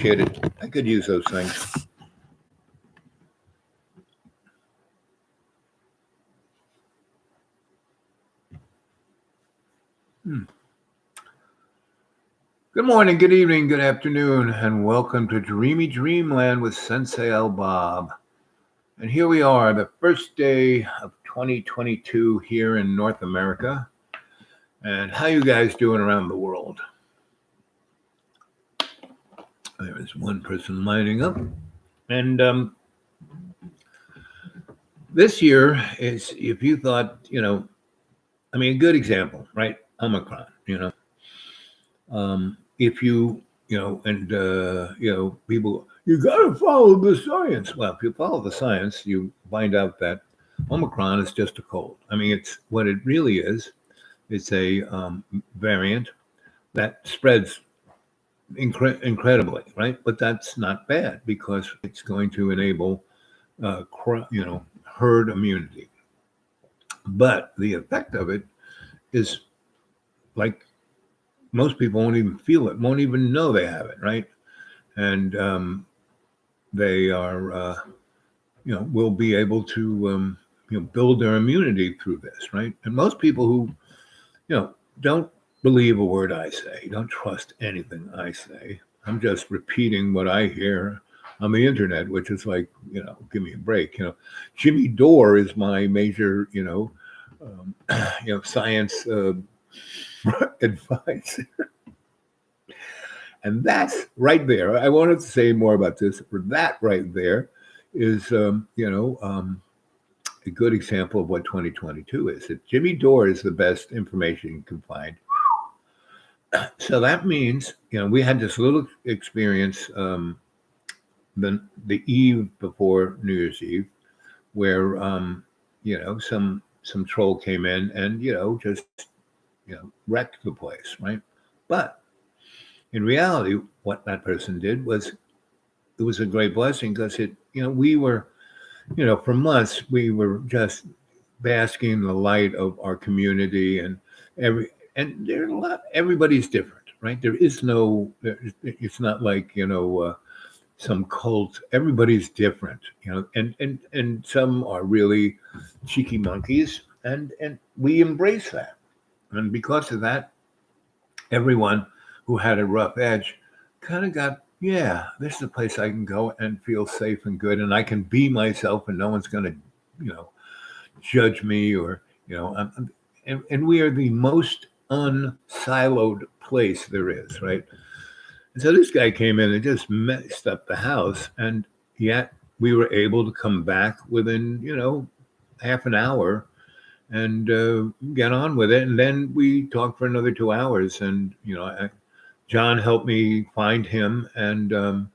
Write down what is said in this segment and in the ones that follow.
Appreciate it. I could use those things. Hmm. Good morning, good evening, good afternoon, and welcome to Dreamy Dreamland with Sensei L. Bob. And here we are, the first day of 2022 here in North America. And how you guys doing around the world? There is one person lining up. And this year is, if you thought, a good example, right? Omicron, if people, you got to follow the science. Well, if you follow the science, you find out that Omicron is just a cold. I mean, it's what it really is. It's a variant that spreads incredibly, right? But that's not bad because it's going to enable, herd immunity. But the effect of it is like most people won't even feel it, won't even know they have it, right? And they are, will be able to, build their immunity through this, right? And most people who, don't believe a word I say, don't trust anything I say. I'm just repeating what I hear on the internet, which is like, give me a break. Jimmy Dore is my major, um, science advice. And that's right there. I wanted to say more about this, but that right there is, a good example of what 2022 is. That Jimmy Dore is the best information you can find. So that means, we had this little experience the eve before New Year's Eve, where some troll came in and just wrecked the place, right? But in reality, what that person did was it was a great blessing because we were, for months we were just basking in the light of our community and there are a lot. Everybody's different, right? There is no. It's not like some cult. Everybody's different, and some are really cheeky monkeys, and we embrace that. And because of that, everyone who had a rough edge kind of got, yeah, this is a place I can go and feel safe and good, and I can be myself, and no one's going to, judge me or, and we are the most unsiloed place there is, right? And so this guy came in and just messed up the house, and yet we were able to come back within, half an hour and get on with it. And then we talked for another 2 hours, and John helped me find him and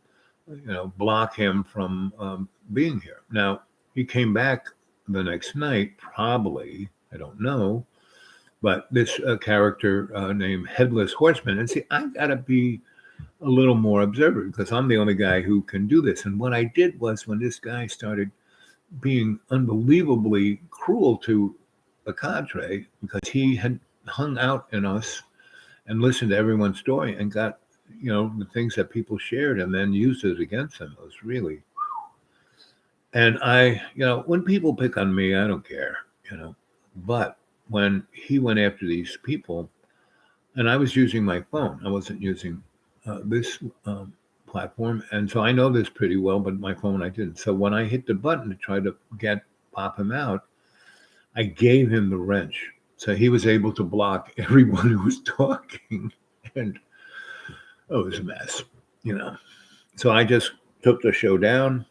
block him from being here. Now he came back the next night, probably, I don't know, but this character named Headless Horseman. And see, I gotta be a little more observant because I'm the only guy who can do this. And what I did was when this guy started being unbelievably cruel to the cadre because he had hung out in us and listened to everyone's story and got, the things that people shared and then used it against them. It was really, and I, when people pick on me, I don't care, but when he went after these people and I was using my phone, I wasn't using this platform. And so I know this pretty well, but my phone I didn't. So when I hit the button to try to pop him out, I gave him the wrench. So he was able to block everyone who was talking. And it was a mess, So I just took the show down,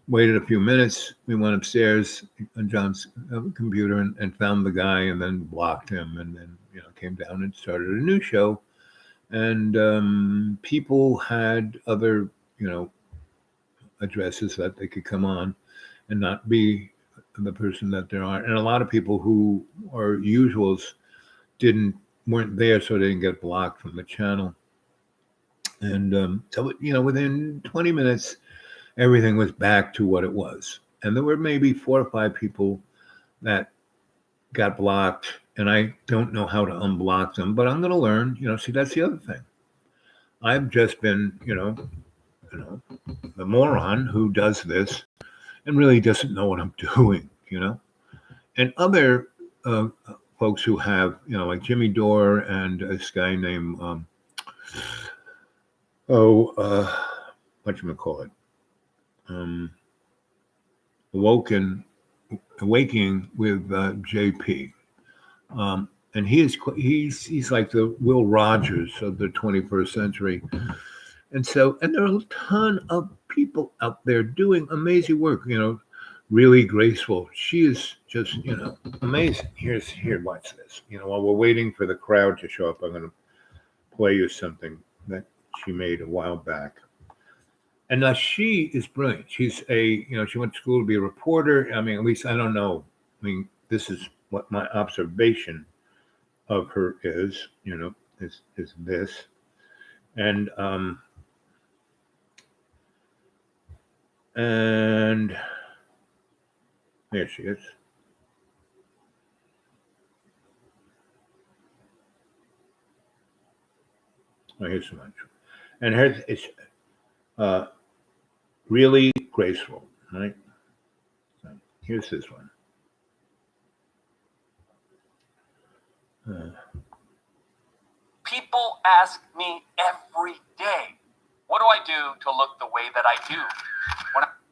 waited a few minutes. We went upstairs on John's computer and found the guy and then blocked him and then, came down and started a new show. And people had other, addresses that they could come on and not be the person that they are. And a lot of people who are usuals weren't there, so they didn't get blocked from the channel. And so, within 20 minutes, everything was back to what it was. And there were maybe 4 or 5 people that got blocked, and I don't know how to unblock them, but I'm going to learn. See, that's the other thing. I've just been, you know, the moron who does this and really doesn't know what I'm doing, and other folks who have, like Jimmy Dore and this guy named, whatchamacallit, um, Awaking with JP. And he's like the Will Rogers of the 21st century. And there are a ton of people out there doing amazing work, really graceful. She is just, amazing. Here, watch this. While we're waiting for the crowd to show up, I'm going to play you something that she made a while back. And now she is brilliant. She's she went to school to be a reporter. I mean, at least I don't know. I mean, this is what my observation of her is, is this. And there she is. Oh, here's some much. And hers is really graceful, right? So here's this one. People ask me every day, what do I do to look the way that I do?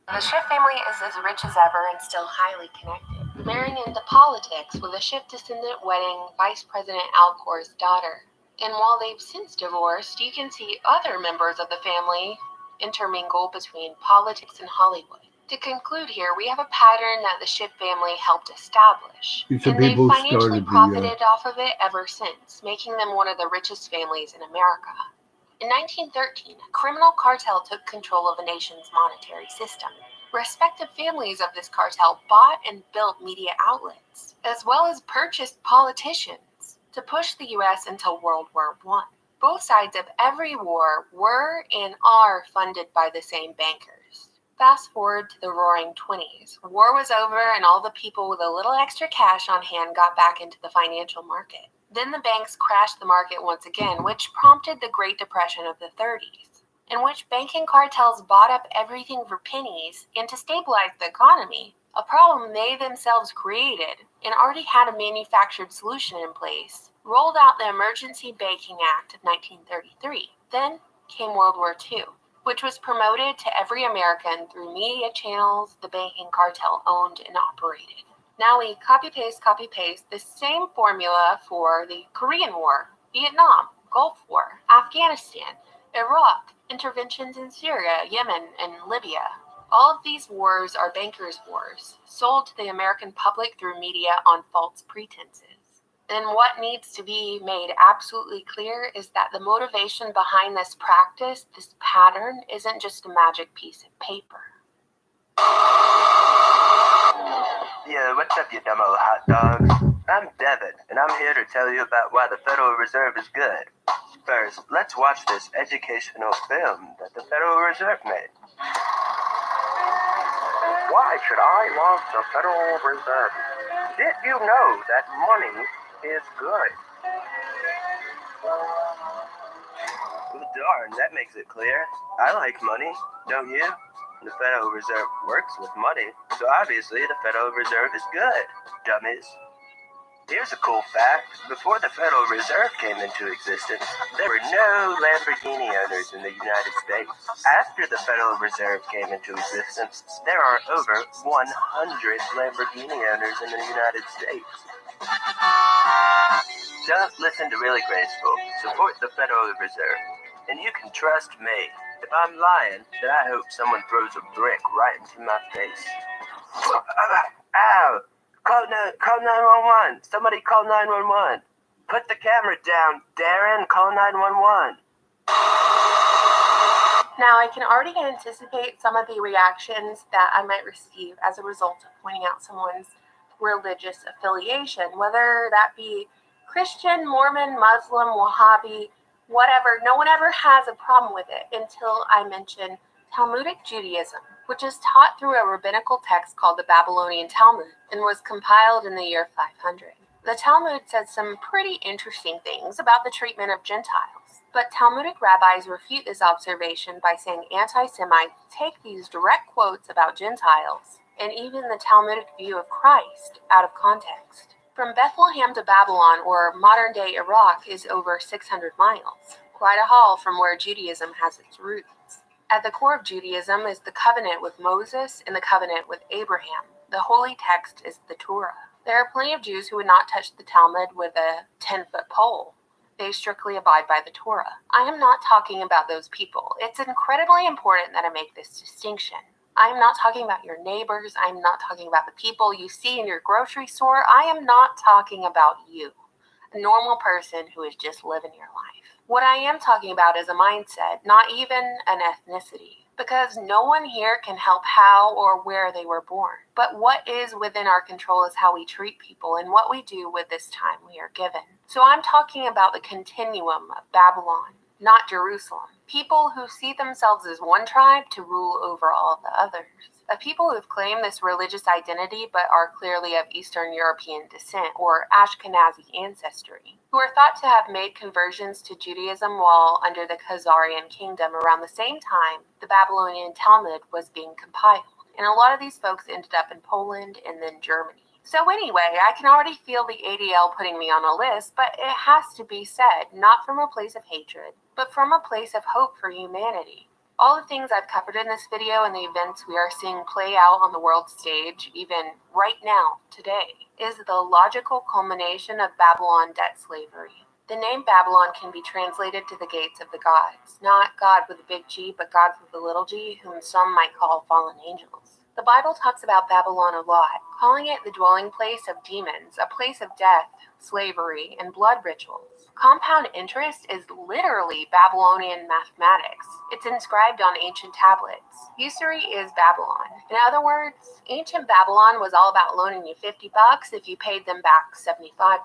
The Schiff family is as rich as ever and still highly connected, marrying into politics with a Schiff descendant wedding Vice President Al Gore's daughter. And while they've since divorced, you can see other members of the family intermingle between politics and Hollywood. To conclude here, we have a pattern that the Schiff family helped establish, and they've financially profited off of it ever since, making them one of the richest families in America. In 1913, a criminal cartel took control of the nation's monetary system. Respective families of this cartel bought and built media outlets, as well as purchased politicians to push the U.S. into World War I. Both sides of every war were and are funded by the same bankers. Fast forward to the Roaring '20s. War was over and all the people with a little extra cash on hand got back into the financial market. Then the banks crashed the market once again, which prompted the Great Depression of the 30s, in which banking cartels bought up everything for pennies, and to stabilize the economy, a problem they themselves created and already had a manufactured solution in place, rolled out the Emergency Banking Act of 1933. Then came World War II, which was promoted to every American through media channels the banking cartel owned and operated. Now we copy-paste the same formula for the Korean War, Vietnam, Gulf War, Afghanistan, Iraq, interventions in Syria, Yemen, and Libya. All of these wars are bankers' wars, sold to the American public through media on false pretenses. And what needs to be made absolutely clear is that the motivation behind this practice, this pattern, isn't just a magic piece of paper. Yeah, what's up, you dumb old hot dogs? I'm Devin, and I'm here to tell you about why the Federal Reserve is good. First, let's watch this educational film that the Federal Reserve made. Why should I love the Federal Reserve? Did you know that money is good? Well, darn, that makes it clear. I like money, don't you? The Federal Reserve works with money, so obviously the Federal Reserve is good, dummies. Here's a cool fact. Before the Federal Reserve came into existence, there were no Lamborghini owners in the United States. After the Federal Reserve came into existence, there are over 100 Lamborghini owners in the United States. Don't listen to Really Graceful. Support the Federal Reserve. And you can trust me. If I'm lying, then I hope someone throws a brick right into my face. Ow! Call 911. Somebody call 911. Put the camera down, Darren. Call 911. Now, I can already anticipate some of the reactions that I might receive as a result of pointing out someone's religious affiliation, whether that be Christian, Mormon, Muslim, Wahhabi, whatever. No one ever has a problem with it until I mention Talmudic Judaism, which is taught through a rabbinical text called the Babylonian Talmud and was compiled in the year 500. The Talmud says some pretty interesting things about the treatment of Gentiles. But Talmudic rabbis refute this observation by saying anti-Semites take these direct quotes about Gentiles, and even the Talmudic view of Christ, out of context. From Bethlehem to Babylon, or modern-day Iraq, is over 600 miles, quite a haul from where Judaism has its roots. At the core of Judaism is the covenant with Moses and the covenant with Abraham. The holy text is the Torah. There are plenty of Jews who would not touch the Talmud with a 10-foot pole. They strictly abide by the Torah. I am not talking about those people. It's incredibly important that I make this distinction. I am not talking about your neighbors. I am not talking about the people you see in your grocery store. I am not talking about you, a normal person who is just living your life. What I am talking about is a mindset, not even an ethnicity. Because no one here can help how or where they were born. But what is within our control is how we treat people and what we do with this time we are given. So I'm talking about the continuum of Babylon, not Jerusalem. People who see themselves as one tribe to rule over all the others. A people who have claimed this religious identity but are clearly of Eastern European descent or Ashkenazi ancestry, who are thought to have made conversions to Judaism while under the Khazarian kingdom around the same time the Babylonian Talmud was being compiled. And a lot of these folks ended up in Poland and then Germany. So anyway, I can already feel the ADL putting me on a list, but it has to be said, not from a place of hatred, but from a place of hope for humanity. All the things I've covered in this video and the events we are seeing play out on the world stage, even right now, today, is the logical culmination of Babylon debt slavery. The name Babylon can be translated to the gates of the gods, not God with a big G, but gods with a little g, whom some might call fallen angels. The Bible talks about Babylon a lot, calling it the dwelling place of demons, a place of death, slavery, and blood rituals. Compound interest is literally Babylonian mathematics. It's inscribed on ancient tablets. Usury is Babylon. In other words, ancient Babylon was all about loaning you $50 if you paid them back $75.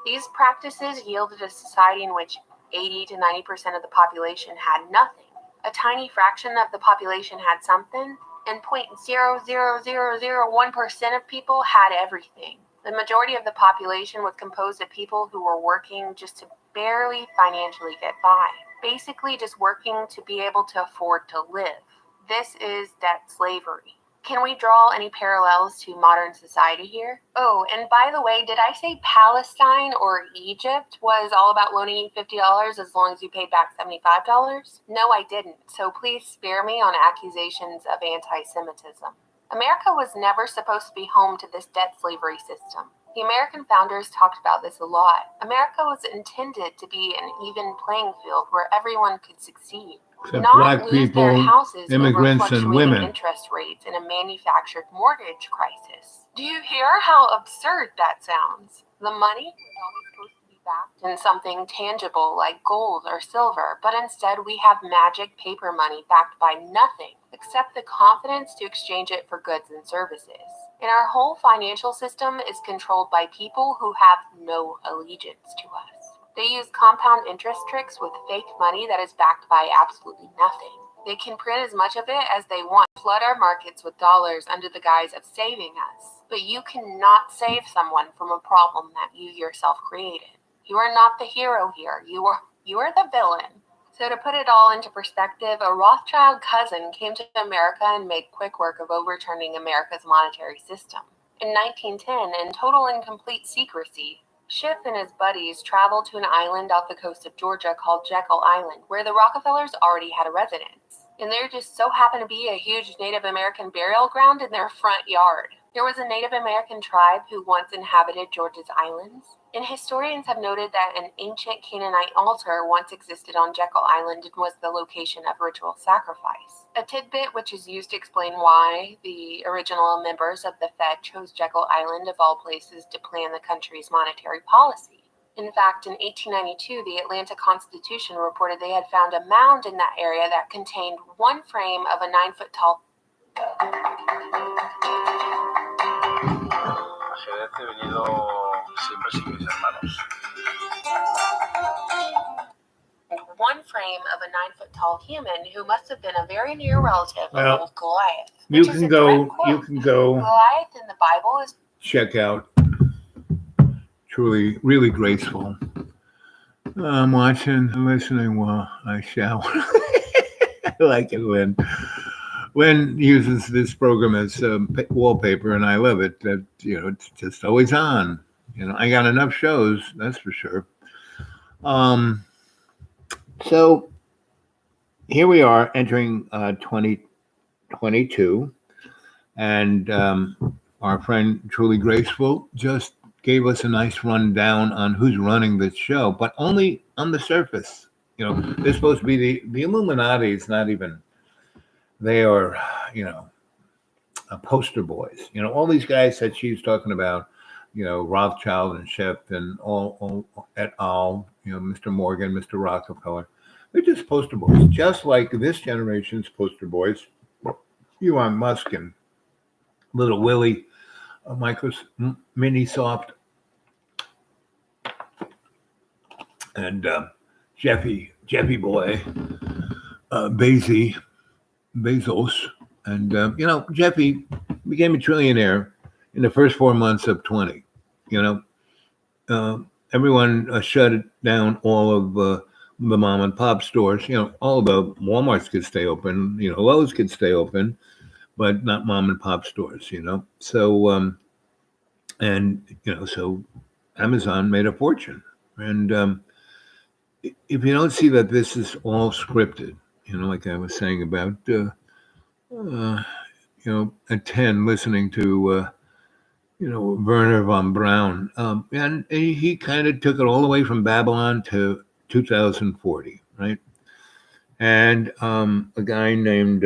These practices yielded a society in which 80 to 90% of the population had nothing. A tiny fraction of the population had something, and 0.00001% of people had everything. The majority of the population was composed of people who were working just to barely financially get by. Basically just working to be able to afford to live. This is debt slavery. Can we draw any parallels to modern society here? Oh, and by the way, did I say Palestine or Egypt was all about loaning you $50 as long as you paid back $75? No, I didn't. So please spare me on accusations of anti-Semitism. America was never supposed to be home to this debt slavery system. The American founders talked about this a lot. America was intended to be an even playing field where everyone could succeed. Except Not black lose people, their houses immigrants, over and fluctuating women. interest rates in a manufactured mortgage crisis. Do you hear how absurd that sounds? The money was always supposed to be backed in something tangible like gold or silver, but instead we have magic paper money backed by nothing except the confidence to exchange it for goods and services. And our whole financial system is controlled by people who have no allegiance to us. They use compound interest tricks with fake money that is backed by absolutely nothing. They can print as much of it as they want, flood our markets with dollars under the guise of saving us. But you cannot save someone from a problem that you yourself created. You are not the hero here. You are the villain. So to put it all into perspective, a Rothschild cousin came to America and made quick work of overturning America's monetary system. In 1910, in total and complete secrecy, Schiff and his buddies traveled to an island off the coast of Georgia called Jekyll Island, where the Rockefellers already had a residence. And there just so happened to be a huge Native American burial ground in their front yard. There was a Native American tribe who once inhabited Georgia's islands, and historians have noted that an ancient Canaanite altar once existed on Jekyll Island and was the location of ritual sacrifice. A tidbit which is used to explain why the original members of the Fed chose Jekyll Island of all places to plan the country's monetary policy. In fact, in 1892, the Atlanta Constitution reported they had found a mound in that area that contained one frame of a 9-foot tall human who must have been a very near relative Well, of Goliath. You can go Goliath in the Bible is check out Truly, really graceful. I'm watching and listening while I shower. I like it when uses this program as wallpaper, and I love it. That it's just always on. I got enough shows, that's for sure. Um, so here we are entering 2022, and our friend Truly Graceful just gave us a nice rundown on who's running this show, but only on the surface. They're supposed to be the Illuminati. It's not even. They are, poster boys. All these guys that she's talking about. Rothschild and Schiff and all et al. Mr. Morgan, Mr. Rockefeller. They're just poster boys, just like this generation's poster boys. Elon Musk and Little Willie, Microsoft, Minisoft, and Jeffy Boy, Bezos, and Jeffy became a trillionaire in the first 4 months of 20. Everyone shut down all of the mom and pop stores. All the Walmarts could stay open. Lowe's could stay open, but not mom and pop stores. So so Amazon made a fortune. And if you don't see that this is all scripted, like I was saying about at 10 listening to Werner von Braun, and he kind of took it all the way from Babylon to 2040, right? And a guy named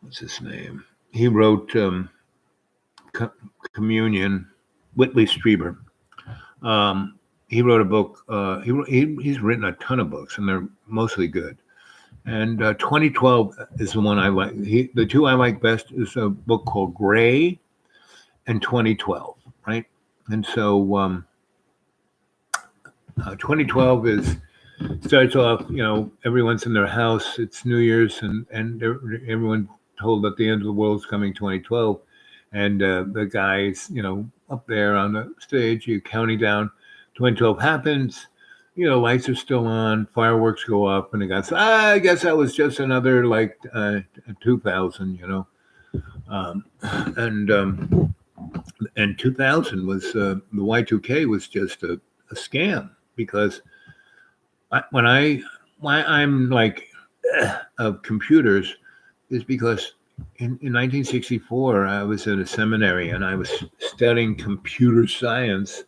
what's his name? He wrote Communion. Whitley Strieber. He wrote a book. He's written a ton of books, and they're mostly good. And 2012 is the one I like. The two I like best is a book called Gray and 2012, right? And so 2012 starts off, everyone's in their house. It's New Year's, and everyone told that the end of the world's coming 2012. And the guys, up there on the stage, you counting down. 2012 happens. Lights are still on, fireworks go up, and the guy says, I guess that was just another 2000, and 2000 was the Y2K was just a scam, because why I'm like of computers is because in 1964 I was in a seminary and I was studying computer science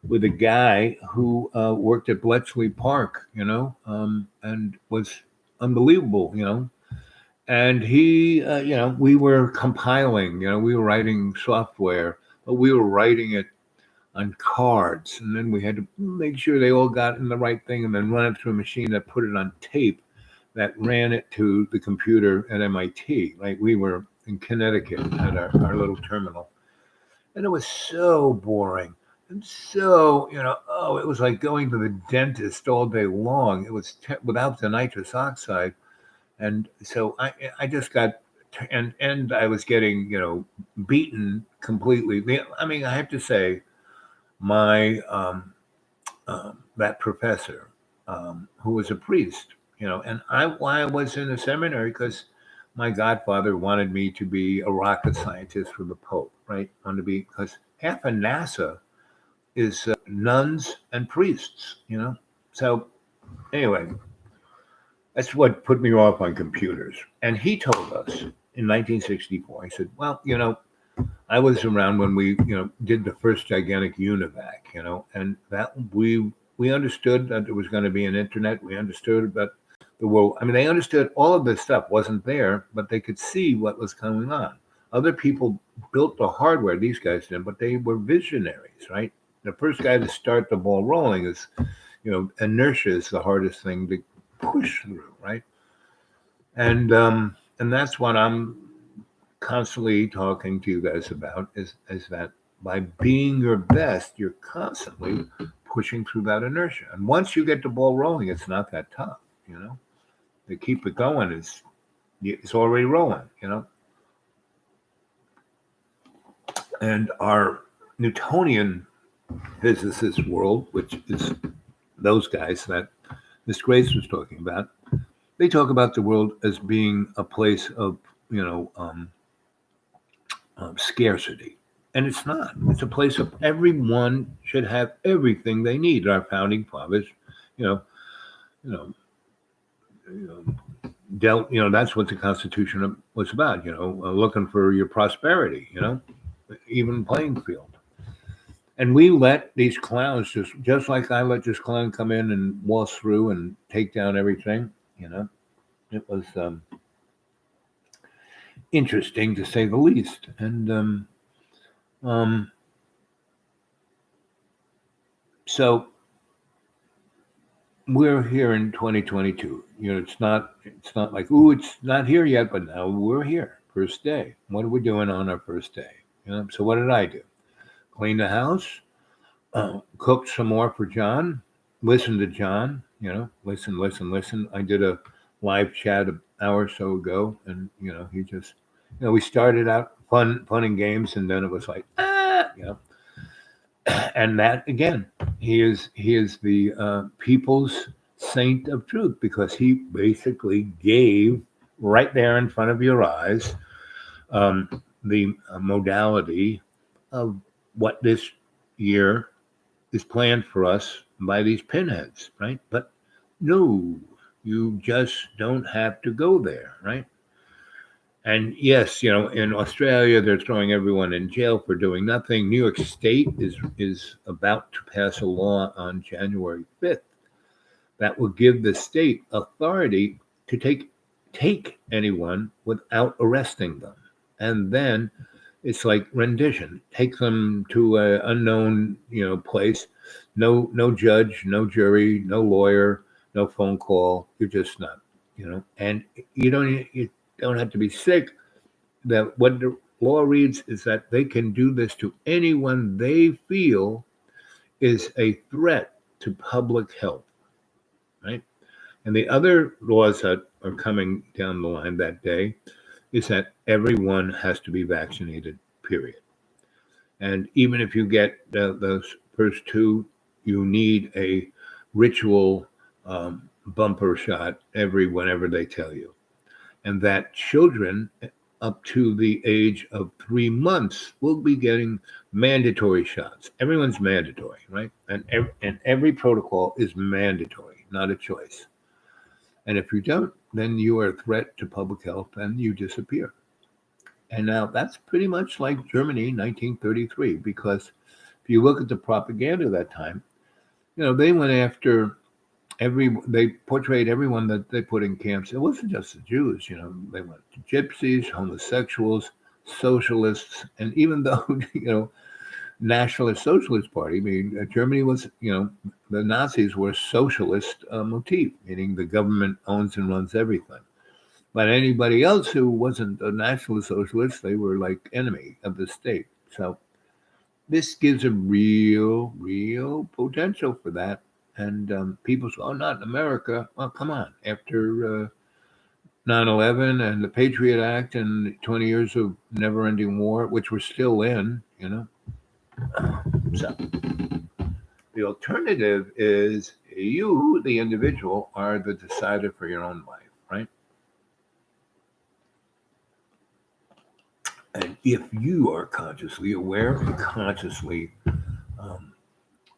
with a guy who worked at Bletchley Park, and was unbelievable, And he, we were compiling, we were writing software, but we were writing it on cards. And then we had to make sure they all got in the right thing and then run it through a machine that put it on tape that ran it to the computer at MIT. Like we were in Connecticut at our little terminal. And it was so boring. And so, it was like going to the dentist all day long. It was without the nitrous oxide. And so I just got, and I was getting, beaten completely. I mean, I have to say, my, that professor, who was a priest, and why I was in a seminary, because my godfather wanted me to be a rocket scientist for the Pope, right? Wanted to be, because half of NASA is nuns and priests, So anyway, that's what put me off on computers. And he told us in 1964, he said, well, I was around when we, did the first gigantic UNIVAC, and that we understood that there was going to be an internet. We understood that the world, I mean, they understood all of this stuff wasn't there, but they could see what was going on. Other people built the hardware, these guys did, but they were visionaries, right? The first guy to start the ball rolling is, inertia is the hardest thing to push through, right? And that's what I'm constantly talking to you guys about is that by being your best, you're constantly pushing through that inertia. And once you get the ball rolling, it's not that tough, To keep it going it's already rolling, And our Newtonian physicist world, which is those guys that Miss Grace was talking about, they talk about the world as being a place of, scarcity. And it's not. It's a place of everyone should have everything they need. Our founding fathers, you know, you know, you know, dealt. That's what the Constitution was about. Looking for your prosperity. Even playing field. And we let these clowns just like I let this clown come in and waltz through and take down everything. It was interesting to say the least. And so we're here in 2022. It's not like, ooh, it's not here yet, but now we're here. First day. What are we doing on our first day? So what did I do? Clean the house, cooked some more for John, listen to John, listen. I did a live chat an hour or so ago, and he just, we started out fun and games, and then it was like, and that again, he is the people's saint of truth, because he basically gave right there in front of your eyes the modality of what this year is planned for us by these pinheads, right? But no, you just don't have to go there, right? And yes, in Australia, they're throwing everyone in jail for doing nothing. New York State is about to pass a law on January 5th that will give the state authority to take anyone without arresting them. And then it's like rendition. Take them to an unknown, place. No judge, no jury, no lawyer, no phone call. You're just not, and you don't have to be sick. That what the law reads is that they can do this to anyone they feel is a threat to public health, right? And the other laws that are coming down the line that day is that everyone has to be vaccinated, period. And even if you get those first two, you need a ritual bumper shot whenever they tell you. And that children up to the age of 3 months will be getting mandatory shots. Everyone's mandatory, right? And every protocol is mandatory, not a choice. And if you don't, then you are a threat to public health and you disappear. And now that's pretty much like Germany, 1933, because if you look at the propaganda of that time, they went after they portrayed everyone that they put in camps. It wasn't just the Jews, they went to gypsies, homosexuals, socialists, and even though, Nationalist Socialist Party, I mean, Germany was, the Nazis were a socialist motif, meaning the government owns and runs everything. But anybody else who wasn't a Nationalist Socialist, they were like enemy of the state. So this gives a real potential for that. And people say, oh, not in America. Well, come on. After 9/11 and the Patriot Act and 20 years of never-ending war, which we're still in, So the alternative is you, the individual, are the decider for your own life, right? And if you are consciously aware and consciously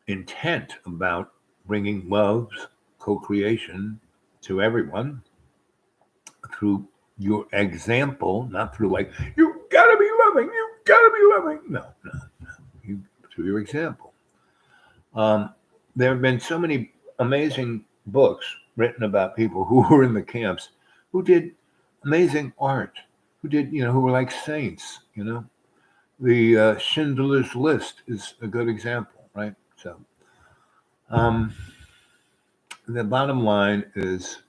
intent about bringing love's co-creation to everyone through your example, not through like, you gotta be loving, No. Through your example. There have been so many amazing books written about people who were in the camps, who did amazing art, who were like saints, The Schindler's List is a good example, right? So the bottom line is,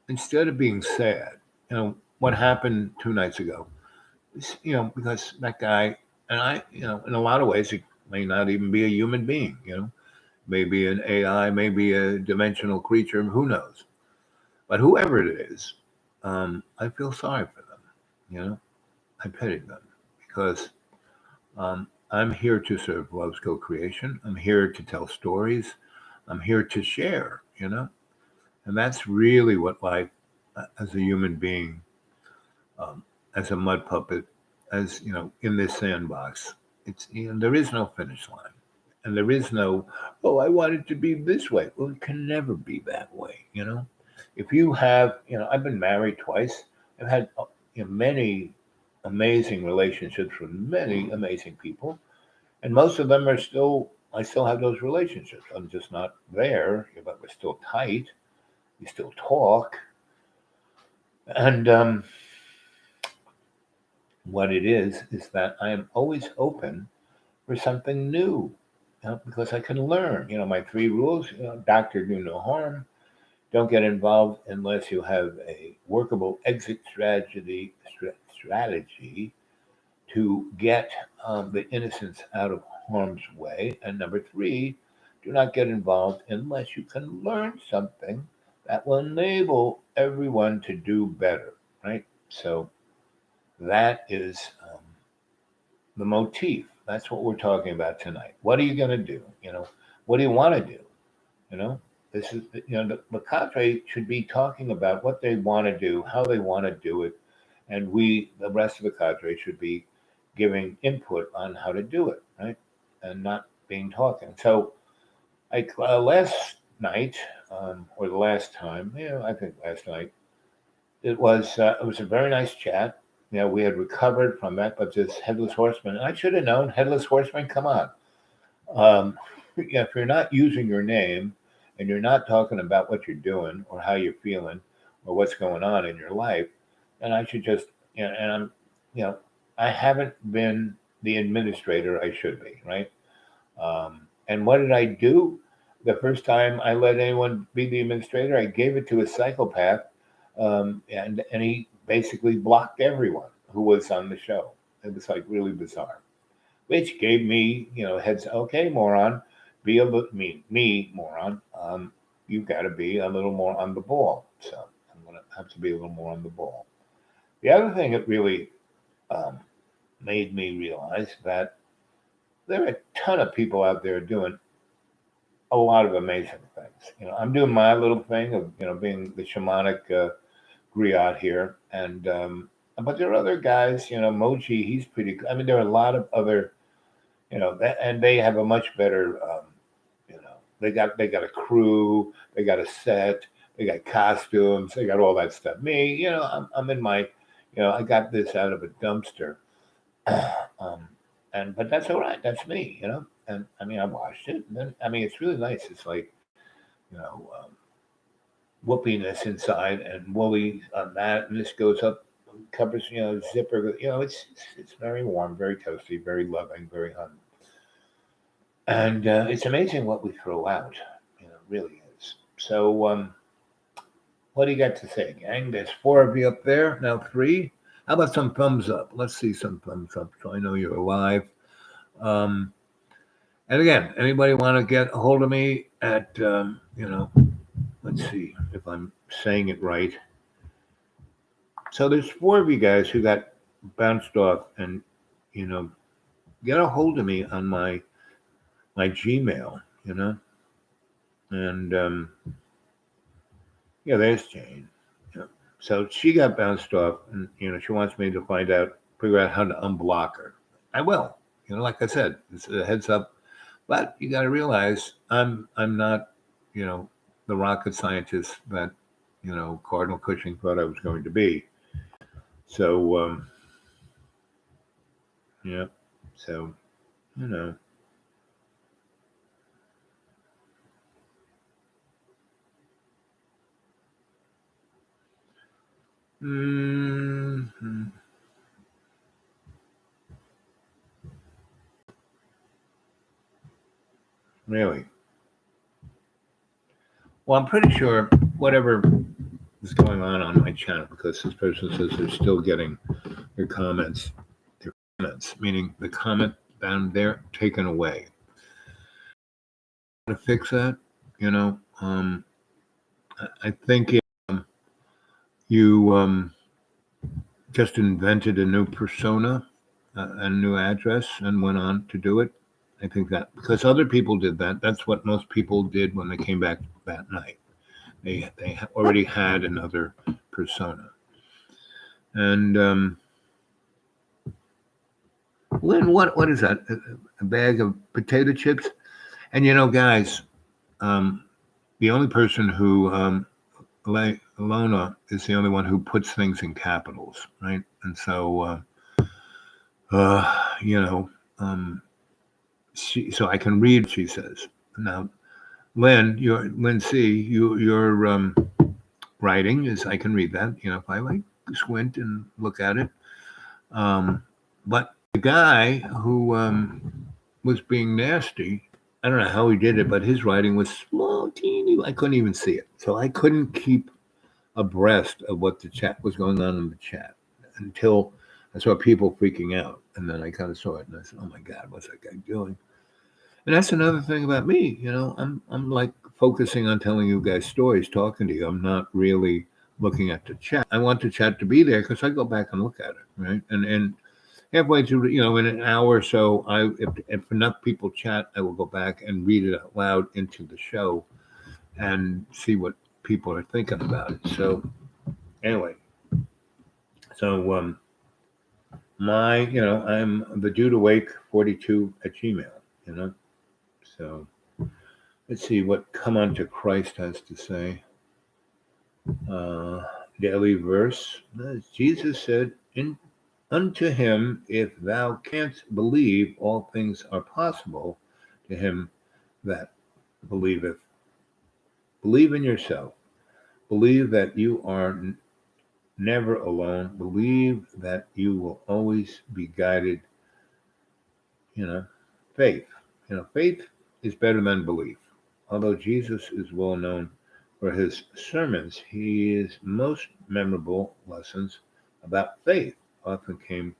instead of being sad, what happened 2 nights ago, is, because that guy, and I, in a lot of ways, he may not even be a human being, maybe an AI, maybe a dimensional creature, who knows? But whoever it is, I feel sorry for them, I pity them, because I'm here to serve Love's Co-Creation. I'm here to tell stories. I'm here to share, and that's really what life as a human being, as a mud puppet, as in this sandbox. It's there is no finish line, and there is no, oh, I want it to be this way. Well, it can never be that way. If you have, I've been married twice. I've had many amazing relationships with many amazing people, and most of them are still. I still have those relationships. I'm just not there, but we're still tight. We still talk, and what it is that I am always open for something new, because I can learn. My 3 rules: doctor, do no harm. Don't get involved unless you have a workable exit strategy to get the innocents out of harm's way. And number 3, do not get involved unless you can learn something that will enable everyone to do better, right? So that is the motif. That's what we're talking about tonight. What are you going to do? What do you want to do? This is, the cadre should be talking about what they want to do, how they want to do it, and we, the rest of the cadre, should be giving input on how to do it, right? And not being talking. So, like last night, or the last time, I think last night, it was a very nice chat. We had recovered from that, but this Headless Horseman, I should have known, Headless Horseman, come on. If you're not using your name and you're not talking about what you're doing or how you're feeling or what's going on in your life, then I should just, and I'm, I haven't been the administrator I should be, right? And what did I do? The first time I let anyone be the administrator, I gave it to a psychopath, and he basically blocked everyone who was on the show. It was like really bizarre, which gave me, heads. Okay, moron, be a little me moron. You got to be a little more on the ball. So I'm gonna have to be a little more on the ball. The other thing that really made me realize that there are a ton of people out there doing a lot of amazing things. I'm doing my little thing of being the shamanic griot here, and but there are other guys. Mochi, he's pretty good. I mean, there are a lot of other, and they have a much better, they got a crew, they got a set, they got costumes, they got all that stuff. Me, I'm in my, I got this out of a dumpster, but that's all right. That's me, And I mean, I watched it, and then it's really nice. It's like, whoopiness inside and woolly on that, and this goes up, covers, zipper. It's very warm, very toasty, very loving, very hum. And it's amazing what we throw out. It really is. So, what do you got to say, gang? There's 4 of you up there, now 3. How about some thumbs up? Let's see some thumbs up so I know you're alive. And again, anybody want to get a hold of me at, let's see if I'm saying it right. So there's 4 of you guys who got bounced off, and, get a hold of me on my Gmail, and there's Jane. So she got bounced off, and she wants me to figure out how to unblock her. I will. Like I said, it's a heads up, but you got to realize I'm not, the rocket scientist that Cardinal Cushing thought I was going to be. So yeah, so Mm-hmm. Really? Well, I'm pretty sure whatever is going on my channel, because this person says they're still getting their comments, meaning the comment down there taken away. How to fix that? I think you just invented a new persona, a new address and went on to do it. I think that because other people did that, that's what most people did when they came back that night. They already had another persona. And Lynn, what is that? A bag of potato chips? And guys, the only person who Lona is the only one who puts things in capitals, right? And so, you know, so I can read. She says now, Lynn C, your writing is I can read that. If I like squint and look at it. But the guy who was being nasty, I don't know how he did it, but his writing was small, teeny. I couldn't even see it, so I couldn't keep abreast of what the chat was going on in the chat until I saw people freaking out, and then I kind of saw it, and I said, "Oh my God, what's that guy doing?" And that's another thing about me. I'm like focusing on telling you guys stories, talking to you. I'm not really looking at the chat. I want the chat to be there because I go back and look at it, right? And halfway through, in an hour or so, if enough people chat, I will go back and read it out loud into the show and see what people are thinking about it. So anyway, so I'm the dude awake 42 at Gmail. So let's see what Come Unto Christ has to say. Daily verse. Jesus said, unto him, if thou canst believe, all things are possible to him that believeth. Believe in yourself. Believe that you are never alone. Believe that you will always be guided. Faith. Faith is better than belief. Although Jesus is well known for his sermons, his most memorable lessons about faith often came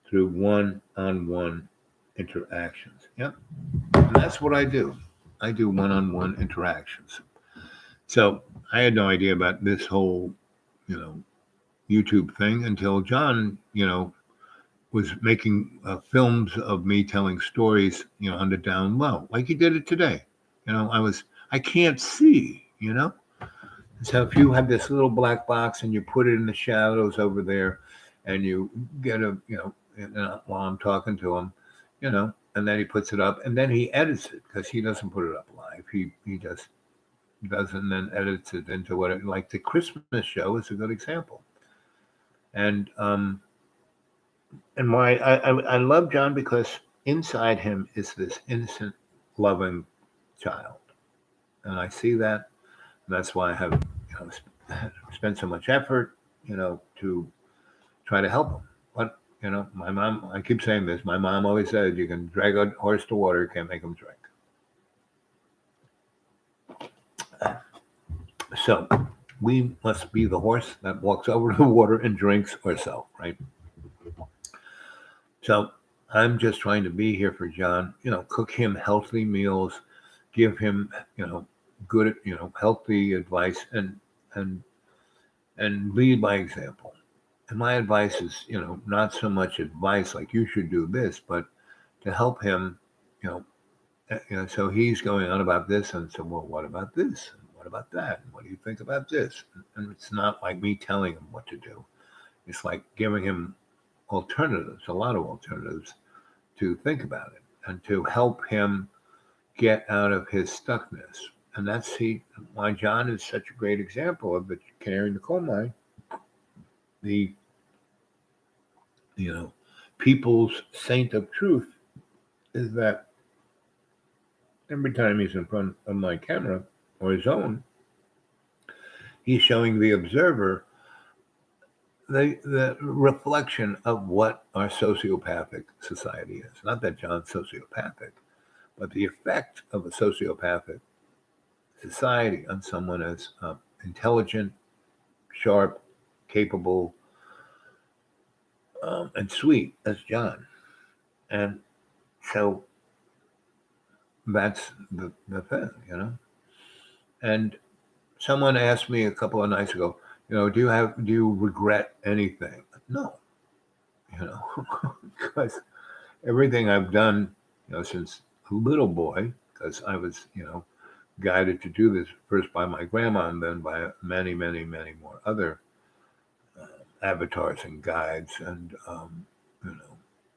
through one-on-one interactions. Yep. And that's what I do. I do one-on-one interactions. So I had no idea about this whole, YouTube thing until John, was making films of me telling stories, on the down low, like he did it today. I can't see, So if you have this little black box and you put it in the shadows over there and you get while I'm talking to him, and then he puts it up and then he edits it because he doesn't put it up live. He just does and then edits it into like the Christmas show is a good example. And why I love John because inside him is this innocent, loving child. And I see that. And that's why I have spent so much effort, to try to help him. But, my mom, I keep saying this, my mom always said, you can drag a horse to water, you can't make him drink. So we must be the horse that walks over to the water and drinks ourselves, right? So I'm just trying to be here for John, cook him healthy meals, give him, good, healthy advice and lead by example. And my advice is, not so much advice like you should do this, but to help him, so he's going on about this and so, well, what about this? And what about that? And what do you think about this? And it's not like me telling him what to do. It's like giving him alternatives, a lot of alternatives to think about it and to help him get out of his stuckness. And that's why John is such a great example of the canary in the coal mine. The, people's saint of truth is that every time he's in front of my camera or his own, he's showing the observer the reflection of what our sociopathic society is. Not that John's sociopathic, but the effect of a sociopathic society on someone as intelligent, sharp, capable, and sweet as John. And so that's the thing, And someone asked me a couple of nights ago, do you regret anything? No. because everything I've done, since a little boy, because I was, guided to do this first by my grandma and then by many, many, many more other avatars and guides and,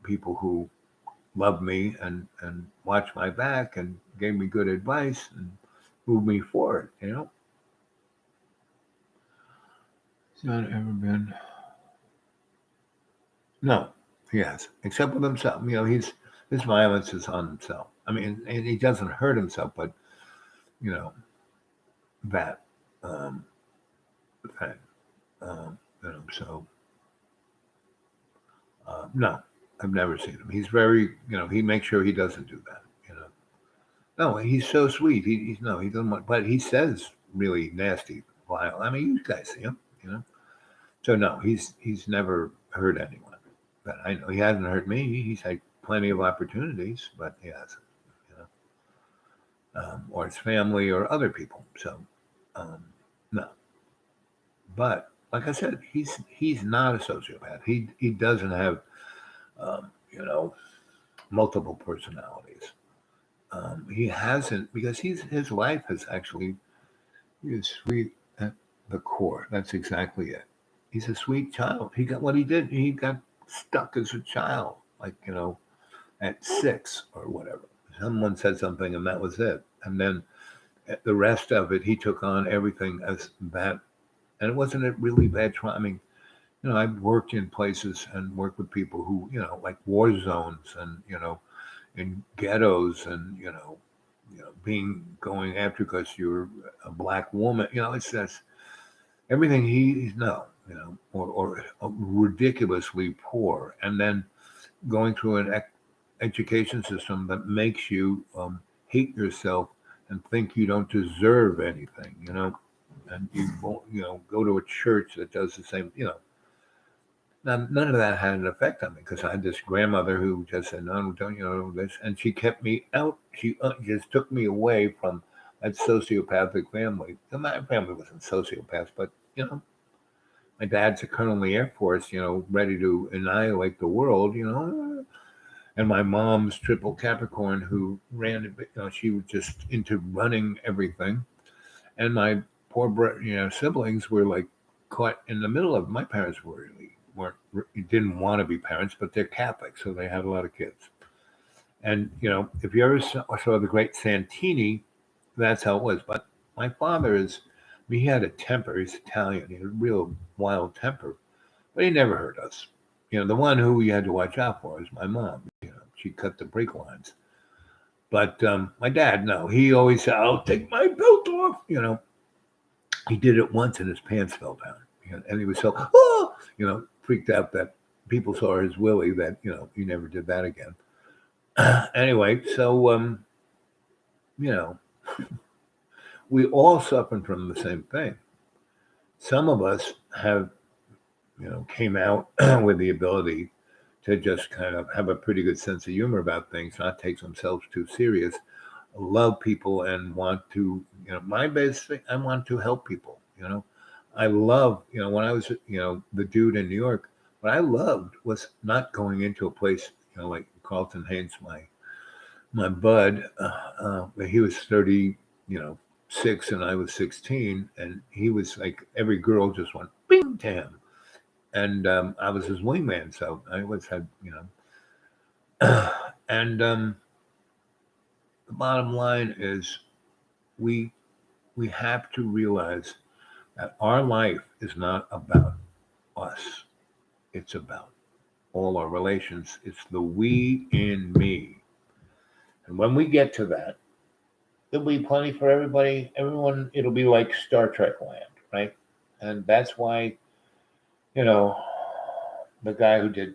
people who loved me and watched my back and gave me good advice and moved me forward. He's not ever been. No, he has, except with himself. His violence is on himself. I mean, and he doesn't hurt himself, but you know that thing. So no, I've never seen him. He's very, he makes sure he doesn't do that. No, he's so sweet. He's no, he doesn't want, but he says really nasty, vile. I mean, you guys see him. So no, he's never hurt anyone. But I know he hasn't hurt me. He's had plenty of opportunities, but he hasn't. Or his family or other people. So no. But like I said, he's not a sociopath. He doesn't have multiple personalities. He hasn't because his life has actually he is sweet at the core. That's exactly it. He's a sweet child. He got what he did. He got stuck as a child, like at 6 or whatever. Someone said something, and that was it. And then the rest of it, he took on everything as bad. And it wasn't a really bad trauma. I mean, I've worked in places and worked with people who, like war zones and, in ghettos and, being going after because you're a black woman. It's just everything he's no, or ridiculously poor. And then going through an education system that makes you hate yourself and think you don't deserve anything, and you won't, go to a church that does the same, Now, none of that had an effect on me because I had this grandmother who just said, no, don't this. And she kept me out. She just took me away from that sociopathic family. And my family wasn't sociopaths, but, my dad's a colonel in the Air Force, ready to annihilate the world, And my mom's triple Capricorn who ran, she was just into running everything. And my poor, siblings were like caught in the middle of. My parents didn't want to be parents, but they're Catholic, so they had a lot of kids. And if you ever saw the great Santini, that's how it was. But my father he had a temper. He's Italian. He had a real wild temper, but he never hurt us. The one who you had to watch out for is my mom. She cut the brake lines. But my dad, no, he always said, "I'll take my belt off." He did it once and his pants fell down, and he was so freaked out that people saw his willy that he never did that again. Anyway, so we all suffered from the same thing. Some of us have came out with the ability to just kind of have a pretty good sense of humor about things, not take themselves too serious, love people, and want to my best thing, I want to help people. I love, when I was, the dude in New York, what I loved was not going into a place, like Carlton Haynes, my bud, he was 36 and I was 16, and he was like, every girl just went bing to him. And I was his wingman, so I always had, and the bottom line is we have to realize that our life is not about us. It's about all our relations. It's the we in me. And when we get to that, there'll be plenty for everybody. Everyone, it'll be like Star Trek land, right? And that's why, the guy who did,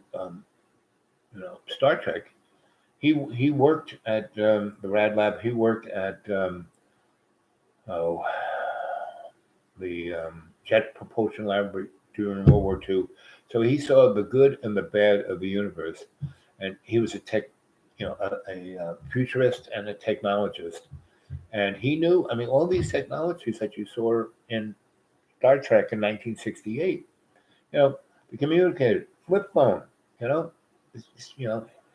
Star Trek, he worked at the Rad Lab. He worked at, the Jet Propulsion Laboratory during World War II. So he saw the good and the bad of the universe, and he was a futurist and a technologist. And he knew, I mean, all these technologies that you saw in Star Trek in 1968, the communicator, flip phone,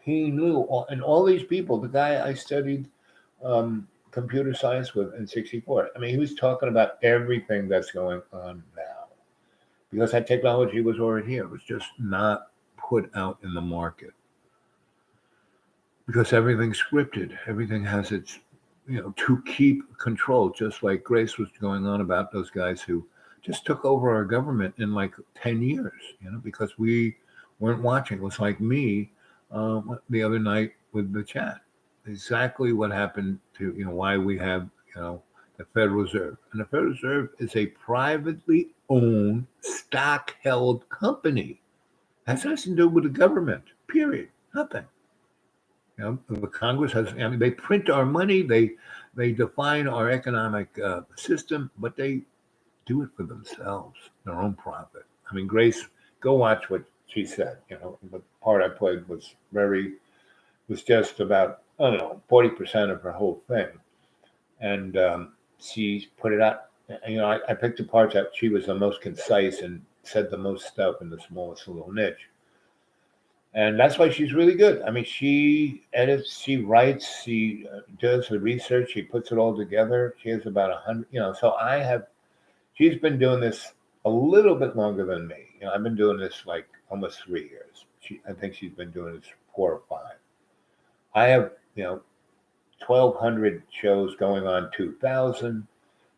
he knew, and all these people. The guy I studied computer science with in '64. I mean, he was talking about everything that's going on now because that technology was already here. It was just not put out in the market because everything's scripted. Everything has its, to keep control. Just like Grace was going on about those guys who just took over our government in like 10 years, because we weren't watching. It was like me the other night with the chat. Exactly what happened to, why we have, the Federal Reserve. And the Federal Reserve is a privately owned, stock held company. Has nothing to do with the government, period. Nothing. The Congress has, they print our money, they define our economic system, but they do it for themselves, their own profit. I mean, Grace, go watch what she said. The part I played was just about, I don't know, 40% of her whole thing. And she put it out. I picked the parts that she was the most concise and said the most stuff in the smallest little niche. And that's why she's really good. I mean, she edits, she writes, she does the research, she puts it all together. She has about 100, so she's been doing this a little bit longer than me. I've been doing this like almost 3 years. I think she's been doing this 4 or 5. I have, 1,200 shows going on 2,000.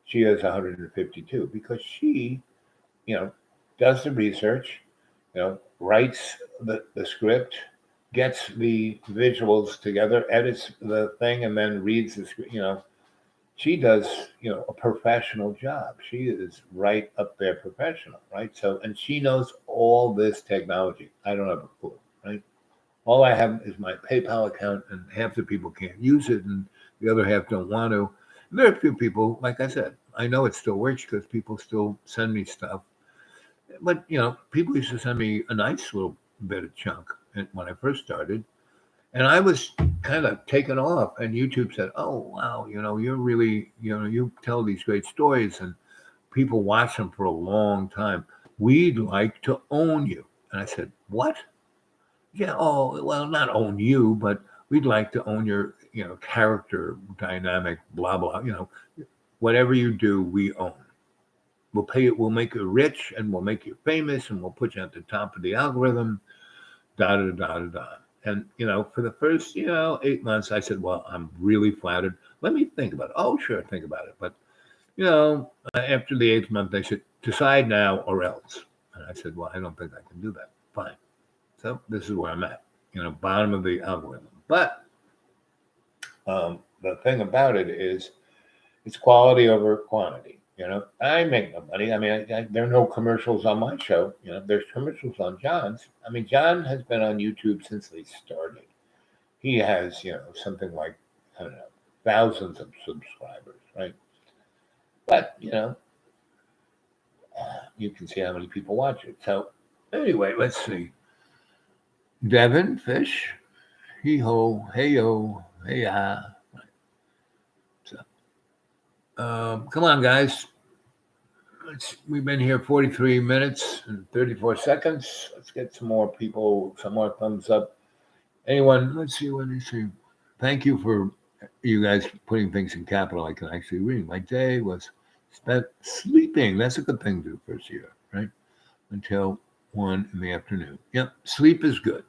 She has 152 because she, does the research, writes the script, gets the visuals together, edits the thing, and then reads the script. She does, a professional job. She is right up there professional, right? So, and she knows all this technology. I don't have a clue, right? All I have is my PayPal account, and half the people can't use it, and the other half don't want to. And there are a few people, like I said, I know it still works because people still send me stuff. But, people used to send me a nice little bit of chunk when I first started. And I was kind of taken off, and YouTube said, "Oh, wow, you're really, you tell these great stories, and people watch them for a long time. We'd like to own you." And I said, "What?" "Yeah, oh, well, not own you, but we'd like to own your, character, dynamic, blah, blah, whatever you do, we own. We'll pay you, we'll make you rich, and we'll make you famous, and we'll put you at the top of the algorithm, da, da, da, da, da." And, for the first, 8 months, I said, "Well, I'm really flattered. Let me think about it." "Oh, sure, think about it." But, after the 8th month, they said, "Decide now or else." And I said, "Well, I don't think I can do that." Fine. So this is where I'm at, bottom of the algorithm. But the thing about it is it's quality over quantity. I make no money. I mean, there are no commercials on my show. There's commercials on John's. I mean, John has been on YouTube since they started. He has, something like, I don't know, thousands of subscribers, right? But, you can see how many people watch it. So anyway, let's see. Devin Fish, hee ho, hey yo, hey ah. So, come on, guys. We've been here 43 minutes and 34 seconds. Let's get some more people, some more thumbs up. Anyone? Let's see what they say. Thank you for you guys putting things in capital I can actually read. My day was spent sleeping. That's a good thing to do first year, right? Until 1 in the afternoon. Yep, sleep is good.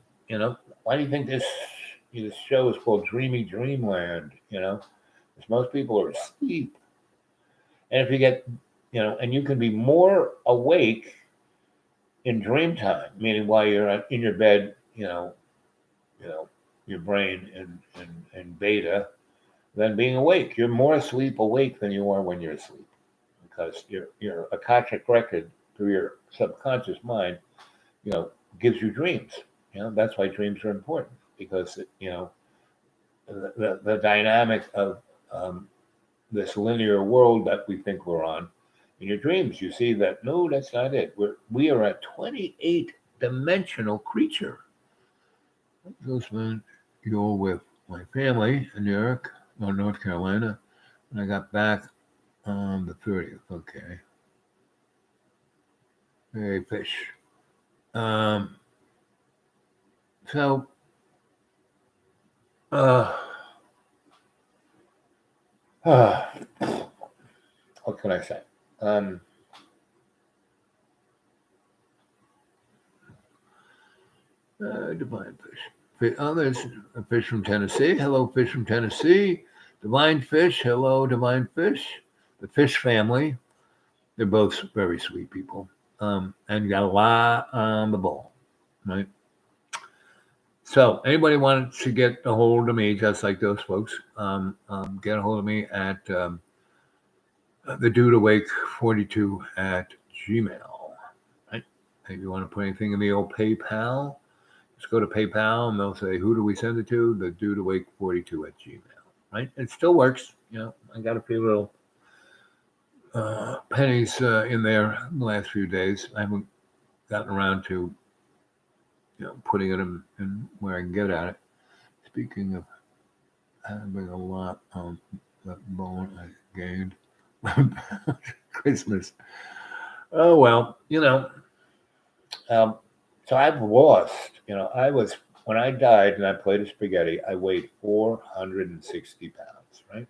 Why do you think this show is called Dreamy Dreamland? Because most people are asleep. And if you get, and you can be more awake in dream time, meaning while you're in your bed, your brain in beta, than being awake. You're more asleep awake than you are when you're asleep, because your Akashic record through your subconscious mind, gives you dreams. That's why dreams are important, because the dynamic of this linear world that we think we're on. In your dreams, you see that no, that's not it. We are a 28-dimensional creature. You're with my family in New York or North Carolina, and I got back on the 30th. Okay. Hey, Fish. So, uh, uh, what can I say? Divine Fish. Oh, there's a fish from Tennessee. Hello, fish from Tennessee. Divine Fish. Hello, Divine Fish. The Fish family. They're both very sweet people. And got a lot on the ball, right? So, anybody wanted to get a hold of me, just like those folks, get a hold of me at the Dude Awake 42 at Gmail. Right? If you want to put anything in the old PayPal, just go to PayPal and they'll say, who do we send it to? The Dude Awake 42 at Gmail. Right? It still works. I got a few little pennies in there the last few days. I haven't gotten around to putting it in where I can get at it. Speaking of having a lot on that bone I gained Christmas. Oh well, so I've lost. I was when I died and I played a spaghetti. I weighed 460 pounds, right?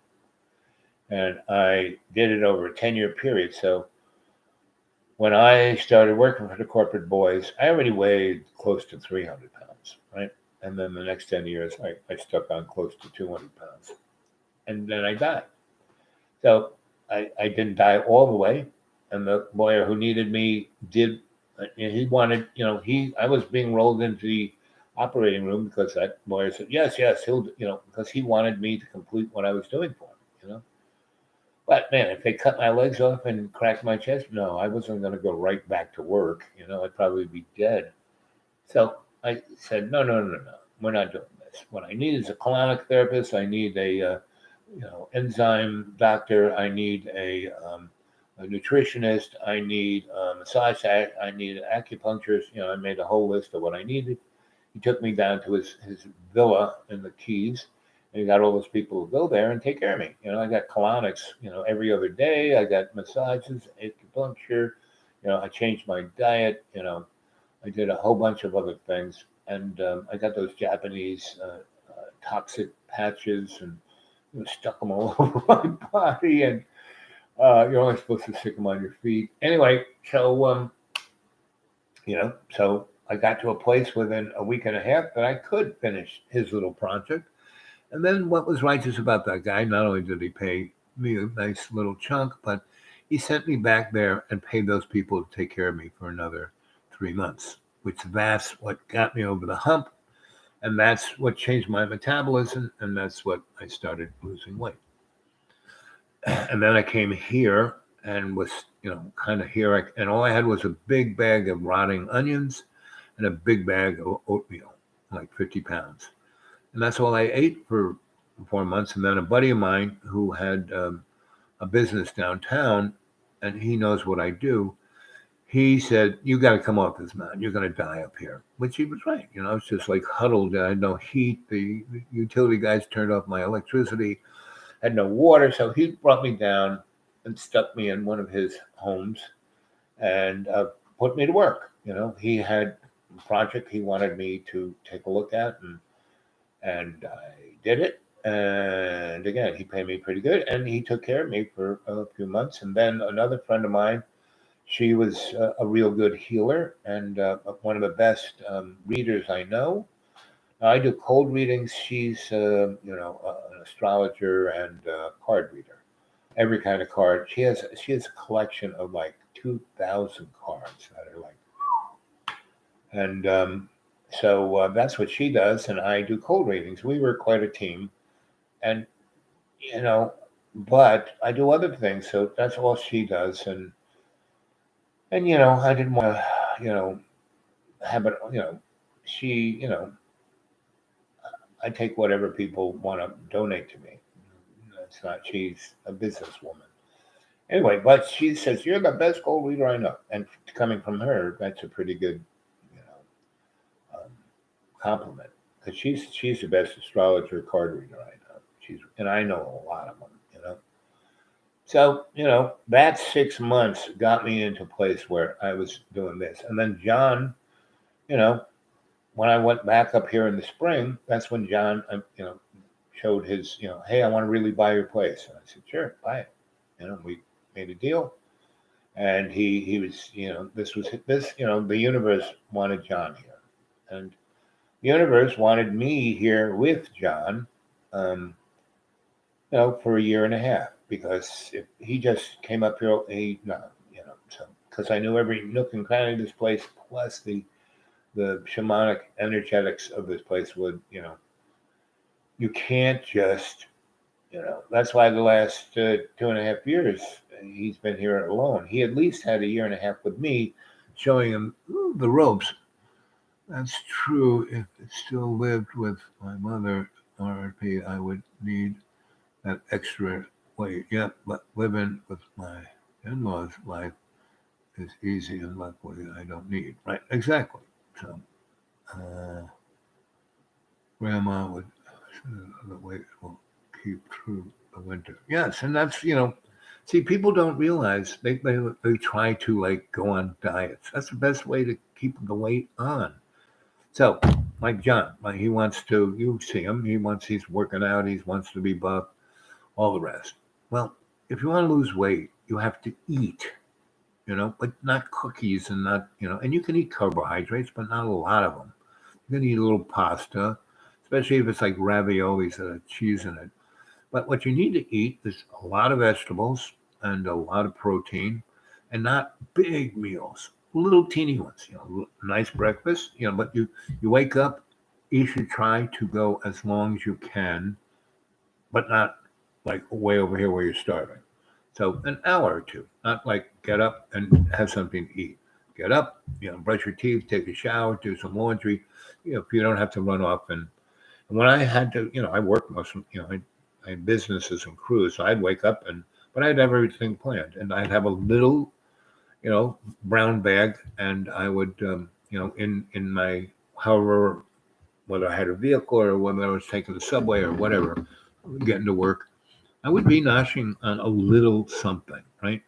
And I did it over a 10-year period. So when I started working for the corporate boys, I already weighed close to 300 pounds, right? And then the next 10 years, I stuck on close to 200 pounds. And then I died. So I didn't die all the way. And the lawyer who needed me did, he wanted, I was being rolled into the operating room because that lawyer said, yes, he'll, because he wanted me to complete what I was doing for him, But man, if they cut my legs off and cracked my chest, no, I wasn't going to go right back to work. I'd probably be dead. So I said, no, we're not doing this. What I need is a colonic therapist. I need a, enzyme doctor. I need a nutritionist. I need a massage. I need an acupuncturist. I made a whole list of what I needed. He took me down to his villa in the Keys. And he got all those people who go there and take care of me. I got colonics, every other day. I got massages, acupuncture. I changed my diet. I did a whole bunch of other things. And I got those Japanese toxic patches and stuck them all over my body. And you're only supposed to stick them on your feet. Anyway, so, so I got to a place within a week and a half that I could finish his little project. And then what was righteous about that guy, not only did he pay me a nice little chunk, but he sent me back there and paid those people to take care of me for another 3 months, which that's what got me over the hump. And that's what changed my metabolism. And that's what I started losing weight. And then I came here and was, kind of here. And all I had was a big bag of rotting onions and a big bag of oatmeal, like 50 pounds. And that's all I ate for 4 months. And then a buddy of mine who had a business downtown, and he knows what I do, he said, you got to come off this mountain. You're going to die up here, which he was right. I was just like huddled. I had no heat. The utility guys turned off my electricity, had no water. So he brought me down and stuck me in one of his homes and put me to work. He had a project he wanted me to take a look at, and I did it. And again, he paid me pretty good, and he took care of me for a few months. And then another friend of mine, she was a real good healer and one of the best readers I know. I do cold readings. She's, an astrologer and card reader, every kind of card. She has a collection of like 2,000 cards that are like, and so that's what she does, and I do cold readings. We were quite a team, and but I do other things. So that's all she does, and I didn't want to, have it. She, I take whatever people want to donate to me. It's not. She's a businesswoman. Anyway, but she says you're the best cold reader I know, and coming from her, that's a pretty good, compliment, because she's the best astrologer card reader I know. And I know a lot of them. So that 6 months got me into a place where I was doing this, and then John, when I went back up here in the spring, that's when John, showed his, hey, I want to really buy your place. And I said, sure, buy it. We made a deal. And he was, the universe wanted John here. And the universe wanted me here with John, for a year and a half, because if he just came up here, so because I knew every nook and cranny of this place, plus the shamanic energetics of this place would, you can't just, that's why the last 2.5 years he's been here alone. He at least had a year and a half with me, showing him the ropes. That's true. If it still lived with my mother, RRP, I would need that extra weight. Yeah, but living with my in-laws' life is easy and luckily I don't need. Right, exactly. So, Grandma would the weight will keep through the winter. Yes, and that's see, people don't realize they try to like go on diets. That's the best way to keep the weight on. So, like John, he wants to. You see him. He's working out. He wants to be buff. All the rest. Well, if you want to lose weight, you have to eat. But not cookies and not and you can eat carbohydrates, but not a lot of them. You can eat a little pasta, especially if it's like raviolis that have cheese in it. But what you need to eat is a lot of vegetables and a lot of protein, and not big meals, little teeny ones. Nice breakfast. But you wake up, you should try to go as long as you can, but not like way over here where you're starving. So an hour or two, not like get up and have something to eat. Get up, brush your teeth, take a shower, do some laundry. If you don't have to run off and when I had to, I worked most of, I had businesses and crews, so I'd wake up but I'd have everything planned, and I'd have a little, brown bag, and I would, in my, however, whether I had a vehicle or whether I was taking the subway or whatever, getting to work, I would be noshing on a little something, right?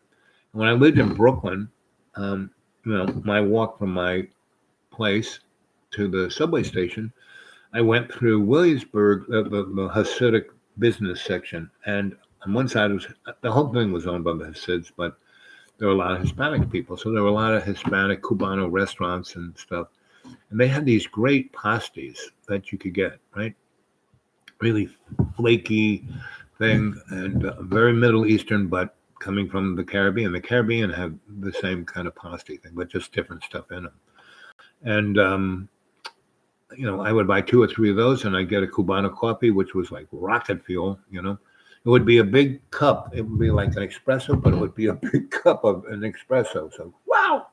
When I lived in Brooklyn, my walk from my place to the subway station, I went through Williamsburg, the Hasidic business section, and on one side the whole thing was owned by the Hasids, but there were a lot of Hispanic people, so there were a lot of Hispanic Cubano restaurants and stuff, and they had these great pasties that you could get, right? Really flaky thing, and very Middle Eastern, but coming from the Caribbean. The Caribbean have the same kind of pasty thing, but just different stuff in them. And I would buy 2 or 3 of those, and I'd get a Cubano coffee, which was like rocket fuel. It would be a big cup. It would be like an espresso, but it would be a big cup of an espresso. So wow,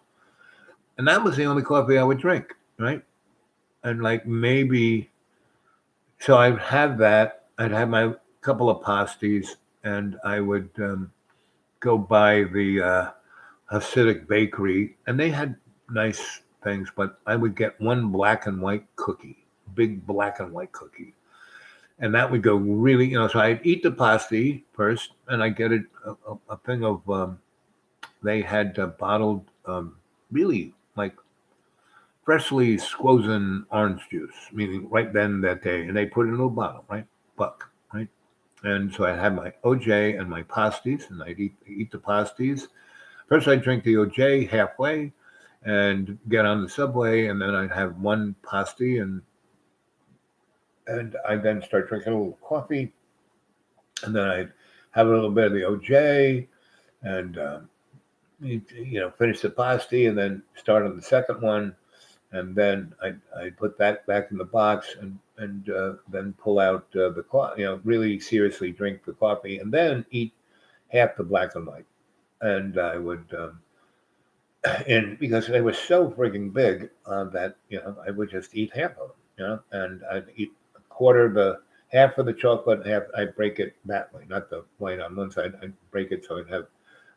and that was the only coffee I would drink, right? And like maybe, so I'd have that. I'd have my couple of pasties, and I would go by the Hasidic bakery, and they had nice things, but I would get one black and white cookie, big black and white cookie, and that would go really, so I'd eat the pasty first, and I'd get a thing of, they had bottled, really like freshly squozen orange juice, meaning right then that day, and they put it in a little bottle, right? Buck, right? And so I'd have my OJ and my pasties, and I'd eat the pasties. First, I'd drink the OJ halfway and get on the subway, and then I'd have one pasty, and I'd then start drinking a little coffee, and then I'd have a little bit of the OJ, and finish the pasty, and then start on the second one, and then I put that back in the box, and then pull out the coffee, really seriously drink the coffee, and then eat half the black and white, and I would. And because they were so freaking big that I would just eat half of them, and I'd eat half of the chocolate, and half I'd break it that way, not the white on one side. I'd break it so I'd have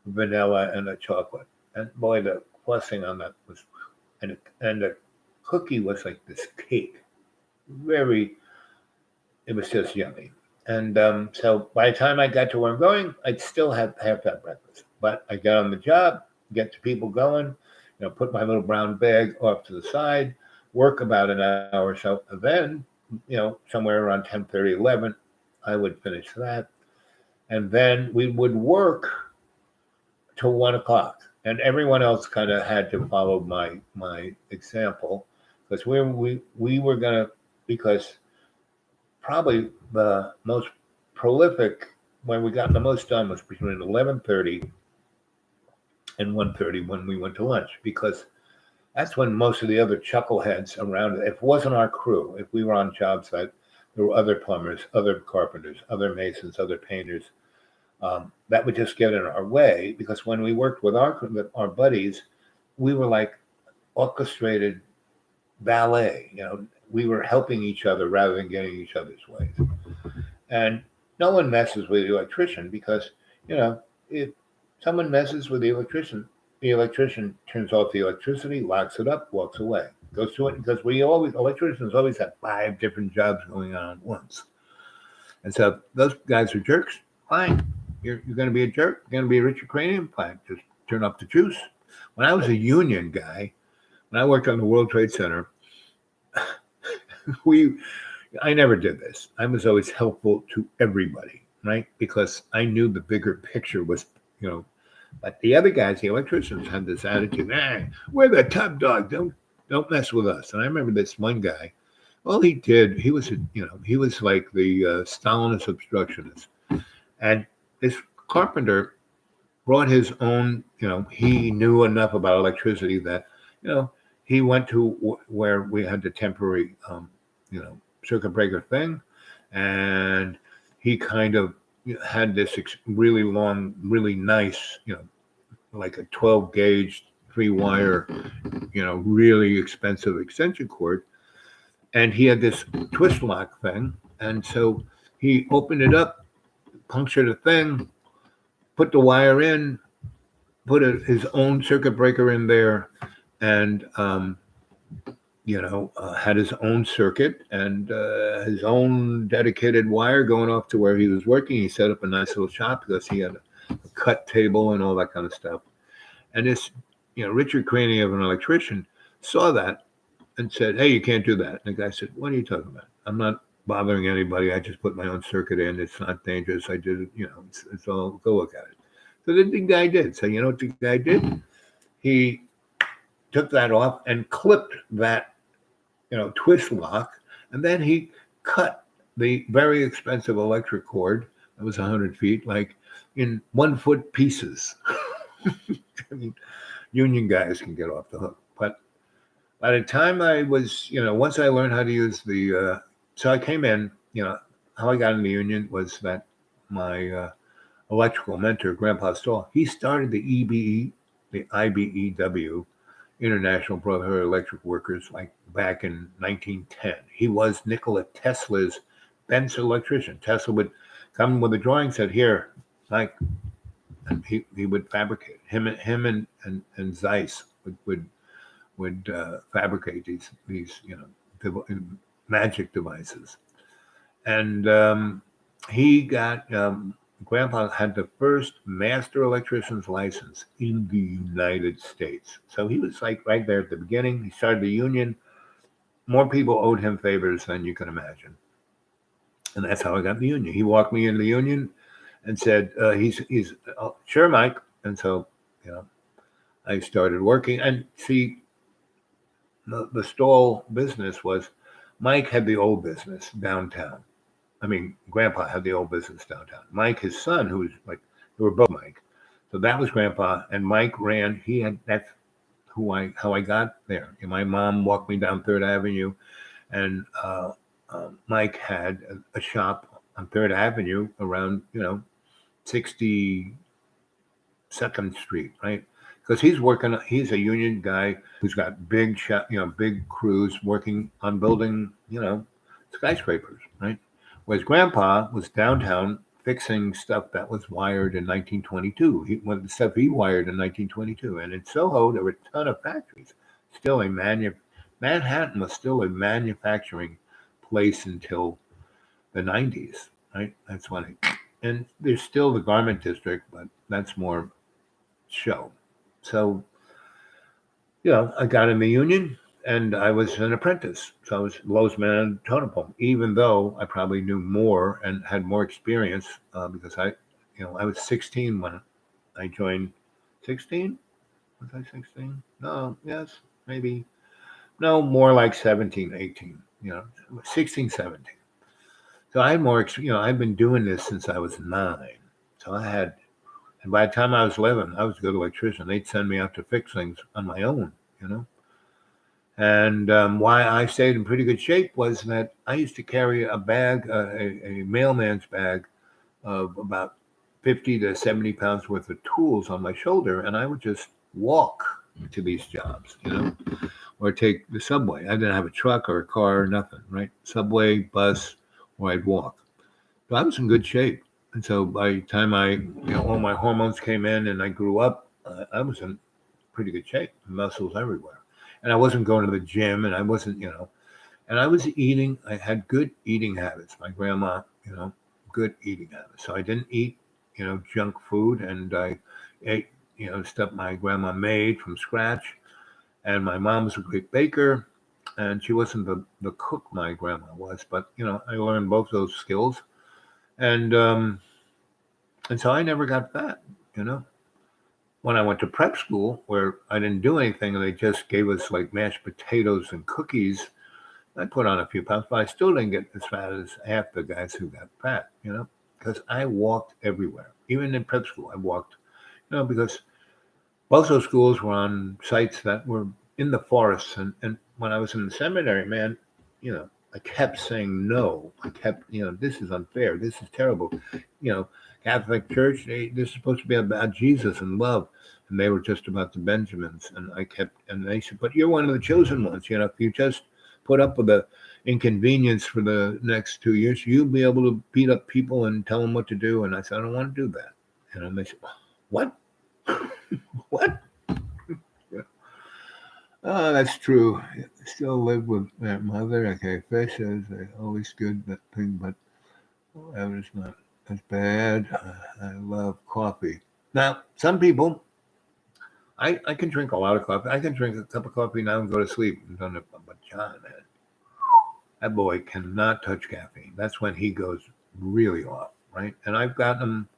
vanilla and a chocolate, and boy, the blessing on that was, and the cookie was like this cake, it was just yummy. And so by the time I got to where I'm going, I'd still have half that breakfast, but I got on the job, get the people going, put my little brown bag off to the side, work about an hour or so. And then, somewhere around 10:30, 11, I would finish that. And then we would work till 1 o'clock. And everyone else kind of had to follow my example, because we were gonna, because probably the most prolific, when we got the most done, was between 11:30 and 1:30 when we went to lunch, because that's when most of the other chuckleheads around, if it wasn't our crew, if we were on job site, there were other plumbers, other carpenters, other masons, other painters, that would just get in our way, because when we worked with our buddies, we were like orchestrated ballet. We were helping each other rather than getting each other's ways. And no one messes with the electrician, because if someone messes with the electrician turns off the electricity, locks it up, walks away, goes to it, because electricians always have 5 different jobs going on at once. And so if those guys are jerks, fine. You're going to be a jerk. You're going to be a Richard Cranium, fine. Just turn up the juice. When I was a union guy, when I worked on the World Trade Center, I never did this. I was always helpful to everybody, right? Because I knew the bigger picture was, but the other guys, the electricians, had this attitude, we're the top dog. Don't mess with us. And I remember this one guy, all he did, he was like the Stalinist obstructionist. And this carpenter brought his own, he knew enough about electricity that, he went to where we had the temporary, circuit breaker thing. And he kind of had this really long, really nice, like a 12 gauge 3-wire, really expensive extension cord. And he had this twist lock thing. And so he opened it up, punctured a thing, put the wire in, put his own circuit breaker in there, and had his own circuit and his own dedicated wire going off to where he was working. He set up a nice little shop because he had a cut table and all that kind of stuff. And this, Richard Craney of an electrician saw that and said, "Hey, you can't do that." And the guy said, "What are you talking about? I'm not bothering anybody. I just put my own circuit in. It's not dangerous. I did it, it's all, go look at it." So the guy did. So you know what the guy did? He took that off and clipped that, twist lock. And then he cut the very expensive electric cord, that was 100 feet, like in 1-foot pieces. I mean, union guys can get off the hook. But by the time I was, once I learned how to use so I came in, how I got in the union was that my electrical mentor, Grandpa Stahl, he started the EBE, the IBEW, International Brotherhood of Electric Workers, like back in 1910. He was Nikola Tesla's bench electrician. Tesla would come with a drawing, said, "Here, like," and he would fabricate. Him and Zeiss would fabricate these magic devices. And he got, Grandpa had the first master electrician's license in the United States. So he was like right there at the beginning. He started the union. More people owed him favors than you can imagine. And that's how I got in the union. He walked me into the union and said, he's sure, Mike. And so, I started working. And see, the Stahl business was, Mike had the old business downtown. I mean, Grandpa had the old business downtown. Mike, his son, who was like, they were both Mike. So that was Grandpa, and Mike ran. That's how I got there. And my mom walked me down 3rd Avenue, and Mike had a shop on 3rd Avenue around 62nd Street, right? Because he's a union guy who's got big big crews working on building skyscrapers, right? Whereas Grandpa was downtown fixing stuff that was wired in 1922. The stuff he wired in 1922. And in Soho, there were a ton of factories. Manhattan was still a manufacturing place until the 90s, right? That's when and there's still the garment district, but that's more show. So, I got in the union, and I was an apprentice. So I was lowest man on the totem pole, even though I probably knew more and had more experience because I was 16 when I joined. 16? Was I 16? No, yes, maybe. No, more like 17, 18, 16, 17. So I had more, I've been doing this since I was 9. So and by the time I was 11, I was a good electrician. They'd send me out to fix things on my own, you know. And why I stayed in pretty good shape was that I used to carry a bag, a mailman's bag of about 50 to 70 pounds worth of tools on my shoulder, and I would just walk to these jobs, or take the subway. I didn't have a truck or a car or nothing, right? Subway, bus, or I'd walk. So I was in good shape. And so by the time all my hormones came in and I grew up, I was in pretty good shape, muscles everywhere. And I wasn't going to the gym and I wasn't, and I was eating, I had good eating habits. My grandma, good eating habits. So I didn't eat, junk food, and I ate, stuff my grandma made from scratch. And my mom was a great baker, and she wasn't the cook my grandma was, but I learned both those skills, and so I never got fat. When I went to prep school, where I didn't do anything, and they just gave us like mashed potatoes and cookies, I put on a few pounds, but I still didn't get as fat as half the guys who got fat. Because I walked everywhere, even in prep school. I walked, because both those schools were on sites that were in the forests. And when I was in the seminary, man, I kept saying no. I kept, this is unfair. This is terrible. Catholic Church, this is supposed to be about Jesus and love. And they were just about the Benjamins. And they said, but you're one of the chosen ones. If you just put up with the inconvenience for the next 2 years, you'll be able to beat up people and tell them what to do. And I said, I don't want to do that. And they said, what? What? Yeah. Oh, that's true. I still live with my mother. Okay, fish is always good, that thing, but it's not as bad. I love coffee. Now, some people, I can drink a lot of coffee. I can drink a cup of coffee now and go to sleep. But John, man, that boy cannot touch caffeine. That's when he goes really off, right? And I've gotten him.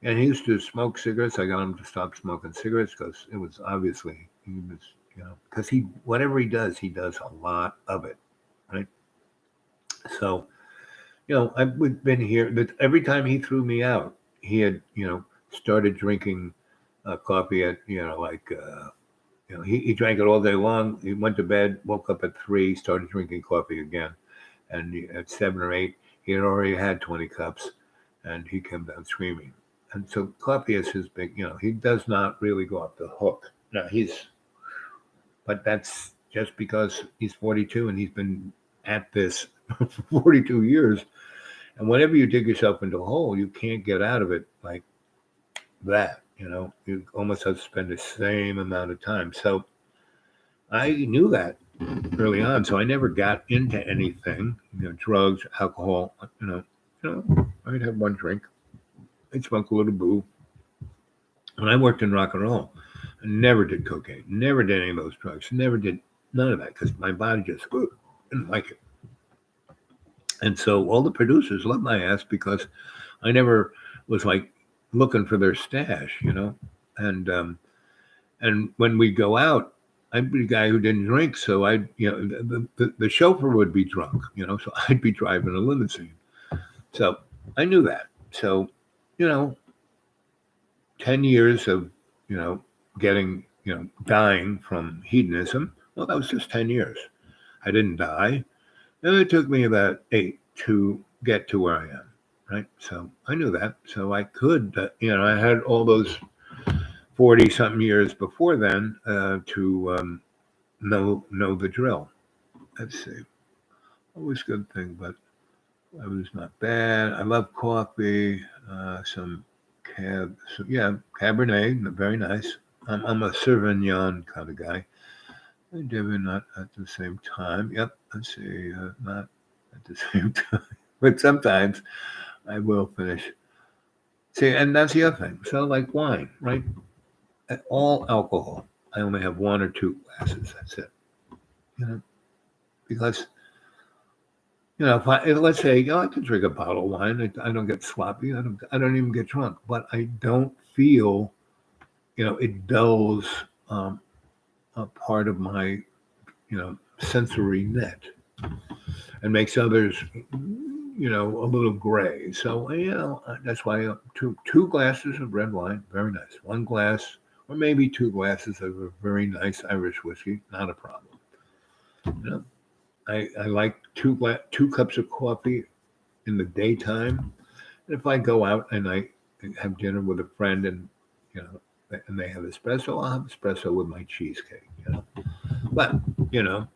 And he used to smoke cigarettes. I got him to stop smoking cigarettes because it was obviously he was, because whatever he does a lot of it, right? So, I've been here. That every time he threw me out, he had, started drinking coffee at, he drank it all day long. He went to bed, woke up at 3, started drinking coffee again, and at 7 or 8, he had already had 20 cups, and he came down screaming. And so coffee is his big, he does not really go off the hook. Now but that's just because he's 42 and he's been at this for 42 years. And whenever you dig yourself into a hole, you can't get out of it like that. You almost have to spend the same amount of time. So I knew that early on. So I never got into anything, drugs, alcohol, I'd have one drink. I'd smoke a little boo. When I worked in rock and roll, I never did cocaine, never did any of those drugs, never did none of that because my body just didn't like it. And so all the producers loved my ass because I never was like looking for their stash, And when we go out, I'd be the guy who didn't drink, so I'd, the chauffeur would be drunk, so I'd be driving a limousine. So I knew that. So 10 years of, getting, dying from hedonism. Well, that was just 10 years. I didn't die. And it took me about 8 to get to where I am. Right. So I knew that. So I could, I had all those 40 something years before then to know the drill. Let's see. Always a good thing, but I was not bad. I love coffee, some Cabernet, very nice. I'm a Sauvignon kind of guy. Maybe not at the same time. Yep, let's see, not at the same time. But sometimes I will finish. See, and that's the other thing. So like wine, right? All alcohol. I only have 1 or 2 glasses. That's it. Because if let's say I can drink a bottle of wine, I don't get sloppy, I don't even get drunk, but I don't feel it dulls a part of my sensory net and makes others a little gray. So that's why two glasses of red wine, very nice. One glass or maybe two glasses of a very nice Irish whiskey, not a problem. You know, I like two cups of coffee in the daytime. And if I go out and I have dinner with a friend you know and they have espresso, I'll have espresso with my cheesecake. But you know,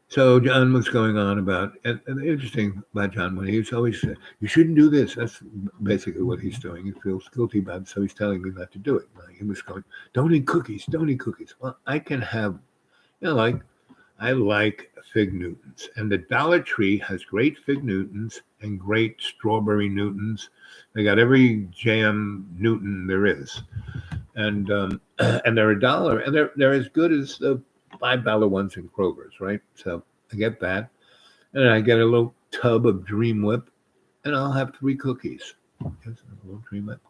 so John was going on about, and the interesting about John when he's always said, you shouldn't do this. That's basically what he's doing. He feels guilty about it, so he's telling me not to do it. Like he was going, don't eat cookies, don't eat cookies. Well, I can have, like I like fig Newtons, and the Dollar Tree has great fig Newtons and great strawberry Newtons. They got every jam Newton there is, and and they're $1, and they're as good as the $5 ones in Kroger's, right? So I get that, and I get a little tub of Dream Whip, and I'll have 3 cookies. Yes, a little Dream Whip,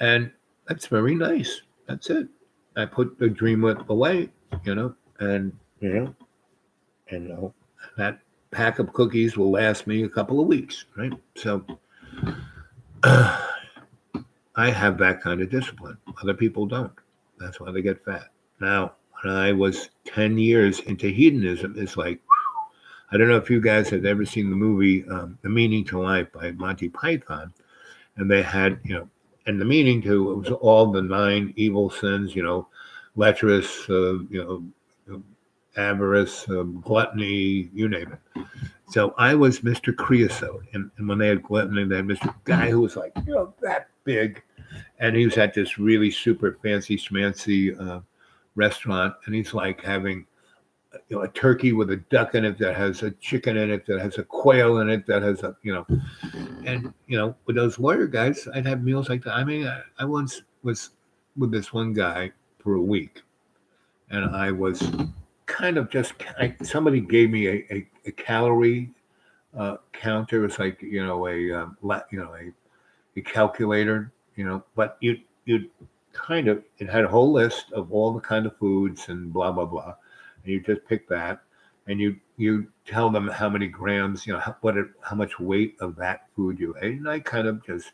and that's very nice. That's it. I put the Dream Whip away, and that pack of cookies will last me a couple of weeks, right? So I have that kind of discipline. Other people don't. That's why they get fat. Now, when I was 10 years into hedonism, it's like, I don't know if you guys have ever seen the movie The Meaning to Life by Monty Python. And they had, and the meaning to it was all the 9 evil sins, lecherous, avarice, gluttony, you name it. So I was Mr. Creosote. And when they had gluttony, they had Mr. Guy who was like, that big. And he was at this really super fancy schmancy restaurant. And he's like having a turkey with a duck in it that has a chicken in it, that has a quail in it, that has and with those lawyer guys, I'd have meals like that. I mean, I once was with this one guy for a week, and I was kind of just somebody gave me a calorie counter. It's like a calculator, but you kind of, it had a whole list of all the kind of foods and blah blah blah, and you just pick that, and you tell them how many grams, how much weight of that food you ate, and I kind of just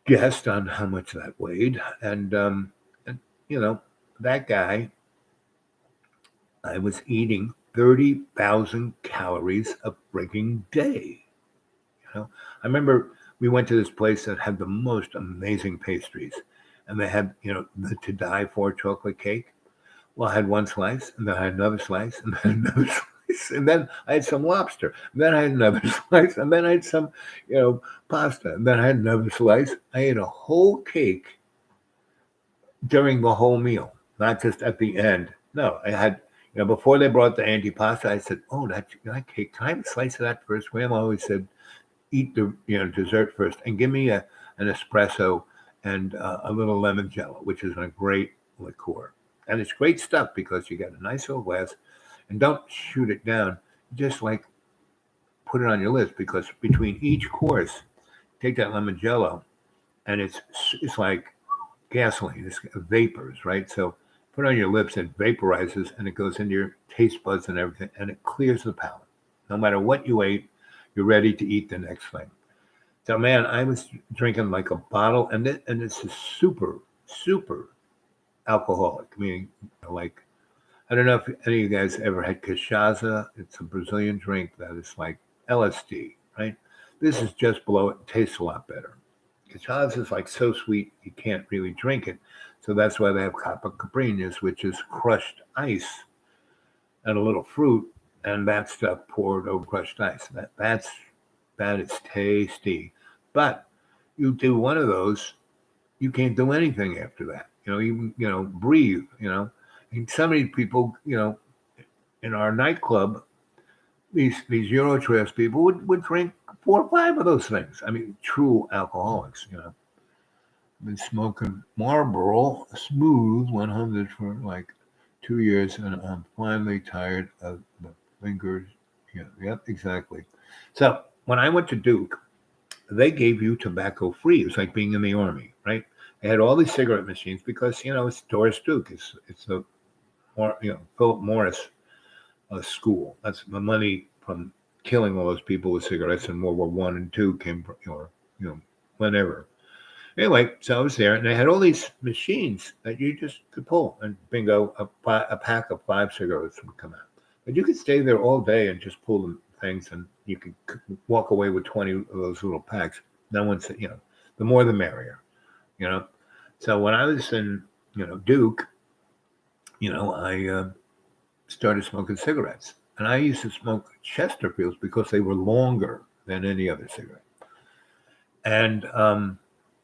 guessed on how much that weighed, and that guy, I was eating 30,000 calories a freaking day. I remember we went to this place that had the most amazing pastries, and they had the to die for chocolate cake. Well, I had one slice, and then I had another slice, and then another slice, and then I had some lobster, and then I had another slice, and then I had some, pasta, and then I had another slice. I ate a whole cake during the whole meal, not just at the end. No, I had, before they brought the antipasta, I said, "Oh, that cake, can I have a slice of that first?" Grandma always said, "Eat the dessert first, and give me an espresso and a little lemon jello, which is a great liqueur." And it's great stuff because you get a nice little glass, and don't shoot it down. Just like put it on your list, because between each course, take that lemon jello, and it's like gasoline. It's vapors, right? So put it on your lips, it vaporizes, and it goes into your taste buds and everything, and it clears the palate. No matter what you ate, you're ready to eat the next thing. So man, I was drinking like a bottle, and it's a super alcoholic, meaning like, I don't know if any of you guys ever had cachaça. It's a Brazilian drink that is like LSD, right? This is just below it. It tastes a lot better. Cachaça is like so sweet you can't really drink it. So that's why they have caipirinhas, which is crushed ice and a little fruit, and that stuff poured over crushed ice. That is tasty. But you do one of those, you can't do anything after that. Even breathe. And so many people, in our nightclub, these Eurotrash people would drink 4 or 5 of those things. I mean, true alcoholics. I've been smoking Marlboro Smooth 100 for like 2 years, and I'm finally tired of the fingers. Yeah, yep, exactly. So when I went to Duke, they gave you tobacco free. It was like being in the army, right? They had all these cigarette machines because it's Doris Duke. It's a Philip Morris school. That's the money from killing all those people with cigarettes in World War One and Two came from, or whenever. Anyway, so I was there, and they had all these machines that you just could pull, and bingo, a pack of 5 cigarettes would come out. But you could stay there all day and just pull the things, and you could walk away with 20 of those little packs. No one said, the more the merrier, you know. So when I was in, Duke, I started smoking cigarettes, and I used to smoke Chesterfields because they were longer than any other cigarette. And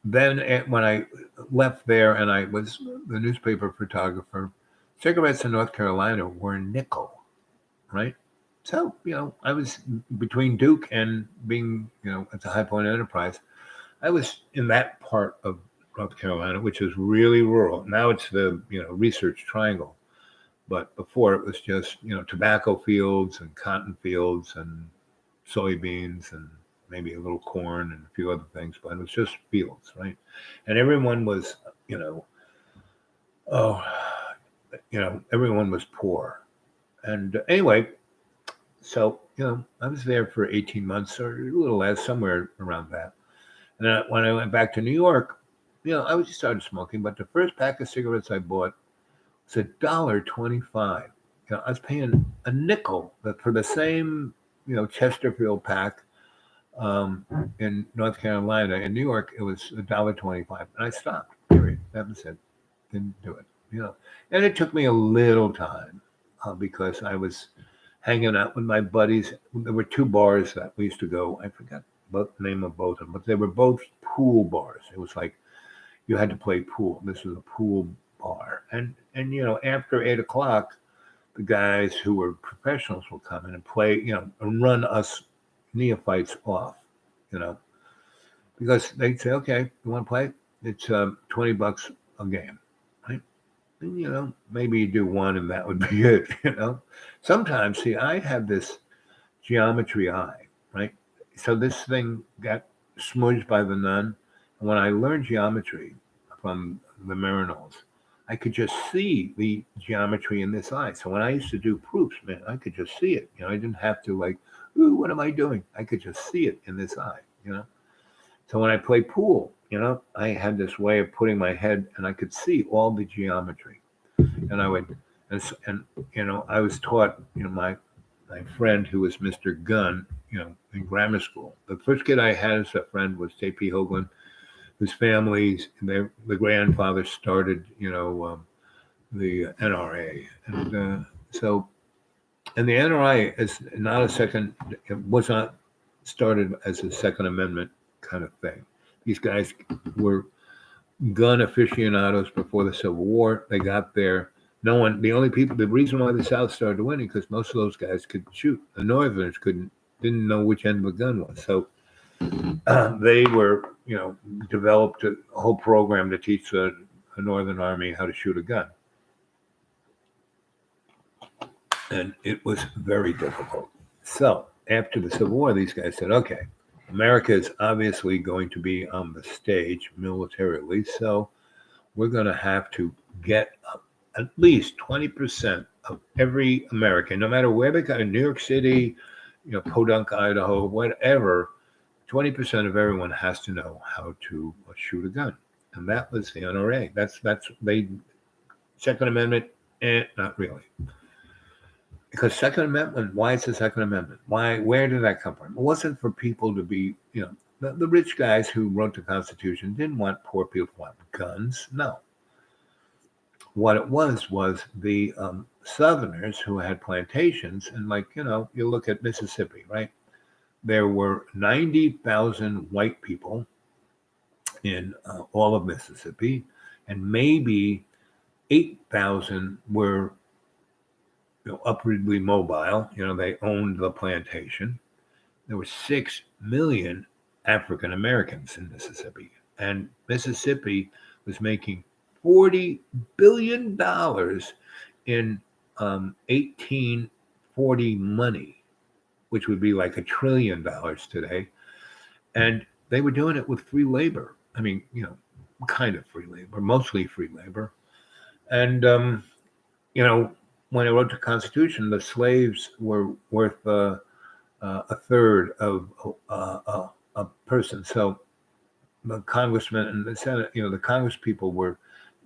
then when I left there and I was the newspaper photographer, cigarettes in North Carolina were a nickel, right? So, I was between Duke and being, at the High Point Enterprise. I was in that part of North Carolina, which is really rural. Now it's the, Research Triangle. But before it was just, tobacco fields and cotton fields and soybeans and maybe a little corn and a few other things, but it was just fields, right? And everyone was, everyone was poor. And anyway, so, I was there for 18 months or a little less, somewhere around that. And then when I went back to New York, I just started smoking, but the first pack of cigarettes I bought was $1.25. I was paying a nickel for the same, Chesterfield pack in North Carolina. In New York, it was $1.25, and I stopped. Period. That was it. Didn't do it. And it took me a little time because I was hanging out with my buddies. There were 2 bars that we used to go. I forgot the name of both of them, but they were both pool bars. It was like you had to play pool. This was a pool bar, and after 8:00, the guys who were professionals would come in and play, and run us neophytes off, because they'd say, okay, you want to play? It's $20 a game, right? And, maybe you do one and that would be it, Sometimes, see, I had this geometry eye, right? So this thing got smudged by the nun. And when I learned geometry from the Marinols, I could just see the geometry in this eye. So when I used to do proofs, man, I could just see it. I didn't have to ooh, what am I doing? I could just see it in this eye, So when I play pool, I had this way of putting my head and I could see all the geometry. And I would, and I was taught, my friend who was Mr. Gunn, in grammar school. The first kid I had as a friend was J.P. Hoagland, whose families, the grandfather started, the NRA. And and the NRA is not it was not started as a Second Amendment kind of thing. These guys were gun aficionados before the Civil War. They got there. The reason why the South started winning, because most of those guys could shoot. The Northerners didn't know which end of the gun was. So they were, developed a whole program to teach the Northern Army how to shoot a gun. And it was very difficult. So after the Civil War, these guys said, okay, America is obviously going to be on the stage militarily, so we're going to have to get at least 20% of every American, no matter where they got in New York City, Podunk, Idaho, whatever, 20% of everyone has to know how to shoot a gun. And that was the NRA. That's Second Amendment, not really. Because Second Amendment, why is the Second Amendment? Where did that come from? It wasn't for people to be, the rich guys who wrote the Constitution didn't want poor people to want guns. No. What it was the Southerners who had plantations, and you look at Mississippi, right? There were 90,000 white people in all of Mississippi, and maybe 8,000 were upwardly mobile. They owned the plantation. There were 6 million African Americans in Mississippi, and Mississippi was making $40 billion in 1840 money, which would be like $1 trillion today. And they were doing it with free labor. I mean, kind of free labor, mostly free labor. And, when I wrote the Constitution, the slaves were worth a third of a person. So the congressmen and the Senate, the Congress people were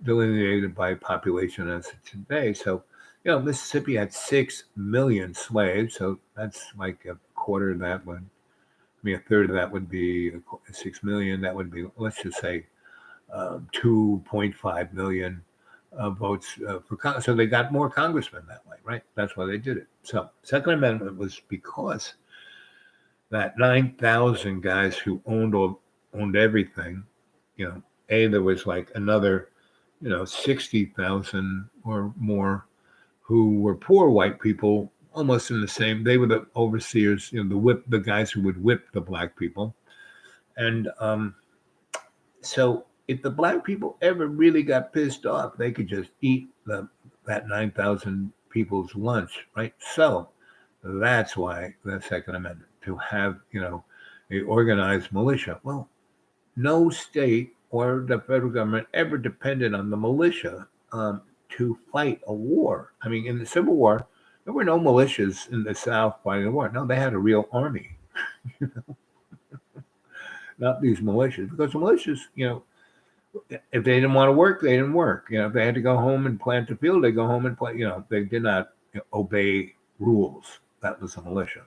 delineated by population as today. So, Mississippi had 6 million slaves. So that's like a quarter of that would, a third of that would be 6 million. That would be, let's just say, 2.5 million votes for Congress. So they got more congressmen that way, right? That's why they did it. So Second Amendment was because that 9,000 guys who owned everything, there was like another, 60,000 or more who were poor white people, almost in the same. They were the overseers, the guys who would whip the black people. And so if the black people ever really got pissed off, they could just eat that 9,000 people's lunch, right? So that's why the Second Amendment, to have, a organized militia. Well, no state or the federal government ever depended on the militia to fight a war. I mean, in the Civil War, there were no militias in the South fighting the war. No, they had a real army, not these militias, because the militias, if they didn't want to work, they didn't work. If they had to go home and plant the field, they go home and play. They did not obey rules. That was a militia.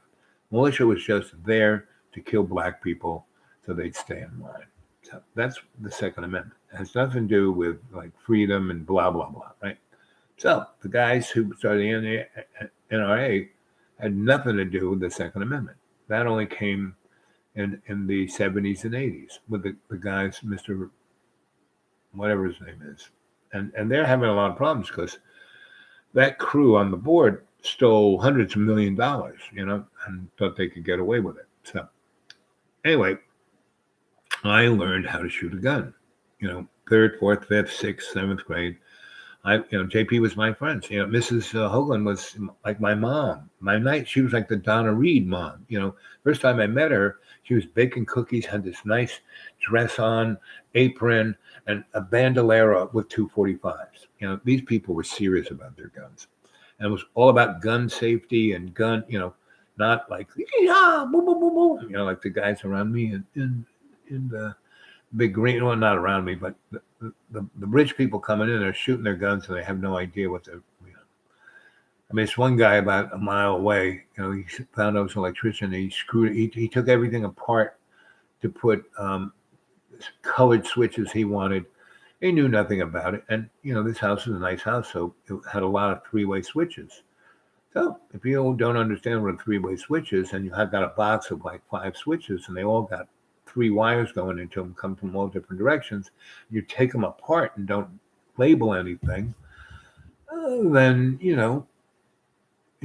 Militia was just there to kill black people so they'd stay in line. So that's the Second Amendment. It has nothing to do with like freedom and blah, blah, blah, right? So the guys who started the NRA had nothing to do with the Second Amendment. That only came in the 70s and 80s with the guys, Mr. whatever his name is. And they're having a lot of problems because that crew on the board stole hundreds of $1 million, and thought they could get away with it. So anyway, I learned how to shoot a gun, 3rd, 4th, 5th, 6th, 7th grade. JP was my friend. Mrs. Hoagland was like my mom. She was like the Donna Reed mom. First time I met her, she was baking cookies, had this nice dress on, apron, and a bandolera with 245s. These people were serious about their guns. And it was all about gun safety and gun, not like, yeah, boom, boom, boom, boom, like the guys around me in the big green, well, not around me, but the rich people coming in, they're shooting their guns and they have no idea what they're, I mean, it's one guy about a mile away, he found out was an electrician. He took everything apart to put colored switches he wanted. He knew nothing about it. And, this house is a nice house, so it had a lot of 3-way switches. So if you don't understand what a 3-way switch is, and you have got a box of like 5 switches and they all got 3 wires going into them, come from all different directions, you take them apart and don't label anything, then,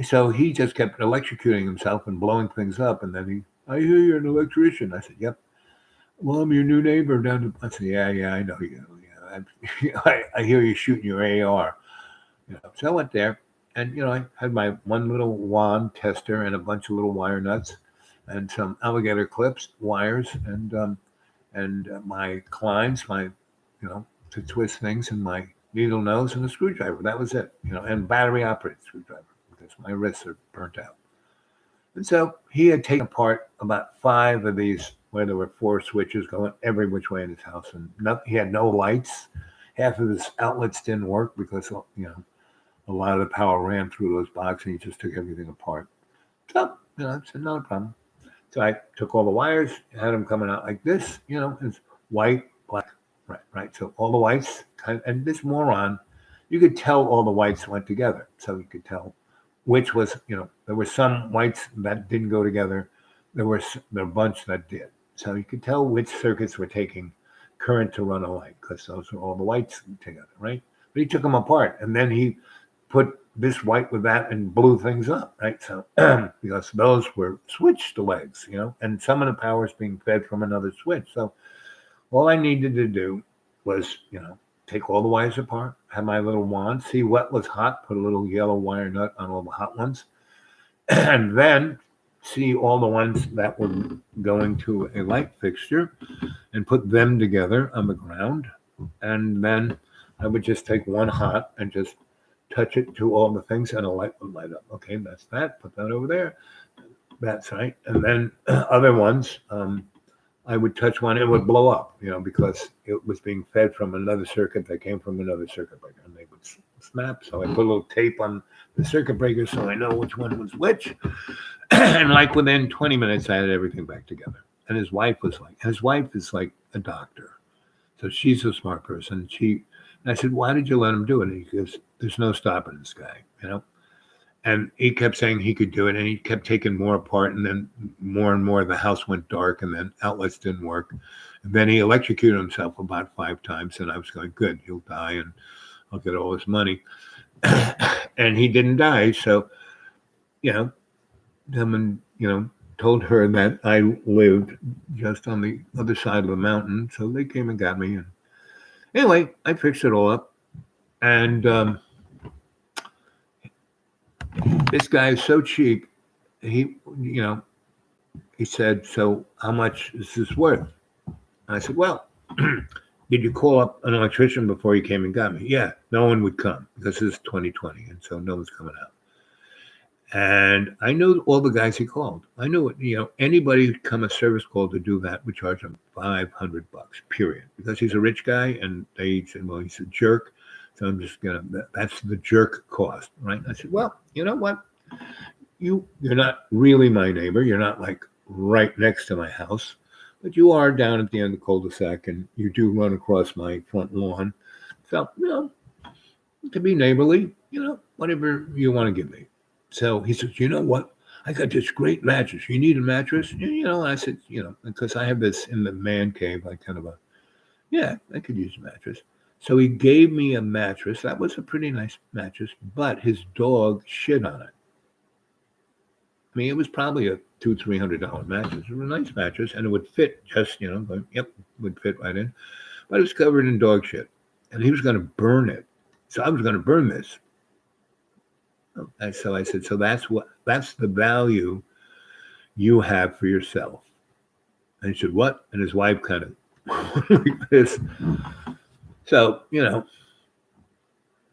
so he just kept electrocuting himself and blowing things up. And then I hear you're an electrician. I said, yep. Well, I'm your new neighbor down to, I said, yeah, I know you. I hear you shooting your AR. So I went there and, I had my one little wand tester and a bunch of little wire nuts and some alligator clips, wires, and my Kleins, to twist things, and my needle nose and a screwdriver. That was it, and battery operated screwdriver because my wrists are burnt out. And so he had taken apart about 5 of these where there were 4 switches going every which way in his house, and he had no lights. Half of his outlets didn't work because a lot of the power ran through those boxes, and he just took everything apart. So I said, not a problem. So I took all the wires, had them coming out like this, it's white, black, right. So all the whites, and this moron, you could tell all the whites went together. So you could tell which was, there were some whites that didn't go together. There were a bunch that did. So you could tell which circuits were taking current to run alike because those were all the whites together, right? But he took them apart, and then he put this white with that and blew things up, right? So because those were switched legs, and some of the power is being fed from another switch. So all I needed to do was, take all the wires apart, have my little wand, see what was hot, put a little yellow wire nut on all the hot ones, and then see all the ones that were going to a light fixture and put them together on the ground. And then I would just take one hot and just touch it to all the things and a light would light up. Okay, that's that. Put that over there. That's right. And then other ones, I would touch one, it would blow up, because it was being fed from another circuit that came from another circuit breaker, and they would snap. So I put a little tape on the circuit breaker so I know which one was which. And like within 20 minutes, I had everything back together. And his wife is like a doctor. So she's a smart person. And I said, why did you let him do it? And he goes, there's no stopping this guy, And he kept saying he could do it, and he kept taking more apart, and then more and more the house went dark, and then outlets didn't work. And then he electrocuted himself about 5 times, and I was going, good, he'll die, and I'll get all his money. And he didn't die, so, someone, told her that I lived just on the other side of the mountain, so they came and got me. And anyway, I fixed it all up, and this guy is so cheap. He said, so how much is this worth? And I said, well, did you call up an electrician before you came and got me? Yeah, no one would come because this is 2020, and so no one's coming out. And I knew all the guys he called. I knew it. Anybody who'd come a service call to do that would charge him $500, period, because he's a rich guy, and they said, well, he's a jerk. So I'm just that's the jerk cost, right? I said, well, you know what? You're not really my neighbor. You're not like right next to my house, but you are down at the end of the cul-de-sac, and you do run across my front lawn. So, to be neighborly, whatever you want to give me. So he says, you know what? I got this great mattress. You need a mattress? And I said, because I have this in the man cave, like kind of I could use a mattress. So he gave me a mattress. That was a pretty nice mattress, but his dog shit on it. I mean, it was probably a $200-300 mattress. It was a nice mattress, and it would fit just, would fit right in. But it was covered in dog shit, and he was going to burn it. So I was going to burn this. And so I said, so that's the value you have for yourself. And he said, what? And his wife kind of like this. So,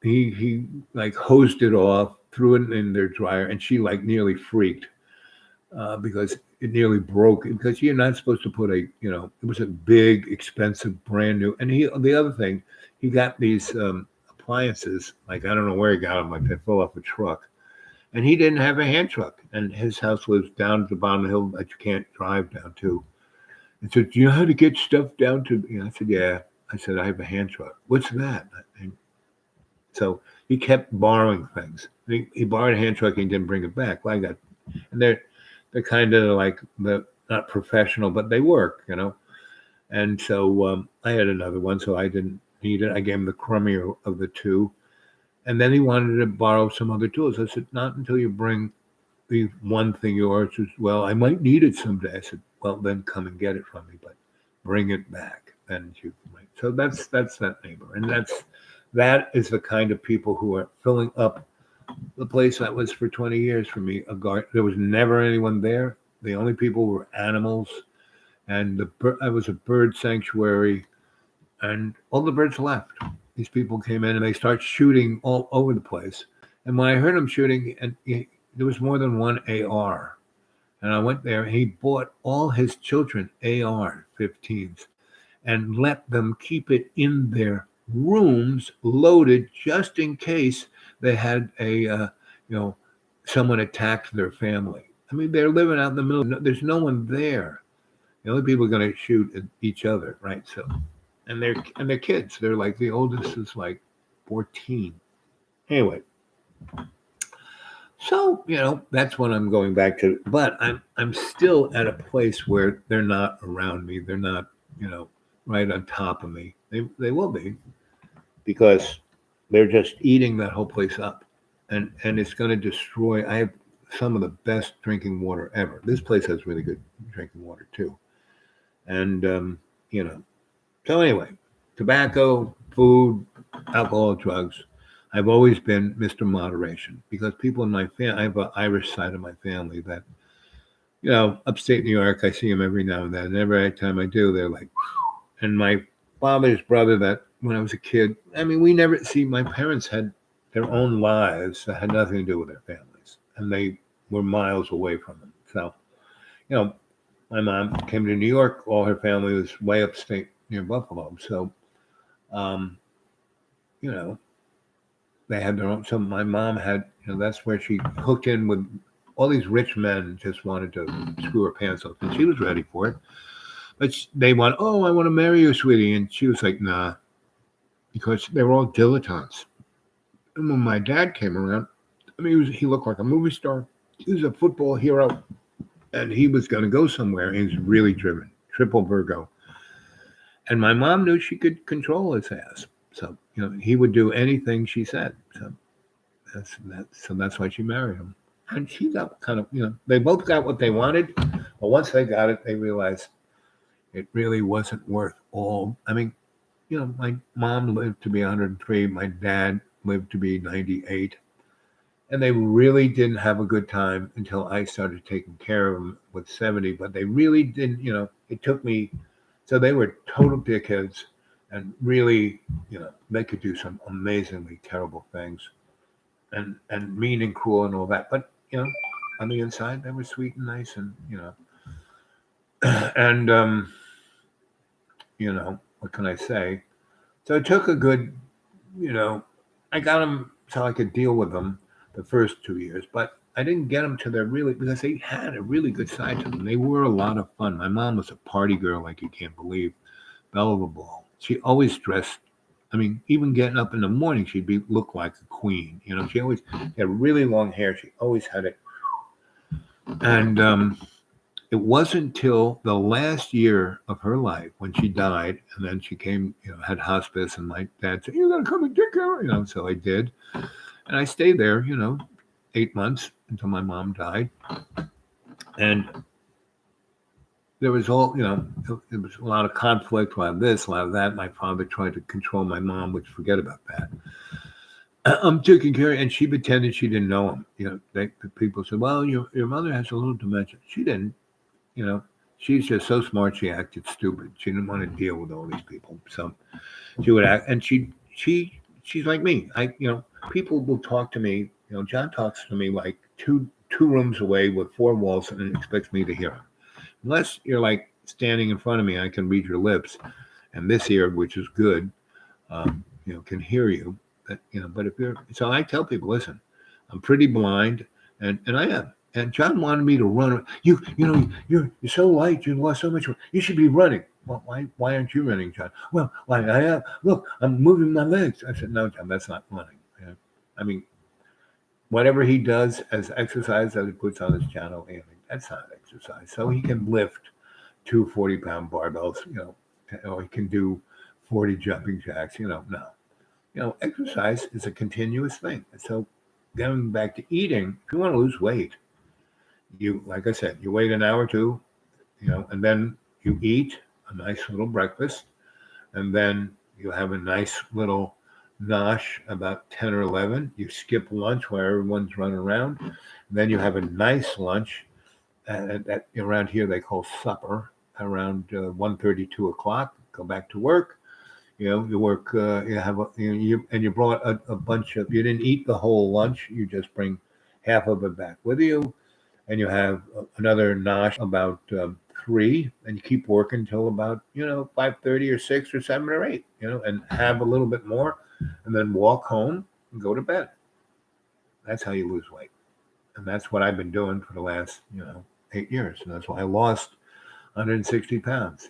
he like hosed it off, threw it in their dryer, and she like nearly freaked because it nearly broke. Because you're not supposed to put it was a big, expensive, brand new. And the other thing, he got these appliances, like I don't know where he got them, like they fell off a truck. And he didn't have a hand truck. And his house was down at the bottom of the hill that you can't drive down to. And said, do you know how to get stuff down to? I said, yeah. I said, I have a hand truck. What's that? And so he kept borrowing things. He borrowed a hand truck and he didn't bring it back. Well, and they're kind of like not professional, but they work, And so I had another one, so I didn't need it. I gave him the crummier of the two. And then he wanted to borrow some other tools. I said, not until you bring the one thing yours. He says, well, I might need it someday. I said, well, then come and get it from me, but bring it back. And you might. So that's that neighbor. And that is the kind of people who are filling up the place that was for 20 years for me. There was never anyone there. The only people were animals. And I was a bird sanctuary, and all the birds left. These people came in and they start shooting all over the place. And when I heard them shooting, and there was more than one AR. And I went there, and he bought all his children AR-15s and let them keep it in their rooms loaded just in case they had someone attacked their family. I mean, they're living out in the middle. There's no one there. The only people are going to shoot at each other, right? So, and they're kids. They're like, the oldest is like 14. Anyway, so that's what I'm going back to. But I'm still at a place where they're not around me. They're not right on top of me. They will be, because they're just eating that whole place up, and it's going to destroy. I have some of the best drinking water ever. This place has really good drinking water too. And, so anyway, tobacco, food, alcohol, drugs. I've always been Mr. Moderation because people in my family, I have an Irish side of my family that, upstate New York, I see them every now and then. And every time I do, they're like, and my father's brother that when I was a kid, we never see, my parents had their own lives that had nothing to do with their families. And they were miles away from them. So, my mom came to New York. All her family was way upstate near Buffalo. So, they had their own. So my mom had, that's where she hooked in with all these rich men. Just wanted to screw her pants off, and she was ready for it. But they want, I want to marry you, sweetie, and she was like, nah, because they were all dilettantes. And when my dad came around, he looked like a movie star. He was a football hero, and he was going to go somewhere. And he was really driven, triple Virgo. And my mom knew she could control his ass. So, he would do anything she said. So that's why she married him. And she got kind of, they both got what they wanted. But once they got it, they realized it really wasn't worth all. My mom lived to be 103. My dad lived to be 98. And they really didn't have a good time until I started taking care of them with 70. But they really didn't, it took me. So they were total dickheads and really, they could do some amazingly terrible things and mean and cruel and all that. But, on the inside, they were sweet and nice and, and, what can I say? So it took a good, I got them so I could deal with them the first 2 years, but I didn't get them to their because they had a really good side to them. They were a lot of fun. My mom was a party girl like you can't believe. Belle of a ball. She always dressed, even getting up in the morning, she'd look like a queen. She always had really long hair. She always had it. And it wasn't till the last year of her life when she died, and then she came, had hospice, and my dad said, "You gotta come and take care of her," so I did. And I stayed there, 8 months until my mom died. And there was there was a lot of conflict, a lot of this, a lot of that. My father tried to control my mom, which forget about that. I'm taking care of, and she pretended she didn't know him. The people said, "Well, your mother has a little dementia." She didn't. She's just so smart. She acted stupid. She didn't want to deal with all these people, so she would act. And she's like me. People will talk to me. John talks to me like two rooms away with four walls and expects me to hear him. Unless you're like standing in front of me, I can read your lips, and this ear, which is good, can hear you. But if so I tell people, listen, I'm pretty blind, and I am. And John wanted me to run. You're so light. You lost so much. You should be running. Well, why aren't you running, John? Well, I am. Look, I'm moving my legs. I said, no, John, that's not running. Whatever he does as exercise that he puts on his channel, that's not exercise. So he can lift 2 40-pound barbells, or he can do 40 jumping jacks, no. Exercise is a continuous thing. And so going back to eating, if you want to lose weight, like I said, you wait an hour or two, and then you eat a nice little breakfast, and then you have a nice little nosh about 10 or 11. You skip lunch while everyone's running around. And then you have a nice lunch that around here they call supper around 1:30, 2 o'clock. Go back to work. You work. You have you brought a bunch of. You didn't eat the whole lunch. You just bring half of it back with you, and you have another nosh about 3, and you keep working until about 5:30 or 6 or 7 or 8. And have a little bit more. And then walk home and go to bed. That's how you lose weight. And that's what I've been doing for the last, 8 years. And that's why I lost 160 pounds,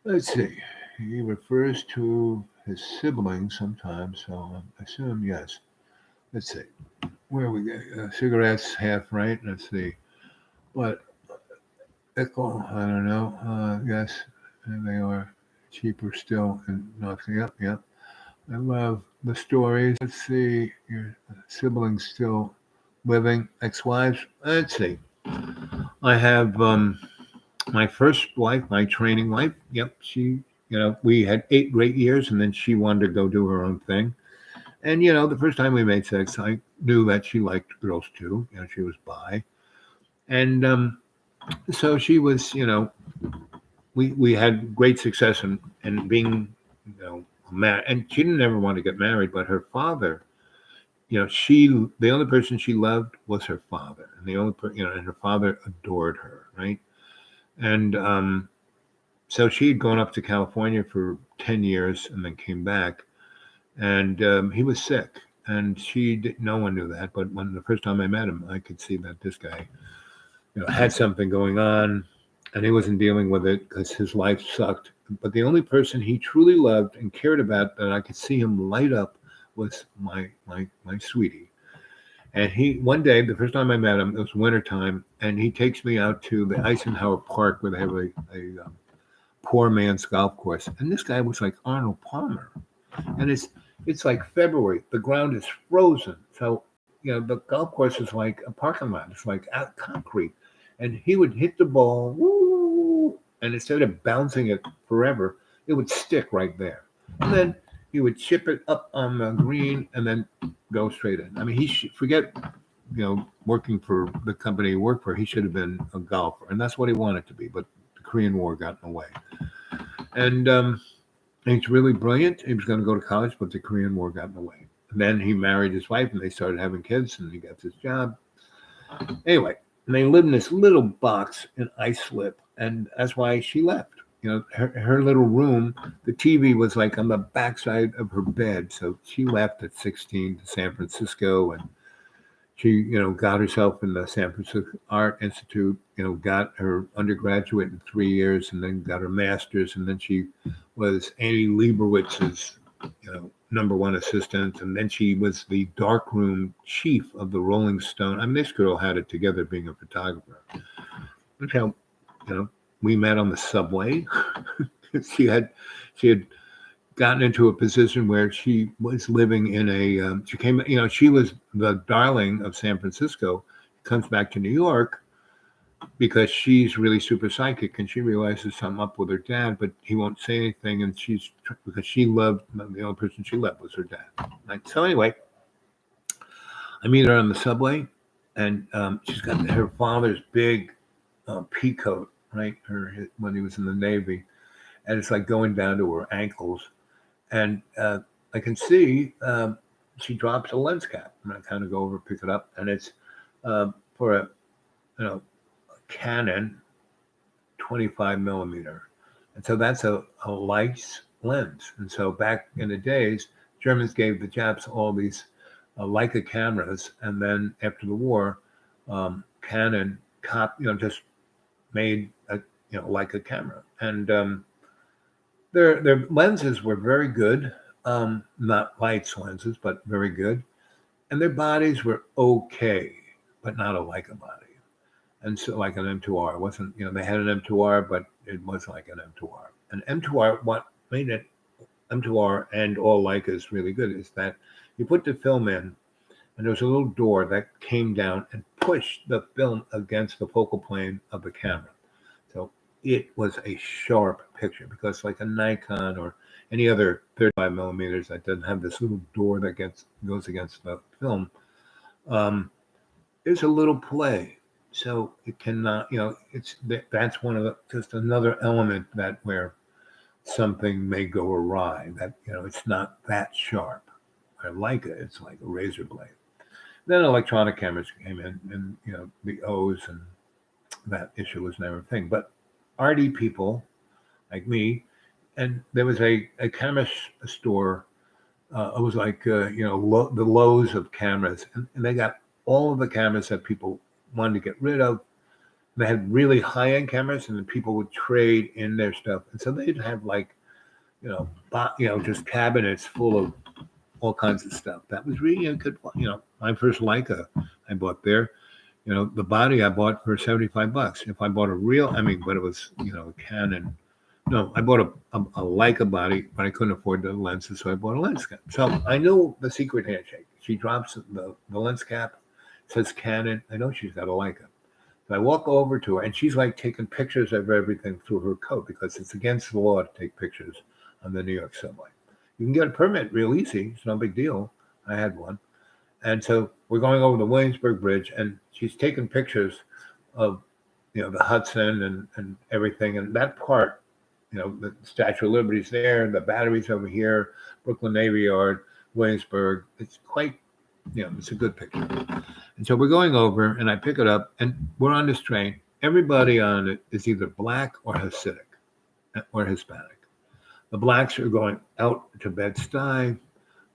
Let's see. He refers to his siblings sometimes, so I assume yes. Let's see. Where we go? Cigarettes, half right. Let's see. But, I don't know. Yes, and they are cheaper still and nothing up. Yeah. I love the stories. Let's see. Your siblings still living, ex-wives. Let's see. I have my first wife, my training wife. Yep. She we had 8 great years, and then she wanted to go do her own thing. And the first time we made sex, I knew that she liked girls too. She was bi, and so she was. We had great success in being, married. And she didn't ever want to get married, but her father, the only person she loved was her father, and and her father adored her, right? And so she had gone up to California for 10 years and then came back, and he was sick, and no one knew that, but when the first time I met him, I could see that this guy, had something going on, and he wasn't dealing with it because his life sucked. But the only person he truly loved and cared about that I could see him light up was my sweetie. And one day, the first time I met him, it was wintertime, and he takes me out to the Eisenhower Park where they have a poor man's golf course. And this guy was like Arnold Palmer. And it's like February. The ground is frozen. So, the golf course is like a parking lot. It's like out concrete. And he would hit the ball, woo, and instead of bouncing it forever, it would stick right there. And then he would chip it up on the green and then go straight in. I mean, forget, working for the company he worked for, he should have been a golfer. And that's what he wanted to be. But the Korean War got in the way. And he's really brilliant. He was going to go to college, but the Korean War got in the way. And then he married his wife, and they started having kids, and he got this job. Anyway. And they lived in this little box in Islip, and that's why she left. Her little room, the TV was like on the backside of her bed. So she left at 16 to San Francisco, and she, got herself in the San Francisco Art Institute, got her undergraduate in 3 years, and then got her master's, and then she was Annie Leibovitz's, number one assistant, and then she was the darkroom chief of the Rolling Stone. I mean, this girl had it together being a photographer. That's how, we met on the subway. she had gotten into a position where she was living in she was the darling of San Francisco, comes back to New York because she's really super psychic, and she realizes something up with her dad, but he won't say anything, and because she loved, the only person she loved was her dad. Right? So anyway, I meet her on the subway, and she's got her father's big pea coat, right? When he was in the Navy, and it's like going down to her ankles, and I can see she drops a lens cap, and I kind of go over, pick it up, and it's for a Canon 25 millimeter. And so that's a Leica lens. And so back in the days, Germans gave the Japs all these Leica cameras. And then after the war, Canon just made a Leica camera. And their lenses were very good. Not Leica lenses, but very good. And their bodies were okay, but not a Leica body. And so like an M2R. It wasn't, they had an M2R, but it was like an M2R. And M2R, what made it M2R and all Leicas really good is that you put the film in, and there was a little door that came down and pushed the film against the focal plane of the camera. So it was a sharp picture, because like a Nikon or any other 35 millimeters that doesn't have this little door that goes against the film, there's a little play. So it cannot, that's one of just another element that where something may go awry, that, it's not that sharp. I like it. It's like a razor blade. Then electronic cameras came in, and, the O's, and that issue was never a thing. But arty people like me, and there was a camera store. It was like, the Lowe's of cameras, and they got all of the cameras that people wanted to get rid of. They had really high-end cameras, and then people would trade in their stuff. And so they'd have like, just cabinets full of all kinds of stuff. That was really a good, my first Leica I bought there. The body I bought for $75. If I bought a real, but it was, a Canon. No, I bought a Leica body, but I couldn't afford the lenses, so I bought a lens cap. So I knew the secret handshake. She drops the lens cap, says Canon. I know she's got a Leica. So I walk over to her, and she's like taking pictures of everything through her coat because it's against the law to take pictures on the New York subway. You can get a permit real easy. It's no big deal. I had one. And so we're going over the Williamsburg Bridge, and she's taking pictures of, the Hudson and everything. And that part, the Statue of Liberty's there, the Battery's over here, Brooklyn Navy Yard, Williamsburg. It's quite, it's a good picture. And so we're going over, and I pick it up, and we're on this train. Everybody on it is either black or Hasidic or Hispanic. The blacks are going out to Bed-Stuy.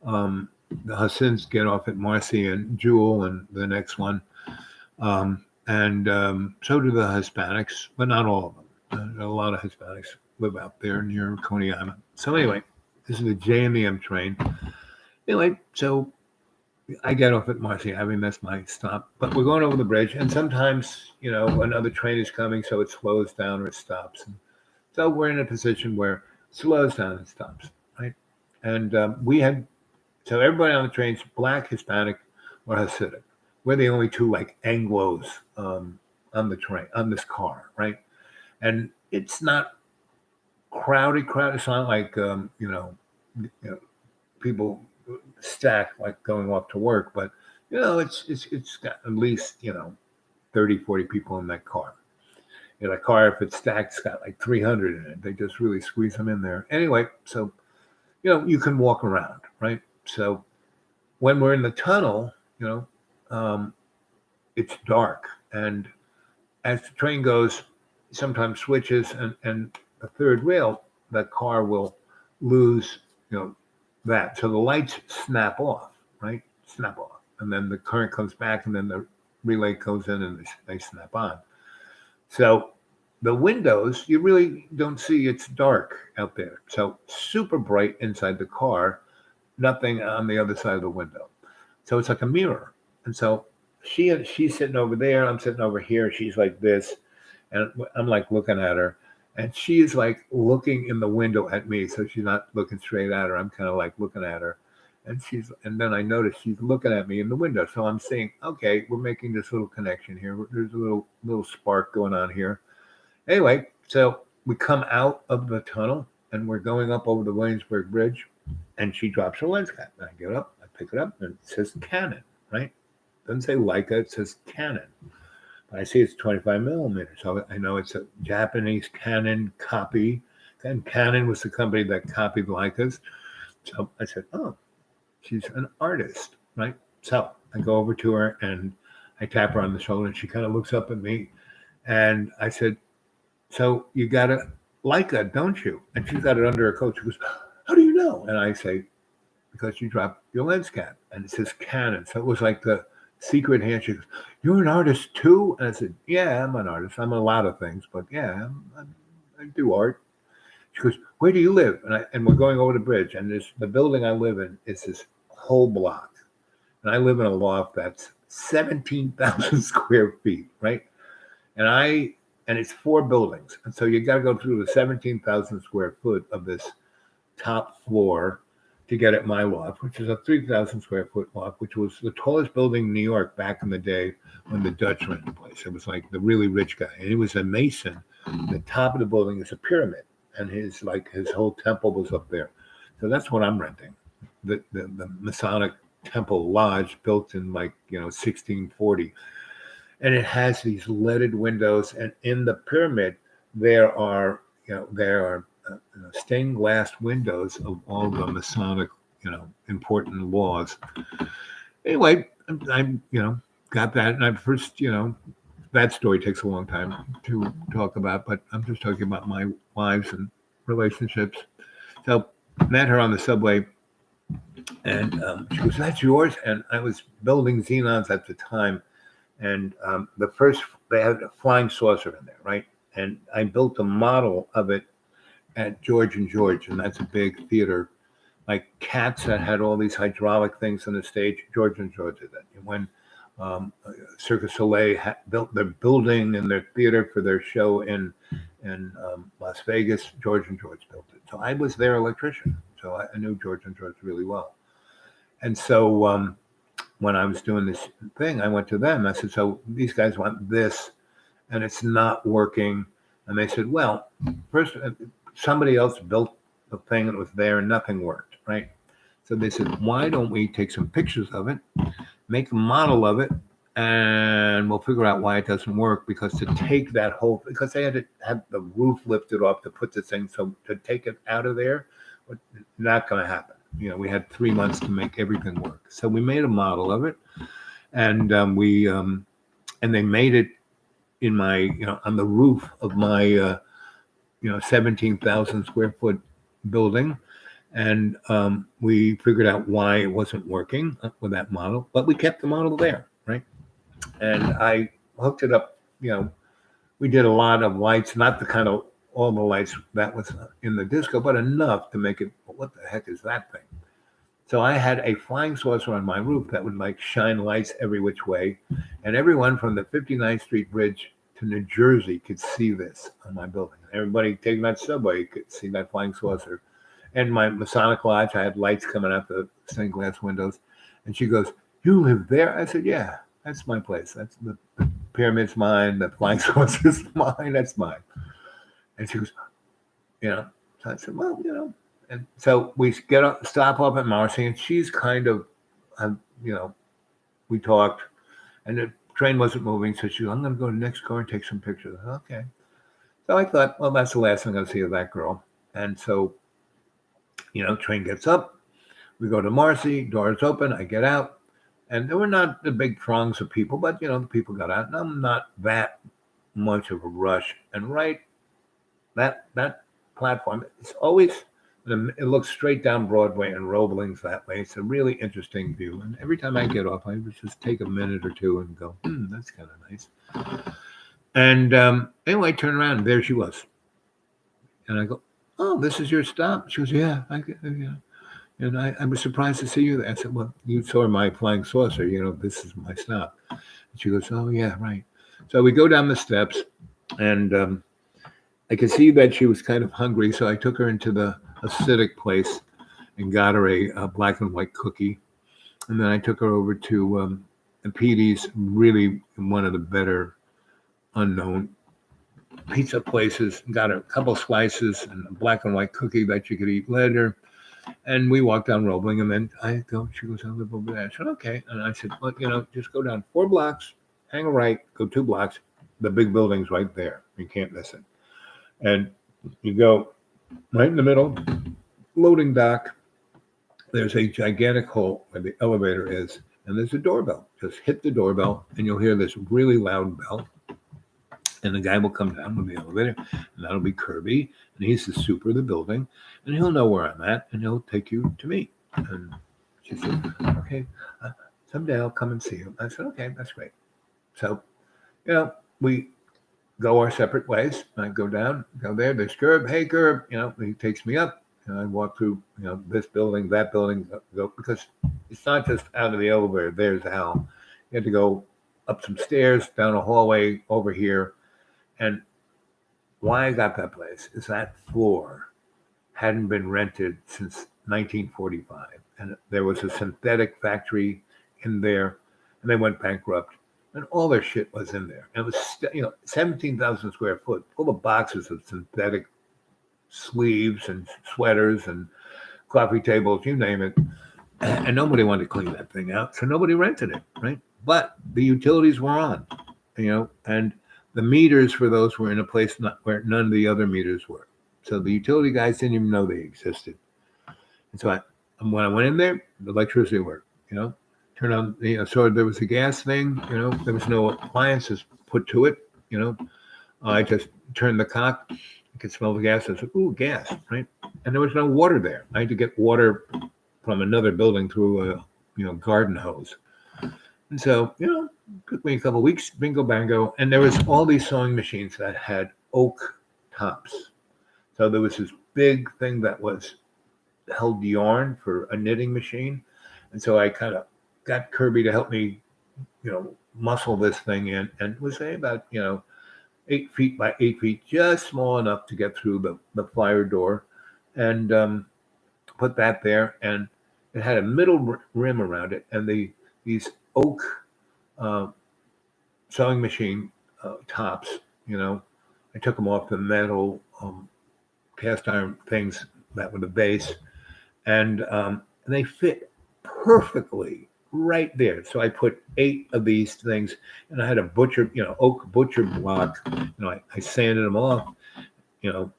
The Hasids get off at Marcy and Jewel and the next one. And so do the Hispanics, but not all of them. A lot of Hispanics live out there near Coney Island. So anyway, this is the JMEM train. Anyway, so I get off at Marcy Avenue, that's my stop. But we're going over the bridge, and sometimes, another train is coming, so it slows down or it stops. And so we're in a position where it slows down and stops, right? And so everybody on the train's black, Hispanic, or Hasidic. We're the only two like Anglos on the train, on this car, right? And it's not crowded. It's not like people stacked like going off to work, but it's got at least 30, 40 people in that car. A car, if it's stacked, it's got like 300 in it. They just really squeeze them in there. Anyway, so you can walk around, right? So when we're in the tunnel, it's dark, and as the train goes, sometimes switches, and the third rail, the car will lose, that. So the lights snap off, right? Snap off, and then the current comes back, and then the relay goes in, and they snap on. So the windows, you really don't see. It's dark out there. So super bright inside the car, nothing on the other side of the window. So it's like a mirror. And so she's sitting over there, I'm sitting over here, she's like this, and I'm like looking at her, and she's like looking in the window at me. So she's not looking straight at her. I'm kind of like looking at her. And then I notice she's looking at me in the window. So I'm saying, okay, we're making this little connection here. There's a little spark going on here. Anyway, so we come out of the tunnel, and we're going up over the Williamsburg Bridge, and she drops her lens cap. And I get up, I pick it up, and it says Canon, right? It doesn't say Leica, it says Canon. But I see it's 25 millimeters, so I know it's a Japanese Canon copy. And Canon was the company that copied Leicas. So I said, oh, she's an artist, right? So I go over to her, and I tap her on the shoulder, and she kind of looks up at me. And I said, so you got a Leica, don't you? And she's got it under her coat. She goes, how do you know? And I say, because you dropped your lens cap, and it says Canon. So it was like the secret handshake. You're an artist too? And I said, yeah, I'm an artist. I'm a lot of things, but yeah, I do art. She goes, where do you live? And we're going over the bridge, and the building I live in is this whole block. And I live in a loft that's 17,000 square feet, right? And it's 4 buildings. And so you got to go through the 17,000 square foot of this top floor to get at my loft, which is a 3,000 square foot loft, which was the tallest building in New York back in the day when the Dutch ran the place. It was like the really rich guy. And he was a Mason. The top of the building is a pyramid. And his whole temple was up there. So that's what I'm renting. The Masonic Temple Lodge, built in 1640. And it has these leaded windows, and in the pyramid there are stained glass windows of all the Masonic important laws. Anyway, I got that, and I first that story takes a long time to talk about, but I'm just talking about my lives and relationships. So met her on the subway, and she goes, that's yours? And I was building Xenons at the time. And they had a flying saucer in there, right? And I built a model of it at George and George, and that's a big theater, like Cats that had all these hydraulic things on the stage. George and George did that. When Cirque du Soleil built their building and their theater for their show in Las Vegas, George and George built it. So I was their electrician, so I knew George and George really well. And so when I was doing this thing, I went to them. I said, so these guys want this. and it's not working. And they said, well, first, somebody else built the thing that was there and nothing worked, right? So they said, why don't we take some pictures of it, make a model of it, and we'll figure out why it doesn't work. Because to take that whole, because they had to have the roof lifted off to put the thing, so to take it out of there, not going to happen. We had 3 months to make everything work. So we made a model of it, and and they made it in my, on the roof of my, 17,000 square foot building. And we figured out why it wasn't working with that model, but we kept the model there, right? And I hooked it up. We did a lot of lights, not the kind of all the lights that was in the disco, but enough to make it, what the heck is that thing? So I had a flying saucer on my roof that would like shine lights every which way. And everyone from the 59th Street Bridge to New Jersey could see this on my building. Everybody taking that subway could see that flying saucer. And my Masonic Lodge, I had lights coming out the stained glass windows. And she goes, "You live there?" I said, "Yeah, that's my place. That's the pyramid's mine. The flying saucer's mine. That's mine." And she goes, So I said, "Well, And so we stop off at Marcy, and she's kind of, we talked, and the train wasn't moving. So she goes, "I'm going to go to the next car and take some pictures." Okay. So I thought, well, that's the last thing I'll see of that girl. And so, train gets up, we go to Marcy, doors open, I get out, and there were not the big throngs of people, but, the people got out, and I'm not that much of a rush. And right, that platform, it's always, it looks straight down Broadway and Roebling's that way. It's a really interesting view. And every time I get off, I would just take a minute or two and go, that's kind of nice. And anyway, I turn around, and there she was. And I go, "Oh, this is your stop?" She goes, "Yeah, And I was surprised to see you there. I said, "Well, you saw my flying saucer, this is my stop." And she goes, "Oh, yeah, right." So we go down the steps, and I could see that she was kind of hungry. So I took her into the acidic place and got her a black and white cookie. And then I took her over to Petey's, really one of the better unknown pizza places, got her a couple slices and a black and white cookie that you could eat later. And we walked down Roebling, and then she goes, "I live over there." I said, "Okay." And I said, "Well, just go down 4 blocks, hang a right, go 2 blocks. The big building's right there. You can't miss it." And you go right in the middle, loading dock. There's a gigantic hole where the elevator is, and there's a doorbell. Just hit the doorbell, and you'll hear this really loud bell. And the guy will come down with the elevator, and that'll be Kirby, and he's the super of the building, and he'll know where I'm at, and he'll take you to me. And she said, "Okay, someday I'll come and see you." I said, "Okay, that's great." So, we go our separate ways. I go down, go there. There's Gerb. "Hey, Gerb," he takes me up, and I walk through, this building, that building, go, because it's not just out of the elevator. There's Al. You have to go up some stairs, down a hallway, over here. And why I got that place is that floor hadn't been rented since 1945. And there was a synthetic factory in there, and they went bankrupt. And all their shit was in there. And it was, 17,000 square foot, full of boxes of synthetic sleeves and sweaters and coffee tables, you name it. And nobody wanted to clean that thing out. So nobody rented it, right? But the utilities were on, and the meters for those were in a place where none of the other meters were. So the utility guys didn't even know they existed. And so when I went in there, the electricity worked, turn on, so there was a gas thing, there was no appliances put to it, I just turned the cock, I could smell the gas. I said, "Ooh, gas," right? And there was no water there. I had to get water from another building through a, garden hose. And so, took me a couple of weeks, bingo bango. And there was all these sewing machines that had oak tops. So there was this big thing that held yarn for a knitting machine. And so I kind of got Kirby to help me, muscle this thing in, and was say about, 8 feet by 8 feet, just small enough to get through the fire door, and put that there. And it had a middle rim around it, and these oak sewing machine tops. I took them off the metal cast iron things that were the base, and they fit perfectly right there. So I put 8 of these things, and I had a butcher, oak butcher block. I sanded them off, you know,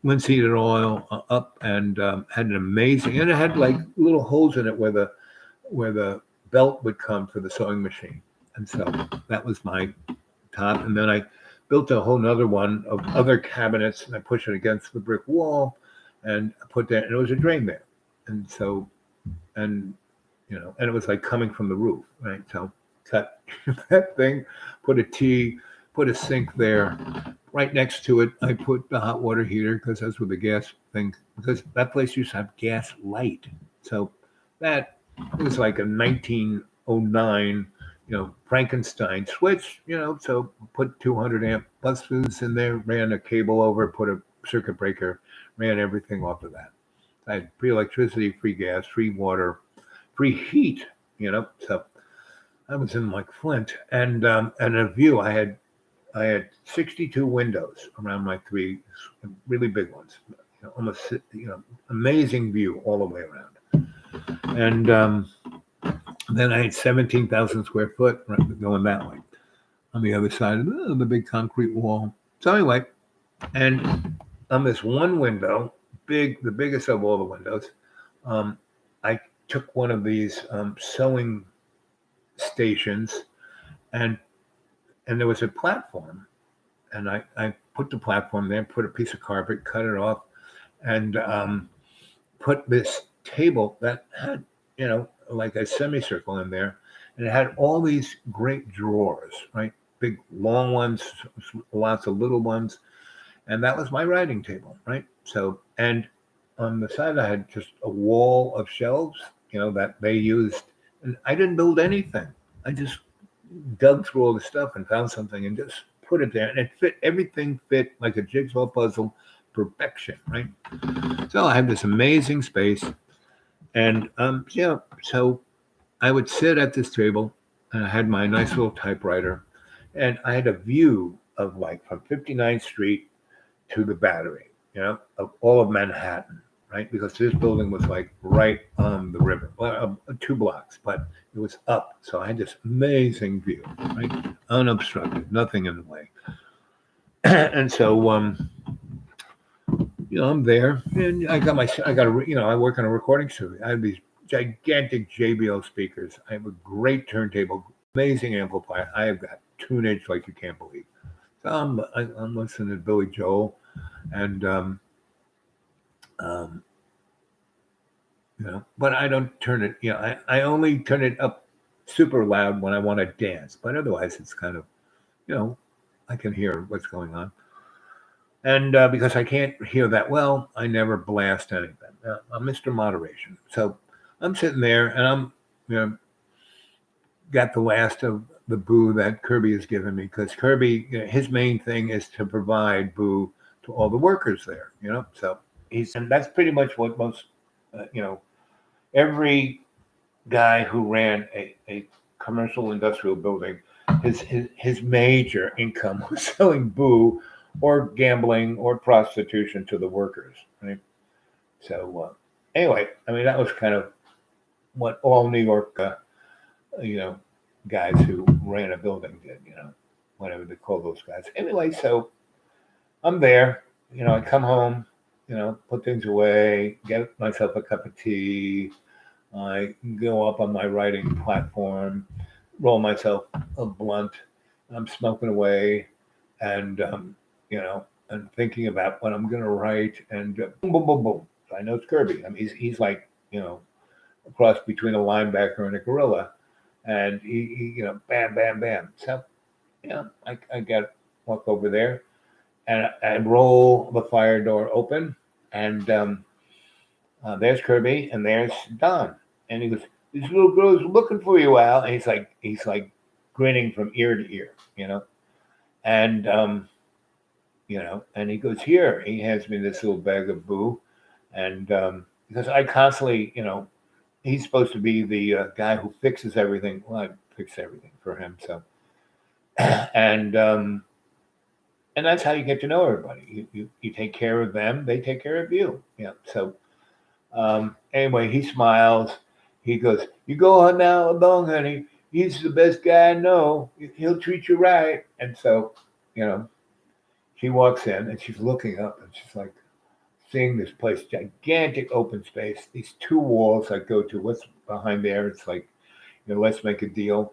linseed oil up, and had an amazing, and it had like little holes in it where the belt would come for the sewing machine, and so that was my top. And then I built a whole nother one of other cabinets, and I pushed it against the brick wall, and I put that, and it was a drain there, and so, and and it was like coming from the roof, right? So cut that thing, put a sink there. Right next to it, I put the hot water heater because that's where the gas thing. Because that place used to have gas light, so that it was like a 1909, Frankenstein switch. So put 200 amp buses in there, ran a cable over, put a circuit breaker, ran everything off of that. I had free electricity, free gas, free water, free heat. So I was in like Flint, and a view. I had 62 windows around my 3 really big ones. Almost amazing view all the way around. And then I had 17,000 square foot going that way on the other side of the big concrete wall. So anyway, and on this one window, the biggest of all the windows, I took one of these sewing stations, and there was a platform, and I put the platform there, put a piece of carpet, cut it off, and put this table that had, like a semicircle in there, and it had all these great drawers, right? Big, long ones, lots of little ones, and that was my writing table, right? So, and on the side, I had just a wall of shelves, that they used, and I didn't build anything. I just dug through all the stuff and found something and just put it there, and everything fit like a jigsaw puzzle, perfection, right? So I have this amazing space, and so I would sit at this table, and I had my nice little typewriter, and I had a view of like from 59th Street to the Battery, of all of Manhattan, right? Because this building was like right on the river, well, 2 blocks, but it was up. So I had this amazing view, right? Unobstructed, nothing in the way. And so, I'm there, and I work on a recording studio. I have these gigantic JBL speakers. I have a great turntable, amazing amplifier. I have got tunage like you can't believe. So I'm listening to Billy Joel, and but I don't turn it. I only turn it up super loud when I want to dance. But otherwise, it's kind of, I can hear what's going on. And because I can't hear that well, I never blast anything. I'm Mr. Moderation. So I'm sitting there, and I'm, got the last of the boo that Kirby has given me, because Kirby, his main thing is to provide boo to all the workers there. So and that's pretty much what most, every guy who ran a commercial industrial building, his major income was selling boo or gambling or prostitution to the workers, right? So anyway, I mean, that was kind of what all New York, guys who ran a building did, whatever they call those guys. Anyway, so I'm there, I come home, put things away, get myself a cup of tea. I go up on my writing platform, roll myself a blunt. I'm smoking away, and and thinking about what I'm going to write, and boom, boom, boom, boom. I know it's Kirby. I mean, he's like, a cross between a linebacker and a gorilla, and he bam, bam, bam. So, I got walk over there, and I roll the fire door open, and there's Kirby, and there's Don, and he goes, "This little girl's looking for you, Al." And he's like grinning from ear to ear, and and he goes, "Here." He hands me this little bag of boo, and because I constantly, he's supposed to be the guy who fixes everything. Well, I fix everything for him, so. and that's how you get to know everybody. You take care of them, they take care of you. Yeah. So anyway, he smiles. He goes, "You go on now along, honey. He's the best guy I know. He'll treat you right." And so, she walks in and she's looking up and she's like seeing this place, gigantic open space, these two walls I go to. What's behind there? It's like, let's make a deal.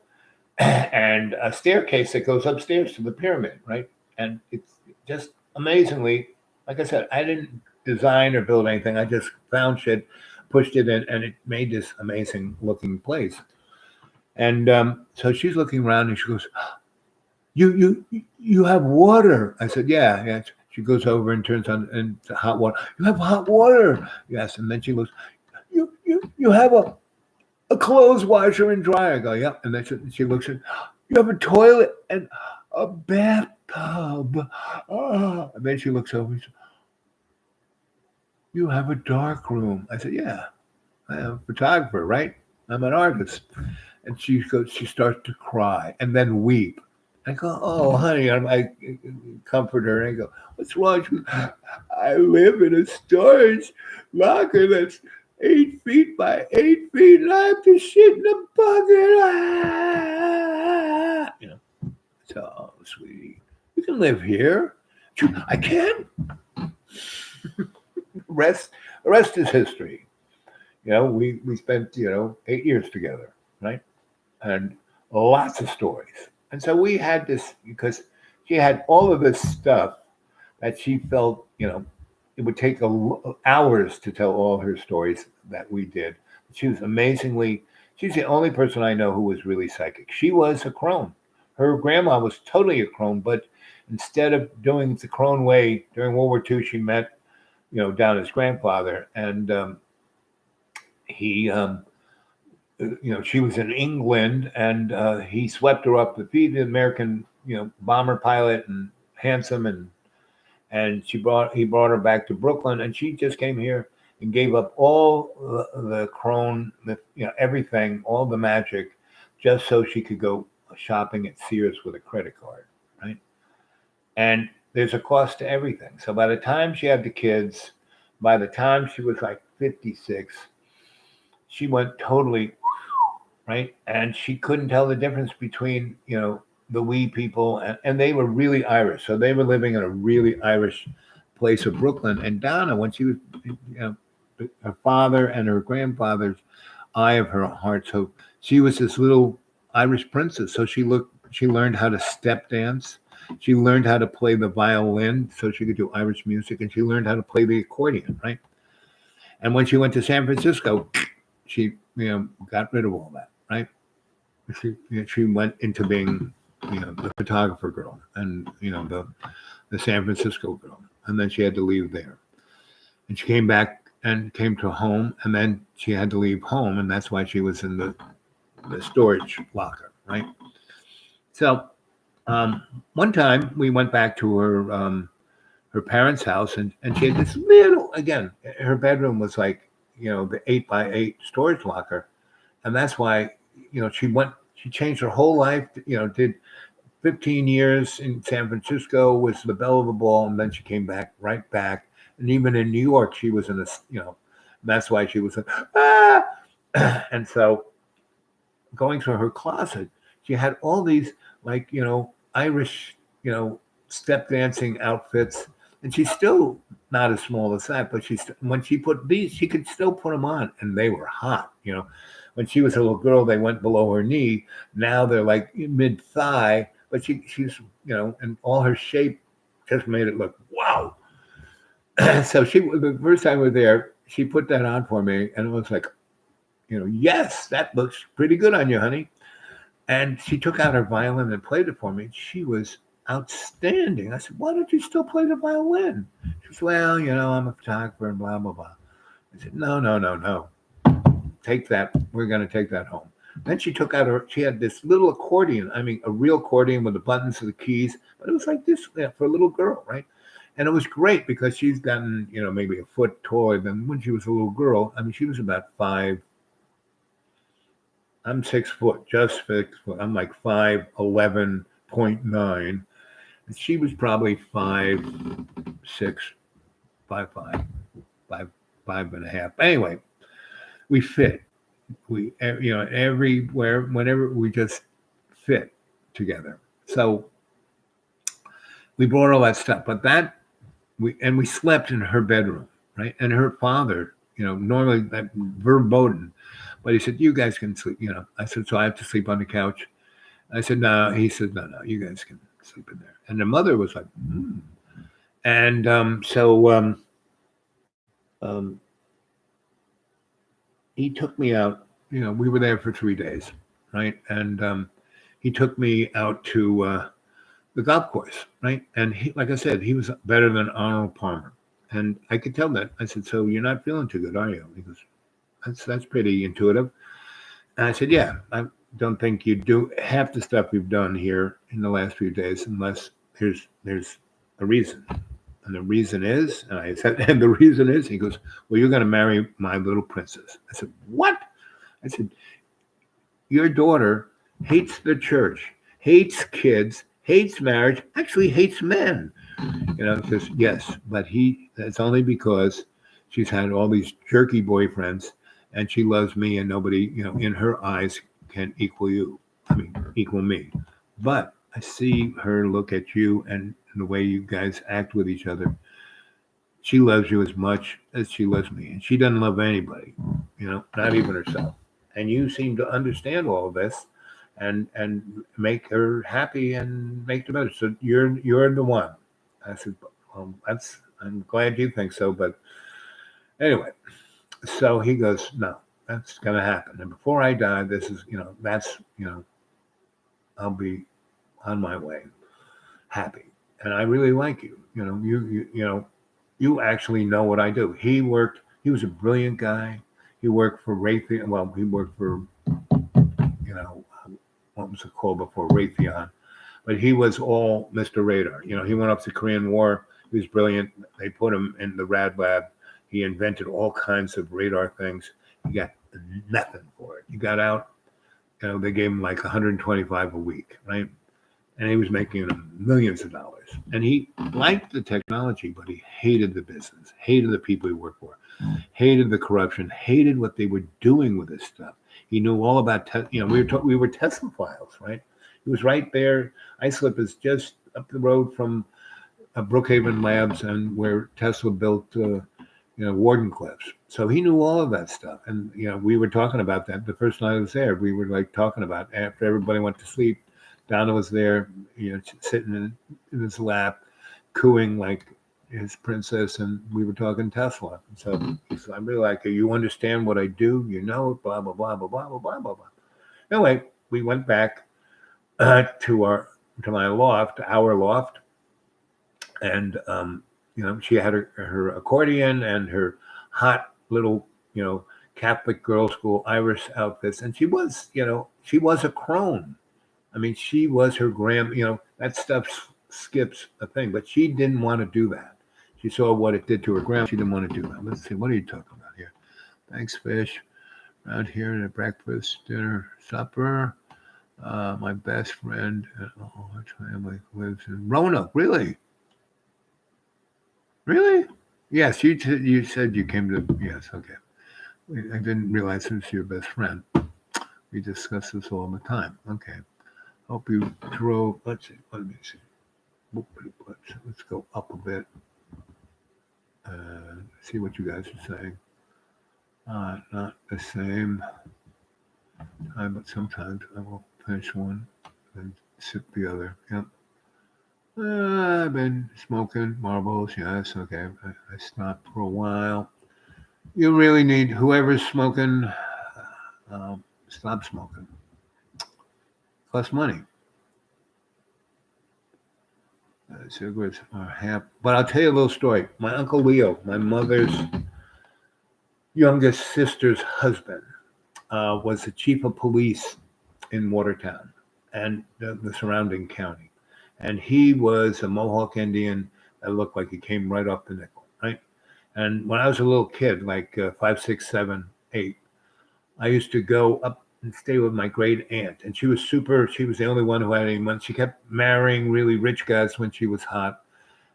And a staircase that goes upstairs to the pyramid, right? And it's just amazingly, like I said, I didn't design or build anything. I just found shit, pushed it in, and it made this amazing looking place. And so she's looking around and she goes, You have water. I said, yeah. She goes over and turns on into hot water. You have hot water. Yes. And then she goes, You have a clothes washer and dryer. I go, yeah. And then she looks at, you have a toilet and a bathtub. And then she looks over and says, you have a dark room. I said, yeah, I am a photographer, right? I'm an artist. And she starts to cry and then weep. I go, oh, honey, I comfort her. And I go, what's wrong? She goes, I live in a storage locker that's 8 feet by 8 feet, and I have to shit in a bucket. So, oh, sweetie, you can live here. I can. The rest is history. We spent 8 years together, right? And lots of stories. And so we had this because she had all of this stuff that she felt, it would take hours to tell all her stories that we did. She's the only person I know who was really psychic. She was a crone. Her grandma was totally a crone, but instead of doing the crone way during World War II, she met, Donna's grandfather, and he, she was in England, and he swept her up to be the American, bomber pilot and handsome, and he brought her back to Brooklyn, and she just came here and gave up all the crone, everything, all the magic, just so she could go shopping at Sears with a credit card, right? And there's a cost to everything. So by the time she had the kids, by the time she was like 56, she went totally, right? And she couldn't tell the difference between, the wee people, and they were really Irish. So they were living in a really Irish place of Brooklyn. And Donna, when she was, her father and her grandfather's eye of her heart. So she was this little Irish princess. So she learned how to step dance. She learned how to play the violin so she could do Irish music, and she learned how to play the accordion, right? And when she went to San Francisco, she, got rid of all that, right? She went into being, the photographer girl and, the San Francisco girl. And then she had to leave there. And she came back and came to home, and then she had to leave home, and that's why she was in the storage locker, right? So one time we went back to her parents' house, and she had this little, again, her bedroom was like, the 8x8 storage locker. And that's why, she changed her whole life, did 15 years in San Francisco, was the belle of the ball, and then she came right back. And even in New York, she was in that's why she was and so going through her closet, she had all these like, Irish, step dancing outfits. And she's still not as small as that, but when she put these, she could still put them on, and they were hot. When she was a little girl, they went below her knee. Now they're like mid thigh, but she's and all her shape just made it look wow. So the first time we were there, she put that on for me, and it was like, yes, that looks pretty good on you, honey. And she took out her violin and played it for me. She was outstanding. I said, why don't you still play the violin? She said, well, I'm a photographer and blah, blah, blah. I said, no. Take that. We're going to take that home. Then she took out she had this little accordion. I mean, a real accordion with the buttons and the keys, but it was like this for a little girl, right? And it was great because she's gotten, maybe a foot taller than when she was a little girl. I mean, she was about 5. I'm 6 foot, just 6 foot. I'm like 5'11", 5'9", and she was probably 5'6", 5'5", 5'5.5". Anyway, we fit. We everywhere, whenever we just fit together. So we brought all that stuff, but we slept in her bedroom, right? And her father, normally that verboten, but he said, "You guys can sleep." I said, "So I have to sleep on the couch?" I said, "No." He said, "No, no, you guys can sleep in there." And the mother was like, "Hmm." And um, he took me out. We were there for 3 days, right? And he took me out to the golf course, right? And he, like I said, he was better than Arnold Palmer, and I could tell that. I said, "So you're not feeling too good, are you?" He goes, "That's pretty intuitive." And I said, "Yeah, I don't think you do half the stuff we've done here in the last few days unless there's a reason." And the reason is, and I said, and the reason is, he goes, "Well, you're going to marry my little princess." I said, "What?" I said, "Your daughter hates the church, hates kids, hates marriage, actually hates men." He says, "Yes, but that's only because she's had all these jerky boyfriends and she loves me, and nobody, in her eyes can equal me. But I see her look at you and the way you guys act with each other. She loves you as much as she loves me, and she doesn't love anybody, not even herself. And you seem to understand all of this, and make her happy and make the better. So you're the one." I said, "Well, I'm glad you think so, but anyway." So he goes, "No, that's gonna happen. And before I die, this is, that's, I'll be on my way, happy. And I really like you. You actually know what I do." He was a brilliant guy. He worked for Raytheon. Well, he worked for, what was it called before Raytheon? But he was all Mr. Radar. He went up to the Korean War. He was brilliant. They put him in the rad lab. He invented all kinds of radar things. He got nothing for it. He got out. They gave him like 125 a week, right? And he was making millions of dollars. And he liked the technology, but he hated the business, hated the people he worked for, hated the corruption, hated what they were doing with this stuff. He knew all about, we were Tesla files, right? He was right there. Islip is just up the road from Brookhaven Labs and where Tesla built, Warden Cliffs. So he knew all of that stuff. And, we were talking about that the first night I was there. We were like talking about after everybody went to sleep. Donna was there, sitting in his lap, cooing like his princess, and we were talking Tesla. So he said, "I really like it. You understand what I do. Blah, blah, blah, blah, blah, blah, blah, blah, blah." Anyway, we went back to my loft, our loft, and she had her accordion and her hot little Catholic girls' school Irish outfits, and she was a crone. I mean, she was her that stuff skips a thing, but she didn't want to do that. She saw what it did to her grandma. She didn't want to do that. Let's see, what are you talking about here? Thanks, fish. Around here at breakfast, dinner, supper. My best friend and all her family lives in Roanoke. Really? Really? Yes, you said you came to. Yes, okay. I didn't realize it was your best friend. We discuss this all the time. Okay. Hope you drove. Let's see. Let me see. Let's go up a bit. See what you guys are saying. Not the same time, but sometimes I will finish one and sip the other. Yep. I've been smoking marbles. Yes. Okay. I stopped for a while. You really need whoever's smoking. Stop smoking. Costs money. Cigarettes are half. But I'll tell you a little story. My Uncle Leo, my mother's youngest sister's husband, was the chief of police in Watertown and the surrounding county. And he was a Mohawk Indian that looked like he came right off the nickel, right? And when I was a little kid, like 5, 6, 7, 8, I used to go up and stay with my great aunt. And she was super. She was the only one who had any money. She kept marrying really rich guys when she was hot.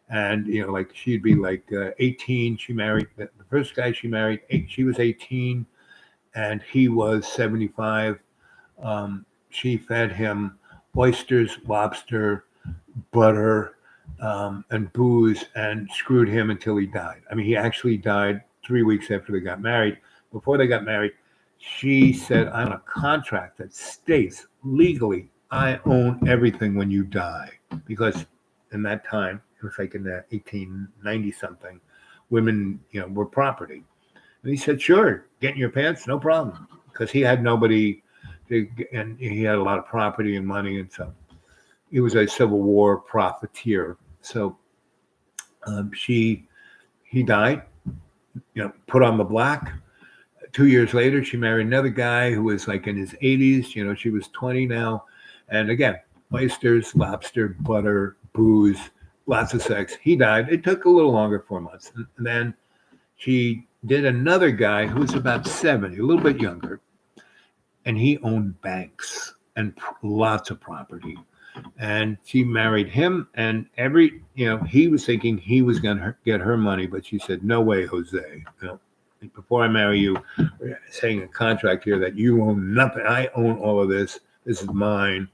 And like she'd be like 18. She married the first guy she married. She was 18, and he was 75. She fed him oysters, lobster, butter, and booze, and screwed him until he died. I mean, he actually died 3 weeks after they got married. Before they got married, she said, "I'm on a contract that states legally I own everything when you die," because in that time, it was like in the 1890 something, women, were property. And he said, "Sure, get in your pants, no problem," because he had nobody, and he had a lot of property and money, and so he was a Civil War profiteer. So he died, put on the black. 2 years later, she married another guy who was like in his 80s. She was 20 now. And again, oysters, lobster, butter, booze, lots of sex. He died. It took a little longer, 4 months. And then she did another guy who was about 70, a little bit younger. And he owned banks and lots of property. And she married him, and he was thinking he was going to get her money, but she said, "No way, Jose. Before I marry you, we're saying a contract here that you own nothing. I own all of this. This is mine.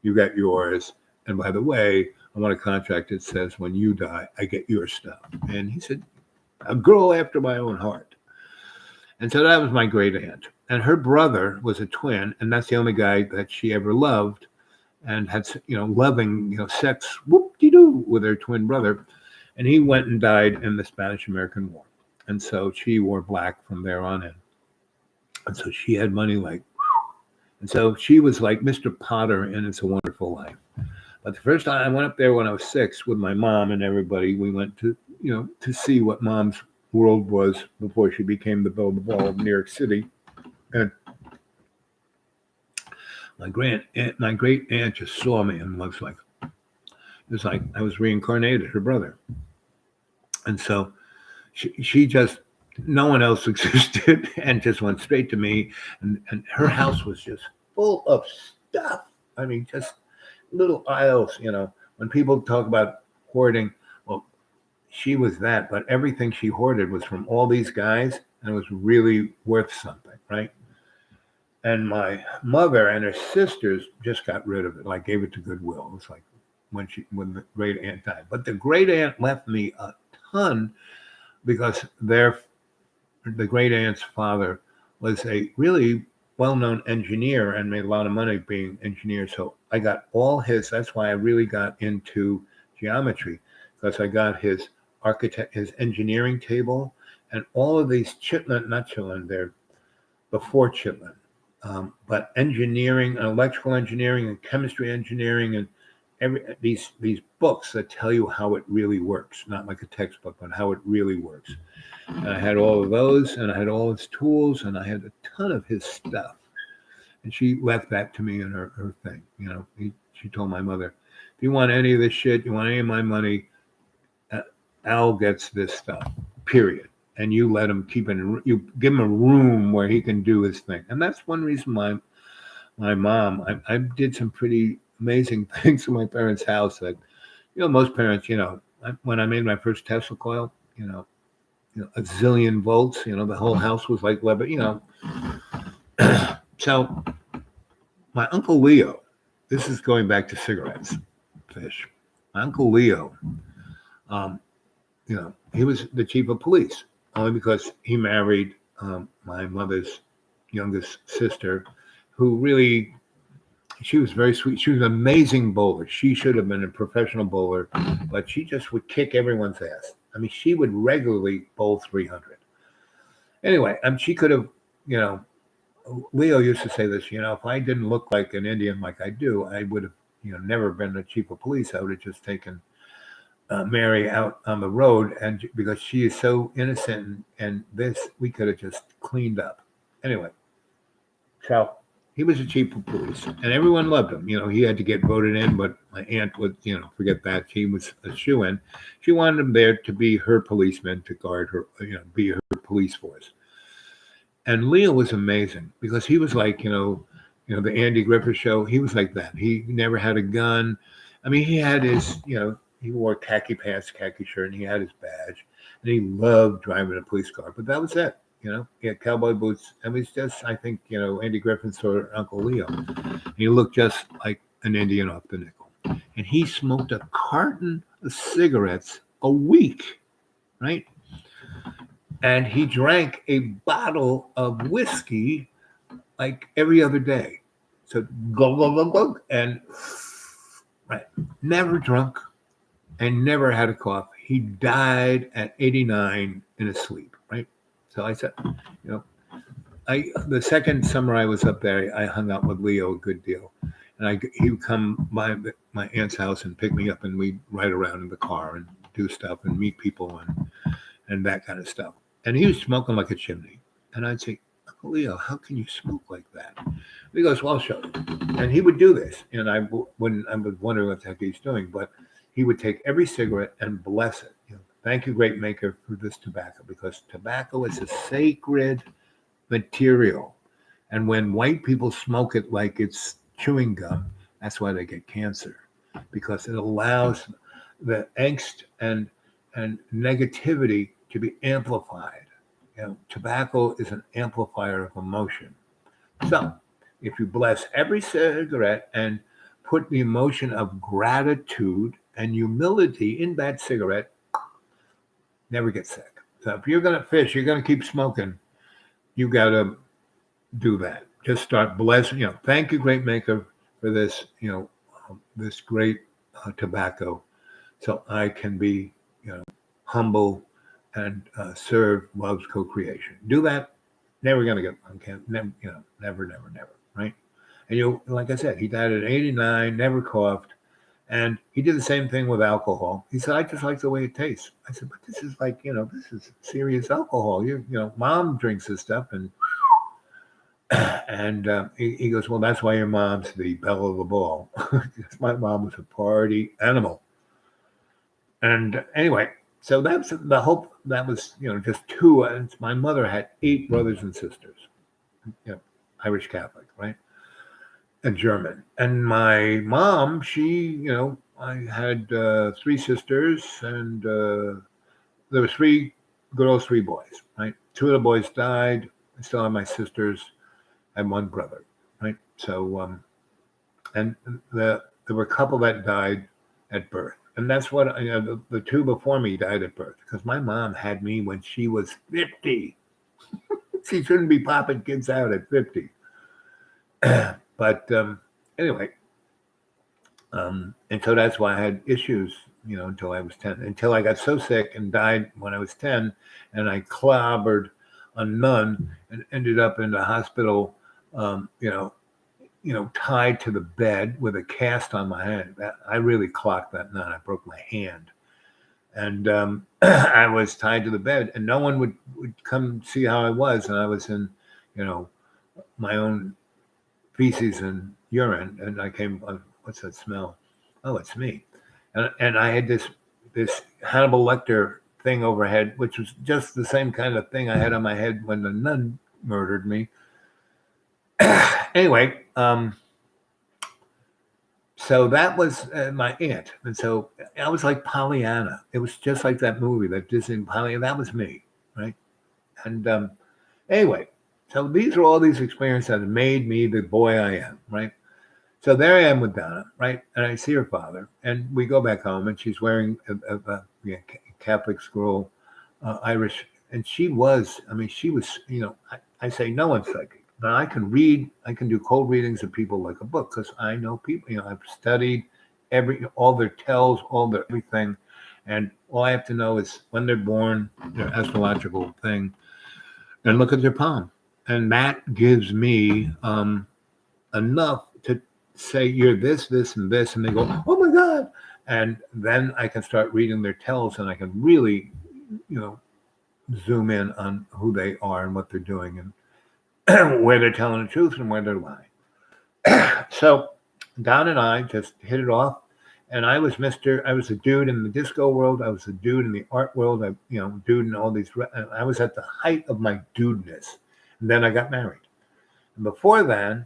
You got yours. And by the way, I want a contract that says when you die, I get your stuff." And he said, "A girl after my own heart." And so that was my great aunt. And her brother was a twin, and that's the only guy that she ever loved, and had, loving, sex, whoop-de-doo, with her twin brother. And he went and died in the Spanish-American War. And so she wore black from there on in. And so she had money and so she was like Mr. Potter in It's a Wonderful Life. But the first time I went up there when I was 6 with my mom and everybody, we went to, to see what Mom's world was before she became the belle of the ball of New York City. And my great aunt just saw me and was like, it was like I was reincarnated, her brother. And so she just, no one else existed, and just went straight to me. And her house was just full of stuff. I mean, just little aisles, when people talk about hoarding, well, she was that, but everything she hoarded was from all these guys, and it was really worth something, right? And my mother and her sisters just got rid of it, like gave it to Goodwill. It was like when the great aunt died. But the great aunt left me a ton, because the great aunt's father was a really well-known engineer and made a lot of money being engineer. So I got all his. That's why I really got into geometry, because I got his engineering table, and all of these not Chitlin, they're before Chitlin. But engineering and electrical engineering and chemistry engineering and these books that tell you how it really works, not like a textbook, but how it really works. And I had all of those, and I had all his tools, and I had a ton of his stuff. And she left that to me in her thing. She told my mother, "If you want any of this shit, you want any of my money, Al gets this stuff, period. And you let him keep it, you give him a room where he can do his thing." And that's one reason my mom, I did some pretty amazing things in my parents' house that, most parents, when I made my first Tesla coil, a zillion volts, the whole house was like leather, So my Uncle Leo, this is going back to cigarettes, Fish. My Uncle Leo, he was the chief of police, only because he married my mother's youngest sister, who really, she was very sweet. She was an amazing bowler. She should have been a professional bowler, but she just would kick everyone's ass. I mean, she would regularly bowl 300. Anyway, she could have, Leo used to say this, if I didn't look like an Indian like I do, I would have, never been the chief of police. I would have just taken Mary out on the road, and because she is so innocent, and this, we could have just cleaned up. Anyway, so he was the chief of police, and everyone loved him. He had to get voted in, but my aunt would, forget that. He was a shoo-in. She wanted him there to be her policeman, to guard her, be her police force. And Leo was amazing, because he was like, the Andy Griffith Show. He was like that. He never had a gun. I mean, he had his, he wore khaki pants, khaki shirt, and he had his badge, and he loved driving a police car. But that was it. He had cowboy boots. I mean, it's just, I think, Andy Griffith saw Uncle Leo. He looked just like an Indian off the nickel. And he smoked a carton of cigarettes a week, right? And he drank a bottle of whiskey like every other day. So go, and right, never drunk and never had a cough. He died at 89 in his sleep, right? So I said, the second summer I was up there, I hung out with Leo a good deal. And he would come by my aunt's house and pick me up, and we'd ride around in the car and do stuff and meet people and that kind of stuff. And he was smoking like a chimney. And I'd say, Uncle Leo, how can you smoke like that? He goes, well, I'll show you. And he would do this. And I was wondering what the heck he's doing, but he would take every cigarette and bless it. Thank you, great maker, for this tobacco, because tobacco is a sacred material. And when white people smoke it like it's chewing gum, that's why they get cancer, because it allows the angst and negativity to be amplified. Tobacco is an amplifier of emotion. So if you bless every cigarette and put the emotion of gratitude and humility in that cigarette, never get sick. So if you're going to fish, you're going to keep smoking, you got to do that. Just start blessing. Thank you, great maker, for this. This great tobacco, so I can be, humble and serve love's co-creation. Do that. Never gonna get on cancer. Never, right? And like I said, he died at 89, never coughed, and he did the same thing with alcohol. He said, I just like the way it tastes. I said, but this is like, this is serious alcohol. Mom drinks this stuff, and he goes, well, that's why your mom's the belle of the ball. My mom was a party animal. And anyway, so that's the hope. That was, just two. And my mother had 8 brothers and sisters, Irish Catholic, right? And German. And my mom, she, I had 3 sisters, and there were 3 girls, 3 boys, right? 2 of the boys died. I still have my sisters and 1 brother, right? So, and there were a couple that died at birth. And that's what, the 2 before me died at birth, because my mom had me when she was 50. She shouldn't be popping kids out at 50. But anyway, and so that's why I had issues, until I was 10, until I got so sick and died when I was 10, and I clobbered a nun and ended up in the hospital, tied to the bed with a cast on my hand. I really clocked that nun. I broke my hand. And I was tied to the bed, and no one would come see how I was. And I was in, my own feces and urine. And I came, what's that smell? Oh, it's me. And I had this Hannibal Lecter thing overhead, which was just the same kind of thing I had on my head when the nun murdered me. Anyway, so that was my aunt. And so I was like Pollyanna. It was just like that movie, that Disney Pollyanna. That was me, right? And anyway, so these are all these experiences that made me the boy I am, right? So there I am with Donna, right? And I see her father, and we go back home, and she's wearing a Catholic scroll, Irish. And she was, I say no one's psychic. But I can read, I can do cold readings of people like a book, because I know people, I've studied all their tells, all their everything. And all I have to know is when they're born, their astrological thing, and look at their palm. And that gives me enough to say, you're this, this, and this. And they go, oh my God. And then I can start reading their tells, and I can really, zoom in on who they are and what they're doing, and where they're telling the truth and where they're lying. So Don and I just hit it off. And I was a dude in the disco world. I was a dude in the art world. Dude in all these. I was at the height of my dudeness. And then I got married. And before then,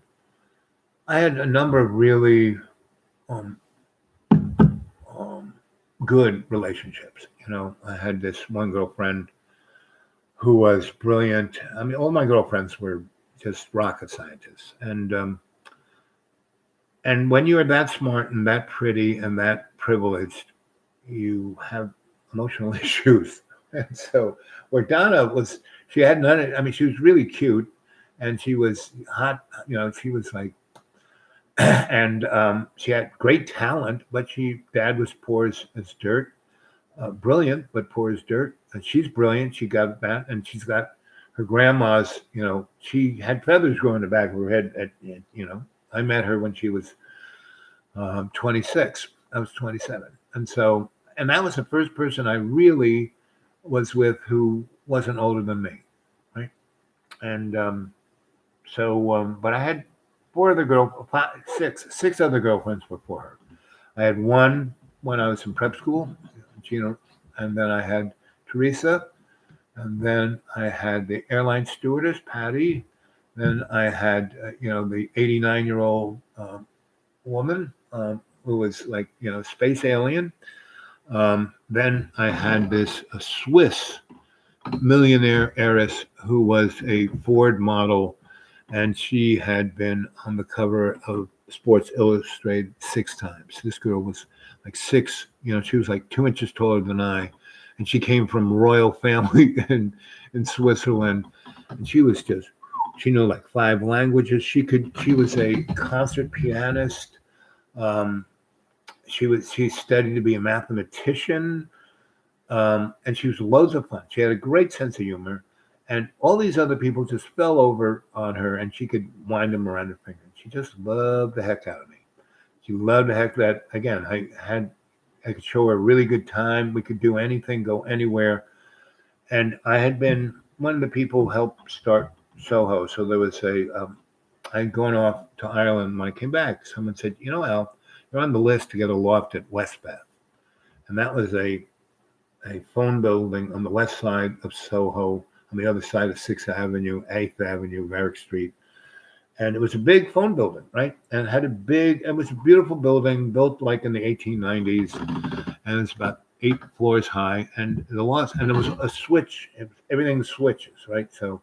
I had a number of really um, good relationships. I had this one girlfriend who was brilliant. I mean, all my girlfriends were just rocket scientists, and when you're that smart and that pretty and that privileged, you have emotional issues. And so, where Donna was, she had none. I mean, she was really cute, and she was hot. She was like, and she had great talent, but dad was poor as dirt, brilliant but poor as dirt. And she's brilliant. She got that, and she's got her grandma's. She had feathers growing in the back of her head. I met her when she was 26. I was 27, and that was the first person I really was with who wasn't older than me, right? And but I had six other girlfriends before her. I had one when I was in prep school, and then I had Teresa, and then I had the airline stewardess, Patty. Then I had, the 89-year-old woman who was like, space alien. Then I had this a Swiss millionaire heiress who was a Ford model, and she had been on the cover of Sports Illustrated 6 times. This girl was like 6, she was like 2 inches taller than I, and she came from royal family in Switzerland, and she knew like 5 languages. She was a concert pianist. She studied to be a mathematician, and she was loads of fun. She had a great sense of humor, and all these other people just fell over on her, and she could wind them around her finger. She just loved the heck out of me. She loved the heck that, again, I could show her a really good time. We could do anything, go anywhere. And I had been one of the people who helped start Soho. So there was I had gone off to Ireland. When I came back, someone said, Al, you're on the list to get a loft at Westbeth. And that was a phone building on the west side of Soho, on the other side of 6th Avenue, 8th Avenue, Varick Street. And it was a big phone building, right? And it was a beautiful building built like in the 1890s. And it's about 8 floors high. And there was a switch. Everything switches, right? So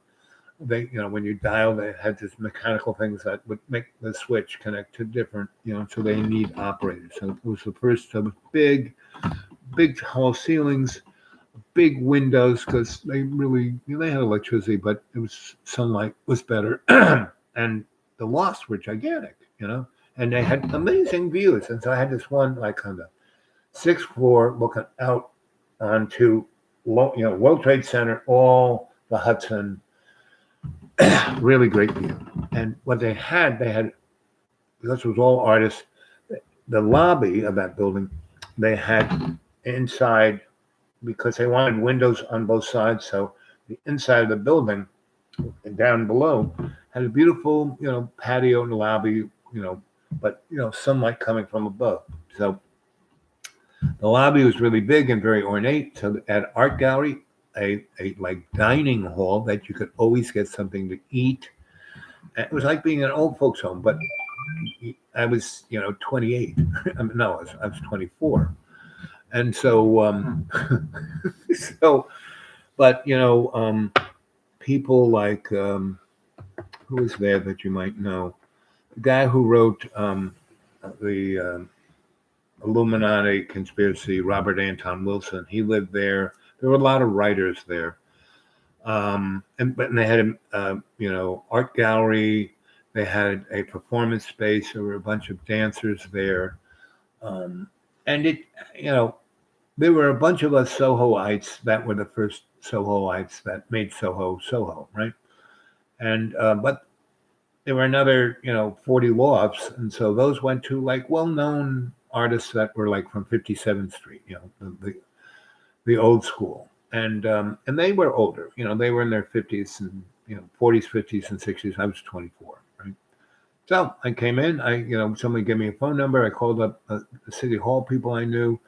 they, when you dial, they had this mechanical things that would make the switch connect to different, so they need operators. So it was the first of big tall ceilings, big windows, because they really, they had electricity, but it was sunlight was better. And the lofts were gigantic, and they had amazing views. And so I had this one like on the 6th floor looking out onto, World Trade Center, all the Hudson, really great view. And what they had, because it was all artists, the lobby of that building, they had inside, because they wanted windows on both sides. So the inside of the building and down below had a beautiful, patio in the lobby, but, sunlight coming from above. So the lobby was really big and very ornate. So they had art gallery, a like dining hall that you could always get something to eat. And it was like being in an old folks home, but I was, 28. No, I was 24. And so, but, people like, who was there that you might know? The guy who wrote the Illuminati conspiracy, Robert Anton Wilson, he lived there. There were a lot of writers there. And they had art gallery. They had a performance space. There were a bunch of dancers there. And it, there were a bunch of us Sohoites that were the first Sohoites that made Soho, right? And, but there were another, 40 lofts. And so those went to like well-known artists that were like from 57th Street, the old school. And they were older, they were in their 50s and, 40s, 50s and 60s. I was 24, right? So I came in, somebody gave me a phone number. I called up the City Hall people I knew.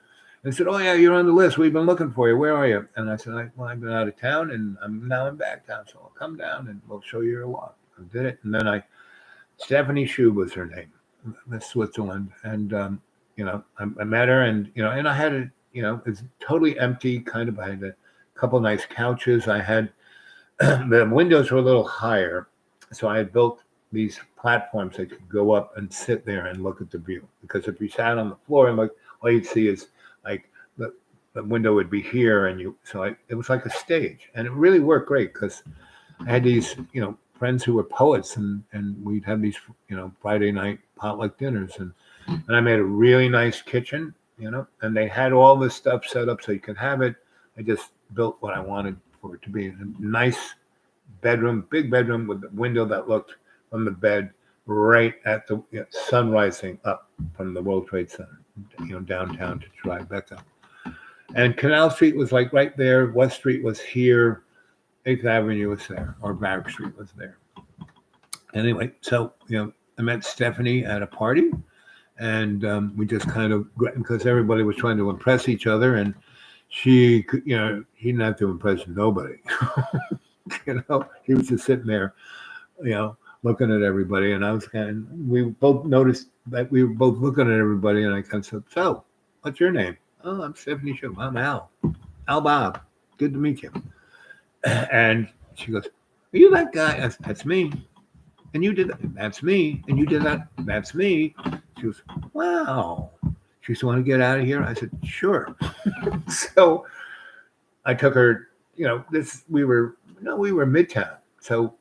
They said, "Oh yeah, you're on the list. We've been looking for you. Where are you?" And I said, "I've been out of town, and I'm back down. So I'll come down and we'll show you your lot." I did it, and then I Stephanie Shu was her name, Miss Switzerland, and I met her, and and I had a it's totally empty, kind of. I had a couple nice couches. I had the windows were a little higher, so I had built these platforms that could go up and sit there and look at the view. Because if you sat on the floor and look, all you'd see is like the window would be here, and it was like a stage, and it really worked great because I had these friends who were poets, and we'd have these Friday night potluck dinners, and I made a really nice kitchen, and they had all this stuff set up so you could have it. I just built what I wanted for it to be a nice bedroom, big bedroom with a window that looked from the bed right at the sun rising up from the World Trade Center, downtown to Tribeca. And Canal Street was like right there. West Street was here. 8th Avenue was there, or Barrack Street was there. Anyway, so, I met Stephanie at a party, and we just kind of, because everybody was trying to impress each other, and she could, he didn't have to impress nobody. He was just sitting there, looking at everybody, and we both noticed that we were both looking at everybody, and I kind of said, "So, what's your name?" "Oh, I'm Stephanie Shu. I'm Al. Al Bob. Good to meet you." And she goes, "Are you that guy?" That's me. "And you did that?" "That's me. And you did that?" "That's me." She goes, "Wow." She said, "Want to get out of here?" I said, "Sure." So I took her, we were Midtown. So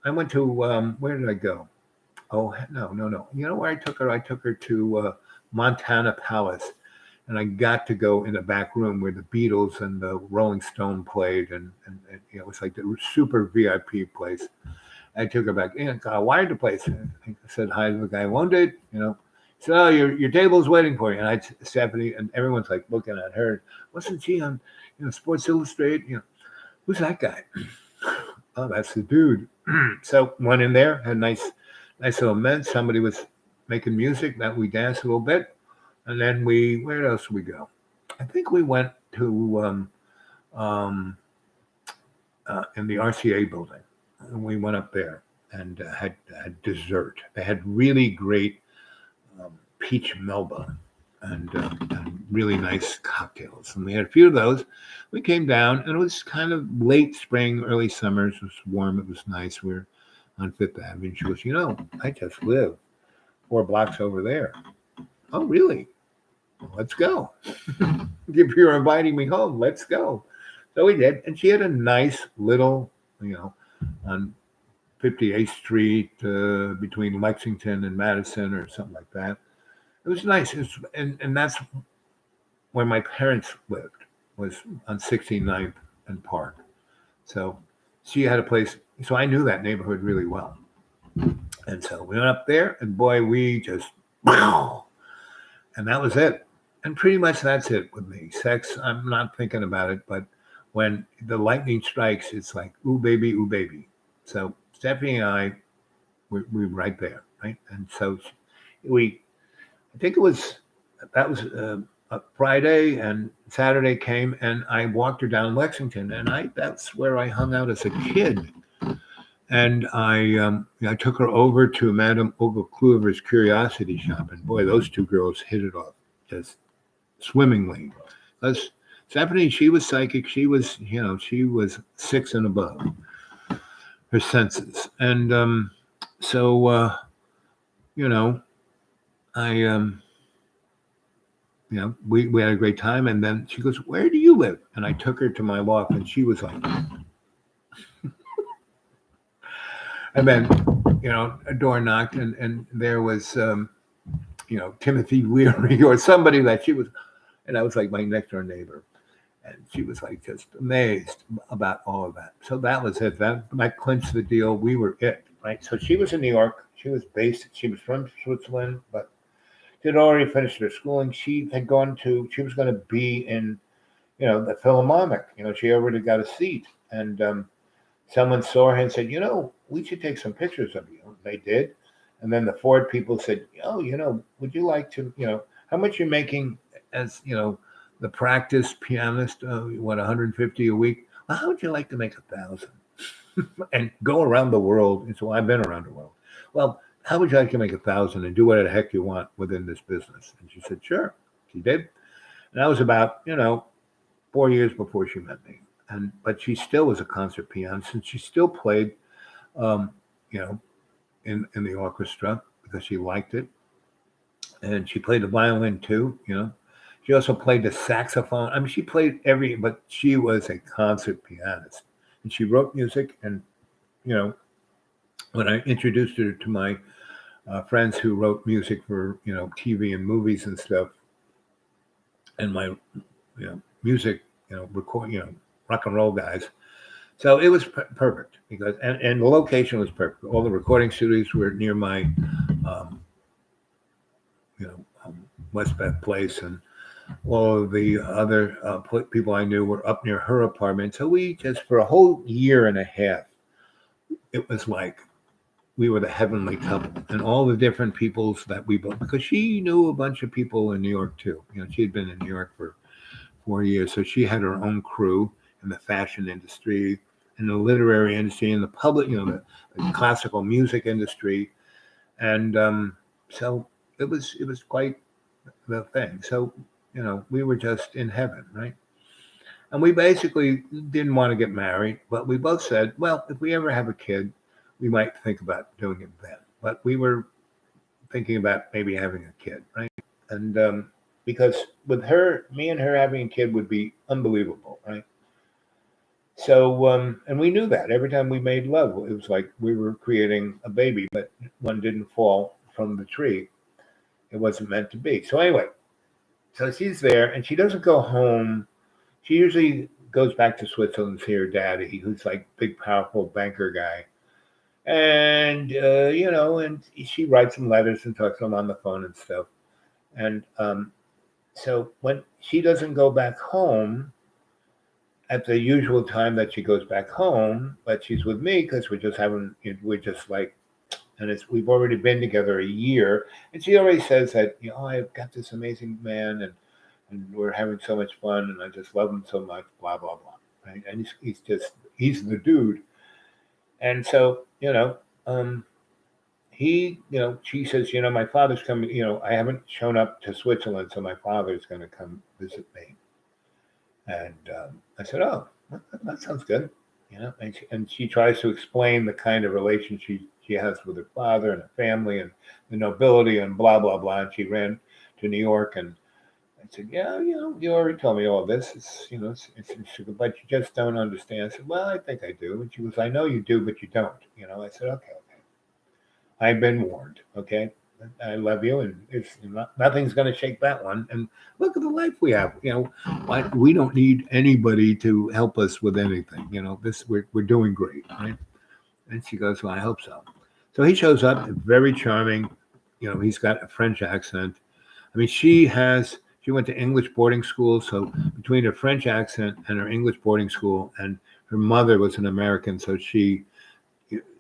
I went to, where did I go? Oh, no. You know where I took her? I took her to Montana Palace. And I got to go in the back room where the Beatles and the Rolling Stone played. And it was like the super VIP place. I took her back in. I wired the place. I said hi to the guy who owned it, He said, "Oh, your table's waiting for you." And Stephanie, and everyone's like looking at her. "Wasn't she on, Sports Illustrated? Who's that guy?" "Oh, that's the dude." So went in there, had a nice little event. Somebody was making music that we danced a little bit. And then where else did we go? I think we went to in the RCA building. And we went up there and had dessert. They had really great peach melba and really nice cocktails. And we had a few of those. We came down, and it was kind of late spring, early summer. It was warm. It was nice. We were on Fifth Avenue. She goes, "I just live 4 blocks over there." "Oh, really? Well, let's go." "If you're inviting me home, let's go." So we did. And she had a nice little, on 58th Street between Lexington and Madison or something like that. It was nice. And that's where my parents lived, was on 69th and Park. So she had a place. So I knew that neighborhood really well. And so we went up there, and boy, we just, wow. And that was it. And pretty much that's it with me. Sex, I'm not thinking about it, but when the lightning strikes, it's like, ooh, baby, ooh, baby. So Stephanie and I, we were right there, right? And so I think that was a Friday, and Saturday came, and I walked her down Lexington, and that's where I hung out as a kid. And I took her over to Madame Olga Kluiver's Curiosity Shop, and boy, those two girls hit it off just swimmingly. Because Stephanie, she was psychic. She was 6 and above her senses, and we had a great time. And then she goes, "Where do you live?" And I took her to my loft, and she was like. And then, a door knocked, and there was, Timothy Leary or somebody that she was, and I was like my next door neighbor. And she was like just amazed about all of that. So that was it. That clinched the deal. We were it, right? So she was in New York. She was from Switzerland, but she had already finished her schooling. She was going to be in, the Philharmonic. She already got a seat. And someone saw her and said, "We should take some pictures of you." They did. And then the Ford people said, "Oh, would you like to, how much you're making as, the practice pianist, 150 a week? Well, how would you like to make 1,000 and go around the world?" And so I've been around the world. Well, how would you like to make 1,000 and do whatever the heck you want within this business? And she said, sure. She did. And that was about, 4 years before she met me. But she still was a concert pianist, and she still played, um, you know, in the orchestra because she liked it. And she played the violin too. She also played the saxophone. I mean, she played but she was a concert pianist. And she wrote music. And, you know, when I introduced her to my friends who wrote music for, TV and movies and stuff, and my, music, record, rock and roll guys. So it was perfect because, and the location was perfect. All the recording studios were near my, um, West Beth place, and all of the other people I knew were up near her apartment. So we just, for a whole year and a half, it was like we were the heavenly couple, and all the different peoples that we both, because she knew a bunch of people in New York too. She had been in New York for 4 years, so she had her own crew in the fashion industry, in the literary industry, in the public, the classical music industry, and so it was quite the thing. So we were just in heaven, right? And we basically didn't want to get married, but we both said, well, if we ever have a kid, we might think about doing it then. But we were thinking about maybe having a kid, right? And because with me and her having a kid would be unbelievable, right? So, and we knew that every time we made love, it was like we were creating a baby, but one didn't fall from the tree. It wasn't meant to be. So anyway, so she's there, and she doesn't go home. She usually goes back to Switzerland to see her daddy, who's like big, powerful banker guy. And, and she writes him letters and talks to him on the phone and stuff. And so when she doesn't go back home at the usual time that she goes back home, but she's with me because we're just like, and we've already been together a year. And she already says that, I've got this amazing man, and we're having so much fun, and I just love him so much, blah, blah, blah. Right? And he's the dude. And so, she says, my father's coming, I haven't shown up to Switzerland, so my father's going to come visit me. And I said, oh, that sounds good. And she tries to explain the kind of relationship she has with her father and her family and the nobility and blah, blah, blah. And she ran to New York, and I said, yeah, you already told me all this. But you just don't understand. I said, well, I think I do. And she was, I know you do, but you don't. I said, okay. I've been warned. Okay. I love you, and nothing's going to shake that one. And look at the life we have. We don't need anybody to help us with anything. We're doing great, right? And she goes, well, I hope so. So he shows up, very charming. He's got a French accent. I mean, she went to English boarding school. So between her French accent and her English boarding school, and her mother was an American, so she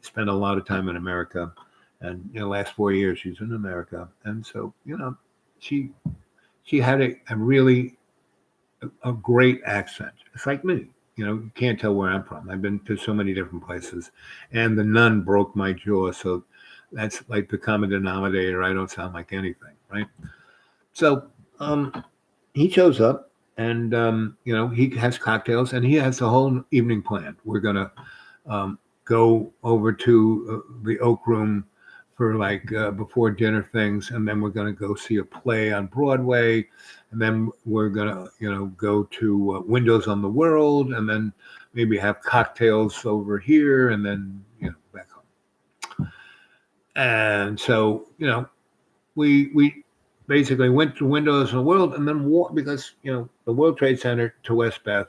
spent a lot of time in America. And last 4 years she's in America, and so she had a really a great accent. It's like me, you can't tell where I'm from. I've been to so many different places, and the nun broke my jaw, so that's like the common denominator. I don't sound like anything, right? So he shows up, and he has cocktails, and he has the whole evening planned. We're gonna go over to the Oak Room for like before dinner things, and then we're going to go see a play on Broadway, and then we're going to go to Windows on the World, and then maybe have cocktails over here, and then back home. And so we basically went to Windows on the World, and then walked, because the World Trade Center to West Beth,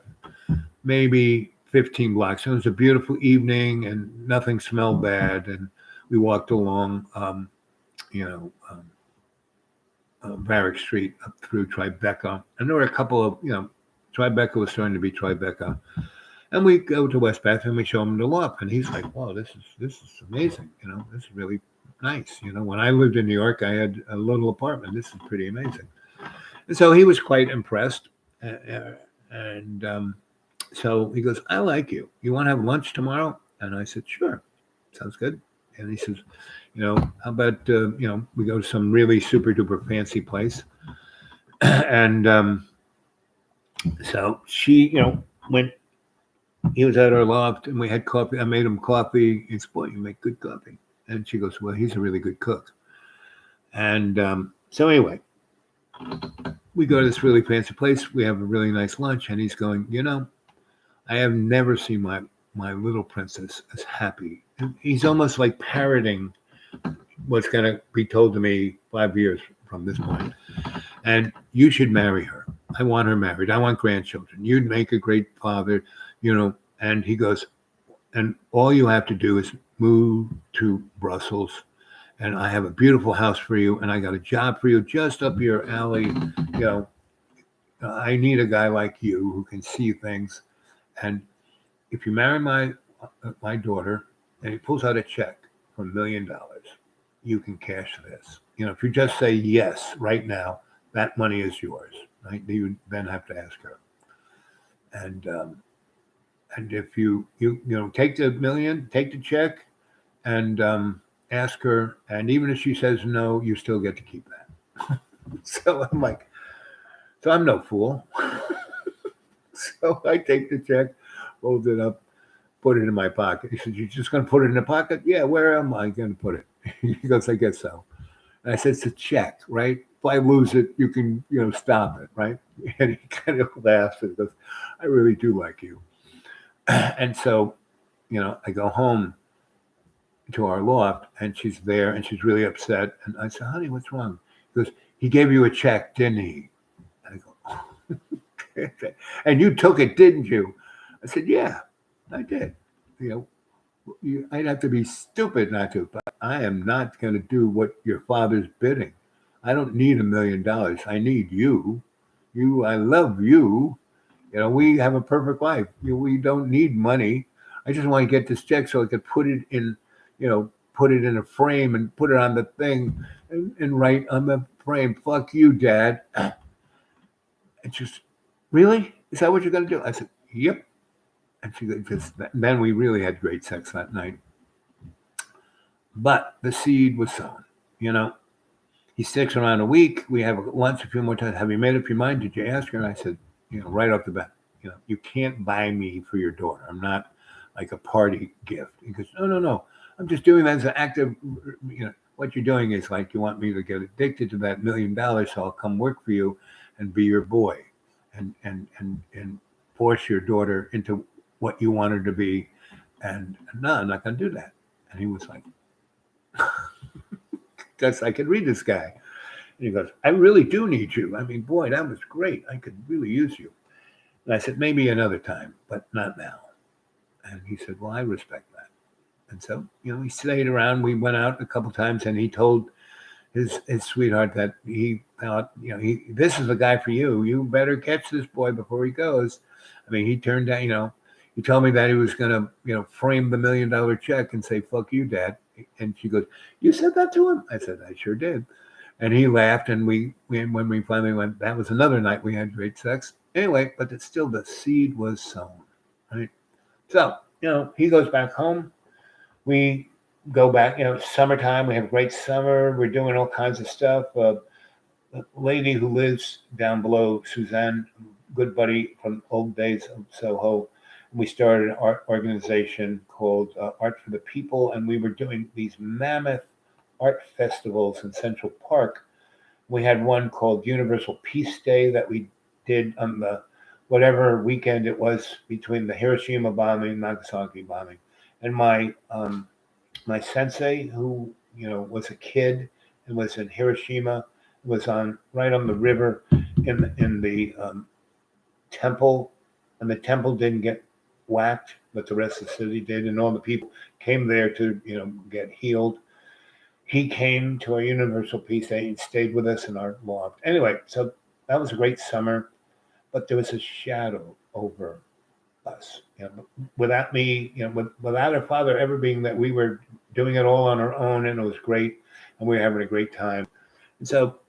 maybe 15 blocks. It was a beautiful evening, and nothing smelled bad, and we walked along, Varick Street up through Tribeca. And there were a couple of, Tribeca was starting to be Tribeca. And we go to West Bath, and we show him the loft. And he's like, wow, this is amazing. This is really nice. When I lived in New York, I had a little apartment. This is pretty amazing. And so he was quite impressed. So he goes, I like you. You want to have lunch tomorrow? And I said, sure. Sounds good. And he says, How about, we go to some really super duper fancy place. And so she, went, he was at our loft and we had coffee. I made him coffee. It's, boy, you make good coffee. And she goes, well, he's a really good cook. And so anyway, we go to this really fancy place. We have a really nice lunch. And he's going, I have never seen my little princess as happy. And he's almost like parroting what's going to be told to me 5 years from this point. And you should marry her. I want her married. I want grandchildren. You'd make a great father, And he goes, and all you have to do is move to Brussels. And I have a beautiful house for you. And I got a job for you just up your alley. I need a guy like you who can see things. And if you marry my daughter, and he pulls out a check for $1 million, you can cash this. If you just say yes right now, that money is yours. Right? You then have to ask her. And if you take the $1 million, take the check, and ask her, and even if she says no, you still get to keep that. So I'm like, so I'm no fool. So I take the check, fold it up, put it in my pocket. He said, you're just going to put it in the pocket? Yeah, where am I going to put it? He goes, I guess so. And I said, it's a check, right? If I lose it, you can, stop it, right? And he kind of laughs and goes, I really do like you. And so, I go home to our loft and she's there and she's really upset. And I said, honey, what's wrong? He goes, he gave you a check, didn't he? And I go, and you took it, didn't you? I said, yeah, I did. I'd have to be stupid not to, but I am not going to do what your father's bidding. I don't need $1 million. I need you. I love you. We have a perfect life. We don't need money. I just want to get this check so I could put it in, put it in a frame and put it on the thing and write on the frame, fuck you, Dad. And she's, really? Is that what you're going to do? I said, yep. And she just, then we really had great sex that night. But the seed was sown, He sticks around a week. We have lunch a few more times. Have you made up your mind? Did you ask her? And I said, right off the bat, you can't buy me for your daughter. I'm not like a party gift. He goes, no. I'm just doing that as an act of, what you're doing is like you want me to get addicted to that $1 million, so I'll come work for you and be your boy and force your daughter into what you want her to be. And no, I'm not going to do that. And he was like, because I could read this guy. And he goes, I really do need you. I mean, boy, that was great. I could really use you. And I said, maybe another time, but not now. And he said, well, I respect that. And so, he stayed around. We went out a couple times and he told his sweetheart that he thought, this is the guy for you. You better catch this boy before he goes. I mean, he turned down, he told me that he was going to, frame the $1 million check and say, fuck you, Dad. And she goes, you said that to him? I said, I sure did. And he laughed. And when we finally went, that was another night we had great sex. Anyway, but it's still the seed was sown, right? So, he goes back home. We go back, summertime. We have a great summer. We're doing all kinds of stuff. A lady who lives down below, Suzanne, good buddy from old days of Soho, we started an art organization called Art for the People, and we were doing these mammoth art festivals in Central Park. We had one called Universal Peace Day that we did on the whatever weekend it was between the Hiroshima bombing and Nagasaki bombing. And my sensei, who was a kid and was in Hiroshima, was right on the river in the temple, and the temple didn't get whacked, but the rest of the city did, and all the people came there to get healed. He came to our Universal Peace Day and stayed with us in our loft. Anyway, so that was a great summer, but there was a shadow over us. Without me, without our father ever being that, we were doing it all on our own, and it was great, and we were having a great time. And so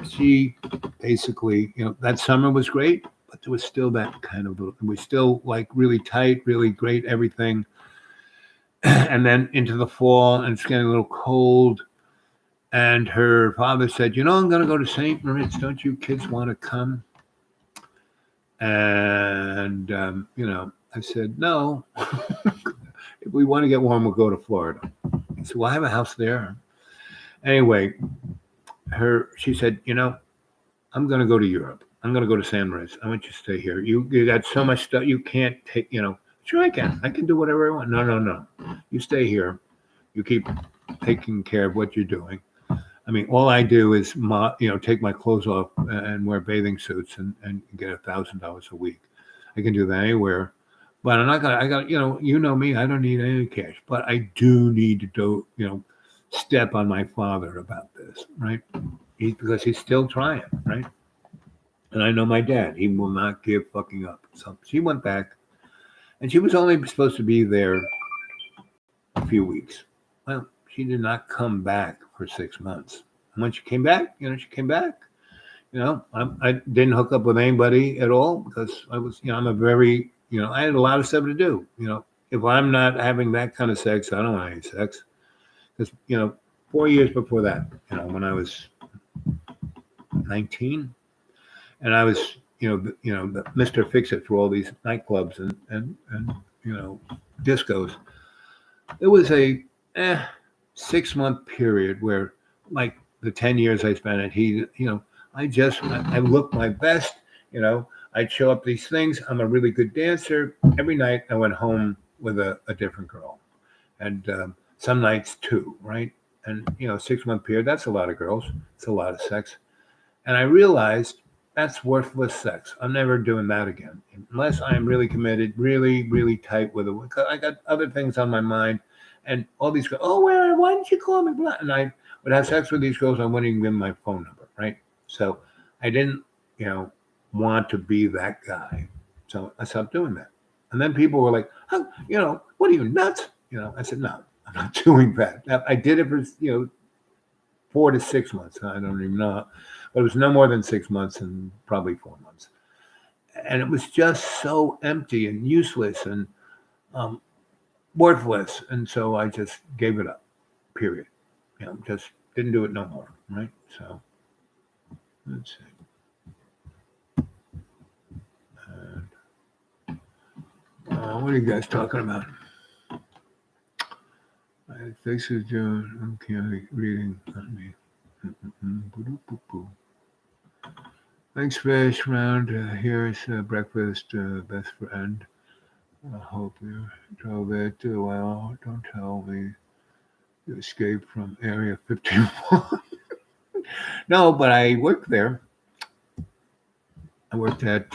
she basically, that summer was great, but there was still that kind of, we still like really tight, really great, everything. and then into the fall, and it's getting a little cold. And her father said, I'm going to go to St. Moritz. Don't you kids want to come? And, I said, no. If we want to get warm, we'll go to Florida. I said, well, I have a house there. Anyway, she said, I'm going to go to Europe. I'm going to go to San Moritz. I want you to stay here. You got so much stuff you can't take, Sure, I can. I can do whatever I want. No. You stay here. You keep taking care of what you're doing. I mean, all I do is, take my clothes off and wear bathing suits and get $1,000 a week. I can do that anywhere. But I'm not going to, you know me, I don't need any cash. But I do need to do, step on my father about this, right? Because he's still trying, right? And I know my dad, he will not give fucking up. So she went back, and she was only supposed to be there a few weeks. Well, she did not come back for 6 months. And when she came back, she came back. I didn't hook up with anybody at all because I was, I'm a very, I had a lot of stuff to do. If I'm not having that kind of sex, I don't want any sex. Because, 4 years before that, when I was 19, and I was, the Mr. Fix-It for all these nightclubs and discos. It was a 6-month period where, like the 10 years I spent at he, I looked my best, I'd show up these things. I'm a really good dancer. Every night I went home with a different girl, and some nights 2, right? And 6-month period, that's a lot of girls. It's a lot of sex. And I realized that's worthless sex. I'm never doing that again. Unless I am really committed, really, really tight with it. I got other things on my mind. And all these girls, why didn't you call me? And I would have sex with these girls. I wouldn't even give them my phone number, right? So I didn't, want to be that guy. So I stopped doing that. And then people were like, what are you, nuts? I said, no, I'm not doing that. I did it for, 4 to 6 months. I don't even know. But it was no more than 6 months and probably 4 months. And it was just so empty and useless and worthless. And so I just gave it up, period. Just didn't do it no more, right? So let's see. And, what are you guys talking about? This is Joan. Okay, reading. Let me. Thanks, Fish. Round here's breakfast, best friend. I hope you drove it well. Don't tell me you escaped from Area 51. No, but I worked there. I worked at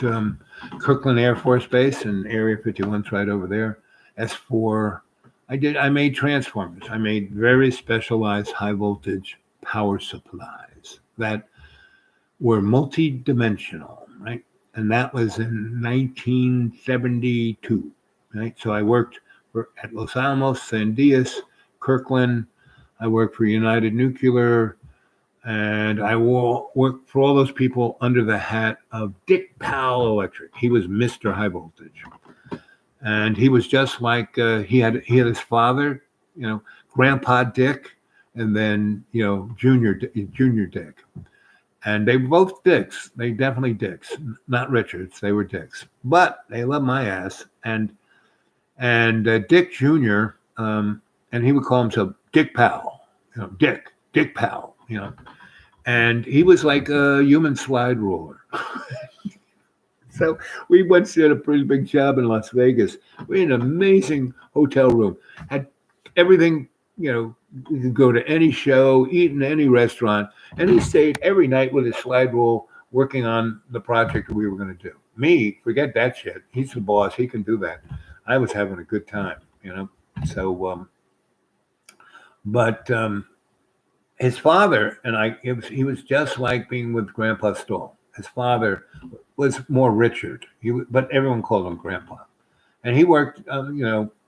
Kirkland Air Force Base, and Area 51's right over there. S4. I made transformers. I made very specialized high voltage power supplies that were multi-dimensional, right? And that was in 1972, right? So I worked at Los Alamos, Sandias, Kirkland. I worked for United Nuclear, and I worked for all those people under the hat of Dick Powell Electric. He was Mr. High Voltage. And he was just like, he had his father, Grandpa Dick, and then, Junior Dick. And they were both dicks. They definitely dicks, not Richards. They were dicks, but they loved my ass. And Dick Jr., and he would call himself Dick Powell, Dick Powell, and he was like a human slide ruler. So we once did a pretty big job in Las Vegas. We had an amazing hotel room, had everything, you could go to any show, eat in any restaurant, and he stayed every night with his slide rule working on the project that we were going to do. Me, forget that shit. He's the boss. He can do that. I was having a good time, So, but his father and he was just like being with Grandpa Stoll. His father was more Richard, but everyone called him Grandpa. And he worked,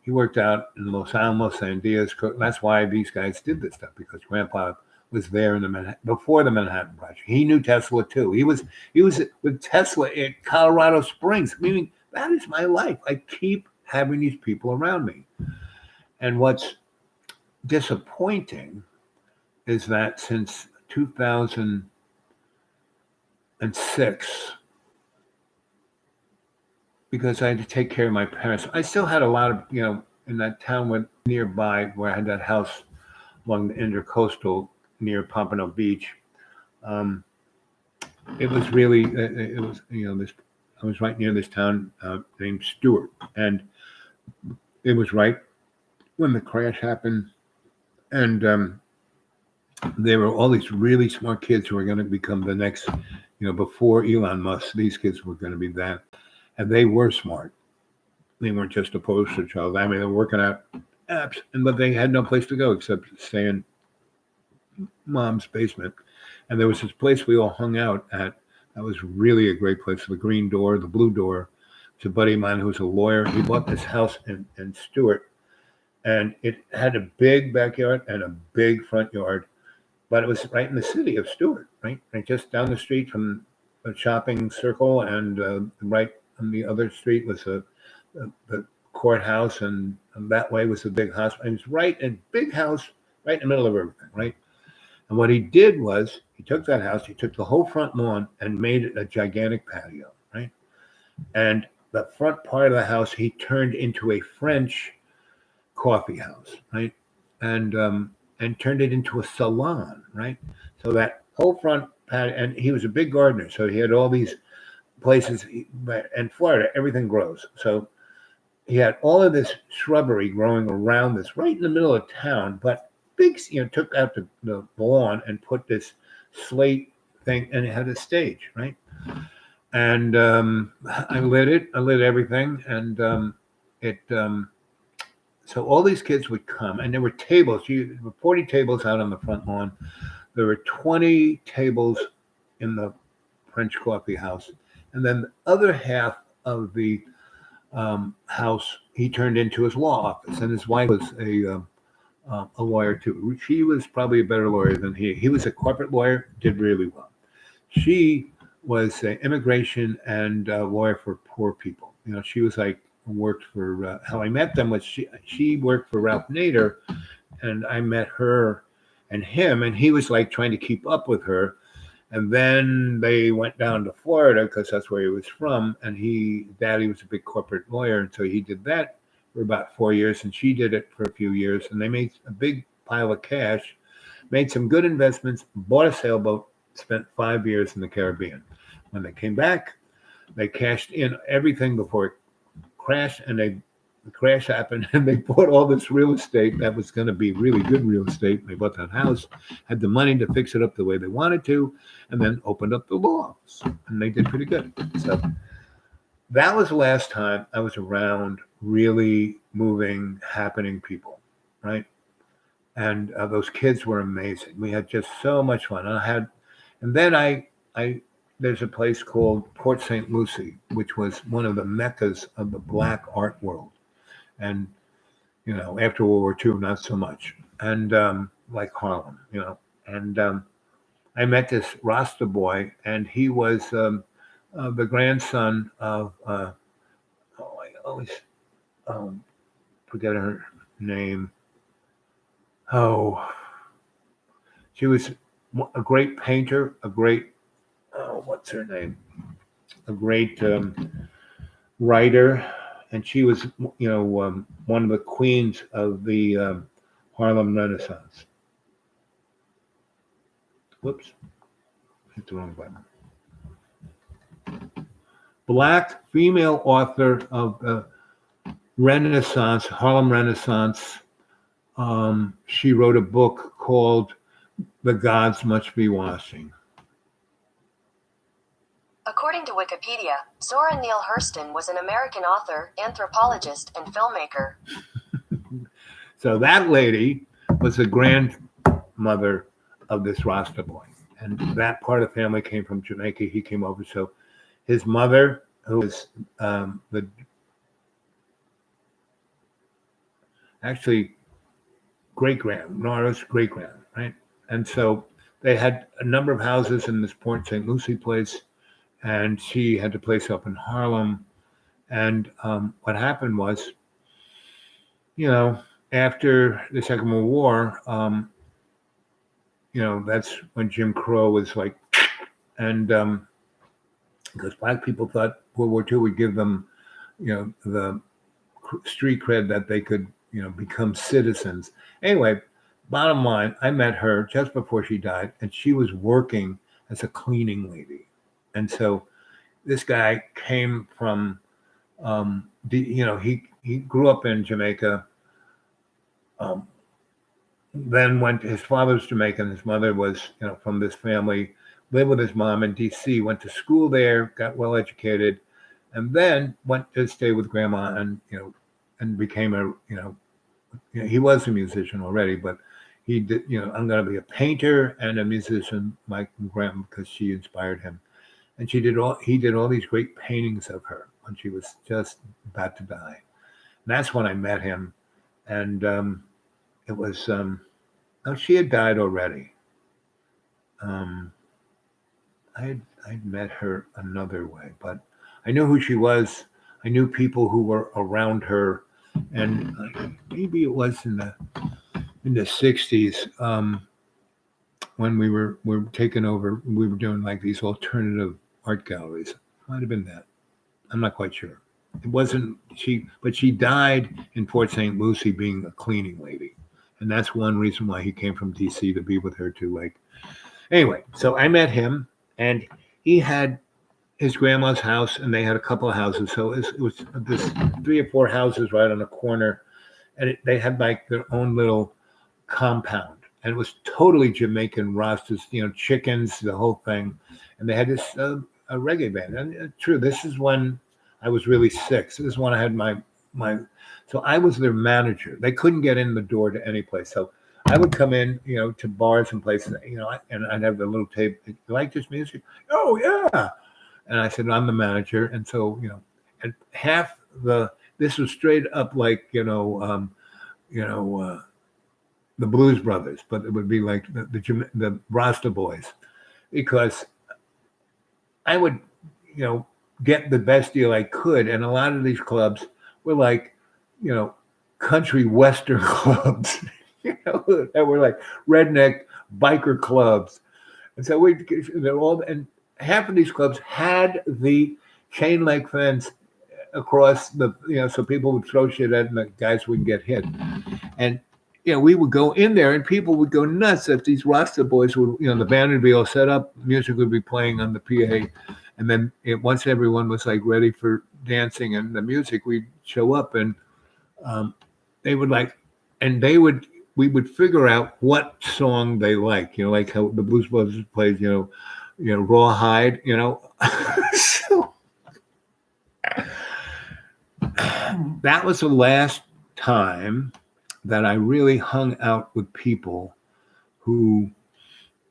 he worked out in Los Alamos, Sandias. That's why these guys did this stuff, because Grandpa was there in before the Manhattan Project. He knew Tesla too. He was with Tesla in Colorado Springs. Meaning that is my life. I keep having these people around me, And what's disappointing is that since 2006, because I had to take care of my parents, I still had a lot of, in that town nearby where I had that house along the intercoastal near Pompano Beach. It was really, it was, this, I was right near this town named Stewart. And it was right when the crash happened. And there were all these really smart kids who were going to become the next, before Elon Musk, these kids were going to be that. And they were smart. They weren't just a poster child. I mean, they were working out apps, but they had no place to go except stay in mom's basement. And there was this place we all hung out at. That was really a great place. The Green Door, the Blue Door. It's a buddy of mine who was a lawyer. He bought this house in Stewart, and it had a big backyard and a big front yard, but it was right in the city of Stewart, right just down the street from a shopping circle, and right on the other street was the courthouse, and that way was the big hospital. And it's right in big house, right in the middle of everything, right? And what he did was he took that house, he took the whole front lawn and made it a gigantic patio, right? And the front part of the house he turned into a French coffee house, right? And turned it into a salon, right? So that whole front patio, and he was a big gardener, so he had all these places. And Florida, everything grows, so he had all of this shrubbery growing around this, right in the middle of town, but big, took out the lawn and put this slate thing, and it had a stage, right? And I lit everything, and so all these kids would come, and there were tables. There were 40 tables out on the front lawn. There were 20 tables in the French coffee house, and then the other half of the house he turned into his law office, and his wife was a lawyer too. She was probably a better lawyer than he. He was a corporate lawyer, did really well. She was an immigration and lawyer for poor people. She was like worked for. How I met them was she worked for Ralph Nader, and I met her and him, and he was like trying to keep up with her. And then they went down to Florida because that's where he was from. And Daddy was a big corporate lawyer, and so he did that for about 4 years, and she did it for a few years, and they made a big pile of cash, made some good investments, bought a sailboat, spent 5 years in the Caribbean. When they came back, they cashed in everything before it crashed, and the crash happened, and they bought all this real estate that was going to be really good real estate. They bought that house, had the money to fix it up the way they wanted to, and then opened up the law office, and they did pretty good. So that was the last time I was around really moving, happening people, right? And those kids were amazing. We had just so much fun. And then there's a place called Port St. Lucie, which was one of the meccas of the Black art world. And, after World War II, not so much. And like Harlem, And I met this Rasta boy, and he was the grandson of, I always forget her name. Oh, she was a great painter, what's her name? A great writer, and she was, one of the queens of the Harlem Renaissance. Whoops, hit the wrong button. Black female author of the Renaissance, Harlem Renaissance. She wrote a book called The Gods Must Be Washing. According to Wikipedia, Zora Neale Hurston was an American author, anthropologist, and filmmaker. So that lady was the grandmother of this Rasta boy. And that part of the family came from Jamaica. He came over. So his mother, who was Nora's great-grand, right? And so they had a number of houses in this Port St. Lucie place, and she had a place up in Harlem. And what happened was, after the Second World War, that's when Jim Crow was like, and because black people thought World War II would give them, the street cred that they could, become citizens. Anyway, bottom line, I met her just before she died, and she was working as a cleaning lady. And so this guy came from, he grew up in Jamaica, then his father's Jamaican, his mother was, from this family, lived with his mom in DC, went to school there, got well educated, and then went to stay with grandma and became he was a musician already, but he did, I'm going to be a painter and a musician like grandma because she inspired him. And he did all these great paintings of her when she was just about to die. And that's when I met him. And it was, she had died already. I'd met her another way, but I knew who she was. I knew people who were around her, and maybe it was in the 60s when we were taking over. We were doing like these alternative art galleries. Might have been that. I'm not quite sure. It wasn't but she died in Port St. Lucie being a cleaning lady, and that's one reason why he came from DC to be with her too. Anyway, so I met him, and he had his grandma's house, and they had a couple of houses. So it was this 3 or 4 houses right on a corner, and they had like their own little compound, and it was totally Jamaican Rastas, chickens, the whole thing. And they had this a reggae band. And true, this is when I was really sick. So this is when I had my so I was their manager. They couldn't get in the door to any place. So I would come in, to bars and places, and I'd have the little tape. You like this music? Oh yeah. And I said, I'm the manager. And so, and this was straight up like, the Blues Brothers, but it would be like the Rasta Boys, because I would, get the best deal I could. And a lot of these clubs were like, country western clubs, that were like redneck biker clubs. And so and half of these clubs had the chain link fence across the, so people would throw shit at and the guys wouldn't get hit. And, we would go in there and people would go nuts if these Rasta boys would, the band would be all set up, music would be playing on the PA. And then once everyone was like ready for dancing and the music, we'd show up and we would figure out what song they like, like how the Blues Brothers played, Rawhide, So that was the last time that I really hung out with people who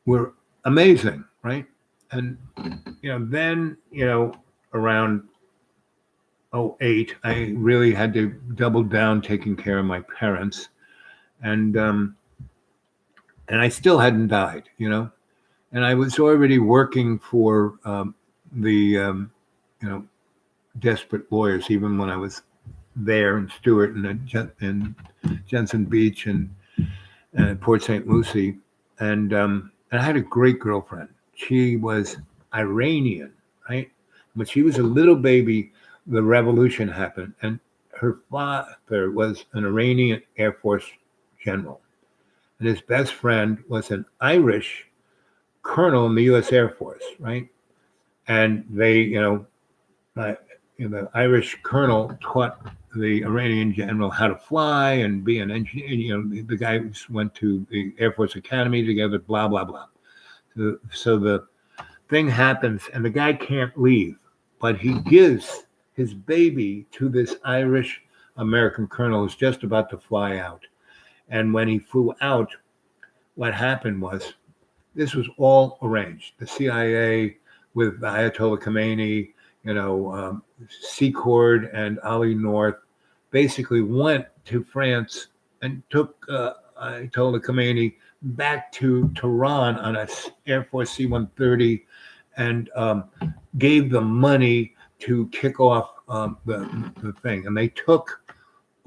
were amazing, right? And, then, around 2008, I really had to double down taking care of my parents. And I still hadn't died, and I was already working for the Desperate Lawyers, even when I was there in Stewart and Jensen Beach and Port St. Lucie. And I had a great girlfriend. She was Iranian, right? When she was a little baby, the revolution happened, and her father was an Iranian Air Force general. And his best friend was an Irish colonel in the U.S. Air Force, right? And they, the Irish colonel taught the Iranian general how to fly and be an engineer. The guys went to the Air Force Academy together, blah, blah, blah. So the thing happens, and the guy can't leave, but he gives his baby to this Irish American colonel who's just about to fly out. And when he flew out, what happened was, this was all arranged. The CIA with Ayatollah Khomeini, Secord and Ali North basically went to France and took Ayatollah Khomeini back to Tehran on a Air Force C-130 and gave them money to kick off the thing. And they took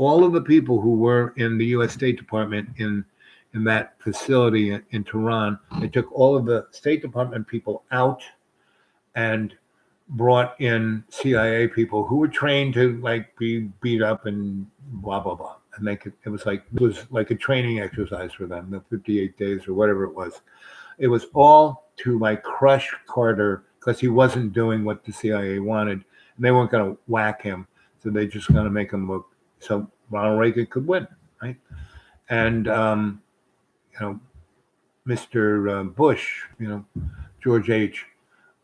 all of the people who were in the U.S. State Department in that facility in Tehran. They took all of the State Department people out and brought in CIA people who were trained to like be beat up and blah blah blah. And it was like a training exercise for them, the 58 days or whatever it was. It was all to like crush Carter because he wasn't doing what the CIA wanted, and they weren't going to whack him, so they just going to make him look so Ronald Reagan could win, right? And Mr. Bush, George H.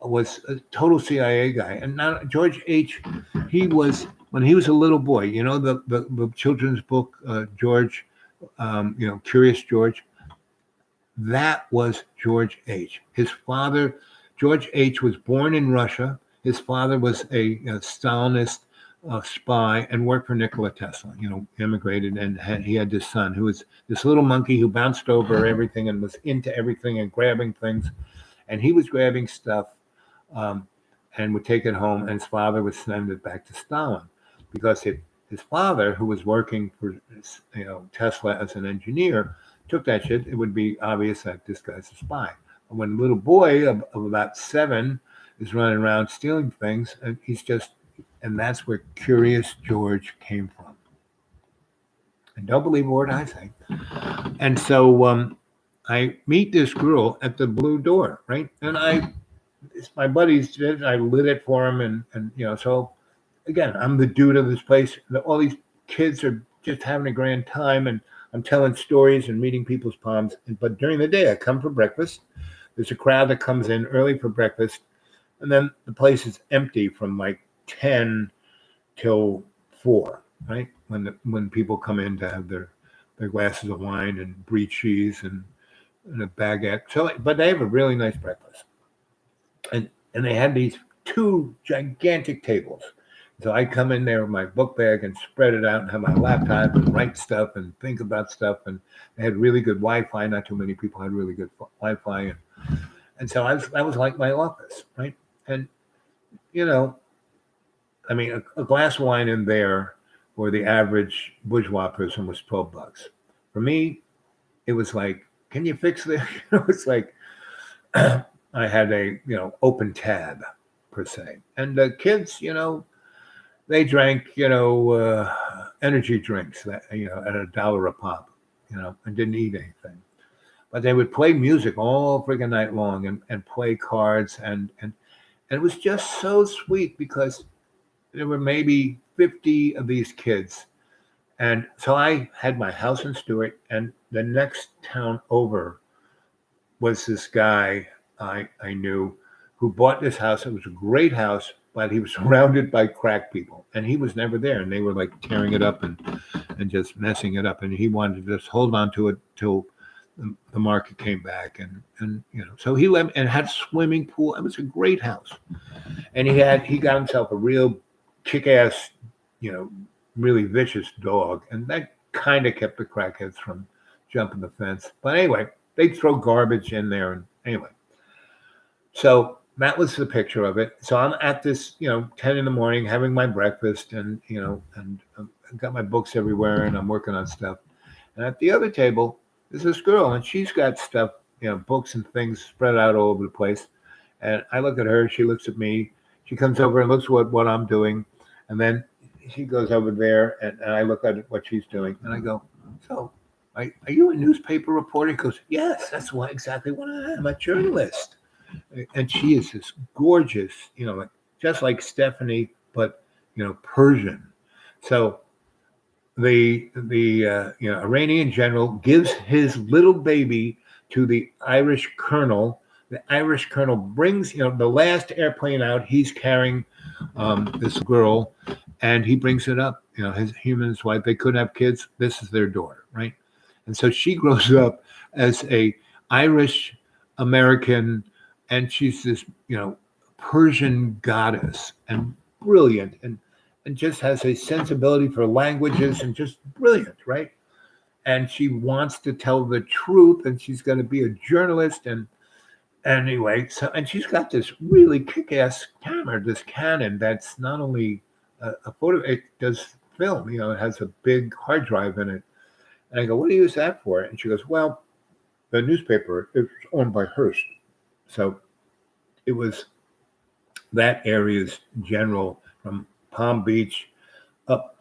was a total CIA guy, and now George H. He was when he was a little boy. The children's book George, Curious George. That was George H. His father, George H., was born in Russia. His father was a Stalinist spy and worked for Nikola Tesla. Immigrated, and he had this son who was this little monkey who bounced over everything and was into everything and grabbing things, and he was grabbing stuff. And would take it home, and his father would send it back to Stalin because his father, who was working for Tesla as an engineer, took that shit. It would be obvious that this guy's a spy. And when a little boy of about 7 is running around stealing things, and that's where Curious George came from. And don't believe a word I say. And so I meet this girl at the blue door, right? And my buddies did. I lit it for him, and so again, I'm the dude of this place. All these kids are just having a grand time, and I'm telling stories and reading people's palms. But during the day, I come for breakfast. There's a crowd that comes in early for breakfast, and then the place is empty from like 10 till 4, right? When people come in to have their glasses of wine and brie cheese and a baguette. So, but they have a really nice breakfast. And they had these 2 gigantic tables. So I come in there with my book bag and spread it out and have my laptop and write stuff and think about stuff. And they had really good Wi-Fi. Not too many people had really good Wi-Fi. And so that was like my office, right? And, a glass of wine in there for the average bourgeois person was $12. For me, it was like, can you fix this? It's like... I had a open tab per se, and the kids they drank energy drinks that at $1 a pop, and didn't eat anything, but they would play music all freaking night long and play cards and it was just so sweet because there were maybe 50 of these kids, and so I had my house in Stewart, and the next town over was this guy I knew who bought this house. It was a great house, but he was surrounded by crack people, and he was never there. And they were like tearing it up and just messing it up. And he wanted to just hold on to it till the market came back. And so he left and had a swimming pool. It was a great house. And he got himself a real kick-ass, really vicious dog. And that kind of kept the crackheads from jumping the fence. But anyway, they'd throw garbage in there. And anyway. So that was the picture of it. So I'm at this, 10 in the morning, having my breakfast, and I've got my books everywhere, and I'm working on stuff. And at the other table, there's this girl, and she's got stuff, books and things spread out all over the place. And I look at her, she looks at me, she comes over and looks at what I'm doing, and then she goes over there, and I look at what she's doing, and I go, so are you a newspaper reporter? He goes, yes, that's exactly what I am, a journalist. And she is this gorgeous, just like Stephanie, but Persian. So the Iranian general gives his little baby to the Irish colonel. The Irish colonel brings, the last airplane out. He's carrying this girl, and he brings it up. His wife. They couldn't have kids. This is their daughter, right? And so she grows up as a Irish American. And she's this, Persian goddess and brilliant and just has a sensibility for languages and just brilliant, right? And she wants to tell the truth, and she's going to be a journalist. And anyway, and she's got this really kick-ass camera, this Canon that's not only a photo, it does film. It has a big hard drive in it. And I go, what do you use that for? And she goes, well, the newspaper is owned by Hearst. So it was that area's general from Palm Beach up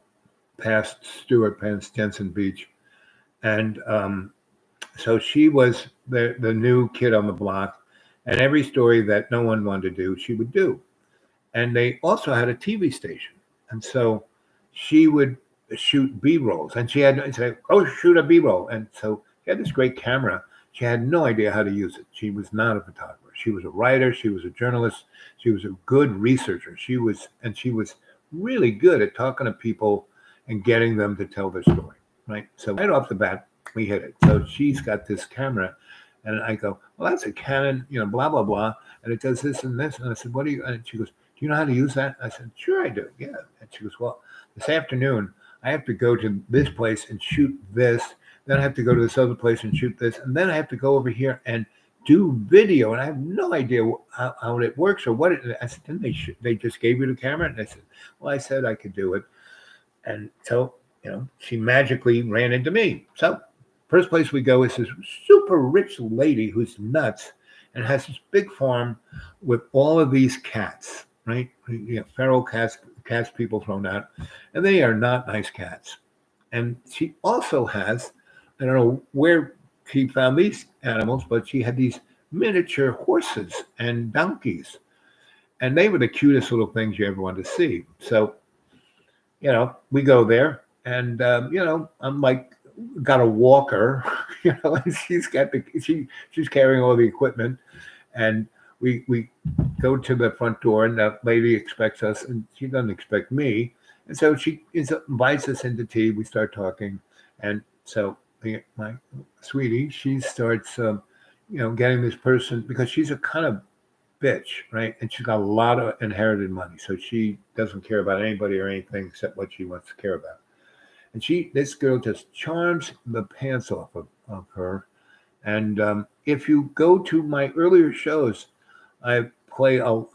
past Stewart, past Jensen Beach. And so she was the new kid on the block. And every story that no one wanted to do, she would do. And they also had a TV station. And so she would shoot B-rolls. And she had to say, oh, shoot a B-roll. And so she had this great camera. She had no idea how to use it. She was not a photographer. She was a writer. She was a journalist. She was a good researcher. She was really good at talking to people and getting them to tell their story, right? So right off the bat, we hit it. So she's got this camera. And I go, well, that's a Canon, blah, blah, blah. And it does this and this. And I said, what do you, and she goes, do you know how to use that? I said, sure I do. Yeah. And she goes, well, this afternoon, I have to go to this place and shoot this. Then I have to go to this other place and shoot this. And then I have to go over here and do video. And I have no idea how it works or what it is. I said, didn't they just gave you the camera? And I said, well, I said I could do it. And so, she magically ran into me. So first place we go is this super rich lady who's nuts and has this big farm with all of these cats, right? Feral cats people thrown out. And they are not nice cats. And she also has, I don't know where she found these animals, but she had these miniature horses and donkeys. And they were the cutest little things you ever wanted to see. So, we go there and, I'm like, got a walker, and she's carrying all the equipment. And we go to the front door and the lady expects us and she doesn't expect me. And so she invites us into tea. We start talking. And so my sweetie, she starts, getting this person because she's a kind of bitch, right? And she's got a lot of inherited money. So she doesn't care about anybody or anything except what she wants to care about. And this girl just charms the pants off of her. And if you go to my earlier shows, I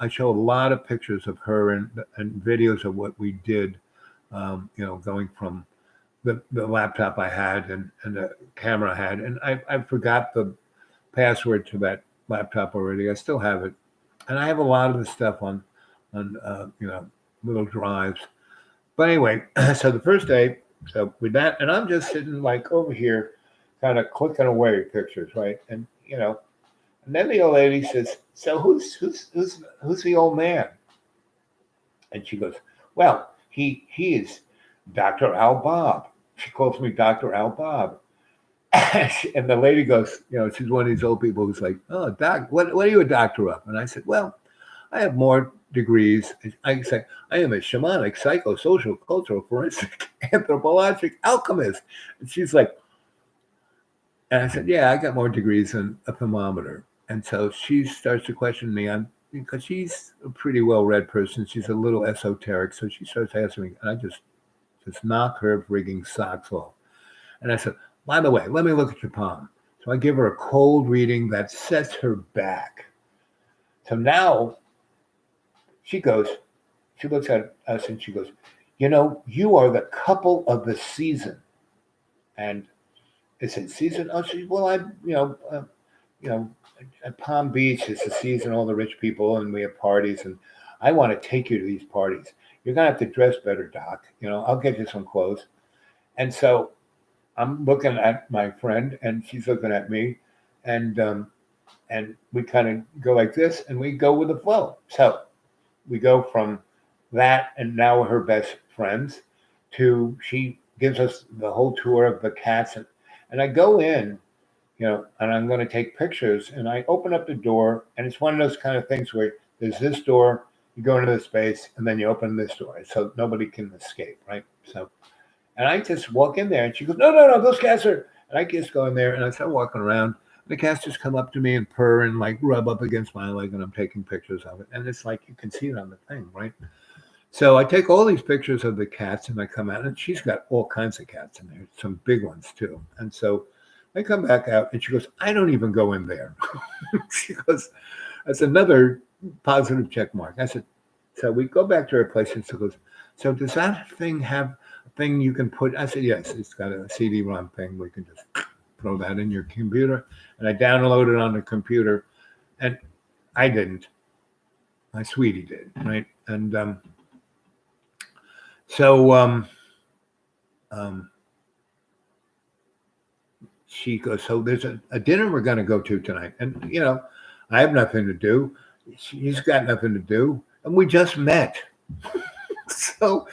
show a lot of pictures of her and videos of what we did, going from the laptop I had and the camera I had. And I forgot the password to that laptop already. I still have it. And I have a lot of the stuff on little drives. But anyway, so the first day, so with that, and I'm just sitting like over here, kind of clicking away at pictures, right? And and then the old lady says, "So who's the old man?" And she goes, "Well, he is Dr. Al Bob." She calls me Dr. Al Bob. And the lady goes, she's one of these old people who's like, "Oh, doc, what are you a doctor of?" And I said, "Well, I have more degrees. I say I am a shamanic, psychosocial, cultural, forensic, anthropologic alchemist." And she's like, and I said, "Yeah, I got more degrees than a thermometer." And so she starts to question me because she's a pretty well-read person. She's a little esoteric. So she starts asking me, and I just knock her frigging socks off. And I said, "By the way, let me look at your palm." So I give her a cold reading that sets her back. So now she looks at us and she goes, "You are the couple of the season." And I said, "Season?" Oh, she, well, at Palm Beach, it's the season, all the rich people, and we have parties, and I want to take you to these parties. You're going to have to dress better, Doc. I'll get you some clothes. And so I'm looking at my friend, and she's looking at me, and we kind of go like this, and we go with the flow. So we go from that, and now we're her best friends, to she gives us the whole tour of the cats, and I go in, and I'm going to take pictures, and I open up the door, and it's one of those kind of things where there's this door, you go into the space, and then you open this door, so nobody can escape, right? So, and I just walk in there, and she goes, no, those cats are, and I just go in there, and I start walking around, and the cats just come up to me and purr and like rub up against my leg, and I'm taking pictures of it, and it's like you can see it on the thing, right? So I take all these pictures of the cats, and I come out, and she's got all kinds of cats in there, some big ones too, and so I come back out, and she goes, "I don't even go in there." She goes, "That's another positive check mark." I said, so we go back to her place, and she goes, "So does that thing have a thing you can put? I said, yes, it's got a CD-ROM thing. We can just throw that in your computer. And I downloaded it on the computer, and I didn't. My sweetie did, right? And so she goes, so there's a dinner we're going to go to tonight. And, you know, I have nothing to do. She's got nothing to do. And we just met. So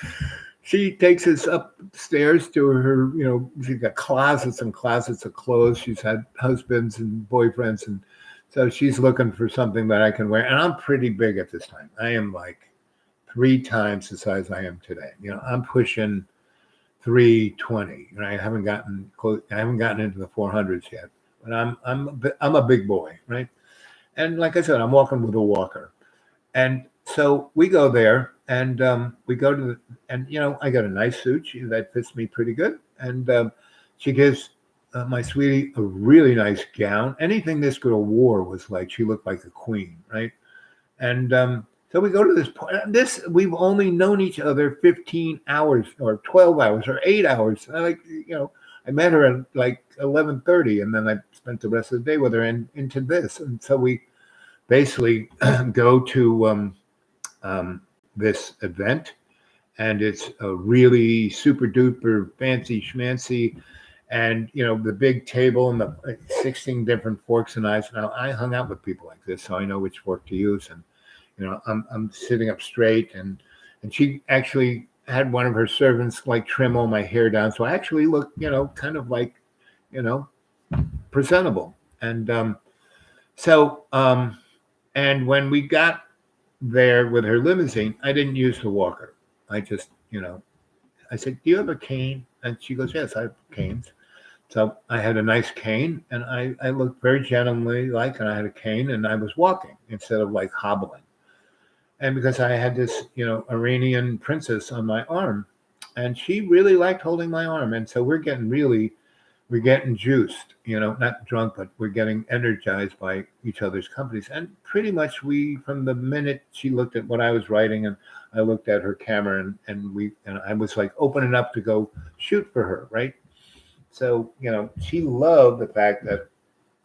she takes us upstairs to her, you know, she's got closets and closets of clothes. She's had husbands and boyfriends. And so she's looking for something that I can wear. And I'm pretty big at this time. I am like 3 times the size I am today. You know, I'm pushing 320. And I haven't gotten close. I haven't gotten into the 400s yet. But I'm a big boy, right? And like I said, I'm walking with a walker. And so we go there, and we go to and you know, I got a nice suit that fits me pretty good. And she gives my sweetie a really nice gown. Anything this girl wore was like, she looked like a queen, right? And so we go to this point. We've only known each other 15 hours or 12 hours or 8 hours. Like, you know, I met her at like 11:30, and then I spent the rest of the day with her and into this. And so we basically go to this event, and it's a really super duper fancy schmancy, and you know, the big table and the 16 different forks and knives. Now I hung out with people like this, so I know which fork to use, and you know, I'm sitting up straight, and she actually had one of her servants like trim all my hair down, so I actually look, you know, kind of like, you know, presentable. And and when we got there with her limousine, I didn't use the walker. I just, you know, I said, do you have a cane? And she goes, yes, I have canes. So I had a nice cane, and I looked very gentlemanly like, and I had a cane, and I was walking instead of like hobbling. And because I had this, you know, Iranian princess on my arm, and she really liked holding my arm. And so we're getting juiced, you know, not drunk, but we're getting energized by each other's companies. And pretty much from the minute she looked at what I was writing, and I looked at her camera, and I was like opening up to go shoot for her, right? So, you know, she loved the fact that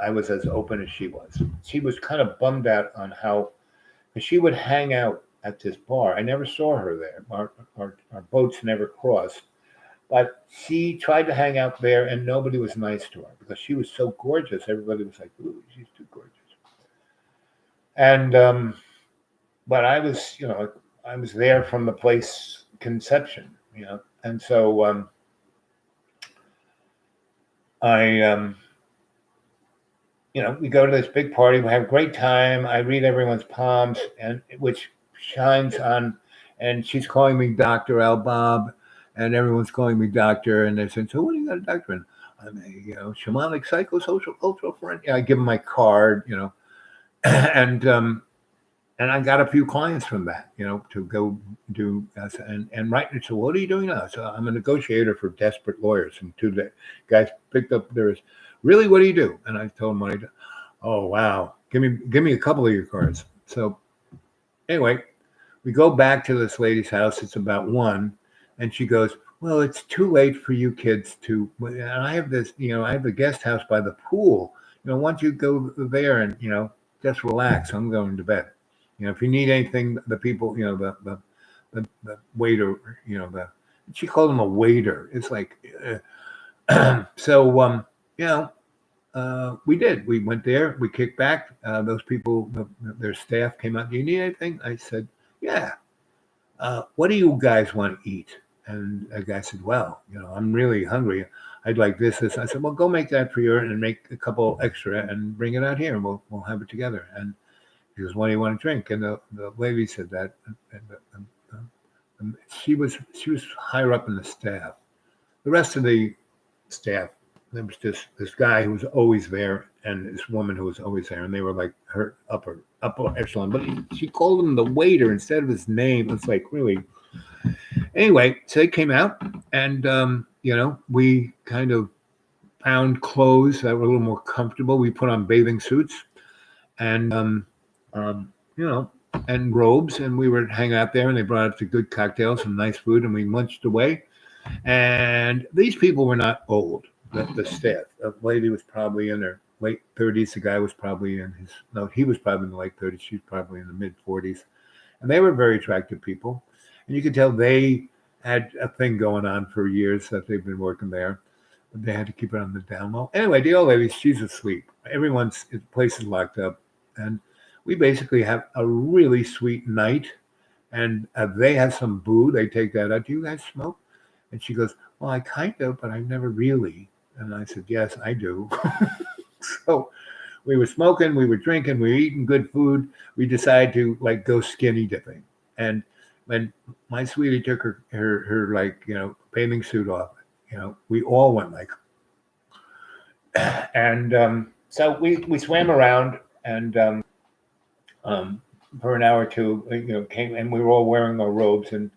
I was as open as she was. She was kind of bummed out on how, because she would hang out at this bar. I never saw her there. Our boats never crossed. But she tried to hang out there, and nobody was nice to her because she was so gorgeous. Everybody was like, ooh, she's too gorgeous. And, but I was, you know, I was there from the place conception, you know. And so you know, we go to this big party, we have a great time. I read everyone's palms, and which shines on, and she's calling me Dr. Al-Bab. And everyone's calling me doctor, and they said, so what do you got a doctor in? I'm a, you know, shamanic psychosocial cultural friend. Yeah, I give them my card, you know, and I got a few clients from that, you know, to go do, and right. So what are you doing now? So I'm a negotiator for desperate lawyers. And 2 guys picked up theirs. Really, what do you do? And I told them what I do. Oh, wow. Give me a couple of your cards. So anyway, we go back to this lady's house. It's about 1. And she goes, well, it's too late for you kids to, and I have this, you know, I have the guest house by the pool. You know, why don't you go there and, you know, just relax. I'm going to bed. You know, if you need anything, the people, you know, the waiter, you know, she called him a waiter. It's like, so, you know, we did. We went there. We kicked back. Those people, their staff came out. Do you need anything? I said, yeah. What do you guys want to eat? And the guy said, well, you know, I'm really hungry. I'd like this. I said, well, go make that for you and make a couple extra and bring it out here, and we'll have it together. And he goes, what do you want to drink? And the lady said that. And she was higher up in the staff. The rest of the staff, there was just this guy who was always there and this woman who was always there, and they were like her upper echelon. But she called him the waiter instead of his name. It's like, really. Anyway, so they came out, and you know, we kind of found clothes that were a little more comfortable. We put on bathing suits, and you know, and robes, and we were hanging out there, and they brought us the good cocktails and nice food, and we munched away. And these people were not old, the staff. The lady was probably in her late 30s. The guy was probably he was probably in the late 30s. She was probably in the mid 40s. And they were very attractive people. And you could tell they had a thing going on for years that they've been working there. But they had to keep it on the down low. Anyway, the old lady, she's asleep. The place is locked up. And we basically have a really sweet night. And they have some boo. They take that out. Do you guys smoke? And she goes, well, I kind of, but I've never really. And I said, yes, I do. So we were smoking, we were drinking, we were eating good food. We decided to like go skinny dipping. And when my sweetie took her like, bathing suit off, we all went like, and so we swam around and for an hour or two, came and we were all wearing our robes and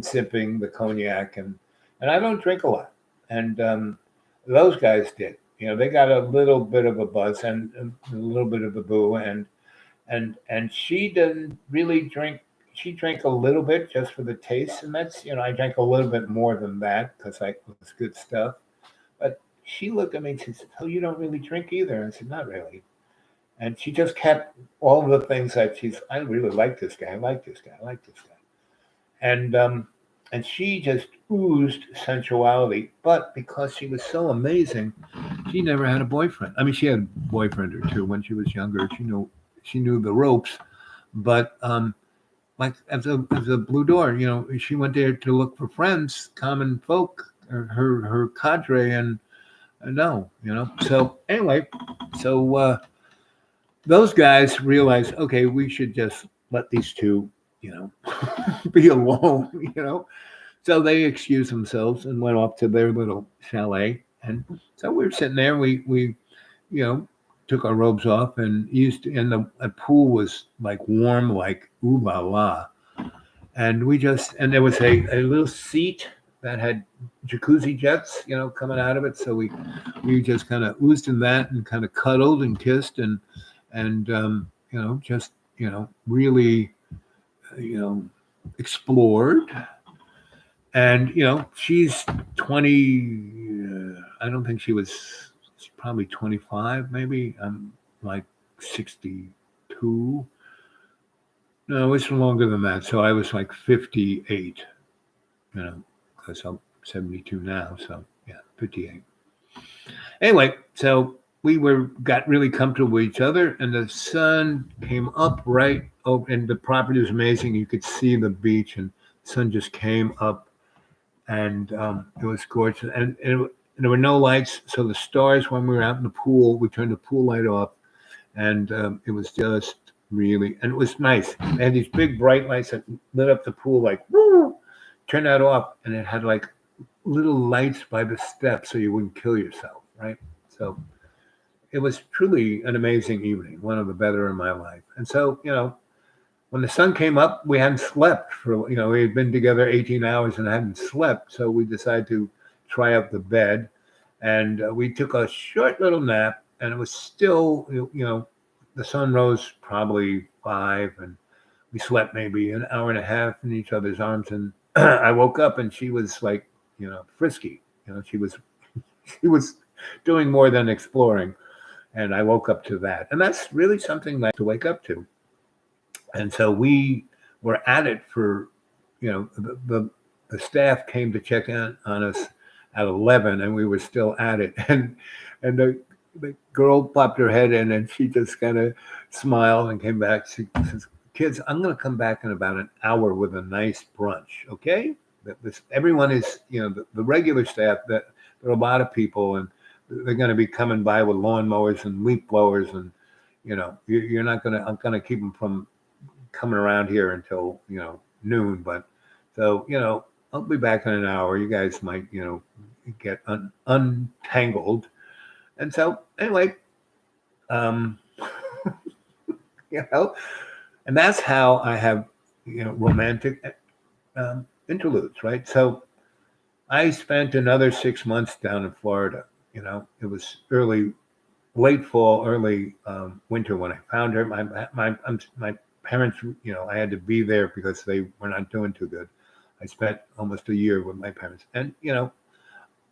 sipping the cognac and I don't drink a lot. And those guys did. They got a little bit of a buzz and a little bit of a boo, and she didn't really drink. She drank a little bit just for the taste, and that's I drank a little bit more than that because it was good stuff. But she looked at me and she said, "Oh, you don't really drink either." I said, "Not really." And she just kept all of the things that I really like this guy. I like this guy. I like this guy. And she just oozed sensuality. But because she was so amazing, she never had a boyfriend. I mean, she had a boyfriend or two when she was younger. She knew the ropes. But like as a blue door, she went there to look for friends, common folk, or her cadre, and no. So anyway, those guys realized, okay, we should just let these two, be alone, So they excused themselves and went off to their little chalet. And so we were sitting there. We took our robes off and the pool was like warm, like ooh la la. And and there was a little seat that had jacuzzi jets, coming out of it. So we just kind of oozed in that and kind of cuddled and kissed and just really explored. And she's 20. I don't think she's probably 25, maybe. I'm like 62. No, it's longer than that. So I was like 58. Because I'm 72 now. So yeah, 58. Anyway, so we got really comfortable with each other, and the sun came up right over, and the property was amazing. You could see the beach, and the sun just came up. And it was gorgeous. And there were no lights. So the stars, when we were out in the pool, we turned the pool light off. And it was just really, and it was nice. They had these big bright lights that lit up the pool like, woo! Turn that off. And it had like little lights by the steps so you wouldn't kill yourself, right? So it was truly an amazing evening, one of the better in my life. And so, when the sun came up, we hadn't slept for, we had been together 18 hours and hadn't slept. So we decided to try out the bed, and we took a short little nap, and it was still, the sun rose probably 5, and we slept maybe an hour and a half in each other's arms. And I woke up and she was like, frisky, she was doing more than exploring. And I woke up to that. And that's really something nice to wake up to. And so we were at it for, the staff came to check in on us at 11, and we were still at it. And the girl popped her head in, and she just kind of smiled and came back. She says, "Kids, I'm going to come back in about an hour with a nice brunch, okay?" Everyone is, the regular staff, that there are a lot of people, and they're going to be coming by with lawnmowers and leaf blowers, and you're not going to. I'm going to keep them from coming around here until noon. But so I'll be back in an hour. You guys might get untangled. And so anyway, and that's how I have romantic interludes, right? So I spent another 6 months down in Florida. It was late fall, early winter when I found her. My parents, I had to be there because they were not doing too good. I spent almost a year with my parents. And,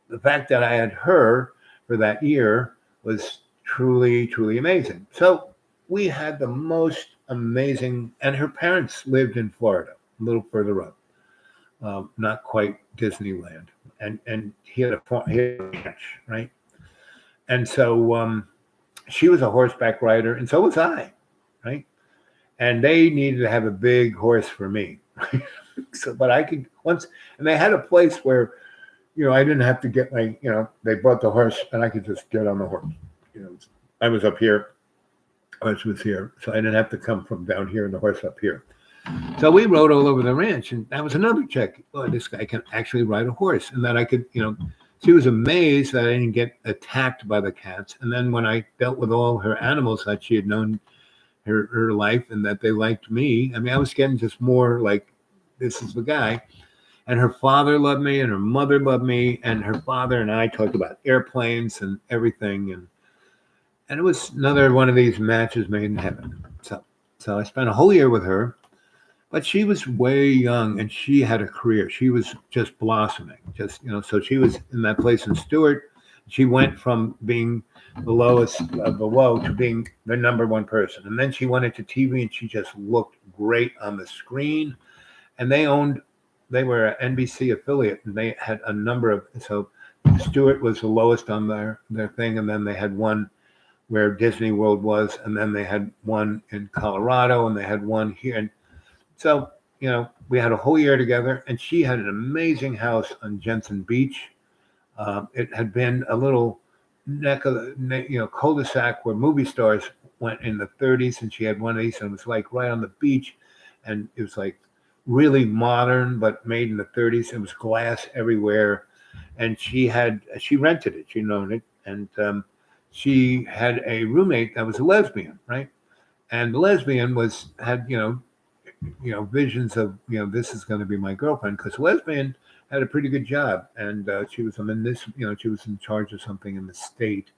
the fact that I had her for that year was truly, truly amazing. So we had the most amazing, and her parents lived in Florida, a little further up, not quite Disneyland. And he had a ranch, right? And so she was a horseback rider, and so was I, right? And they needed to have a big horse for me. Right? So, but I could once, and they had a place where, I didn't have to get my, they brought the horse, and I could just get on the horse. I was up here, horse was here, so I didn't have to come from down here and the horse up here. So we rode all over the ranch, and that was another check. Oh, this guy can actually ride a horse, and that I could, she was amazed that I didn't get attacked by the cats. And then when I dealt with all her animals that she had known her life and that they liked me, I mean, I was getting just more like, this is the guy. And her father loved me, and her mother loved me, and her father and I talked about airplanes and everything. And it was another one of these matches made in heaven. So I spent a whole year with her, but she was way young, and she had a career. She was just blossoming, so she was in that place in Stewart. She went from being the lowest of the low to being the number one person. And then she went into TV, and she just looked great on the screen. And they were an NBC affiliate, and they had a number of, so Stewart was the lowest on their thing. And then they had one where Disney World was, and then they had one in Colorado, and they had one here. And so, we had a whole year together, and she had an amazing house on Jensen Beach. It had been a little cul-de-sac where movie stars went in the 30s, and she had one of these, and it was like right on the beach, and it was like really modern, but made in the 30s. It was glass everywhere, and she rented it, she owned it, and she had a roommate that was a lesbian, right? And the lesbian had visions of, this is going to be my girlfriend, because lesbian had a pretty good job, and she was she was in charge of something in the state,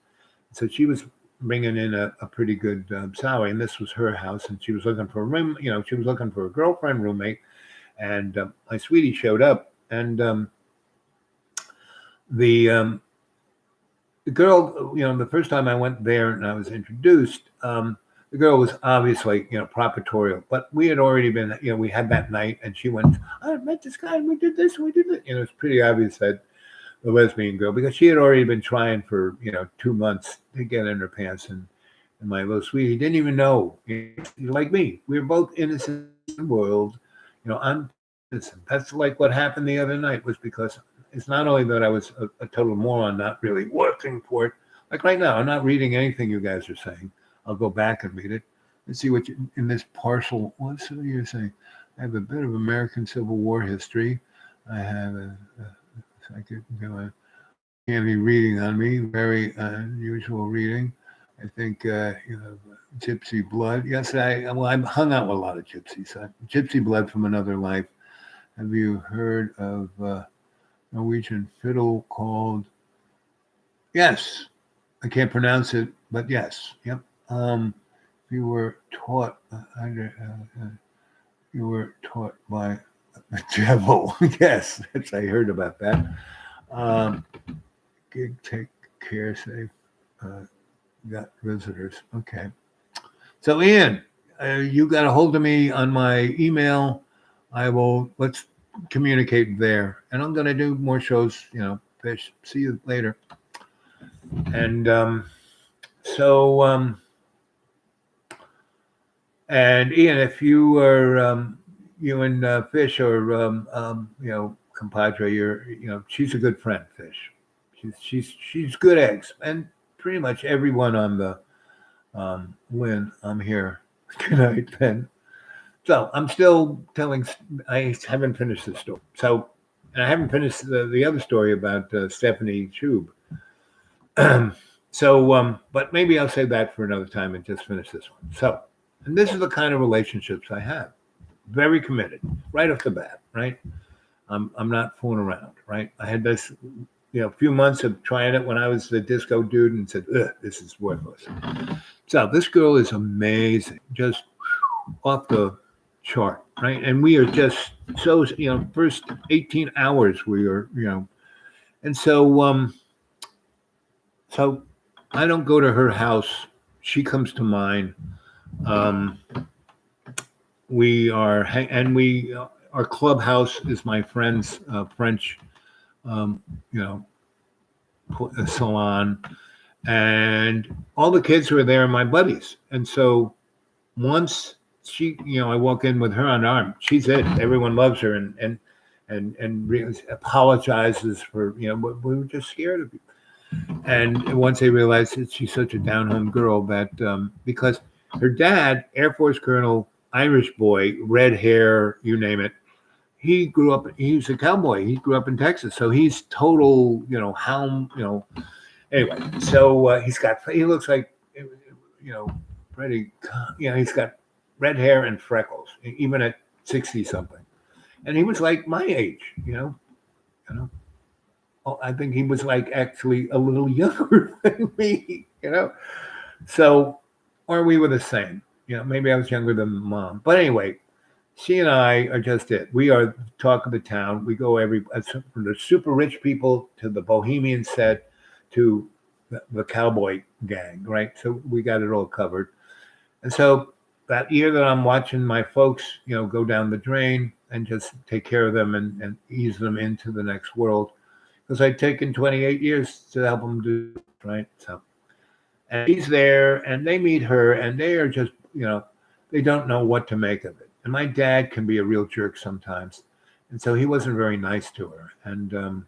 so she was bringing in a pretty good salary, and this was her house, and she was looking for a room, she was looking for a girlfriend roommate, and my sweetie showed up, and the girl, the first time I went there and I was introduced, the girl was obviously, proprietorial, but we had already been, we had that night, and she went, I met this guy, and we did this, and we did that. It's pretty obvious that the lesbian girl, because she had already been trying for, 2 months to get in her pants, and my little sweetie didn't even know, like me. We were both innocent in the world, I'm innocent. That's like what happened the other night, was because it's not only that I was a total moron, not really working for it. Like right now, I'm not reading anything you guys are saying. I'll go back and read it and see what in this partial. What's you're saying? I have a bit of American Civil War history. I have I could do can't be reading on me. Very unusual reading. I think Gypsy blood. Yes, I hung out with a lot of gypsies. Gypsy blood from another life. Have you heard of Norwegian fiddle called? Yes, I can't pronounce it, but yes, yep. You were taught by the devil. Yes, I heard about that. Gig, take care, safe. Got visitors. Okay. So Ian, you got a hold of me on my email. Let's communicate there. And I'm going to do more shows, Fish. See you later. And and Ian, if you are, you and Fish are, compadre, she's a good friend, Fish. She's good eggs. And pretty much everyone on the Lynn, I'm here. Good night, Ben. So I'm still I haven't finished the story. So, and I haven't finished the other story about Stephanie Chub. But maybe I'll save that for another time and just finish this one. So, and this is the kind of relationships I have. Very committed, right off the bat, right? I'm not fooling around, right? I had this, a few months of trying it when I was the disco dude and said, this is worthless. So this girl is amazing, just off the chart, right? And we are just so, first 18 hours we are, and so I don't go to her house. She comes to mine. Um, we are, and we, our clubhouse is my friend's French, um, you know, salon, and all the kids who are there are my buddies. And so once she, I walk in with her on arm, she's it. Everyone loves her, and really apologizes for, we were just scared of you. And once they realized that she's such a down home girl, that because her dad, Air Force Colonel, Irish boy, red hair, you name it, he grew up, he was a cowboy. He grew up in Texas. So he's total, hound, anyway. So he looks like, Freddie, he's got red hair and freckles, even at 60 something. And he was like my age, you know. Oh, I think he was like actually a little younger than me, So, or we were the same, maybe I was younger than mom. But anyway, she and I are just it. We are the talk of the town. We go from the super rich people to the bohemian set to the cowboy gang, right? So we got it all covered. And so that year that I'm watching my folks, go down the drain and just take care of them and ease them into the next world, because I'd taken 28 years to help them do it, right? So, and he's there, and they meet her, and they are just, they don't know what to make of it. And my dad can be a real jerk sometimes, and so he wasn't very nice to her, and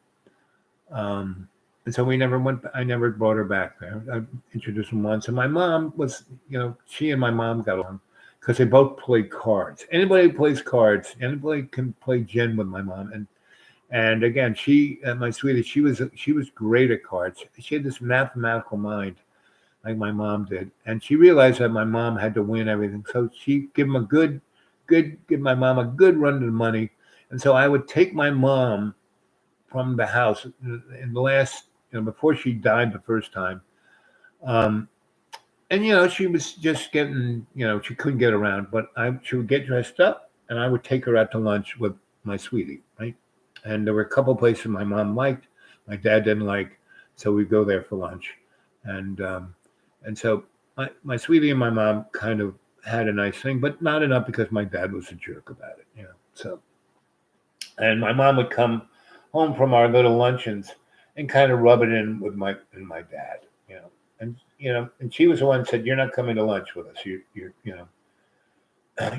so we never went. I never brought her back there. I introduced him once, and my mom was, she and my mom got along because they both played cards. Anybody who plays cards, anybody can play gin with my mom, and again, my sweetie, she was great at cards. She had this mathematical mind, like my mom did, and she realized that my mom had to win everything. So she give my mom a good run to the money, and so I would take my mom from the house in the last, before she died the first time, and she was just getting, she couldn't get around, but she would get dressed up, and I would take her out to lunch with my sweetie, right? And there were a couple places my mom liked, my dad didn't like, so we'd go there for lunch. And so my sweetie and my mom kind of had a nice thing, but not enough because my dad was a jerk about it, So, and my mom would come home from our little luncheons and kind of rub it in with my dad, and she was the one who said, "You're not coming to lunch with us. You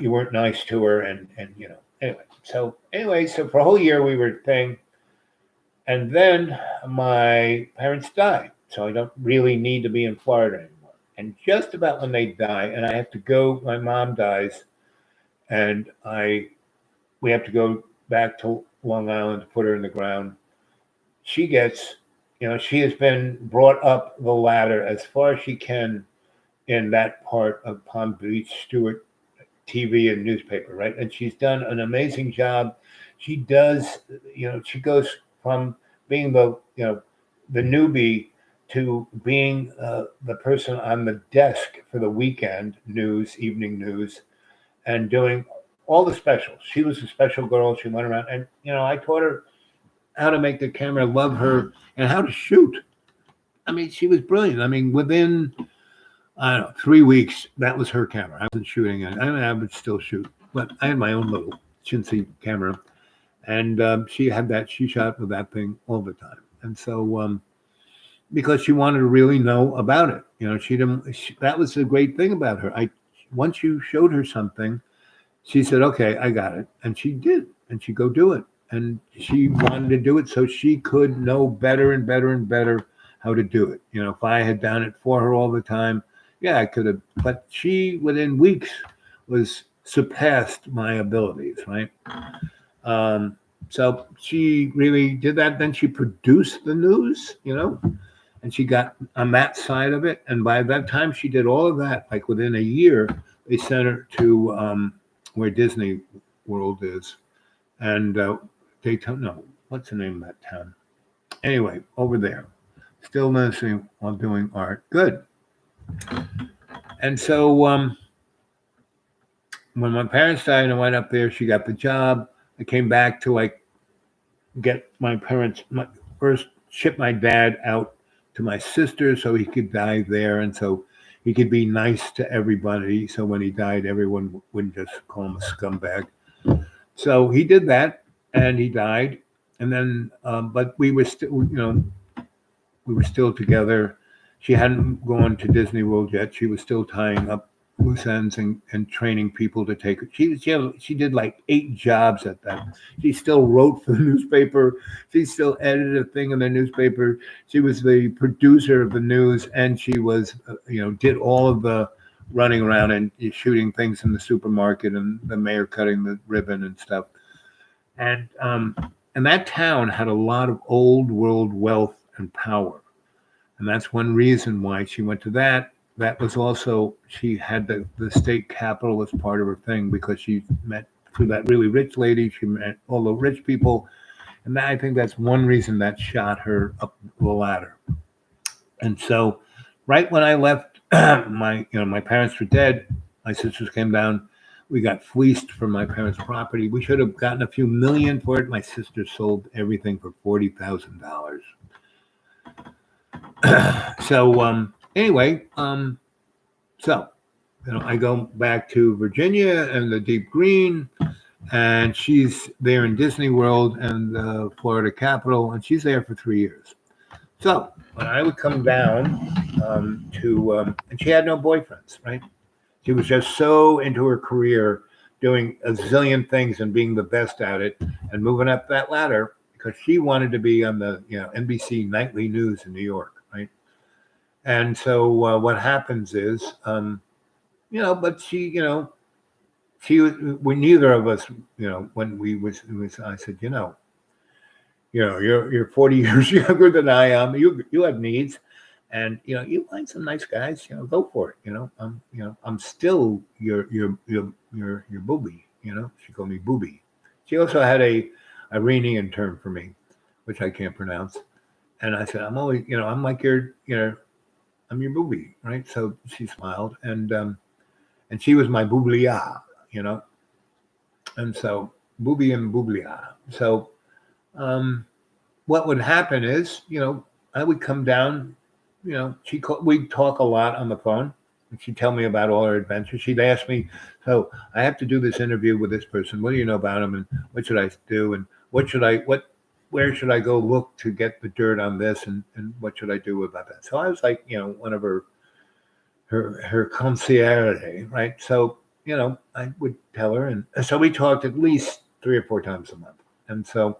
weren't nice to her," and anyway. So for a whole year we were thing, and then my parents died, so I don't really need to be in Florida anymore. And just about when they die, and I have to go, my mom dies, and we have to go back to Long Island to put her in the ground. She gets, she has been brought up the ladder as far as she can in that part of Palm Beach, Stewart TV and newspaper, right? And she's done an amazing job. She does, she goes from being the newbie to being the person on the desk for the weekend news, evening news, and doing all the specials. She was a special girl. She went around, and I taught her how to make the camera love her and how to shoot. I mean, she was brilliant. I mean, within 3 weeks, that was her camera. I wasn't shooting it. I would still shoot, but I had my own little chintzy camera, and she shot with that thing all the time. And so, because she wanted to really know about it, that was the great thing about her. Once you showed her something, she said, "Okay, I got it," and she did, and she'd go do it, and she wanted to do it so she could know better and better and better how to do it. If I had done it for her all the time, yeah, I could have, but she, within weeks, surpassed my abilities, right? So she really did that. Then she produced the news, and she got on that side of it. And by that time she did all of that, like within a year, they sent her to where Disney World is. And Daytona, what's the name of that town? Anyway, over there. Still nursing while doing art. Good. And so when my parents died, I went up there. She got the job. I came back to like get my parents first ship my dad out to my sister so he could die there, and so he could be nice to everybody. So when he died, everyone wouldn't just call him a scumbag. So he did that, and he died. And then, but we were still, we were still together. She hadn't gone to Disney World yet. She was still tying up loose ends and training people to take. She did like 8 jobs at that. She still wrote for the newspaper. She still edited a thing in the newspaper. She was the producer of the news, and she was, did all of the running around and shooting things in the supermarket and the mayor cutting the ribbon and stuff. And that town had a lot of old world wealth and power. And that's one reason why she went to that. That was also, she had the state capitol as part of her thing because she met through that really rich lady. She met all the rich people. And I think that's one reason that shot her up the ladder. And so right when I left, my parents were dead. My sisters came down. We got fleeced from my parents' property. We should have gotten a few million for it. My sister sold everything for $40,000. So anyway, so I go back to Virginia and the Deep Green, and she's there in Disney World and the Florida Capitol, and she's there for 3 years. So when I would come down and she had no boyfriends, right? She was just so into her career, doing a zillion things and being the best at it, and moving up that ladder because she wanted to be on the NBC nightly news in New York, right? And so what happens is, but she when neither of us, when I said, you're 40 years younger than I am. You have needs, and you find some nice guys. Go for it. I'm still your booby. She called me booby. She also had a Iranian term for me, which I can't pronounce. And I said, I'm always, I'm like your, I'm your booby, right? So she smiled, and she was my booblia, and so booby and booblia. So what would happen is, I would come down, we'd talk a lot on the phone, and she'd tell me about all her adventures. She'd ask me, so I have to do this interview with this person. What do you know about him, and what should I do, and where should I go look to get the dirt on this, and what should I do about that? So I was like, one of her concierge, right? So, I would tell her, and so we talked at least 3 or 4 times a month, and so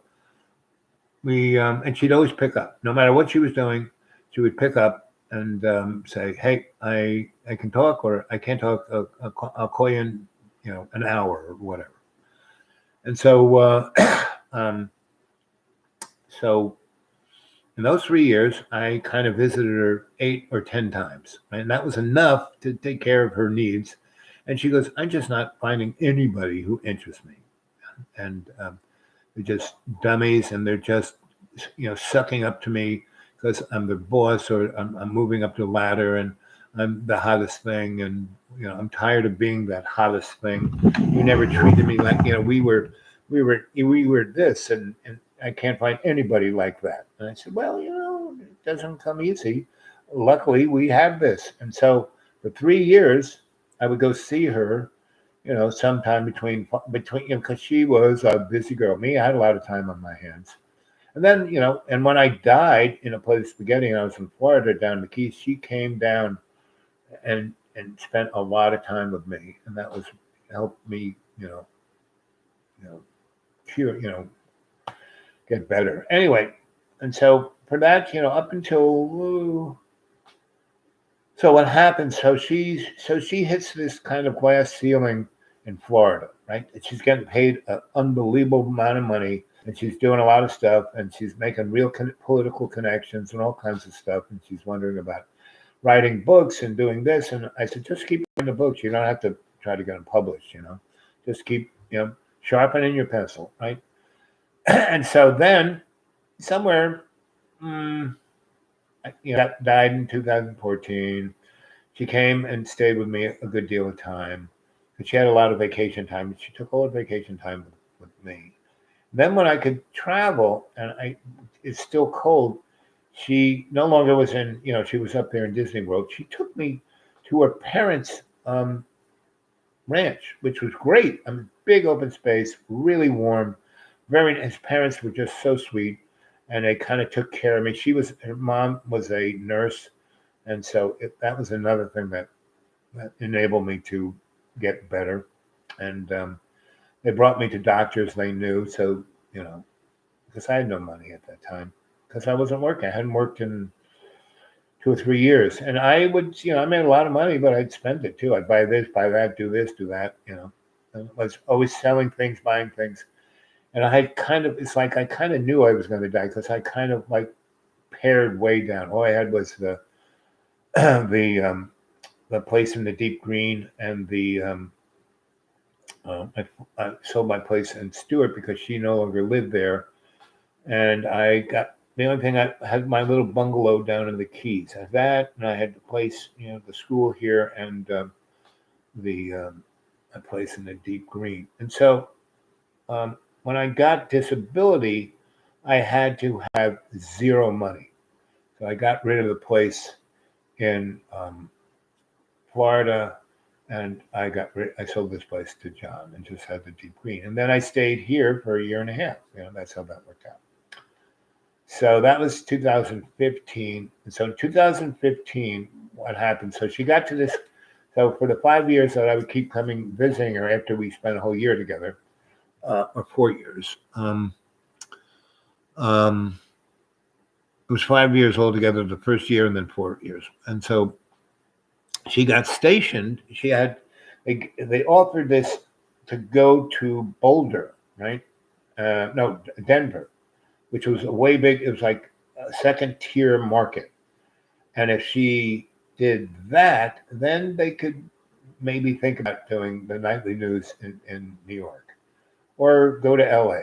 we and she'd always pick up, no matter what she was doing. She would pick up and say, "Hey, I can talk, or I can't talk. I'll call you in, an hour or whatever." And so, so in those 3 years, I kind of visited her 8 or 10 times, right? And that was enough to take care of her needs. And she goes, "I'm just not finding anybody who interests me," and they're just dummies, and they're just, sucking up to me because I'm the boss, or I'm moving up the ladder, and I'm the hottest thing, and I'm tired of being that hottest thing. You never treated me like we were this, and I can't find anybody like that. And I said, well, it doesn't come easy. Luckily, we have this, and so for 3 years, I would go see her. Sometime between, because she was a busy girl. Me, I had a lot of time on my hands. And then, and when I died in a plate of spaghetti, and I was in Florida down in the Keys, she came down and spent a lot of time with me. And that was helped me, cure, get better. Anyway, and so for that, up until so what happens? So she hits this kind of glass ceiling in Florida, right? And she's getting paid an unbelievable amount of money, and she's doing a lot of stuff, and she's making real political connections and all kinds of stuff. And she's wondering about writing books and doing this. And I said, just keep writing the books. You don't have to try to get them published, Just keep, sharpening your pencil, right? And so then somewhere, died in 2014. She came and stayed with me a good deal of time. because she had a lot of vacation time. And she took all the vacation time with me. Then when I could travel, and it's still cold, she no longer was in, she was up there in Disney World. She took me to her parents' ranch, which was great. I mean, big open space, really warm. His parents were just so sweet, and they kind of took care of me. Her mom was a nurse, and so that was another thing that enabled me to get better. And they brought me to doctors they knew, so because I had no money at that time, because I wasn't working. I hadn't worked in 2 or 3 years, and I would, I made a lot of money, but I'd spend it too. I'd buy this, buy that, do this, do that. And I was always selling things, buying things, and it's like I kind of knew I was going to die because I kind of like pared way down. All I had was the the place in the deep green and I sold my place in Stewart because she no longer lived there, and I got. The only thing I had my little bungalow down in the Keys. I had that, and I had the place, the school here, and a place in the deep green. And so, when I got disability, I had to have zero money. So I got rid of the place in Florida, and I sold this place to John and just had the deep green. And then I stayed here for a year and a half. That's how that worked out. So that was 2015. And so in 2015, what happened? So she got to this. So for the 5 years that I would keep visiting her after we spent a whole year together, or 4 years, it was 5 years altogether, the first year and then 4 years. And so she got stationed. They offered this to go to Boulder, right? No, Denver, which was it was like a second tier market. And if she did that, then they could maybe think about doing the nightly news in New York or go to LA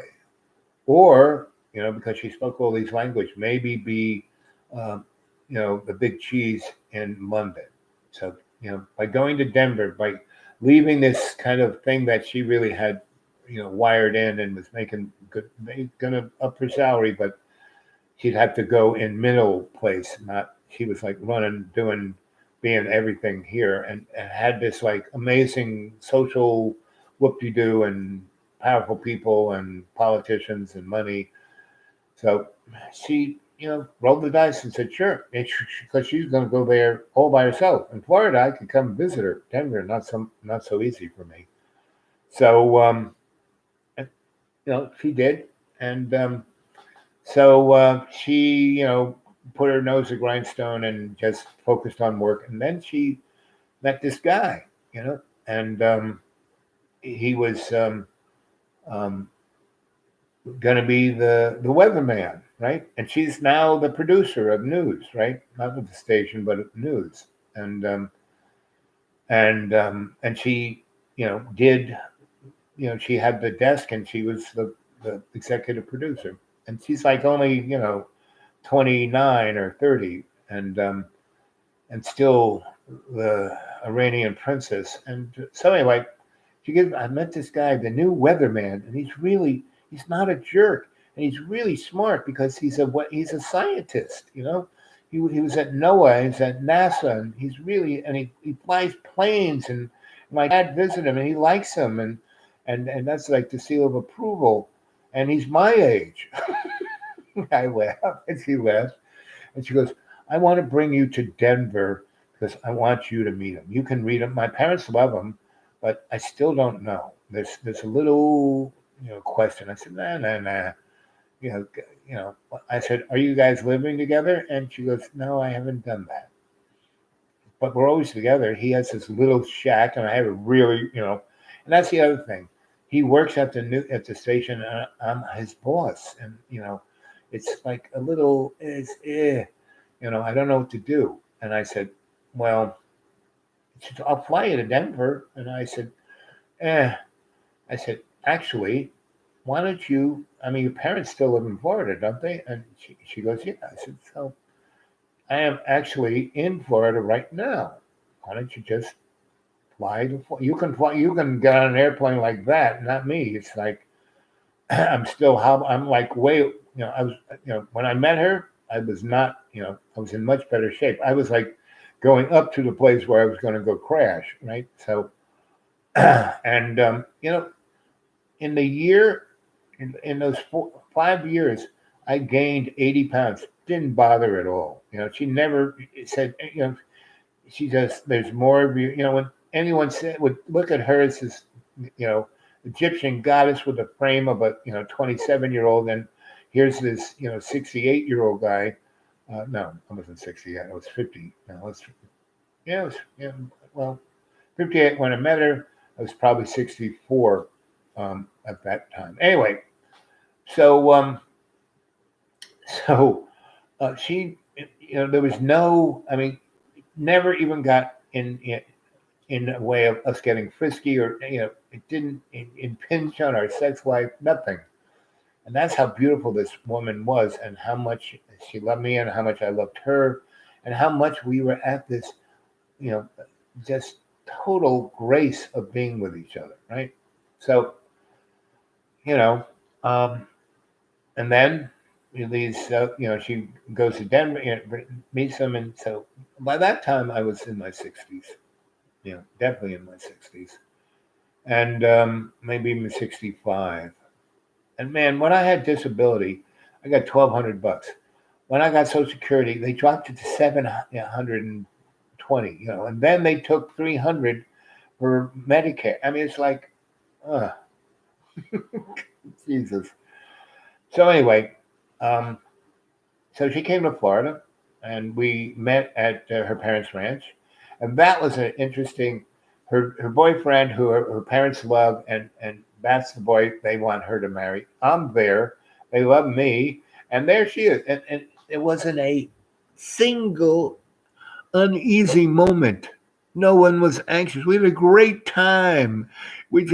or, because she spoke all these languages, maybe be, the big cheese in London. So, by going to Denver, by leaving this kind of thing that she really had wired in and was making good, gonna up her salary, but she'd have to go in middle place. She was like being everything here, and had this like amazing social whoop-de-doo and powerful people and politicians and money. So she, rolled the dice and said, sure, because she's going to go there all by herself. In Florida, I could come visit her. Denver, not so easy for me. So, she did. And so she, put her nose to grindstone and just focused on work. And then she met this guy, and he was going to be the weatherman, right? And she's now the producer of news, right? Not of the station, but of news. And she, did, she had the desk and she was the executive producer. And she's like only, 29 or 30, and still the Iranian princess. And so anyway, I met this guy, the new weatherman, and he's not a jerk, and he's really smart because he's a scientist. He was at NOAA, he's at NASA, and he flies planes. And my dad visited him, and he likes him, and that's like the seal of approval. And he's my age. I laughed, and she laughed, and she goes, I want to bring you to Denver because I want you to meet him. You can read him. My parents love him, but I still don't know. There's a little, question. I said, nah. I said, are you guys living together? And she goes, no, I haven't done that. But we're always together. He has this little shack, and I have a really, and that's the other thing. He works at the station, and I'm his boss, and it's like a little, I don't know what to do. And I said, well, I'll fly you to Denver. And I said, I said, actually, why don't you, your parents still live in Florida, don't they? And she goes, yeah. I said, so I am actually in Florida right now. Why don't you just You can get on an airplane like that, not me. It's like I'm like I was, when I met her, I was not, I was in much better shape. I was like going up to the place where I was going to go crash, right? So, and, in the year, in those 5 years, I gained 80 pounds. Didn't bother at all. She never said, she just, there's more of you. When anyone would look at her as this, Egyptian goddess with a frame of a 27-year-old, and here's this 68-year-old guy. No, I wasn't 68. I was 50. No, it was, well, 58 when I met her. I was probably 64 at that time. Anyway, so she, there was no. I mean, never even got in a way of us getting frisky, or it didn't impinge on our sex life, nothing. And that's how beautiful this woman was, and how much she loved me, and how much I loved her, and how much we were at this, just total grace of being with each other, right? So, and then she goes to Denver, meets them, and so by that time I was in my 60s. Definitely in my 60s, and maybe even 65. And man, when I had disability, I got $1,200. When I got Social Security, they dropped it to $720. And then they took $300 for Medicare. I mean, it's like, Jesus. So anyway, so she came to Florida, and we met at her parents' ranch. And that was an interesting, her boyfriend, who her parents love, and that's the boy they want her to marry. I'm there. They love me. And there she is. And it wasn't a single uneasy moment. No one was anxious. We had a great time. It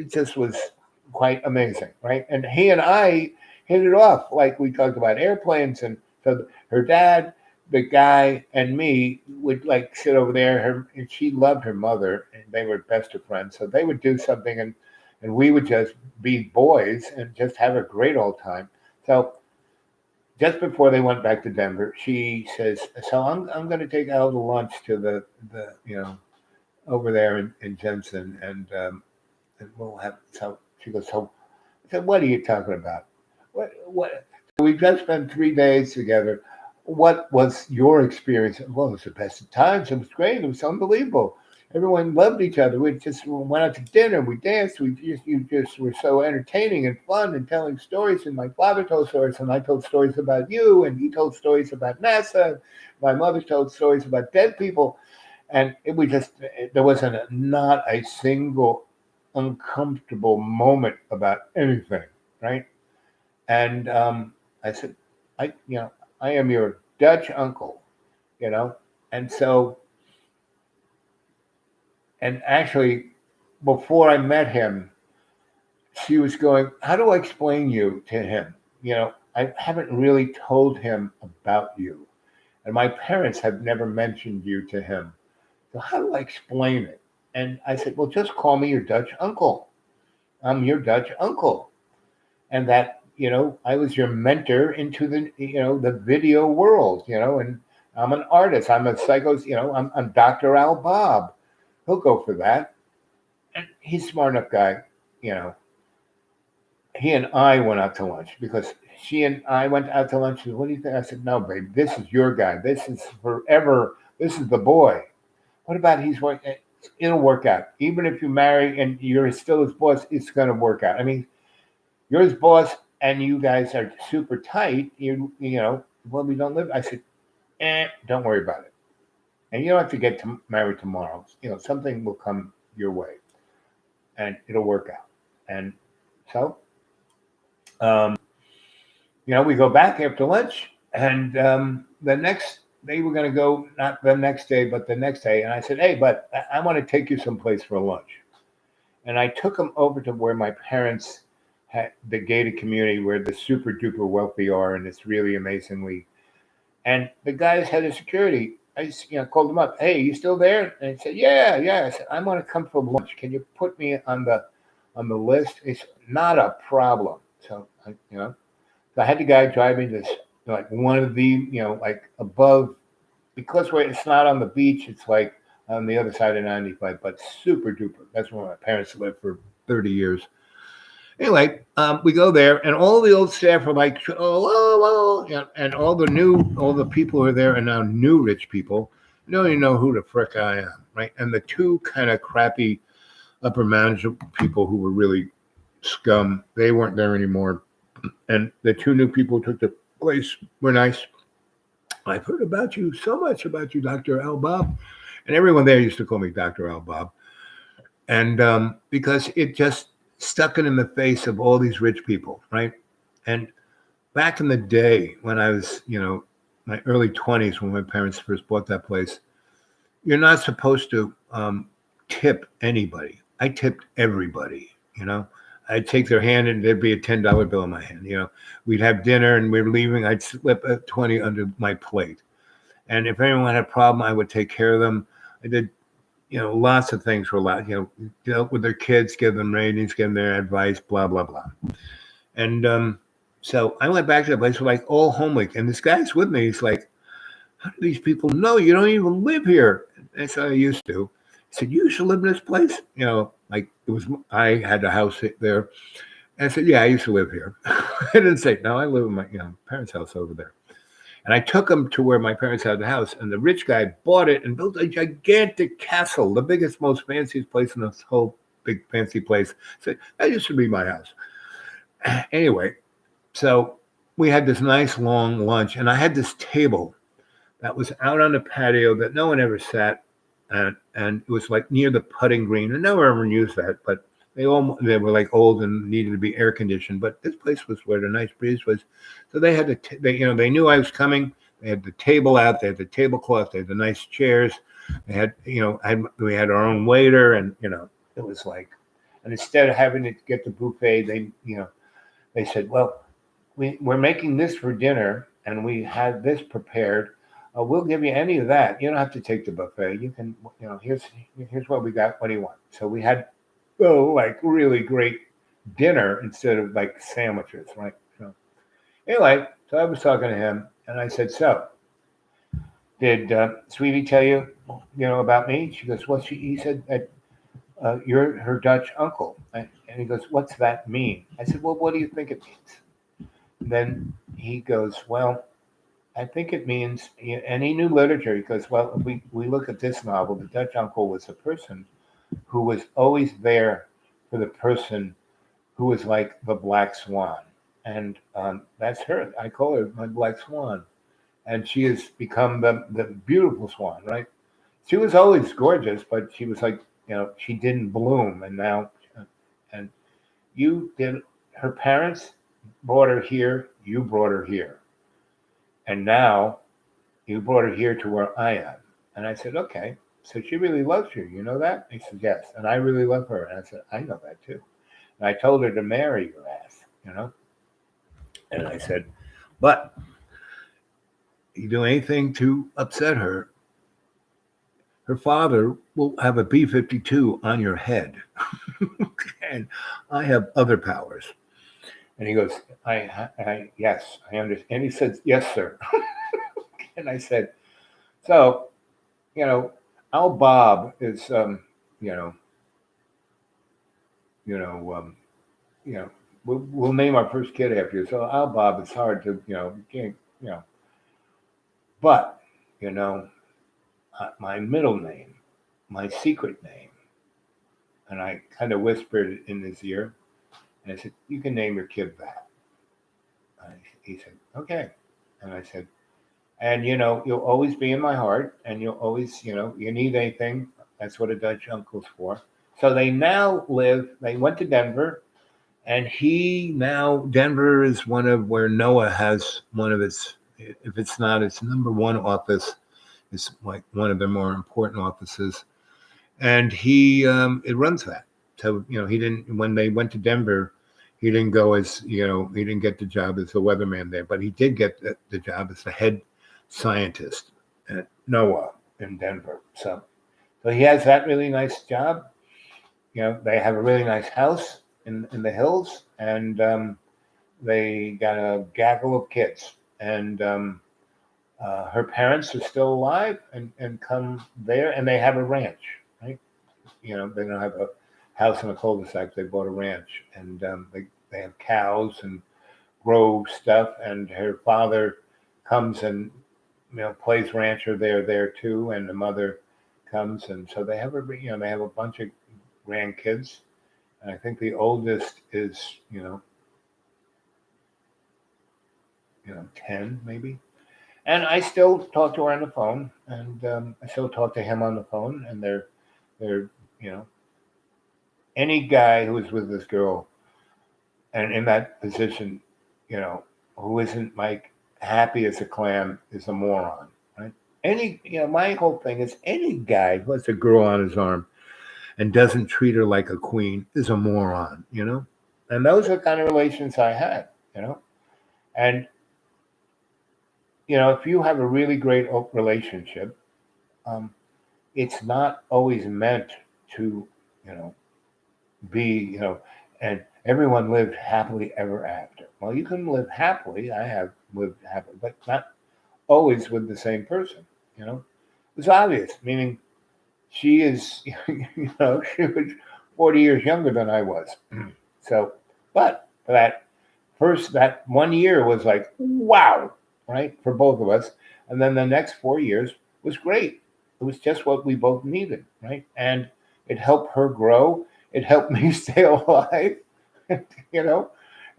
just was quite amazing, right? And he and I hit it off. Like, we talked about airplanes. And so her dad, the guy, and me would like sit over there. And she loved her mother, and they were best of friends. So they would do something, and we would just be boys and just have a great old time. So just before they went back to Denver, she says, "So I'm going to take out a lunch to the over there in Jensen, and we'll have." So she goes, "So," I said, "What are you talking about? What? We just spent 3 days together. What was your experience?" "Well, it was the best of times. It was great. It was unbelievable. Everyone loved each other. We just went out to dinner. We danced. You just were so entertaining and fun, and telling stories. And my father told stories, and I told stories about you, and he told stories about NASA. My mother told stories about dead people, and there wasn't not a single uncomfortable moment about anything, right?" And I said, I am your Dutch uncle, and so. And actually, before I met him, she was going, "How do I explain you to him? I haven't really told him about you. And my parents have never mentioned you to him. So how do I explain it?" And I said, "Well, just call me your Dutch uncle. I'm your Dutch uncle. And that, I was your mentor into the video world, and I'm an artist. I'm a I'm Dr. Al Bob. He'll go for that." And he's a smart enough guy, you know. He and I went out to lunch because she and I went out to lunch. She said, "What do you think?" I said, "No, babe, this is your guy. This is forever. This is the boy. What about he's working? It'll work out. Even if you marry and you're still his boss, it's going to work out. I mean, you're his boss and you guys are super tight. Well, we don't live." I said, "Don't worry about it. And you don't have to get married tomorrow. Something will come your way and it'll work out." And so, we go back after lunch, and they were going to go, not the next day, but the next day. And I said, "Hey, but I want to take you someplace for lunch." And I took them over to where my parents had the gated community, where the super duper wealthy are. And it's really amazingly, and the guy's head of security, I just, called him up. Hey, you still there? And he said, yeah. I said, I want to come for lunch. Can you put me on the list? He said, not a problem. So so I had the guy drive me this like one of the like above, because it's not on the beach. It's like on the other side of 95, but super duper. That's where my parents lived for 30 years. Anyway, we go there, and all the old staff are like, and all the people who are there are now new rich people. You don't even know who the frick I am, right? And the two kind of crappy upper management people who were really scum, they weren't there anymore. And the two new people who took the place were nice. I've heard about you, so much about you, Dr. Al Bob. And everyone there used to call me Dr. Al Bob. And because it just stuck it in the face of all these rich people, right? And back in the day when I was, my early 20s, when my parents first bought that place, you're not supposed to tip anybody. I tipped everybody, I'd take their hand and there'd be a $10 bill in my hand. We'd have dinner and we were leaving. I'd slip a 20 under my plate. And if anyone had a problem, I would take care of them. I did, lots of things for a lot, dealt with their kids, give them ratings, give them their advice, blah, blah, blah. And so I went back to the place, we're like all home week. And this guy's with me. He's like, how do these people know you don't even live here? And so I used to. He said, you used to live in this place? Like I had a house there. And I said, yeah, I used to live here. I didn't say, no, I live in my parents' house over there. And I took him to where my parents had the house, and the rich guy bought it and built a gigantic castle, the biggest, most fanciest place in this whole big fancy place. Said, that used to be my house. Anyway, so we had this nice long lunch, and I had this table that was out on the patio that no one ever sat at, and it was like near the putting green, and no one ever used that, but they were like old and needed to be air conditioned. But this place was where the nice breeze was, so they had they knew I was coming. They had the table out, they had the tablecloth, they had the nice chairs, they had we had our own waiter, and it was like, and instead of having to get the buffet, they said, well, we're making this for dinner, and we had this prepared. We'll give you any of that. You don't have to take the buffet. You can, here's what we got. What do you want? So we had, like really great dinner instead of like sandwiches, right? So anyway, so I was talking to him, and I said, so did Sweetie tell you, about me? She goes, well, he said that you're her Dutch uncle. And he goes, what's that mean? I said, well, what do you think it means? And then he goes, well, I think it means, and he knew literature. He goes, well, if we look at this novel, the Dutch uncle was a person who was always there for the person who was like the black swan. And that's her. I call her my black swan. And she has become the beautiful swan, right? She was always gorgeous, but she was like, she didn't bloom. And now, and her parents brought her here, you brought her here. And now you brought her here to where I am. And I said, okay, so she really loves you. You know that? He said, yes. And I really love her. And I said, I know that too. And I told her to marry your ass, And I said, but you do anything to upset her, her father will have a B-52 on your head. And I have other powers. And he goes, yes, I understand. And he said, yes, sir. And I said, so, Al Bob is, we'll name our first kid after you. So Al Bob, it's hard to, but, my middle name, my secret name, and I kind of whispered in his ear, and I said, you can name your kid that. He said, okay. And I said, and, you'll always be in my heart, and you'll always, you need anything, that's what a Dutch uncle's for. So they went to Denver, and Denver is one of where NOAA has one of its, if it's not its number one office, it's like one of their more important offices. And it runs that. So, when they went to Denver, he didn't go as, he didn't get the job as the weatherman there, but he did get the job as the head scientist at Noah in Denver. So he has that really nice job. They have a really nice house in the hills, and they got a gaggle of kids. And her parents are still alive and come there, and they have a ranch, right? They don't have a house in a cul-de-sac. They bought a ranch, and they have cows and grow stuff. And her father comes and plays rancher there too, and the mother comes, and so they have a bunch of grandkids, and I think the oldest is 10 maybe. And I still talk to her on the phone, and I still talk to him on the phone, and they're any guy who is with this girl and in that position, who isn't like happy as a clam is a moron, right? My whole thing is any guy who has a girl on his arm and doesn't treat her like a queen is a moron, And those are the kind of relations I had, And, if you have a really great relationship, it's not always meant to, be, and everyone lived happily ever after. Well, you can live happily. I have lived happily, but not always with the same person, It's obvious, meaning she is, she was 40 years younger than I was. So, but that 1 year was like, wow, right? For both of us. And then the next 4 years was great. It was just what we both needed, right? And it helped her grow. It helped me stay alive,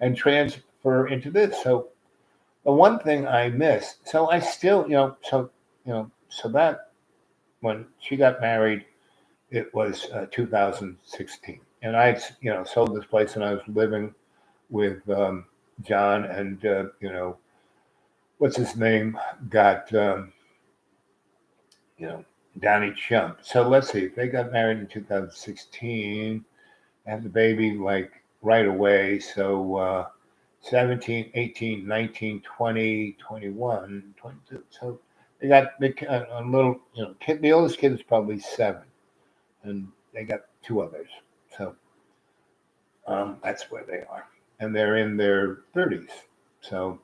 and transfer into this. So the one thing I miss, so I still, so that when she got married, it was 2016. And I, sold this place and I was living with John and, what's his name? Got, Donnie Chump. So let's see, they got married in 2016, had the baby like right away. So 17, 18, 19, 20, 21, 22. So they got a little, kid, the oldest kid is probably 7, and they got 2 others. So that's where they are. And they're in their 30s. So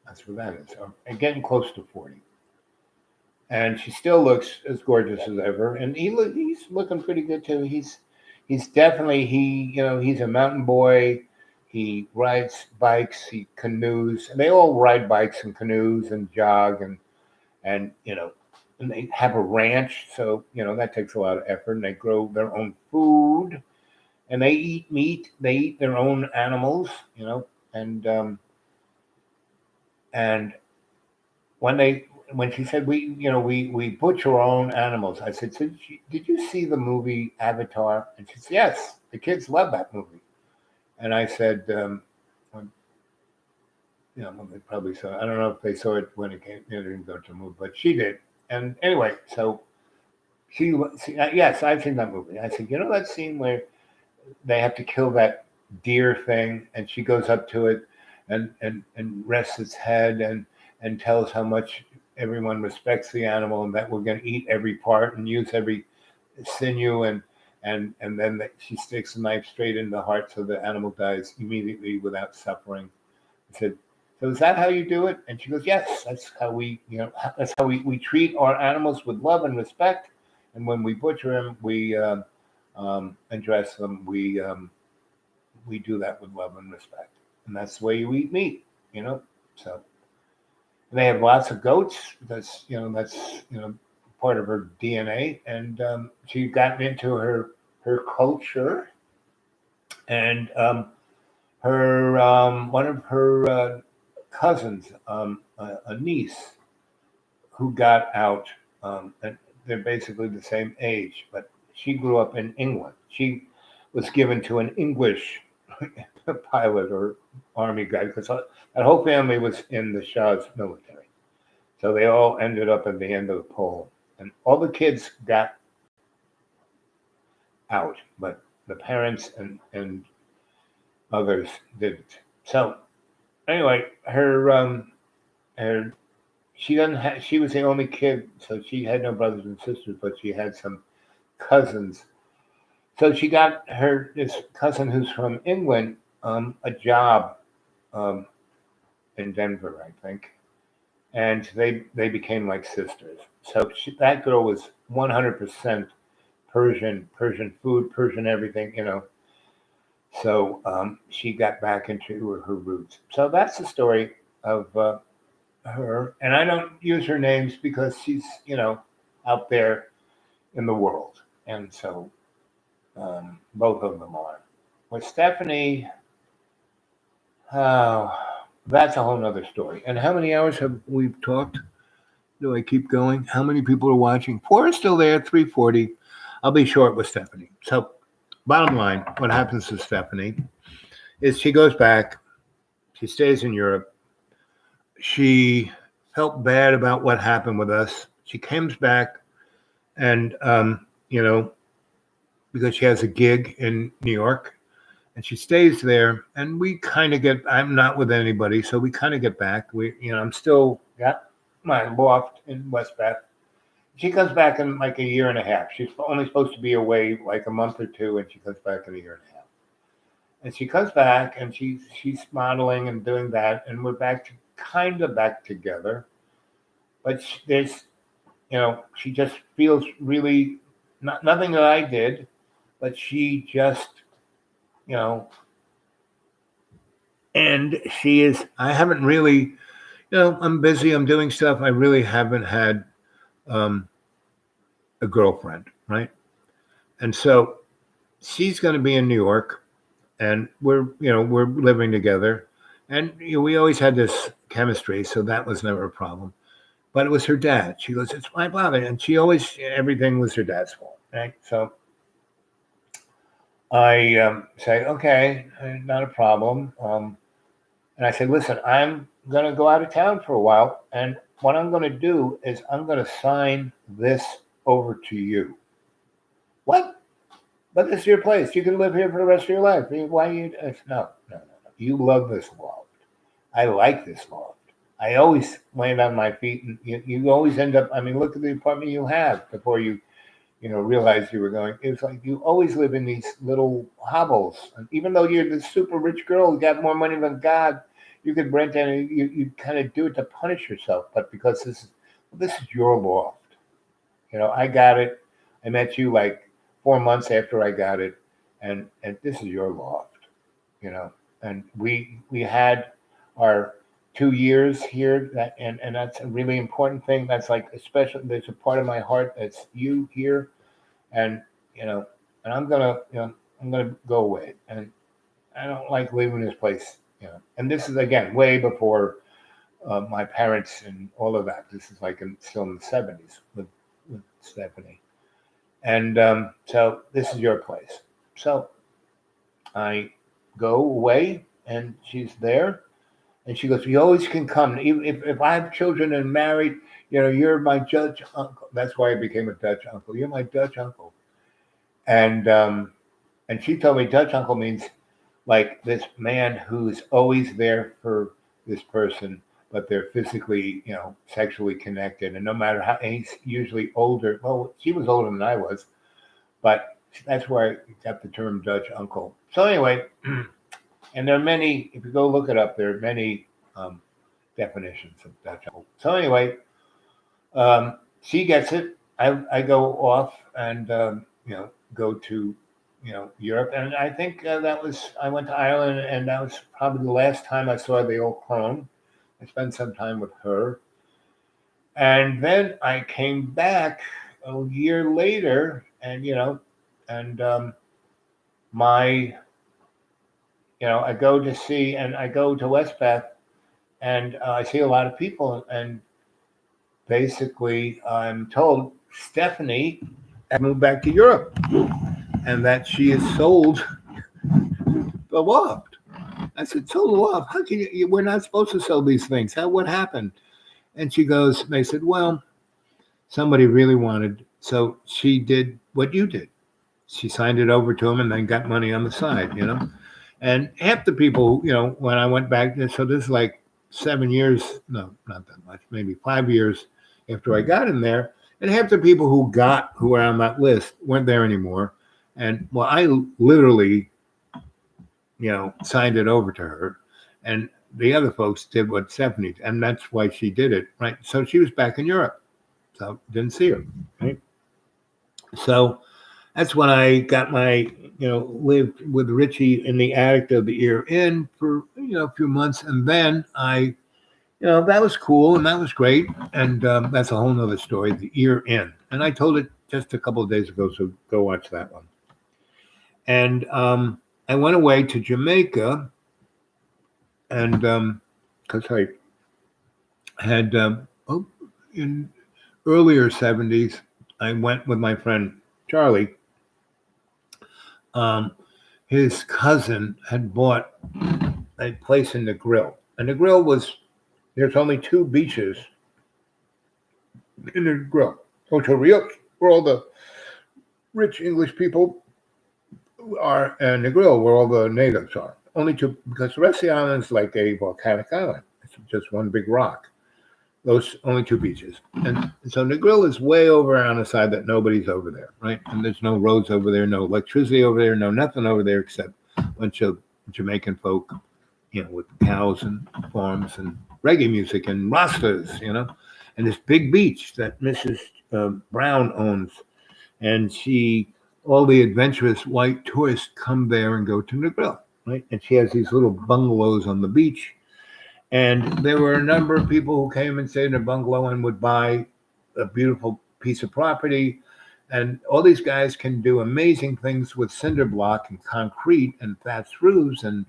that's where that is. And getting close to 40. And she still looks as gorgeous as ever. And he's looking pretty good too. He's definitely, he's a mountain boy. He rides bikes, he canoes, and they all ride bikes and canoes and jog and and they have a ranch, so that takes a lot of effort. And they grow their own food, and they eat meat. They eat their own animals, and and when she said we butcher our own animals, I said, so did you see the movie Avatar? And she said, yes, the kids love that movie. And I said, they probably saw. I don't know if they saw it when it came. They didn't go to the movie, but she did. And anyway, so yes, I've seen that movie. I said, that scene where they have to kill that deer thing, and she goes up to it and rests its head and tells how much everyone respects the animal and that we're going to eat every part and use every sinew and then she sticks a knife straight in the heart so the animal dies immediately without suffering. I said, so is that how you do it? And she goes, yes, that's how we treat our animals with love and respect. And when we butcher them, we and dress them, we do that with love and respect. And that's the way you eat meat, So and they have lots of goats. That's part of her DNA. And she got into her culture. And her one of her cousins, a niece, who got out, and they're basically the same age, but she grew up in England. She was given to an English pilot or army guy because that whole family was in the Shah's military. So they all ended up at the end of the pole. And all the kids got out, but the parents and others didn't. So anyway, her she doesn't have. She was the only kid, so she had no brothers and sisters, but she had some cousins. So she got this cousin who's from England a job um, in Denver, I think, and they became like sisters. So that girl was 100% Persian food, Persian everything, you know. So she got back into her roots. So that's the story of her. And I don't use her names because she's, you know, out there in the world. And so both of them are. With Stephanie, oh, that's a whole nother story. And how many hours have we talked? Do I keep going? How many people are watching? 4 are still there, 340. I'll be short with Stephanie. So bottom line, what happens to Stephanie is she goes back, she stays in Europe. She felt bad about what happened with us. She comes back and, you know, because she has a gig in New York and she stays there and we kind of I'm not with anybody. So we kind of get back. I'm still got my loft in West Bath. She comes back in like a year and a half. She's only supposed to be away like a month or two, and she comes back in a year and a half. And she comes back, and she's modeling and doing that, and we're kind of back together. But she just feels really nothing that I did, but she just, and she is. I haven't really, I'm busy. I'm doing stuff. I really haven't had a girlfriend, right? And so she's going to be in New York, and we're living together, and we always had this chemistry, so that was never a problem. But it was her dad. She goes, "It's my father," and everything was her dad's fault, right? So I say, "Okay, not a problem." And I said, "Listen, I'm going to go out of town for a while, and what I'm going to do is I'm going to sign this over to you." "What? But this is your place. You can live here for the rest of your life. Why you?" No. You love this loft. I like this loft. I always land on my feet, and you always end up. I mean, look at the apartment you have before you realized you were going. It's like you always live in these little hovels, and even though you're the super rich girl who got more money than God, you could rent and you kind of do it to punish yourself. But because this is your loft. I got it. I met you like 4 months after I got it, and this is your loft. And we had our 2 years here, and that's a really important thing. That's like especially there's a part of my heart that's you here, and and I'm gonna go away, and I don't like leaving this place. And this is again way before my parents and all of that. This is like still in the 70s with Stephanie. And so this is your place. So I go away, and she's there, and she goes, "You always can come. Even if I have children and married, you're my Dutch uncle." That's why I became a Dutch uncle. You're my Dutch uncle. And she told me Dutch uncle means like this man who's always there for this person, but they're physically, sexually connected. And no matter how, and he's usually older. Well, she was older than I was, but that's where I got the term Dutch uncle. So anyway, and there are many, if you go look it up, there are many definitions of Dutch uncle. So anyway, she gets it. I go off and, go to, Europe. And I think I went to Ireland, and that was probably the last time I saw the old crone. I spent some time with her. And then I came back a year later, and, I go to see, and I go to West Bath, and I see a lot of people, and basically I'm told Stephanie had moved back to Europe, and that she has sold the loft. I said, "Sold the loft? How can you? We're not supposed to sell these things. What happened?" And she goes, they said, "Well, somebody really wanted." So she did what you did. She signed it over to him and then got money on the side, And half the people, when I went back there, so this is like 7 years, no, not that much, maybe 5 years after I got in there. And half the people who were on that list weren't there anymore. And well, I literally, signed it over to her. And the other folks did what Stephanie, and that's why she did it, right? So she was back in Europe. So didn't see her, right? So that's when I got my, lived with Richie in the attic of the Ear Inn for, a few months. And then that was cool and that was great. And that's a whole nother story, the Ear Inn. And I told it just a couple of days ago, so go watch that one. And I went away to Jamaica, and because I had, in earlier 70s, I went with my friend Charlie. His cousin had bought a place in Negril. And Negril there's only 2 beaches in Negril. Ocho Rios, where all the rich English people are, and Negril, where all the natives are. Only 2, because the rest of the island is like a volcanic island. It's just one big rock. Those only 2 beaches. And so Negril is way over on the side that nobody's over there, right? And there's no roads over there, no electricity over there, no nothing over there except a bunch of Jamaican folk, with cows and farms and reggae music and rastas, and this big beach that Mrs. Brown owns. And all the adventurous white tourists come there and go to Negril, right? And she has these little bungalows on the beach. And there were a number of people who came and stayed in a bungalow and would buy a beautiful piece of property. And all these guys can do amazing things with cinder block and concrete and thatched roofs and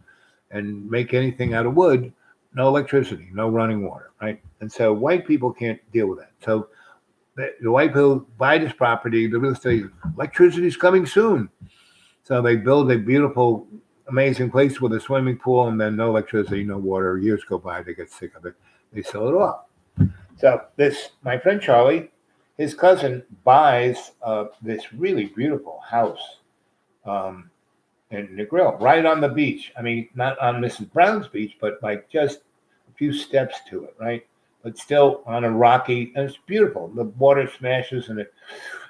make anything out of wood. No electricity, no running water, right? And so white people can't deal with that. So the white people buy this property, the real estate, electricity is coming soon. So they build a beautiful, amazing place with a swimming pool, and then no electricity, no water. Years go by, they get sick of it. They sell it off. So my friend Charlie, his cousin buys this really beautiful house in Negril, right on the beach. I mean, not on Mrs. Brown's beach, but like just a few steps to it, right? But still on a rocky, and it's beautiful. The water smashes, and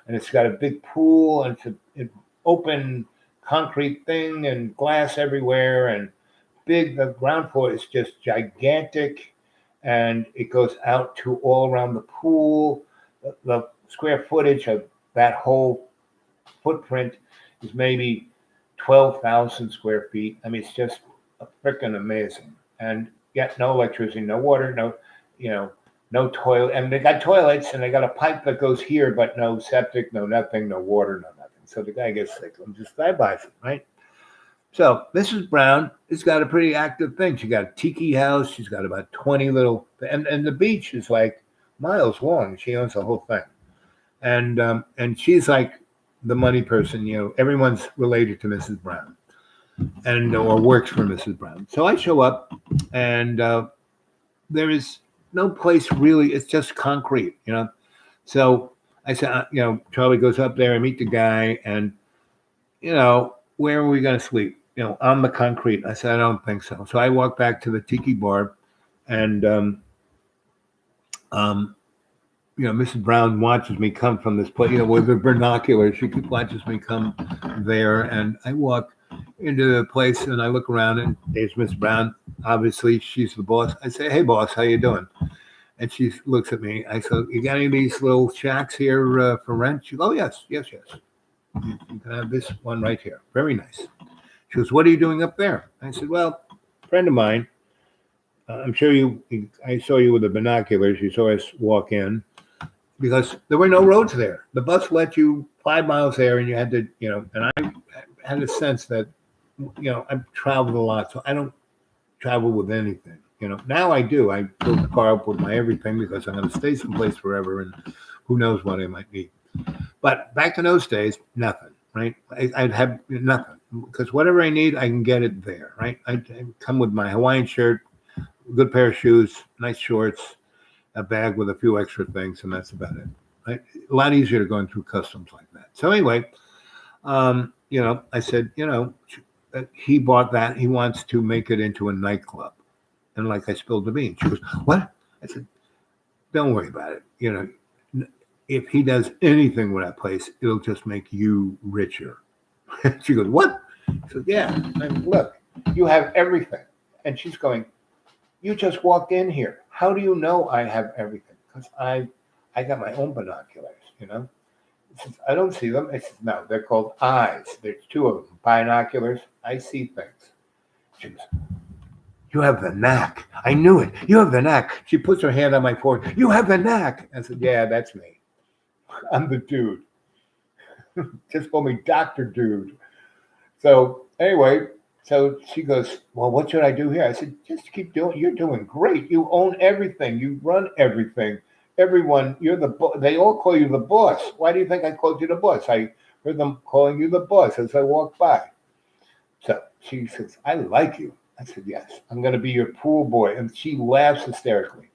it's got a big pool, and it's an open concrete thing, and glass everywhere, and big. The ground floor is just gigantic, and it goes out to all around the pool. The square footage of that whole footprint is maybe 12,000 square feet. I mean, it's just freaking amazing. And yet, no electricity, no water, no toilet. And they got toilets, and they got a pipe that goes here, but no septic, no nothing, no water, no nothing. So the guy gets sick and just buys it, right? So Mrs. Brown has got a pretty active thing. She got a tiki house. She's got about 20 little, and the beach is like miles long. She owns the whole thing. And she's like the money person, everyone's related to Mrs. Brown or works for Mrs. Brown. So I show up, and there is no place really. It's just concrete, So I said, Charlie goes up there and meet the guy, and, where are we going to sleep? On the concrete. I said, I don't think so. So I walk back to the tiki bar, and, Mrs. Brown watches me come from this place, with the binoculars. She watches me come there, and I walk into the place, and I look around, and there's Miss Brown. Obviously, she's the boss. I say, hey, boss, how you doing? And she looks at me. I said, you got any of these little shacks here for rent? She goes, oh, yes. You can have this one right here. Very nice. She goes, what are you doing up there? I said, well, a friend of mine, I'm sure I saw you with the binoculars. You saw us walk in because there were no roads there. The bus let you 5 miles there, and you had to, and I had a sense that, I've traveled a lot, so I don't travel with anything. Now I do. I fill the car up with my everything because I'm going to stay someplace forever, and who knows what I might need. But back in those days, nothing, right? I'd have nothing because whatever I need, I can get it there, right? I come with my Hawaiian shirt, a good pair of shoes, nice shorts, a bag with a few extra things, and that's about it. Right? A lot easier going through customs like that. So anyway, I said, he bought that. He wants to make it into a nightclub. And like I spilled the beans. She goes, what? I said, don't worry about it. You know, if he does anything with that place, it'll just make you richer. She goes, what? I said, yeah. I mean, look, you have everything. And she's going, you just walked in here. How do you know I have everything? Because I got my own binoculars, you know. Says, I don't see them. I said, no, they're called eyes. There's two of them, binoculars. I see things. She goes, you have the knack. I knew it. You have the knack. She puts her hand on my forehead. You have the knack. I said, yeah, that's me. I'm the dude. Just call me Dr. Dude. So anyway, so she goes, well, what should I do here? I said, just keep doing. You're doing great. You own everything. You run everything. Everyone, you're the boss. They all call you the boss. Why do you think I called you the boss? I heard them calling you the boss as I walked by. So she says, I like you. I said, yes, I'm going to be your pool boy. And she laughs hysterically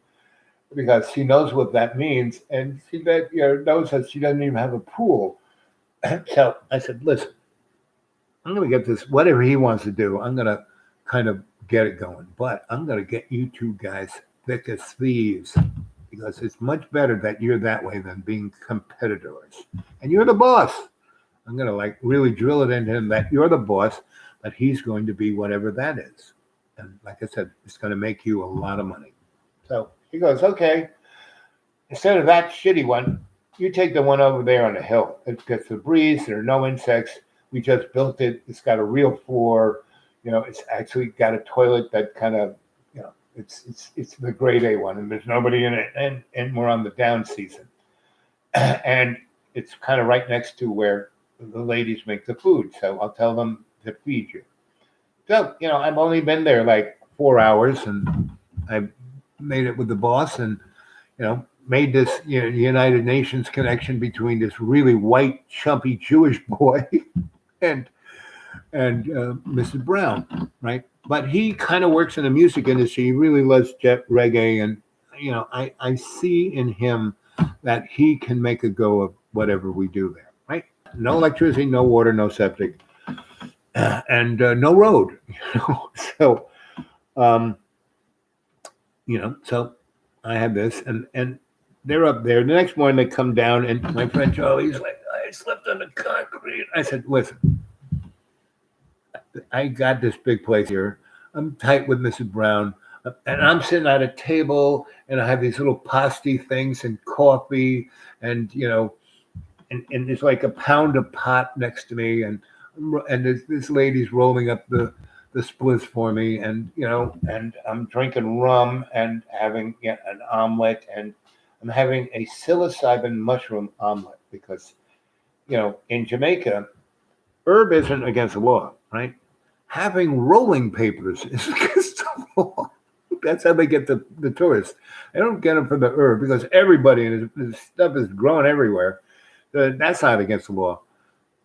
because she knows what that means. And she knows that she doesn't even have a pool. So I said, listen, I'm going to get this, whatever he wants to do, I'm going to kind of get it going. But I'm going to get you two guys thick as thieves because it's much better that you're that way than being competitors. And you're the boss. I'm going to like really drill it into him that you're the boss, but he's going to be whatever that is. And like I said, it's going to make you a lot of money. So he goes, okay, instead of that shitty one, you take the one over there on the hill. It gets the breeze. There are no insects. We just built it. It's got a real floor. You know, it's actually got a toilet that kind of, you know, it's the grade A one, and there's nobody in it. And we're on the down season. And it's kind of right next to where the ladies make the food. So I'll tell them to feed you. So, you know, I've only been there like 4 hours, and I made it with the boss and, you know, made this United Nations connection between this really white, chumpy Jewish boy and Mrs. Brown, right? But he kind of works in the music industry. He really loves reggae, and you know, I see in him that he can make a go of whatever we do there, right? No electricity, no water, no septic, and no road. So, you know, so I have this, and they're up there. The next morning they come down, and my friend Charlie's like, I slept on the concrete. I said, listen, I got this big place here. I'm tight with Mrs. Brown, and I'm sitting at a table, and I have these little pasty things and coffee, and you know, and there's like a pound of pot next to me, and this lady's rolling up the splits for me, and you know, and I'm drinking rum and having an omelet, and I'm having a psilocybin mushroom omelet because, you know, in Jamaica, herb isn't against the law, right? Having rolling papers is against the law. That's how they get the tourists. They don't get them for the herb because everybody and this stuff is growing everywhere. That's not against the law.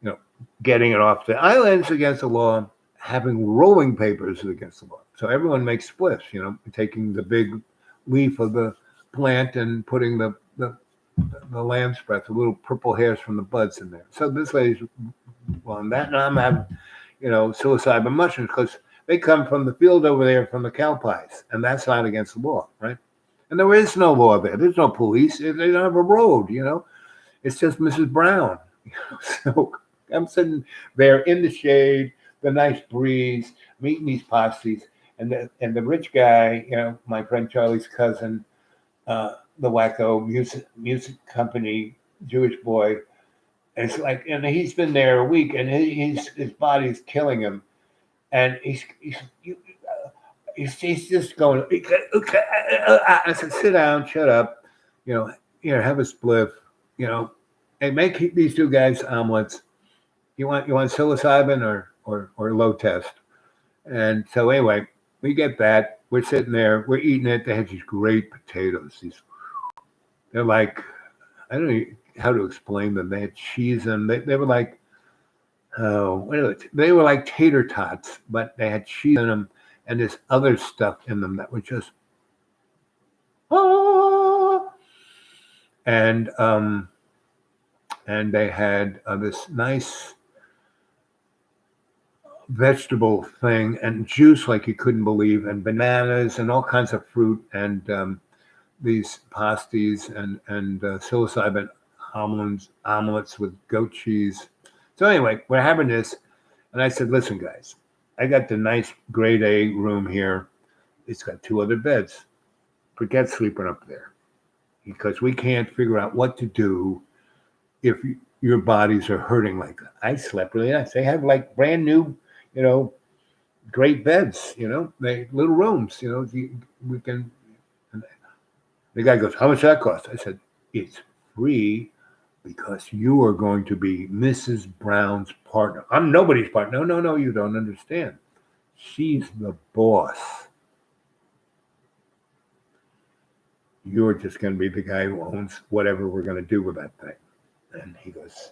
You know, getting it off the islands against the law. Having rolling papers is against the law. So everyone makes spliffs. You know, taking the big leaf of the plant and putting the lamb's breath, the little purple hairs from the buds in there. So this lady's on that, and I'm having, you know, psilocybin mushrooms because they come from the field over there from the cow pies, and that's not against the law, right? And there is no law there. There's no police. They don't have a road, you know. It's just Mrs. Brown. So I'm sitting there in the shade, the nice breeze, meeting these posses, and the rich guy, you know, my friend Charlie's cousin, the wacko music company Jewish boy. And it's like, and he's been there a week, and his body's killing him, and he's just going. Okay, I said, sit down, shut up, you know, have a spliff, you know, and make these two guys omelets. You want psilocybin or low test? And so anyway, we get that. We're sitting there, we're eating it. They had these great potatoes. They're like, I don't know how to explain them. They had cheese in them. They were like, they were like tater tots, but they had cheese in them and this other stuff in them that was just, and they had this nice vegetable thing and juice like you couldn't believe, and bananas and all kinds of fruit, and these pasties and psilocybin omelets with goat cheese. So anyway, we're having this, and I said, "Listen, guys, I got the nice grade A room here. It's got 2 other beds. Forget sleeping up there, because we can't figure out what to do if your bodies are hurting like that." I slept really nice. They have like brand new, great beds. They little rooms. We can. And the guy goes, "How much that cost?" I said, "It's free because you are going to be Mrs. Brown's partner. I'm nobody's partner." No, you don't understand. She's the boss. You're just going to be the guy who owns whatever we're going to do with that thing. And he goes,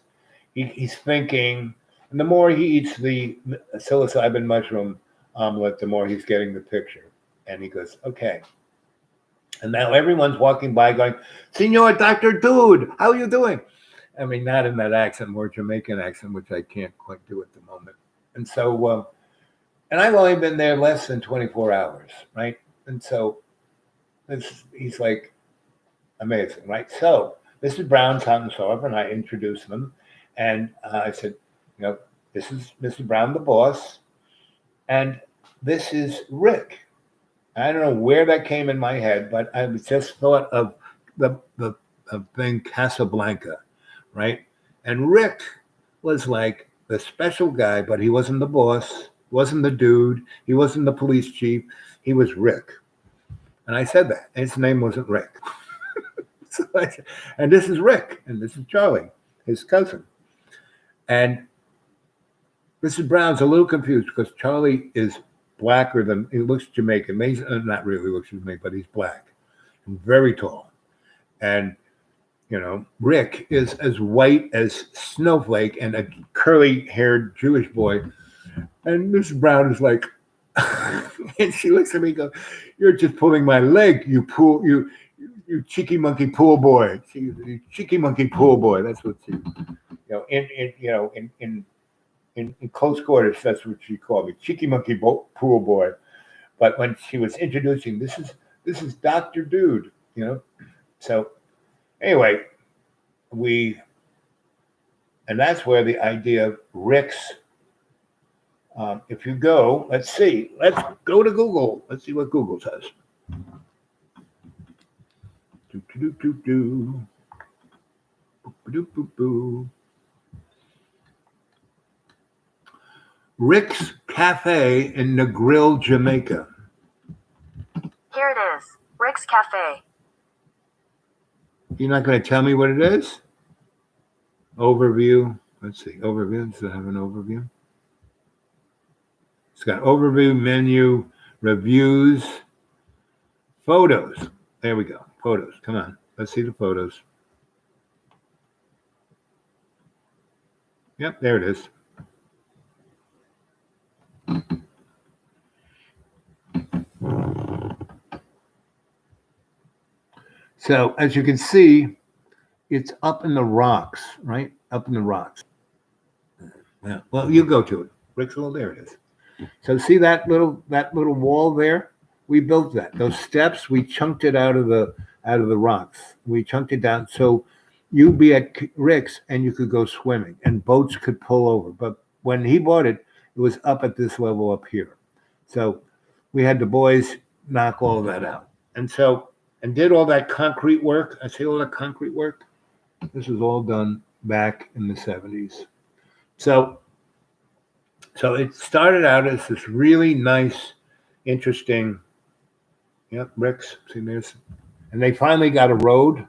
he's thinking, and the more he eats the psilocybin mushroom omelet, the more he's getting the picture. And he goes, "Okay." And now everyone's walking by going, "Senor Dr. Dude, how are you doing?" I mean, not in that accent, more Jamaican accent, which I can't quite do at the moment. And so, and I've only been there less than 24 hours, right? And so he's like, amazing, right? So Mrs. Brown's on the sofa, and I introduced them. And I said, "This is Mr. Brown, the boss. And this is Rick." I don't know where that came in my head, but I just thought of the thing Casablanca, right? And Rick was like the special guy, but he wasn't the boss, wasn't the dude, he wasn't the police chief. He was Rick. And I said that. His name wasn't Rick. So I said, and this is Rick, and this is Charlie, his cousin. And Mrs. Brown's a little confused because Charlie is blacker than, he looks Jamaican. He's not really looks Jamaican, but he's black and very tall. And, Rick is as white as Snowflake and a curly-haired Jewish boy. And Mrs. Brown is like, and she looks at me and goes, "You're just pulling my leg, you cheeky monkey pool boy. You cheeky monkey pool boy." That's what she, in close quarters, that's what she called me, cheeky monkey pool boy. But when she was introducing, this is Dr. Dude, So anyway, and that's where the idea of Rick's. If you go, let's go to Google. Let's see what Google says. Rick's Cafe in Negril, Jamaica. Here it is. Rick's Cafe. You're not going to tell me what it is? Overview. Let's see. Overview. Does it have an overview? It's got overview, menu, reviews, photos. There we go. Photos. Come on. Let's see the photos. Yep, there it is. So as you can see, it's up in the rocks, right? Up in the rocks. Yeah. Well, you go to it. Ricksville, there it is. So see that little wall there? We built that. Those steps, we chunked it out of the rocks. We chunked it down so you'd be at Rick's and you could go swimming and boats could pull over. But when he bought it, it was up at this level up here. So we had the boys knock all of that out. And did all that concrete work. I say all that concrete work. This was all done back in the 70s. So it started out as this really nice, interesting, Rick's. See, there's, and they finally got a road.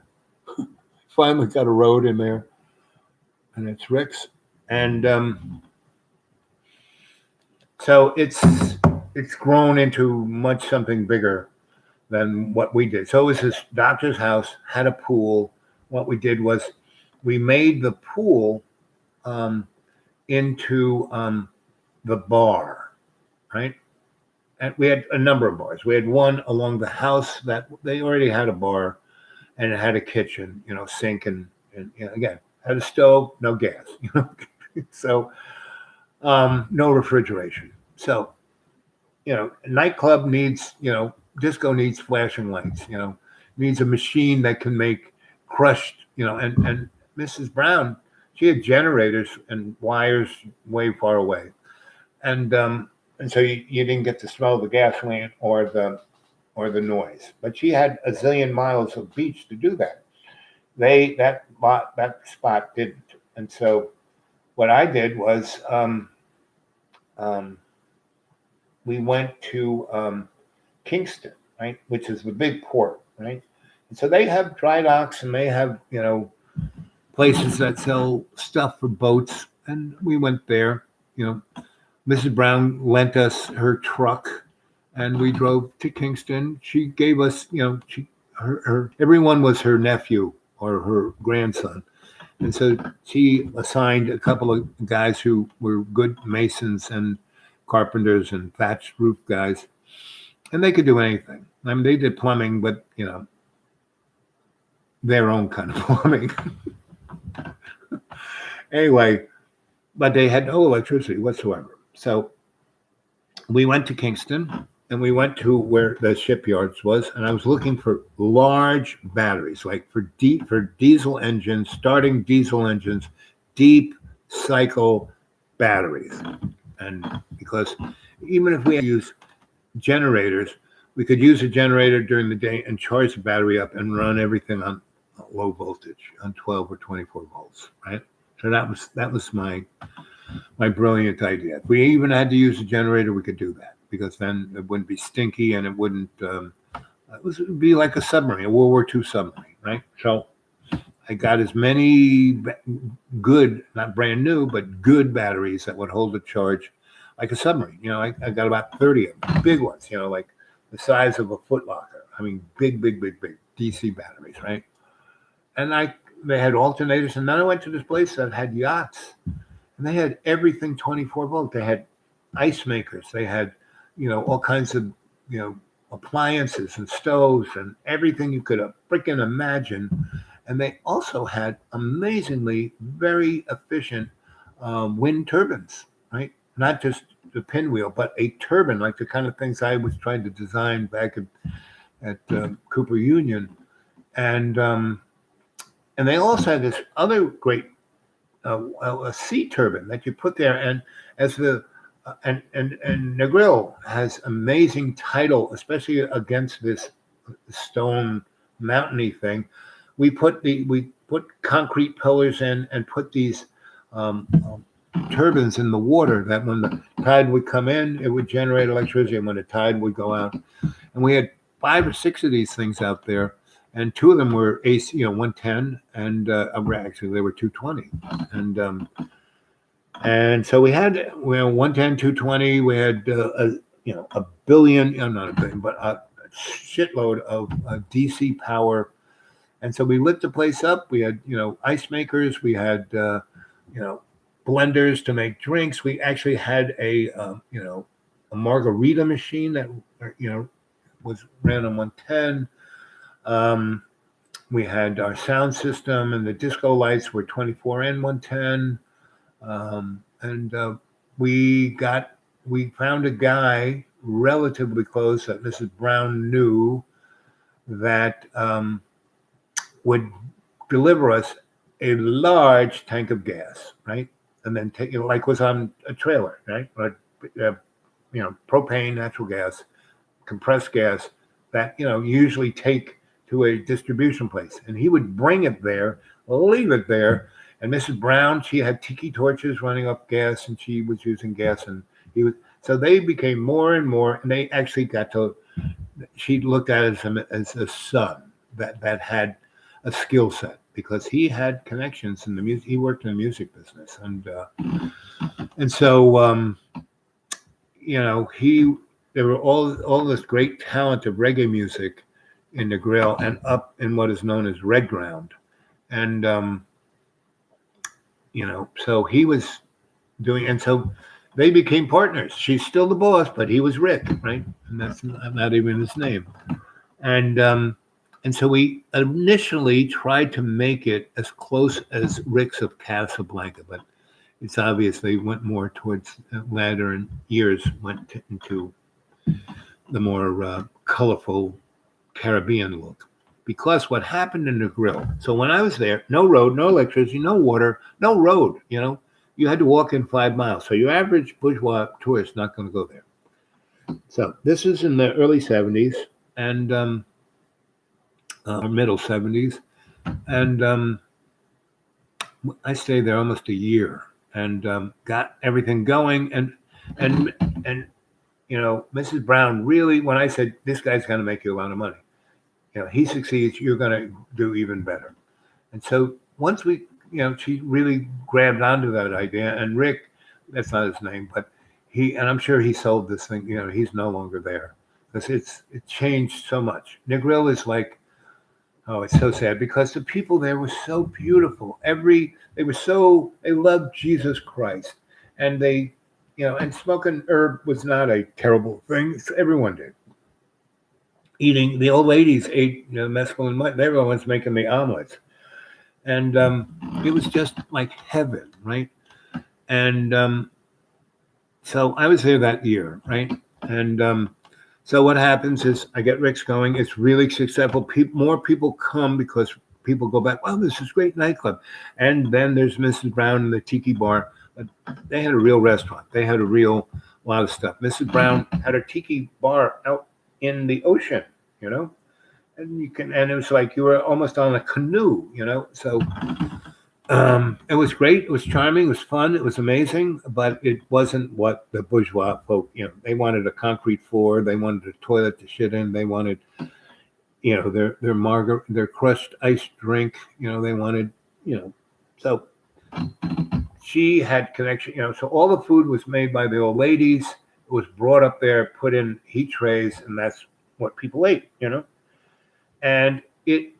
In there, and it's Rick's. And so it's grown into something bigger than what we did. So it was this doctor's house, had a pool. What we did was we made the pool into the bar, right? And we had a number of bars. We had one along the house that they already had a bar, and it had a kitchen, sink, and again had a stove, no gas, So no refrigeration. So, nightclub needs, disco needs flashing lights, needs a machine that can make crushed, and Mrs. Brown, she had generators and wires way far away. And so you didn't get to smell the gasoline or the noise. But she had a zillion miles of beach to do that. That spot didn't. And so what I did was um, we went to Kingston, right, which is the big port, right. And so they have dry docks and they have places that sell stuff for boats, and we went there. Mrs. Brown lent us her truck, and we drove to Kingston. She gave us, her everyone was her nephew or her grandson, and so she assigned a couple of guys who were good masons and carpenters and thatched roof guys, and they could do anything. I mean, they did plumbing, but their own kind of plumbing. Anyway, but they had no electricity whatsoever. So we went to Kingston and we went to where the shipyards was, and I was looking for large batteries, like for diesel engines, starting diesel engines, deep cycle batteries. And because even if we use generators, we could use a generator during the day and charge the battery up and run everything on low voltage, on 12 or 24 volts, right? So that was my brilliant idea. If we even had to use a generator, we could do that, because then it wouldn't be stinky and it wouldn't. It would be like a submarine, a World War II submarine, right? So I got as many good, not brand new, but good batteries that would hold a charge like a submarine. I got about 30 of them, big ones, like the size of a Foot Locker. I mean, big DC batteries, right? And they had alternators, and then I went to this place that had yachts, and they had everything 24 volt. They had ice makers. They had, all kinds of, appliances and stoves and everything you could freaking imagine. And they also had amazingly very efficient wind turbines, right? Not just the pinwheel, but a turbine, like the kind of things I was trying to design back at Cooper Union. And they also had this other great a sea turbine that you put there, and as the and Negril has amazing tidal, especially against this stone mountainy thing. We put concrete pillars in and put these turbines in the water that when the tide would come in, it would generate electricity, and when the tide would go out. And we had 5 or 6 of these things out there, and 2 of them were AC, 110, and actually they were 220, and so we had 110, 220. We had a billion, not a billion, but a shitload of DC power. And so we lit the place up. We had, ice makers. We had, blenders to make drinks. We actually had a margarita machine that, ran on 110. We had our sound system, and the disco lights were 24 and 110. And we found a guy relatively close that Mrs. Brown knew that would deliver us a large tank of gas, right? And then take it like was on a trailer, right? But propane, natural gas, compressed gas that usually take to a distribution place, and he would bring it there, leave it there. And Mrs. Brown, she had tiki torches running up gas, and she was using gas, and so they became more and more, and they actually got to. She looked at him as a son that had a skill set, because he had connections in the music. He worked in the music business, and so there were all this great talent of reggae music in the Negril and up in what is known as Red Ground, and so he was doing, and so they became partners. She's still the boss, but he was Rick, right? And that's not even his name. And so we initially tried to make it as close as Rick's of Casablanca, but it's obvious they went more towards latter and years went into the more colorful Caribbean look. Because what happened in the grill, so when I was there, no road, no electricity, no water, no road, you had to walk in 5 miles. So your average bourgeois tourist not going to go there. So this is in the early 70s and middle 70s. And I stayed there almost a year and got everything going. And Mrs. Brown really, when I said, this guy's going to make you a lot of money, he succeeds, you're going to do even better. And so once we, she really grabbed onto that idea. And Rick, that's not his name, but and I'm sure he sold this thing, he's no longer there because it changed so much. Negril is like, oh, it's so sad because the people there were so beautiful. They loved Jesus Christ. And they, and smoking herb was not a terrible thing. Everyone did. Eating, the old ladies ate mescaline mutton. They were the ones making the omelets. And it was just like heaven, right? And so I was there that year, right? And so what happens is I get Rick's going. It's really successful. More people come because people go back, wow, this is a great nightclub. And then there's Mrs. Brown and the Tiki Bar. They had a real restaurant. They had a lot of stuff. Mrs. Brown had a Tiki Bar out in the ocean, and it was like you were almost on a canoe, so it was great. It was charming. It was fun. It was amazing, but it wasn't what the bourgeois folk, they wanted a concrete floor. They wanted a toilet to shit in. They wanted, their crushed iced drink, they wanted, so she had connection, so all the food was made by the old ladies. It was brought up there, put in heat trays, and that's what people ate, and it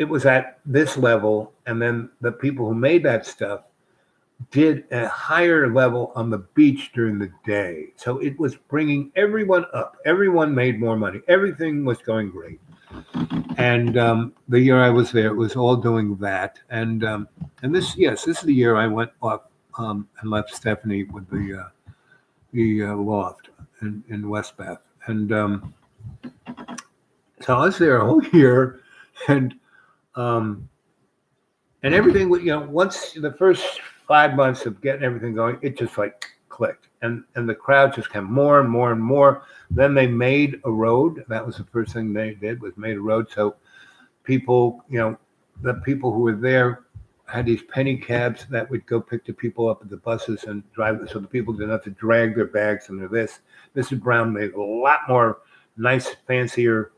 was at this level. And then the people who made that stuff did a higher level on the beach during the day. So it was bringing everyone up. Everyone made more money. Everything was going great. And the year I was there, it was all doing that. And this is the year I went off and left Stephanie with the loft in West Bath. And so I was there a whole year, and everything, once the first 5 months of getting everything going, it just like clicked, and the crowd just came more and more and more. Then they made a road. That was the first thing they did, was made a road. So people, the people who were there had these penny cabs that would go pick the people up at the buses and drive them, so the people didn't have to drag their bags and this. Mrs. Brown made a lot more nice, fancier,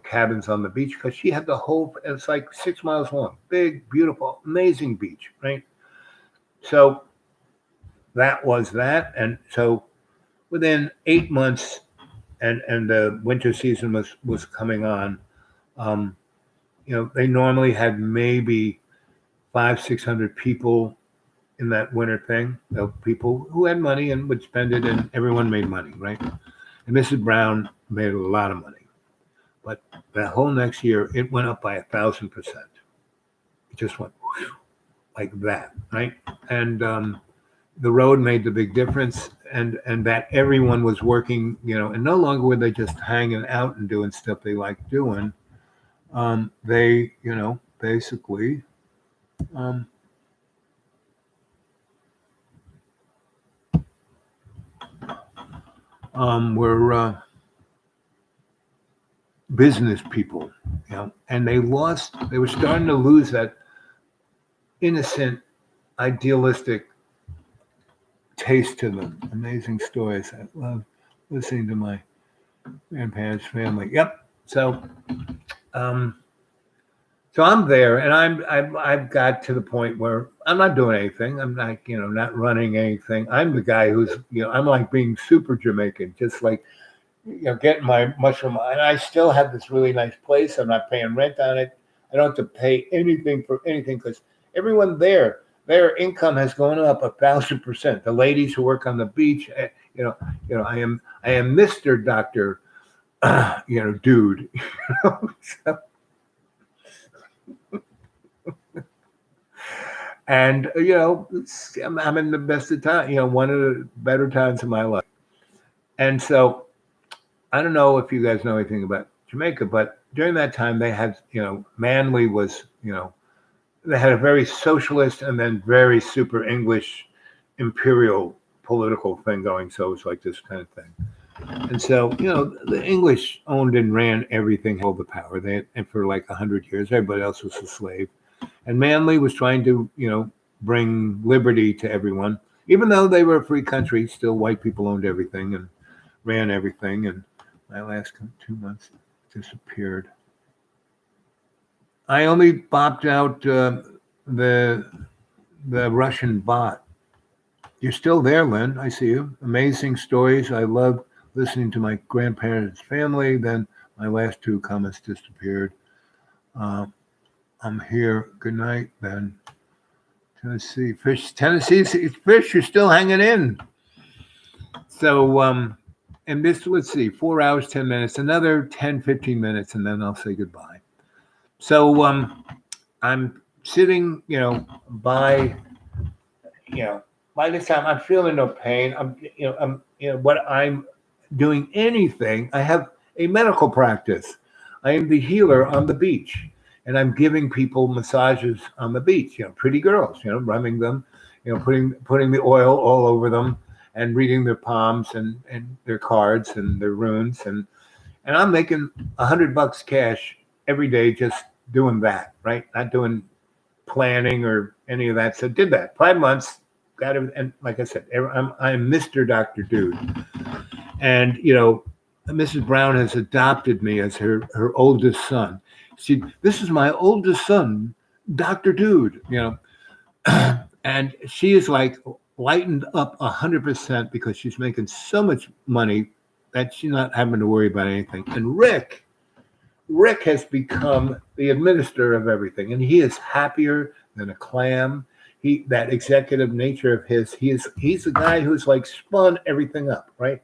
cabins on the beach because she had the whole. It's like 6 miles long, big, beautiful, amazing beach, right? So that was that, and so within 8 months, and the winter season was coming on. They normally had maybe 500-600 people in that winter thing. People who had money and would spend it, and everyone made money, right? And Mrs. Brown made a lot of money. But the whole next year, it went up by 1,000%. It just went whoosh, like that, right? And the road made the big difference, and that everyone was working, and no longer were they just hanging out and doing stuff they liked doing. They, basically, were business people, and they were starting to lose that innocent, idealistic taste to them. Amazing stories. I love listening to my grandparents' family. Yep. So I'm there, and I've got to the point where I'm not doing anything. I'm not, not running anything. I'm the guy who's, I'm like being super Jamaican, just like, getting my mushroom. And I still have this really nice place. I'm not paying rent on it. I don't have to pay anything for anything because everyone there, their income has gone up 1,000%. The ladies who work on the beach, I am Mr. Doctor, dude. So, And I'm in the best of time, one of the better times of my life. And so I don't know if you guys know anything about Jamaica, but during that time they had, Manly was, they had a very socialist and then very super English imperial political thing going. So it was like this kind of thing. And so, the English owned and ran everything, held the power. And for like 100 years, everybody else was a slave. And Manly was trying to, bring liberty to everyone. Even though they were a free country, still white people owned everything and ran everything. And my last 2 months disappeared. I only bopped out the Russian bot. You're still there, Lynn. I see you. Amazing stories. I love listening to my grandparents' family. Then my last 2 comments disappeared. I'm here. Good night, Ben. Tennessee Fish. Tennessee Fish. You're still hanging in. So, and this, let's see, 4 hours, 10 minutes, another 10, 15 minutes, and then I'll say goodbye. So, I'm sitting, by this time I'm feeling no pain. What I'm doing anything. I have a medical practice. I am the healer on the beach. And I'm giving people massages on the beach, pretty girls, rubbing them, putting the oil all over them and reading their palms and their cards and their runes. And I'm making $100 cash every day just doing that, right? Not doing planning or any of that. So did that 5 months, got it. And like I said, I'm Mr. Dr. Dude. And, Mrs. Brown has adopted me as her oldest son. This is my oldest son, Dr. Dude, and she is like lightened up 100% because she's making so much money that she's not having to worry about anything. And Rick has become the administrator of everything, and he is happier than a clam. That executive nature of his, he's the guy who's like spun everything up, right?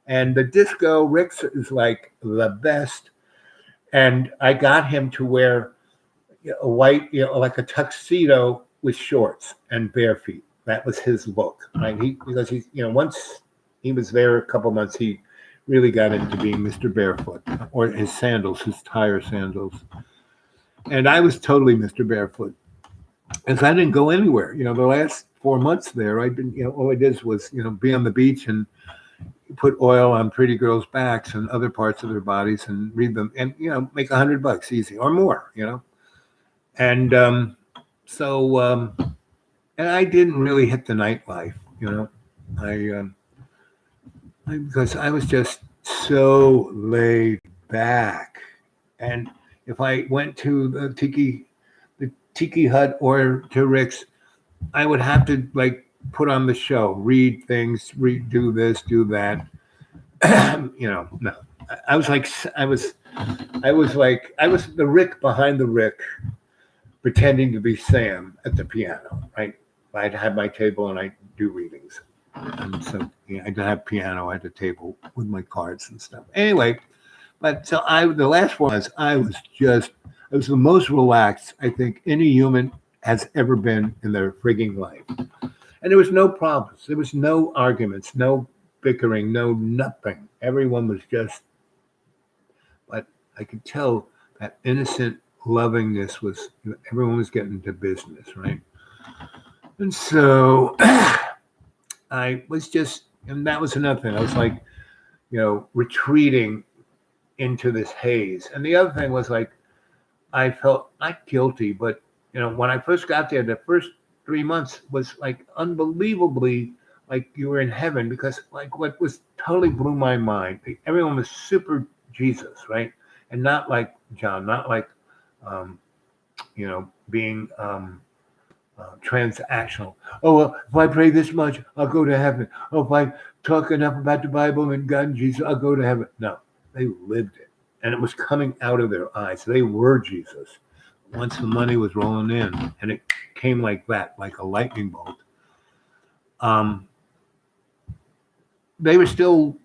And the disco, Rick is like the best. And I got him to wear a white, like a tuxedo with shorts and bare feet. That was his look, right? Because he's, once he was there a couple months, he really got into being Mr. Barefoot, or his sandals, his tire sandals. And I was totally Mr. Barefoot, as I didn't go anywhere. The last 4 months there, I'd been, all I did was, be on the beach and put oil on pretty girls' backs and other parts of their bodies and read them and, make $100 easy or more, And and I didn't really hit the nightlife, because I was just so laid back. And if I went to the tiki hut or to Rick's, I would have to like put on the show, read things, do this, do that. No. I was the Rick behind the Rick, pretending to be Sam at the piano, right? I'd have my table and I'd do readings. And so I'd have piano at the table with my cards and stuff. Anyway, but so the last 4 months, I was the most relaxed I think any human has ever been in their frigging life. And there was no problems. There was no arguments, no bickering, no nothing. Everyone was just, but I could tell that innocent lovingness was, everyone was getting to business, right? And so I was just, and that was another thing. I was like, retreating into this haze. And the other thing was like, I felt not guilty, but, when I first got there, the first 3 months was like unbelievably like you were in heaven, because like what was totally blew my mind. Everyone was super Jesus, right? And not like John, not like, being transactional. Oh, well, if I pray this much, I'll go to heaven. Oh, if I talk enough about the Bible and God and Jesus, I'll go to heaven. No, they lived it. And it was coming out of their eyes. They were Jesus. Once the money was rolling in, and it came like that, like a lightning bolt. They were still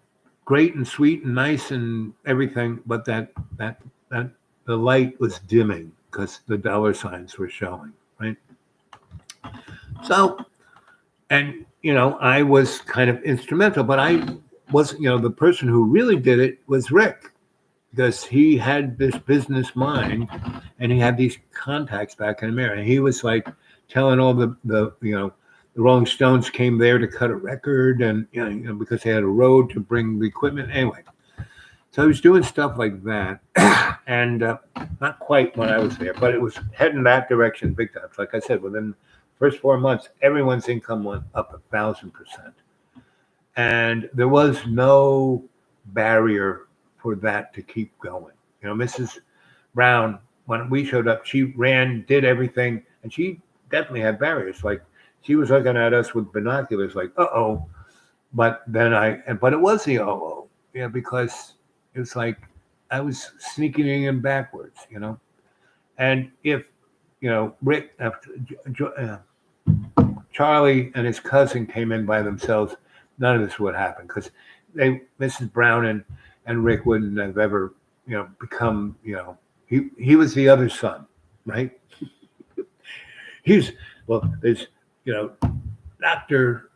great and sweet and nice and everything, but that the light was dimming because the dollar signs were showing, right? So, and I was kind of instrumental, but I wasn't. The person who really did it was Rick, because he had this business mind, and he had these contacts back in America. He was like telling all the Rolling Stones came there to cut a record, and because they had a road to bring the equipment. Anyway, so he was doing stuff like that, and not quite when I was there, but it was heading that direction big time. So like I said, within the first 4 months, everyone's income went up 1,000%, and there was no barrier for that to keep going. Mrs. Brown, when we showed up, she did everything, and she definitely had barriers. Like, she was looking at us with binoculars, like, uh-oh. But it was the uh-oh, because it was like I was sneaking in backwards, And if, Rick, Charlie and his cousin came in by themselves, none of this would happen, because Mrs. Brown and Rick wouldn't have ever, become, he was the other son, right? There's, Dr.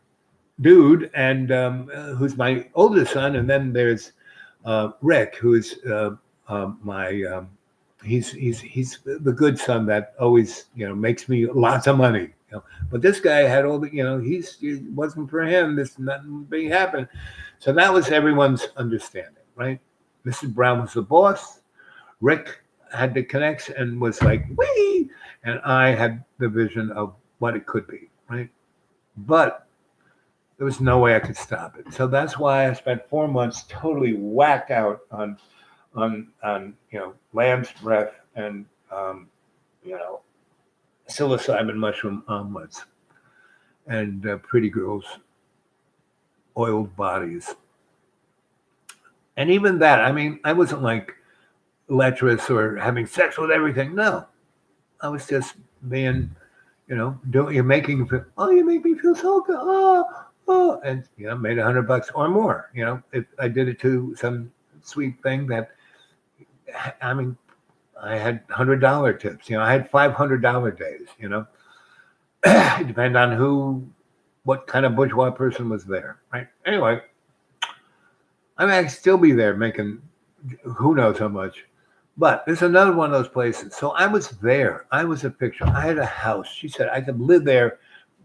Dude, and who's my oldest son, and then there's Rick, who's my he's the good son that always makes me lots of money. But this guy had all the it wasn't for him. This nothing big happened. So that was everyone's understanding, right? Mrs. Brown was the boss. Rick had the connects and was like, wee, and I had the vision of what it could be, right? But there was no way I could stop it. So that's why I spent 4 months totally whacked out on lamb's breath and psilocybin mushroom omelets and pretty girls' oiled bodies. And even that, I mean, I wasn't like lecherous or having sex with everything. No, I was just being, you're making me feel, oh, you make me feel so good. Oh, and, made $100 or more, if I did it to some sweet thing that, I mean, I had $100 tips, I had $500 days, it depended on what kind of bourgeois person was there, right? Anyway, I mean, I'd still be there making who knows how much. But there's another one of those places. So I was there. I was a picture. I had a house. She said I could live there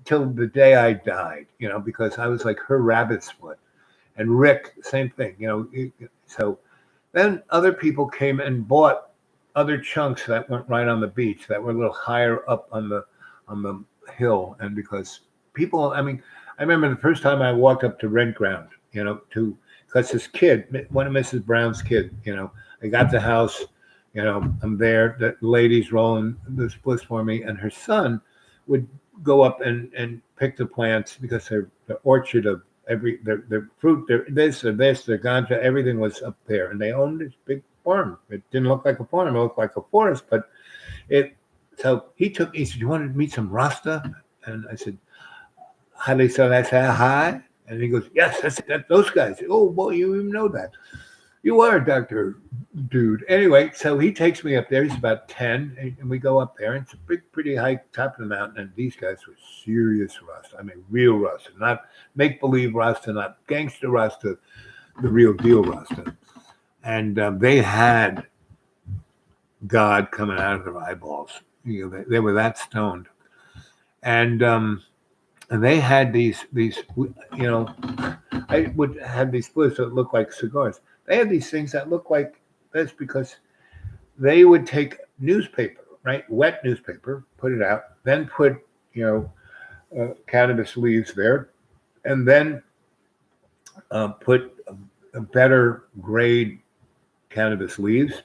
till the day I died, because I was like her rabbit's foot. And Rick, same thing, So then other people came and bought other chunks that went right on the beach, that were a little higher up on the hill. And because people, I mean, I remember the first time I walked up to rent ground, because this kid, one of Mrs. Brown's kids, I got the house, I'm there, the lady's rolling the splits for me, and her son would go up and pick the plants, because the orchard of their fruit, their ganja, everything was up there, and they owned this big farm. It didn't look like a farm, it looked like a forest, but so he said, you want to meet some Rasta? And I said, how do they say that? I said, hi. And he goes, yes, that's those guys. Oh, boy, you even know that. You are Dr. Dude. Anyway, so he takes me up there. He's about 10, and we go up there. And it's a big, pretty high top of the mountain. And these guys were serious Rasta. I mean, real Rasta, not make-believe Rasta, not gangster Rasta, the real deal Rasta. And they had God coming out of their eyeballs. They were that stoned. And they had these, I would have these splits that look like cigars. They had these things that look like this, because they would take newspaper, right? Wet newspaper, put it out, then put, cannabis leaves there, and then put a better grade cannabis leaves,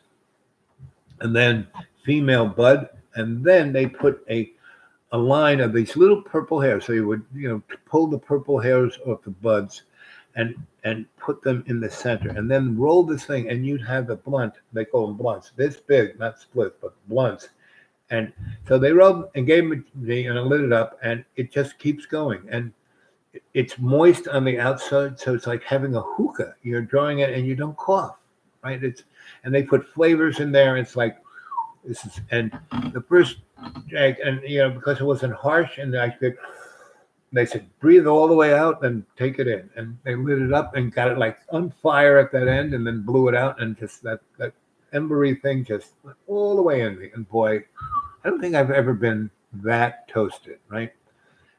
and then female bud, and then they put a line of these little purple hairs. So you would, pull the purple hairs off the buds and put them in the center, and then roll this thing, and you'd have a blunt. They call them blunts, this big, not split, but blunts. And so they rolled and gave it to me, and I lit it up, and it just keeps going. And it's moist on the outside, so it's like having a hookah. You're drawing it, and you don't cough, right? And they put flavors in there. It's like, and the first Jake, and because it wasn't harsh, and they said breathe all the way out and take it in, and they lit it up and got it like on fire at that end, and then blew it out, and just that embery thing just went all the way in me. And boy, I don't think I've ever been that toasted, right?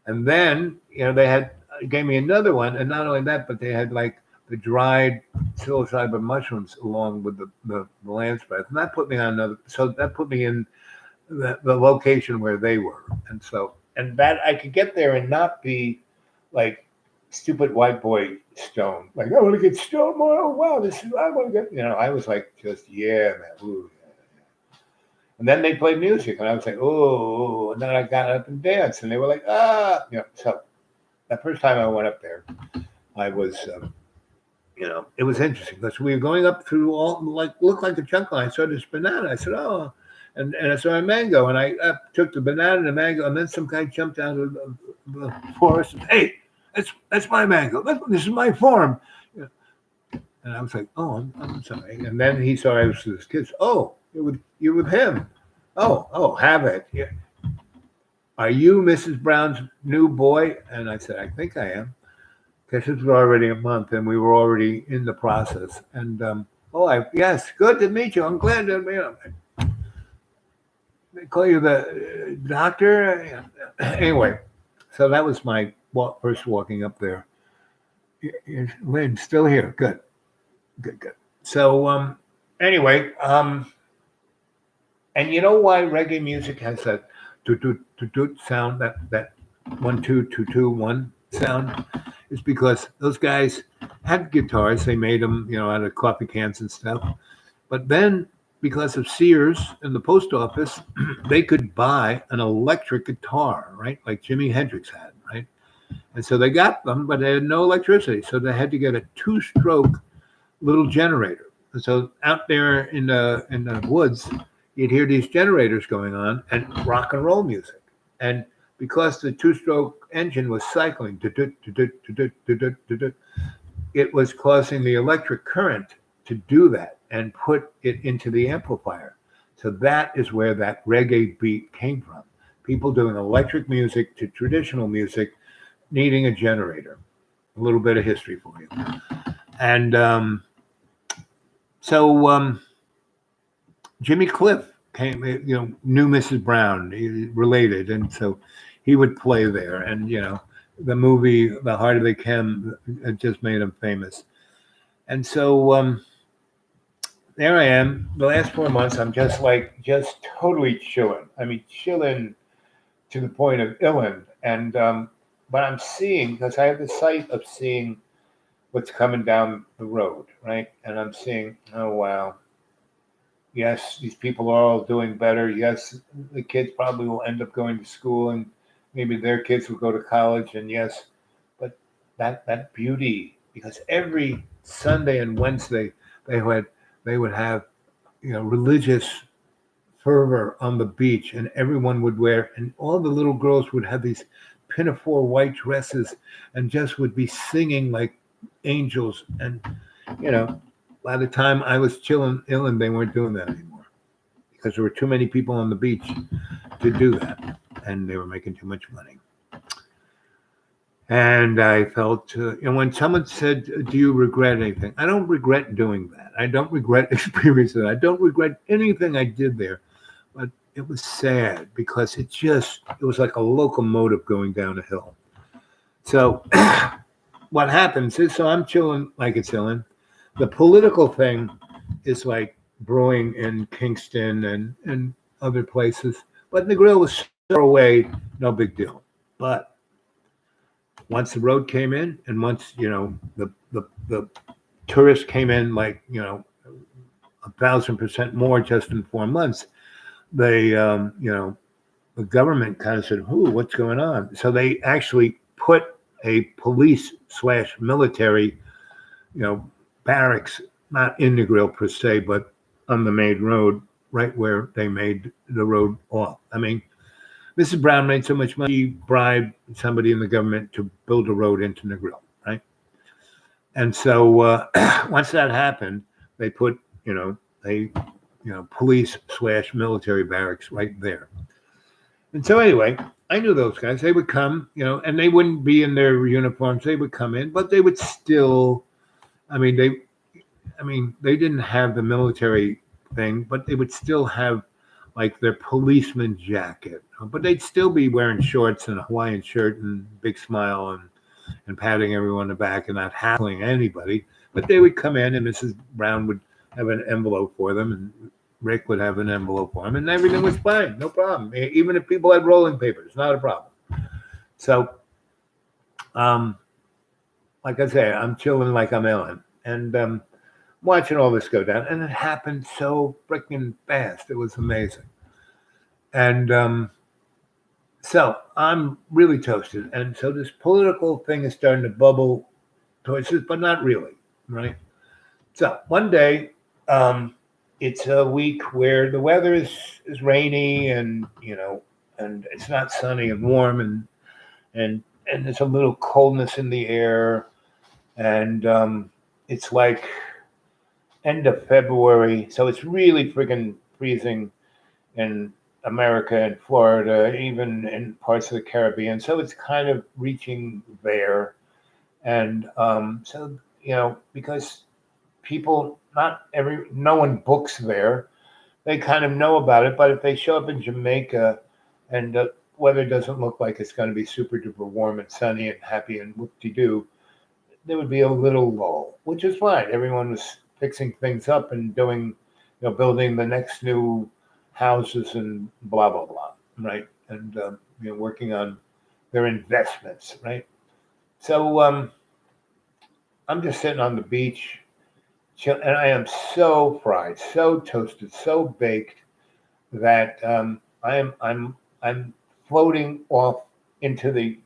And then they gave me another one, and not only that, but they had like the dried psilocybin mushrooms along with the lamb's breath, and that put me on another. So that put me in the location where they were, and that I could get there and not be like stupid white boy stoned. Like, I want to get stoned more. Oh wow, I want to get. I was like, just man. Ooh, yeah. And then they played music, and I was like, oh. And then I got up and danced, and they were like, ah. So that first time I went up there, I was, it was interesting because we were going up through all looked like a jungle. I saw this banana. I said, oh. And I saw a mango, and I took the banana and the mango, and then some guy jumped out of the forest and, hey, that's my mango. This is my farm. And I was like, oh, I'm sorry. And then he saw I was with his kids. Oh, you're with him. Oh, have it. Yeah. Are you Mrs. Brown's new boy? And I said, I think I am. Because it was already a month, and we were already in the process. And yes, good to meet you. I'm glad to meet you. They call you the doctor. Anyway, so that was my first walking up there. Lynn, still here. Good. So anyway, and you know why reggae music has that do sound, that 1 2 2 2 1 sound, is because those guys had guitars. They made them, out of coffee cans and stuff. But then, because of Sears and the post office, they could buy an electric guitar, right? Like Jimi Hendrix had, right? And so they got them, but they had no electricity. So they had to get a 2-stroke little generator. And so out there in the woods, you'd hear these generators going on and rock and roll music. And because the 2-stroke engine was cycling, it was causing the electric current to do that and put it into the amplifier. So that is where that reggae beat came from. People doing electric music to traditional music, needing a generator. A little bit of history for you. And so Jimmy Cliff came, knew Mrs. Brown, related, and so he would play there. And the movie The Heart of the Chem had just made him famous. And so there I am. The last 4 months, I'm just totally chilling. I mean, chilling to the point of illin. And but I'm seeing, because I have the sight of seeing what's coming down the road, right? And I'm seeing, oh wow, yes, these people are all doing better. Yes, the kids probably will end up going to school, and maybe their kids will go to college. And yes, but that beauty, because every Sunday and Wednesday they would have, religious fervor on the beach, and everyone would wear, and all the little girls would have these pinafore white dresses and just would be singing like angels. And, by the time I was chilling ill, and they weren't doing that anymore because there were too many people on the beach to do that, and they were making too much money. And I felt, and when someone said, do you regret anything? I don't regret doing that. I don't regret experiencing that. I don't regret anything I did there. But it was sad because it was like a locomotive going down a hill. So what happens is, so I'm chilling like it's chilling. The political thing is like brewing in Kingston and other places. But Negril was so far away, no big deal. But once the road came in, and once, the tourists came in, 1,000% more just in 4 months, they, the government kind of said, "Ooh, what's going on?" So they actually put a police/military, barracks, not in Negril per se, but on the main road, right where they made the road off. I mean, Mrs. Brown made so much money, she bribed somebody in the government to build a road into Negril, right? And so once that happened, they put, police/military barracks right there. And so anyway, I knew those guys. They would come, and they wouldn't be in their uniforms. They would come in, but they would still. I mean, they didn't have the military thing, but they would still have like their policeman jacket. But they'd still be wearing shorts and a Hawaiian shirt and big smile and patting everyone on the back and not hassling anybody. But they would come in, and Mrs. Brown would have an envelope for them, and Rick would have an envelope for him, and everything was fine, no problem. Even if people had rolling papers, not a problem. So, like I say, I'm chilling like I'm Ellen, and watching all this go down, and it happened so freaking fast. It was amazing, and so I'm really toasted, and so this political thing is starting to bubble towards this, but not really, right? So one day, it's a week where the weather is rainy, and and it's not sunny and warm, and there's a little coldness in the air, and it's like end of February, so it's really freaking freezing in America and Florida, even in parts of the Caribbean. So it's kind of reaching there, and so because people, no one books there. They kind of know about it, but if they show up in Jamaica and the weather doesn't look like it's going to be super duper warm and sunny and happy and whoop-de-doo, there would be a little lull, which is fine. Everyone was fixing things up and doing, building the next new houses and blah, blah, blah, right? And, working on their investments, right? So I'm just sitting on the beach, and I am so fried, so toasted, so baked that I'm floating off into the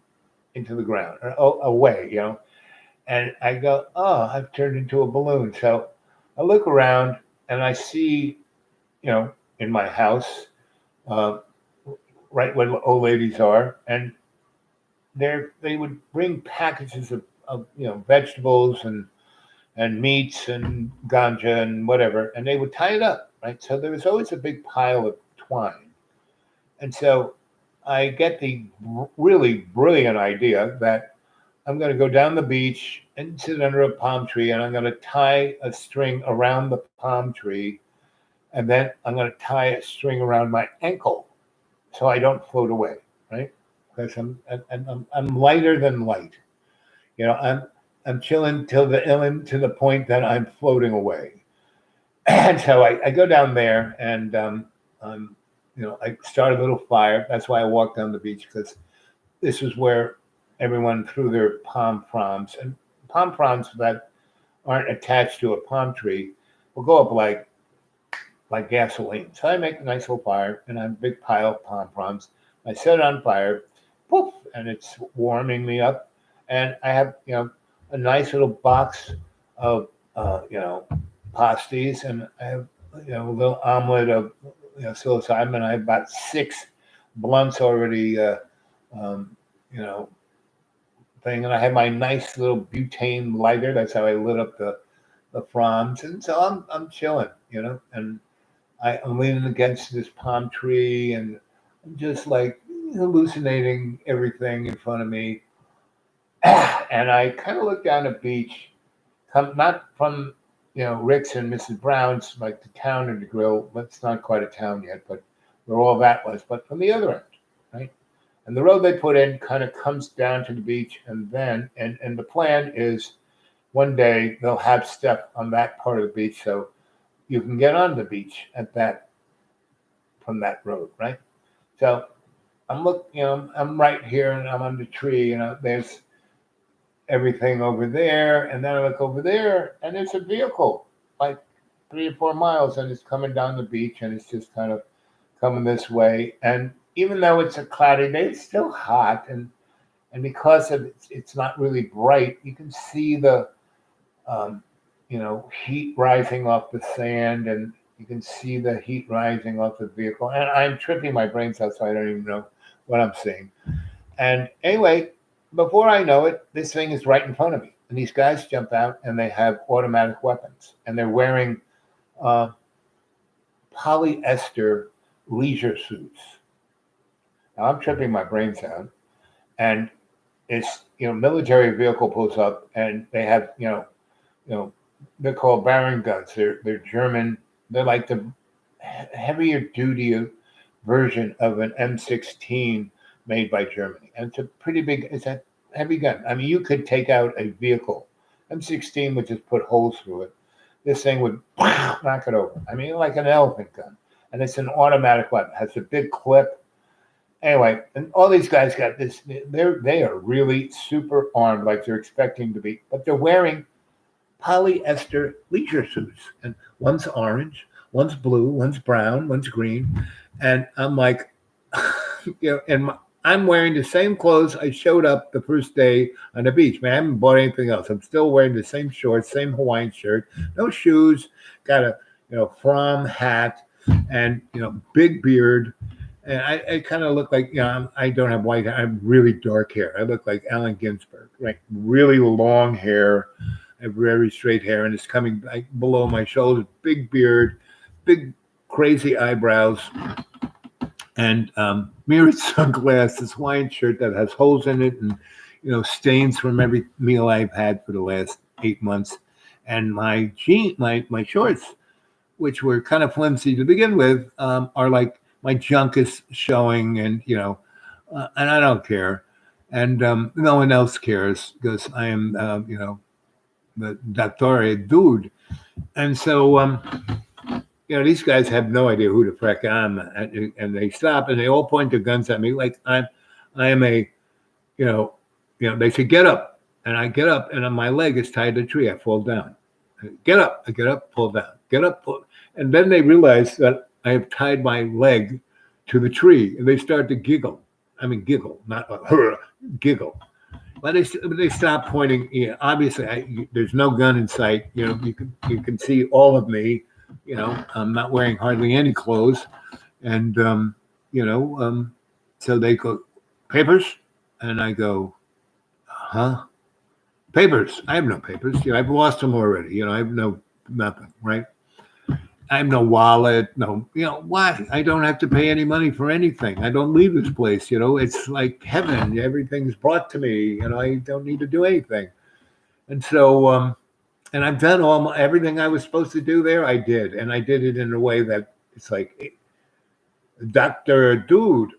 ground, or away, and I go, oh, I've turned into a balloon. So I look around and I see, in my house, right where old ladies are, and they would bring packages of vegetables and meats and ganja and whatever, and they would tie it up, right? So there was always a big pile of twine. And so I get the really brilliant idea that I'm going to go down the beach and sit under a palm tree, and I'm going to tie a string around the palm tree, and then I'm going to tie a string around my ankle so I don't float away, right? Because I'm lighter than light. I'm chilling to the point that I'm floating away. And so I go down there, and I start a little fire. That's why I walk down the beach, because this is where everyone threw their palm fronds, and palm fronds that aren't attached to a palm tree will go up like gasoline. So I make a nice little fire, and I have a big pile of palm fronds. I set it on fire, poof, and it's warming me up. And I have, a nice little box of, pasties, and I have, a little omelet of, psilocybin. I have about 6 blunts already, thing, and I have my nice little butane lighter. That's how I lit up the fronds, and so I'm chilling, and I'm leaning against this palm tree, and I'm just like hallucinating everything in front of me. And I kind of look down the beach, not from Rick's and Mrs. Brown's, like the town or the grill. But it's not quite a town yet, but where all that was. But from the other end, right? And the road they put in kind of comes down to the beach, and then and the plan is one day they'll have stuff on that part of the beach, so you can get on the beach from that road, right? So I'm right here, and I'm on the tree, there's everything over there, and then I look over there, and there's a vehicle like 3 or 4 miles, and it's coming down the beach, and it's just kind of coming this way. And even though it's a cloudy day, it's still hot, and because of it's not really bright, you can see the heat rising off the sand, and you can see the heat rising off the vehicle. And I'm tripping my brains out, so I don't even know what I'm seeing. And anyway, before I know it, this thing is right in front of me. And these guys jump out, and they have automatic weapons. And they're wearing polyester leisure suits. Now I'm tripping my brains out, and it's military vehicle pulls up, and they have they're called Baron guns. They're German. They're like the heavier duty version of an M16 made by Germany, and it's a pretty big. It's a heavy gun. I mean, you could take out a vehicle. M16 would just put holes through it. This thing would knock it over. I mean, like an elephant gun, and it's an automatic weapon. It has a big clip. Anyway, and all these guys got this. They are really super armed, like they're expecting to be, but they're wearing polyester leisure suits, and one's orange, one's blue, one's brown, one's green, and I'm like, I'm wearing the same clothes I showed up the first day on the beach. Man, I haven't bought anything else. I'm still wearing the same shorts, same Hawaiian shirt, no shoes, got a Fromm hat, and big beard. And I kind of look like, I don't have white hair. I have really dark hair. I look like Allen Ginsberg, right? Really long hair. I have very straight hair, and it's coming like below my shoulders. Big beard, big crazy eyebrows, and mirrored sunglasses, Hawaiian shirt that has holes in it, and stains from every meal I've had for the last 8 months, and my shorts, which were kind of flimsy to begin with, are like my junk is showing, and and I don't care, and no one else cares because I am the Dottore dude, and so these guys have no idea who the frick I'm, and they stop and they all point their guns at me like I am a they say get up, and I get up, and my leg is tied to a tree. I fall down. Get up, I get up, pull down, get up, pull, and then they realize that I have tied my leg to the tree, and they start to giggle. I mean, giggle, not giggle. But they stop pointing. Obviously, there's no gun in sight. You can see all of me. I'm not wearing hardly any clothes, and so they go, papers, and I go, huh? Papers? I have no papers. I've lost them already. I have nothing, right? I have no wallet. No, why? I don't have to pay any money for anything. I don't leave this place. It's like heaven. Everything's brought to me. I don't need to do anything. And so, and I've done everything I was supposed to do there. I did, and I did it in a way that it's like, Dr. Dude.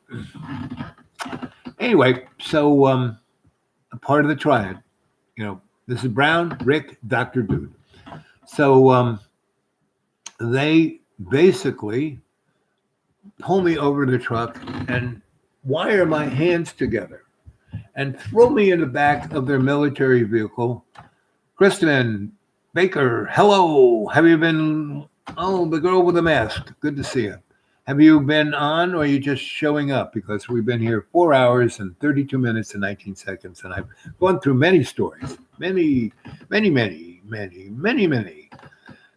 Anyway, so a part of the triad. This is Brown, Rick, Dr. Dude. So they basically pull me over the truck and wire my hands together and throw me in the back of their military vehicle. Kristen Baker, hello. Have you been? Oh, the girl with the mask. Good to see you. Have you been on, or are you just showing up? Because we've been here 4 hours and 32 minutes and 19 seconds, and I've gone through many stories. Many.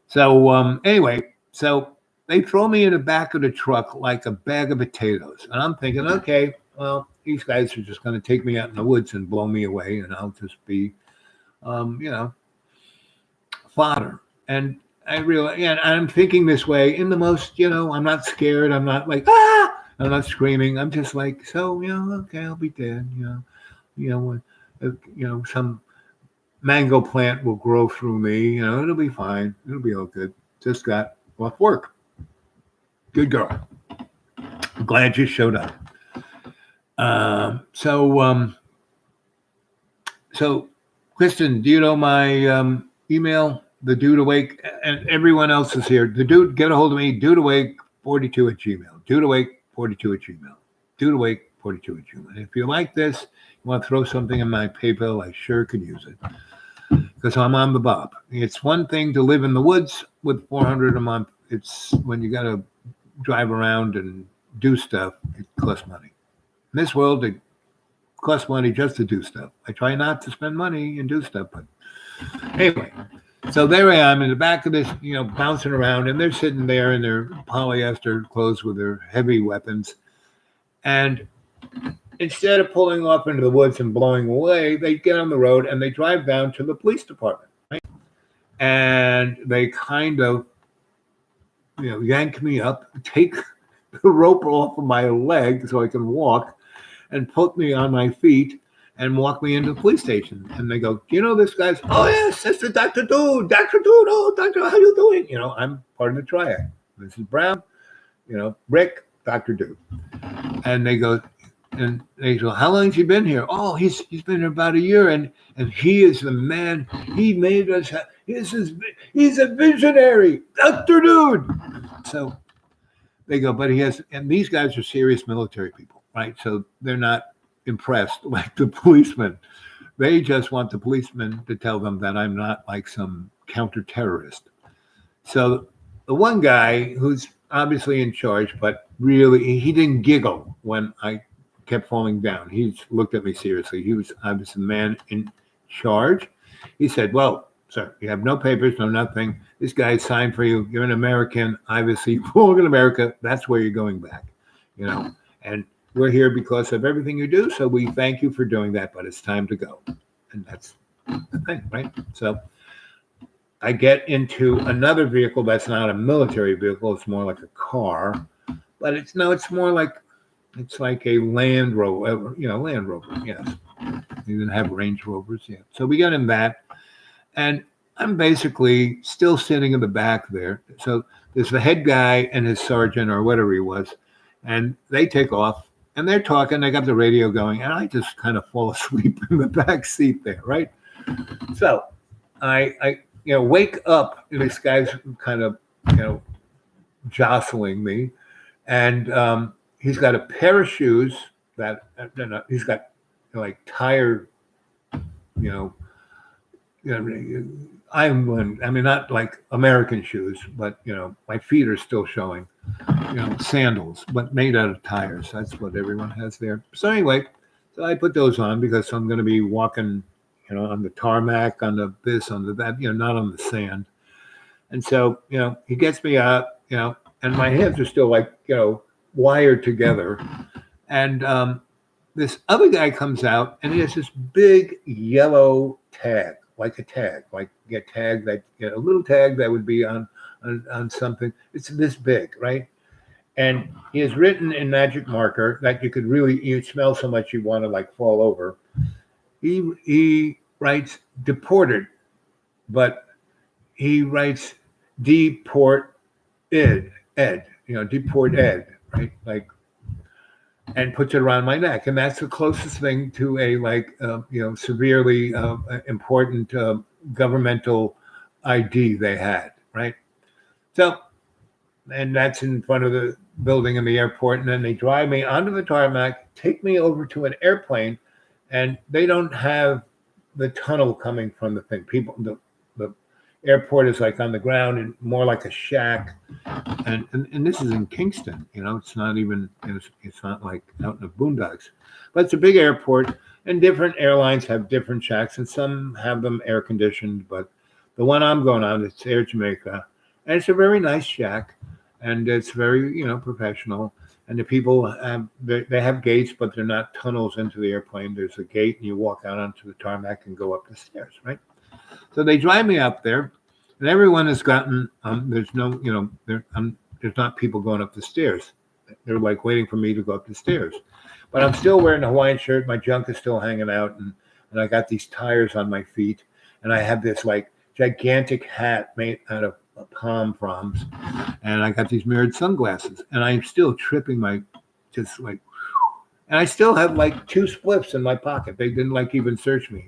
So anyway, so they throw me in the back of the truck like a bag of potatoes. And I'm thinking, okay, well, these guys are just going to take me out in the woods and blow me away, and I'll just be, fodder. And I'm thinking this way in the most, I'm not scared. I'm not like, I'm not screaming. I'm just like, so, okay, I'll be dead. Some mango plant will grow through me. It'll be fine. It'll be all good. Just got off work. Good girl. I'm glad you showed up. So, Kristen, do you know my email? The Dude Awake, and everyone else is here. The Dude, get a hold of me. dudeawake42@gmail. Dudeawake42@gmail. Dudeawake42@gmail. If you like this, you want to throw something in my PayPal, I sure could use it because I'm on the bob. It's one thing to live in the woods with $400 a month. It's when you got to drive around and do stuff, it costs money. In this world, it costs money just to do stuff. I try not to spend money and do stuff, but anyway. So there I am in the back of this, bouncing around, and they're sitting there in their polyester clothes with their heavy weapons. And instead of pulling off into the woods and blowing away, they get on the road and they drive down to the police department. Right? And they kind of, yank me up, take the rope off of my leg so I can walk and put me on my feet and walk me into the police station. And they go, do you know this guy's? Oh, yes, it's the Dr. Dude. Dr. Dude, oh, Doctor, how you doing? You know, I'm part of the triad. Mrs. Brown, you know, Rick, Dr. Dude. And they go, how long has he been here? Oh, he's been here about a year, and he is the man. He made us. He's a visionary, Dr. Dude. So they go, but he has, and these guys are serious military people, right? So they're not impressed like the policemen. They just want the policeman to tell them that I'm not like some counter-terrorist. So the one guy who's obviously in charge, but really he didn't giggle when I kept falling down. He looked at me seriously. He was obviously the man in charge. He said, well, sir, you have no papers, no nothing. This guy signed for you. You're an American. Obviously, you belong in America. That's where you're going back, you know. And we're here because of everything you do. So we thank you for doing that, but it's time to go. And that's the thing, right? So I get into another vehicle that's not a military vehicle. It's more like a car, but it's more like, it's like a Land Rover, Land Rover, yes. They didn't have Range Rovers yet. So we got in that, and I'm basically still sitting in the back there. So there's the head guy and his sergeant or whatever he was, and they take off, and they're talking. They got the radio going, and I just kind of fall asleep in the back seat there, right? So I wake up, and this guy's kind of, jostling me, and he's got a pair of shoes that he's got like tire, not like American shoes, but my feet are still showing, sandals, but made out of tires. That's what everyone has there. So anyway, so I put those on because I'm going to be walking, on the tarmac, on the this, on the that, not on the sand. And so, he gets me up, and my hands are still like, wired together. And this other guy comes out and he has this big yellow tag, like a tag, like a tag that, a little tag that would be on something. It's this big, right? And he has written in magic marker that you smell so much you want to like fall over. He writes deported, but he writes deport ed, deport ed, right? Like, and puts it around my neck. And that's the closest thing to a severely important governmental ID they had, right? So, and that's in front of the building in the airport. And then they drive me onto the tarmac, take me over to an airplane, and they don't have the tunnel coming from the thing. The airport is like on the ground and more like a shack. And this is in Kingston, it's not even, it's not like out in the boondocks, but it's a big airport, and different airlines have different shacks, and some have them air conditioned, but the one I'm going on, it's Air Jamaica, and it's a very nice shack, and it's very, professional. And the people they have gates, but they're not tunnels into the airplane. There's a gate, and you walk out onto the tarmac and go up the stairs, right? So they drive me up there, and everyone has gotten. There's no, there's not people going up the stairs. They're like waiting for me to go up the stairs, but I'm still wearing a Hawaiian shirt. My junk is still hanging out, and I got these tires on my feet, and I have this like gigantic hat made out of palm fronds, and I got these mirrored sunglasses, and I'm still tripping and I still have like 2 spliffs in my pocket. They didn't like even search me,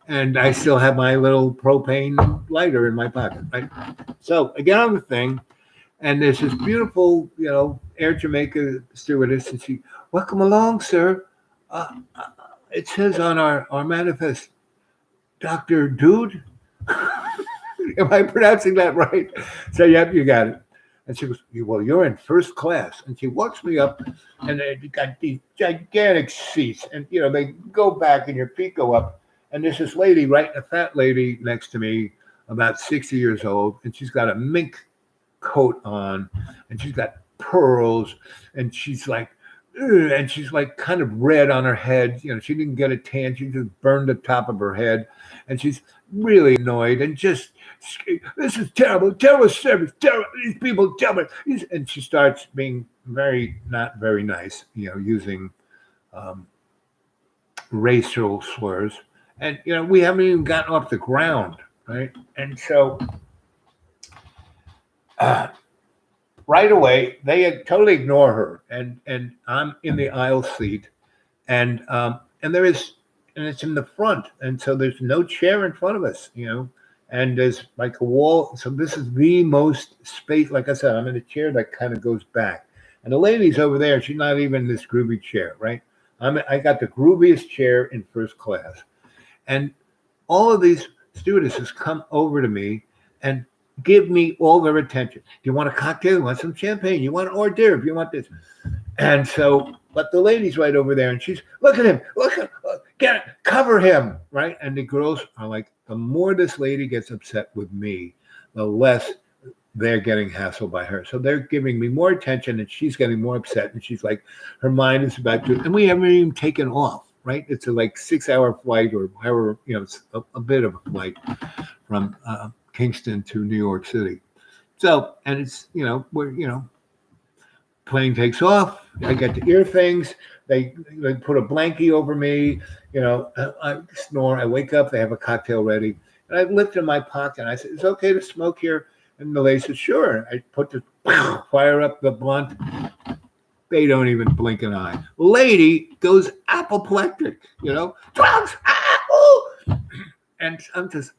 and I still have my little propane lighter in my pocket, right? So I get on the thing, and there's this beautiful, Air Jamaica stewardess, and she, welcome along, sir. It says on our manifest, Dr. Dude. Am I pronouncing that right? So, yep, you got it. And she goes, well, you're in first class. And she walks me up, and they got these gigantic seats. And, they go back and your feet go up. And there's this lady, right, a fat lady next to me, about 60 years old. And she's got a mink coat on, and she's got pearls. And she's like, ugh, and she's like kind of red on her head. She didn't get a tan. She just burned the top of her head. And she's really annoyed and just, this is terrible, terrible service, terrible, these people, terrible. And she starts being not very nice, using um, racial slurs. And, we haven't even gotten off the ground, right? And so right away, they totally ignore her. And I'm in the aisle seat. And there is, and it's in the front. And so there's no chair in front of us, and there's like a wall. So this is the most space. Like I said, I'm in a chair that kind of goes back. And the lady's over there. She's not even in this groovy chair, right? I got the grooviest chair in first class. And all of these stewardesses come over to me and give me all their attention. Do you want a cocktail? You want some champagne? You want an hors d'oeuvre? You want this? And so, but the lady's right over there, and she's, look at him, get it, cover him, right? And the girls are like, the more this lady gets upset with me, the less they're getting hassled by her. So they're giving me more attention, and she's getting more upset, and she's like, her mind is about to, and we haven't even taken off, right? It's a like 6-hour flight, or however, it's a bit of a flight from Kingston to New York City. So, and it's, plane takes off. I get to hear things. They put a blankie over me. I snore. I wake up. They have a cocktail ready. And I lift in my pocket. And I said, "It's okay to smoke here?" And the lady said, "Sure." I put the fire up the blunt. They don't even blink an eye. Lady goes apoplectic. Drugs. And I'm just.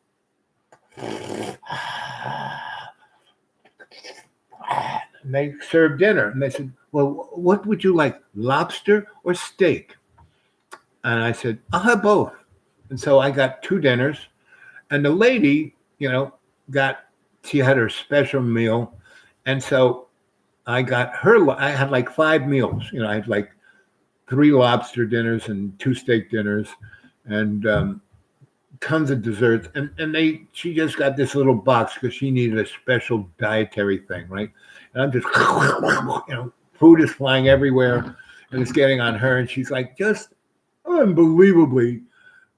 And they served dinner, and they said, "Well, what would you like, lobster or steak?" And I said, "I'll have both." And so I got 2 dinners, and the lady, she had her special meal, and so I got her. I had like 5 meals. I had like 3 lobster dinners and 2 steak dinners, and tons of desserts. And she just got this little box because she needed a special dietary thing, right? And I'm just, food is flying everywhere, and it's getting on her, and she's like just unbelievably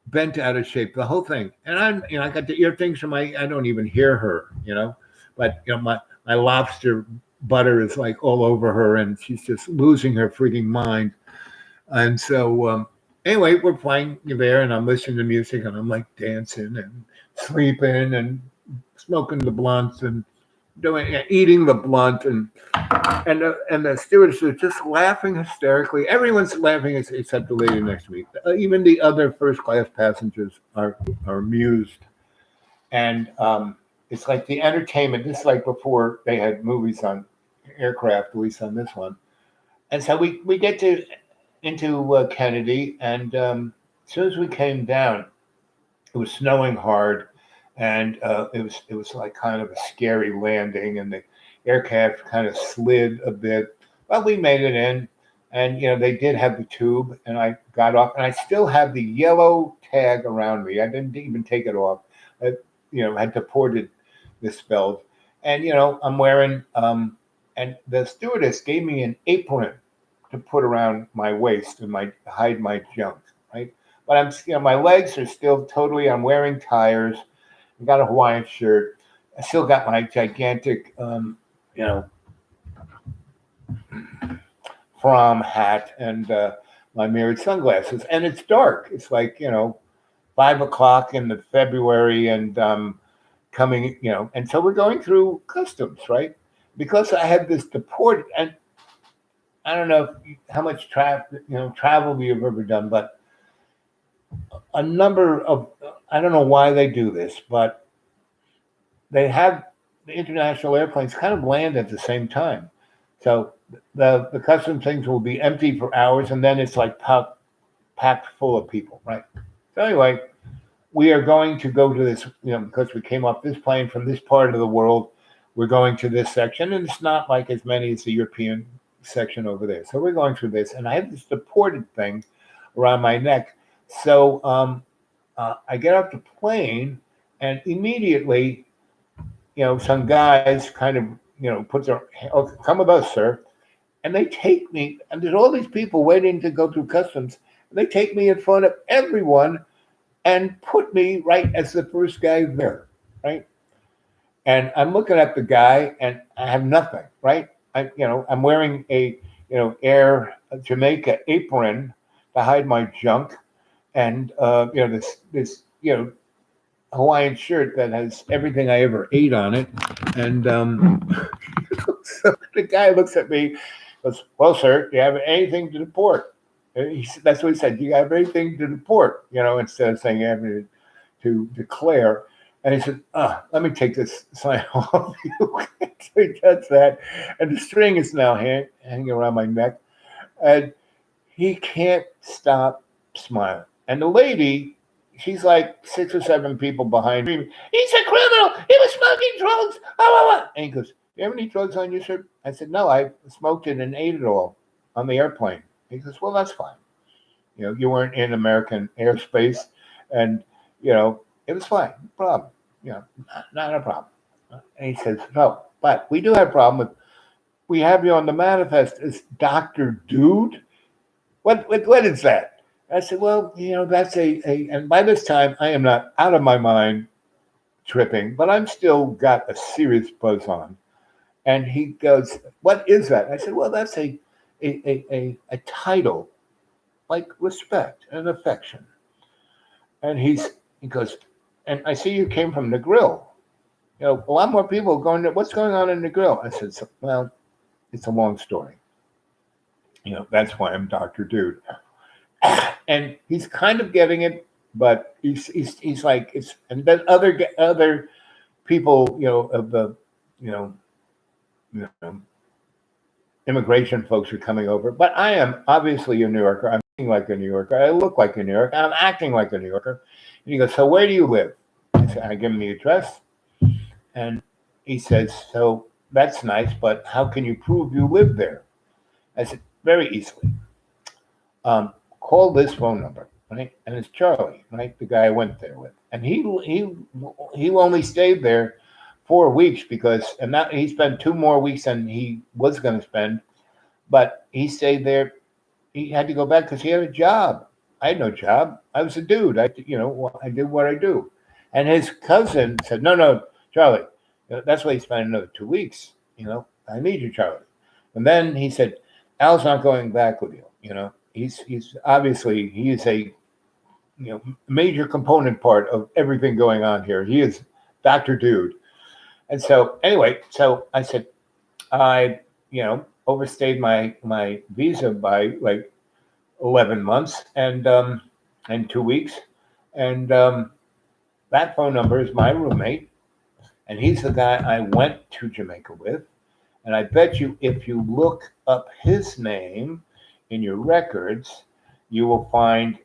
bent out of shape, the whole thing. And I got to hear things from I don't even hear her, but my lobster butter is like all over her, and she's just losing her freaking mind. And so anyway, we're playing there, and I'm listening to music, and I'm like dancing and sleeping and smoking the blunts and eating the blunt, and the stewardess are just laughing hysterically. Everyone's laughing except the lady next to me. Even the other first class passengers are amused. And it's like the entertainment. This is like before they had movies on aircraft, at least on this one. And so we get into Kennedy, and as soon as we came down, it was snowing hard. And it was like kind of a scary landing, and the aircraft kind of slid a bit. But we made it in, and they did have the tube, and I got off, and I still have the yellow tag around me. I didn't even take it off. I, had deported misspelled, and I'm wearing and the stewardess gave me an apron to put around my waist and hide my junk, right? But I'm my legs are still totally. I'm wearing tires. I got a Hawaiian shirt. I still got my gigantic, prom hat and my mirrored sunglasses. And it's dark. It's like, 5 o'clock in the February, and coming, and so we're going through customs, right? Because I had this deport, and I don't know how much travel you've ever done, but a number of, I don't know why they do this, but they have the international airplanes kind of land at the same time. So the customs things will be empty for hours, and then it's like packed full of people, right? So anyway, we are going to go to this, because we came off this plane from this part of the world, we're going to this section, and it's not like as many as the European section over there. So we're going through this, and I have this deported thing around my neck. So I get off the plane, and immediately, some guys kind of, put their, "Oh, come with us, sir." And they take me, and there's all these people waiting to go through customs. And they take me in front of everyone and put me right as the first guy there, right? And I'm looking at the guy, and I have nothing, right? I'm wearing a, Air Jamaica apron to hide my junk, and this Hawaiian shirt that has everything I ever ate on it, and so the guy looks at me, goes, "Well, sir, do you have anything to deport?" That's what he said. Do you have anything to deport? Instead of saying you have to declare. And he said, let me take this sign off you. So he does that. And the string is now hanging around my neck. And he can't stop smiling. And the lady, she's like 6 or 7 people behind me. He's a criminal. He was smoking drugs. And he goes, "Do you have any drugs on you, sir?" I said, "No, I smoked it and ate it all on the airplane." He goes, "Well, that's fine. You weren't in American airspace. And, it was fine. No problem. Not a problem." And he says, "No, but we do have a problem with, we have you on the manifest as Dr. Dude. What is that?" I said, "Well, that's and by this time I am not out of my mind tripping, but I'm still got a serious buzz on." And he goes, "What is that?" I said, "Well, that's a title like respect and affection." And he goes, "And I see you came from the grill. A lot more people going to, what's going on in the grill?" I said, "Well, it's a long story. That's why I'm Dr. Dude." And he's kind of getting it, but he's like, it's, and then other people, of the, immigration folks are coming over. But I am obviously a New Yorker. I'm acting like a New Yorker. I look like a New Yorker. I'm acting like a New Yorker. And he goes, "So where do you live?" I give him the address. And he says, "So that's nice, but how can you prove you live there?" I said, "Very easily. Call this phone number," right? And it's Charlie, right? The guy I went there with. And he only stayed there 4 weeks because, and that he spent 2 more weeks than he was going to spend, but he stayed there. He had to go back because he had a job. I had no job. I was a dude. I did what I do. And his cousin said, "No, Charlie, that's why he spent another 2 weeks. I need you, Charlie." And then he said, "Al's not going back with you. He's obviously, he is a major component part of everything going on here. He is Dr. Dude." And so anyway, so I said, I overstayed my visa by like 11 months and 2 weeks, and that phone number is my roommate, and he's the guy I went to Jamaica with. And I bet you if you look up his name in your records, you will find,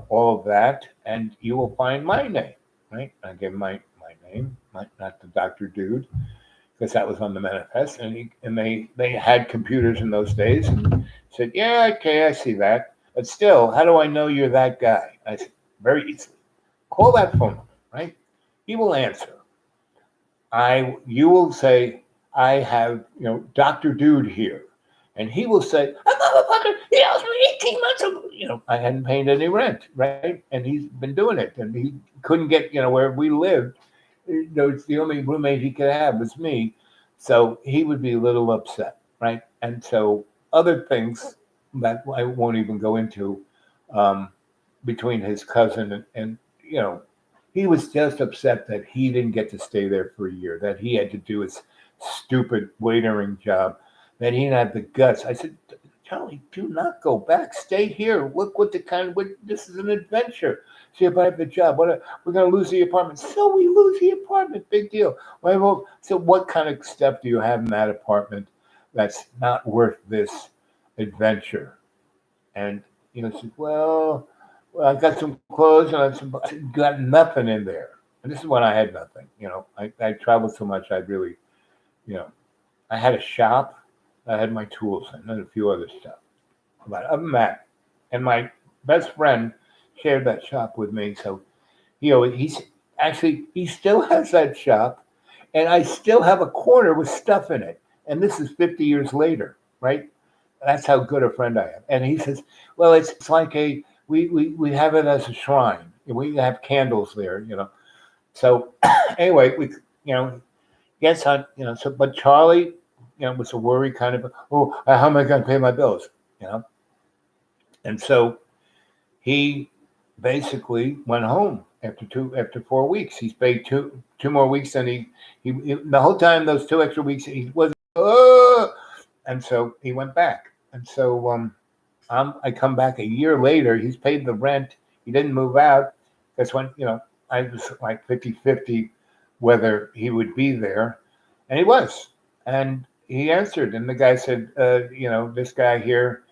all of that, and you will find my name, right? I gave him my name, not the Dr. Dude, because that was on the manifest. And they had computers in those days and said, "Yeah, okay, I see that. But still, how do I know you're that guy?" I said, "Very easily. Call that phone number, right? He will answer. You will say, 'I have, Dr. Dude here.' And he will say, 'A motherfucker, he owes me 18 months of,' I hadn't paid any rent, right? And he's been doing it. And he couldn't get, where we lived. It's the only roommate he could have was me. So he would be a little upset, right? And so other things that I won't even go into between his cousin and he was just upset that he didn't get to stay there for a year, that he had to do his stupid waitering job, that he didn't have the guts. I said, "Charlie, do not go back. Stay here. Look what this is an adventure. See if I have the job. We're going to lose the apartment." "So we lose the apartment. Big deal. Well, so what kind of stuff do you have in that apartment that's not worth this adventure?" And he said, well, I got some clothes and I got nothing in there. And this is when I had nothing. I traveled so much. I really, I had a shop. I had my tools and a few other stuff. But other than that, and my best friend shared that shop with me. So, he still has that shop, and I still have a corner with stuff in it. And this is 50 years later, right? That's how good a friend I am. And he says, "Well, it's like we have it as a shrine. we have candles there, So anyway, we, yes, so, but Charlie, was a worry kind of, oh, how am I going to pay my bills? And so he basically went home after 4 weeks. He's paid two more weeks, and he the whole time, those 2 extra weeks, he was, and so he went back. And so I come back a year later. He's paid the rent. He didn't move out. That's when, I was like 50-50 whether he would be there. And he was. And he answered. And the guy said, this guy here.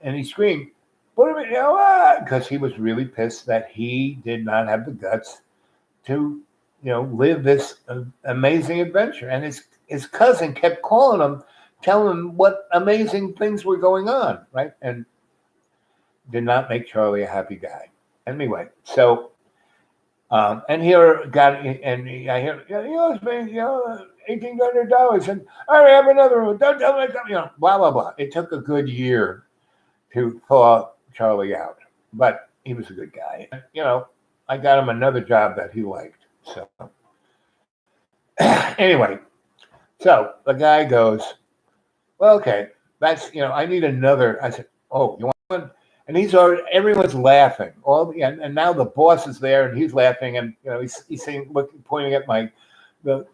And he screamed, put him in, because he was really pissed that he did not have the guts to, live this amazing adventure. And his cousin kept calling him, telling him what amazing things were going on, right? And did not make Charlie a happy guy. Anyway, so, and here I hear, it's been, $1,800, and I have another one. Don't tell me, blah, blah, blah. It took a good year to thaw Charlie out, but he was a good guy. I got him another job that he liked. So, anyway, so the guy goes, well, okay, that's, I need another. I said, oh, you want one? And everyone's laughing. And now the boss is there, and he's laughing, and he's saying, pointing at the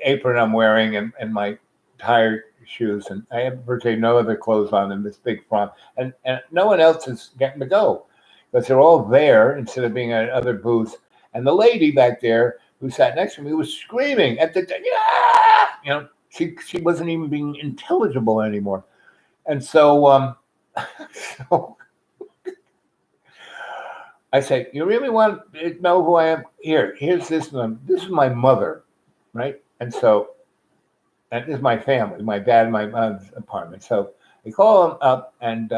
apron I'm wearing and my tired shoes, and I have virtually no other clothes on in this big front, and no one else is getting to go because they're all there instead of being at other booths. And the lady back there who sat next to me was screaming at she wasn't even being intelligible anymore. And so so I say, you really want to know who I am? Here's this one. This is my mother, right? And so, and this is my family, my dad, my mom's apartment. So they call him up, and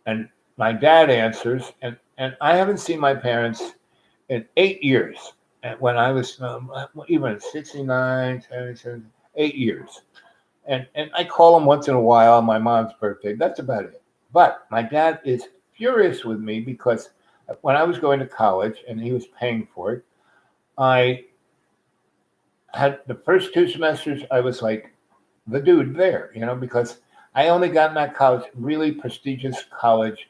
and my dad answers, and I haven't seen my parents in 8 years. And when I was even 69, 77, 8 years. And I call him once in a while on my mom's birthday. That's about it. But my dad is furious with me because when I was going to college and he was paying for it, I had the first 2 semesters, I was like the dude there, because I only got in that college, really prestigious college,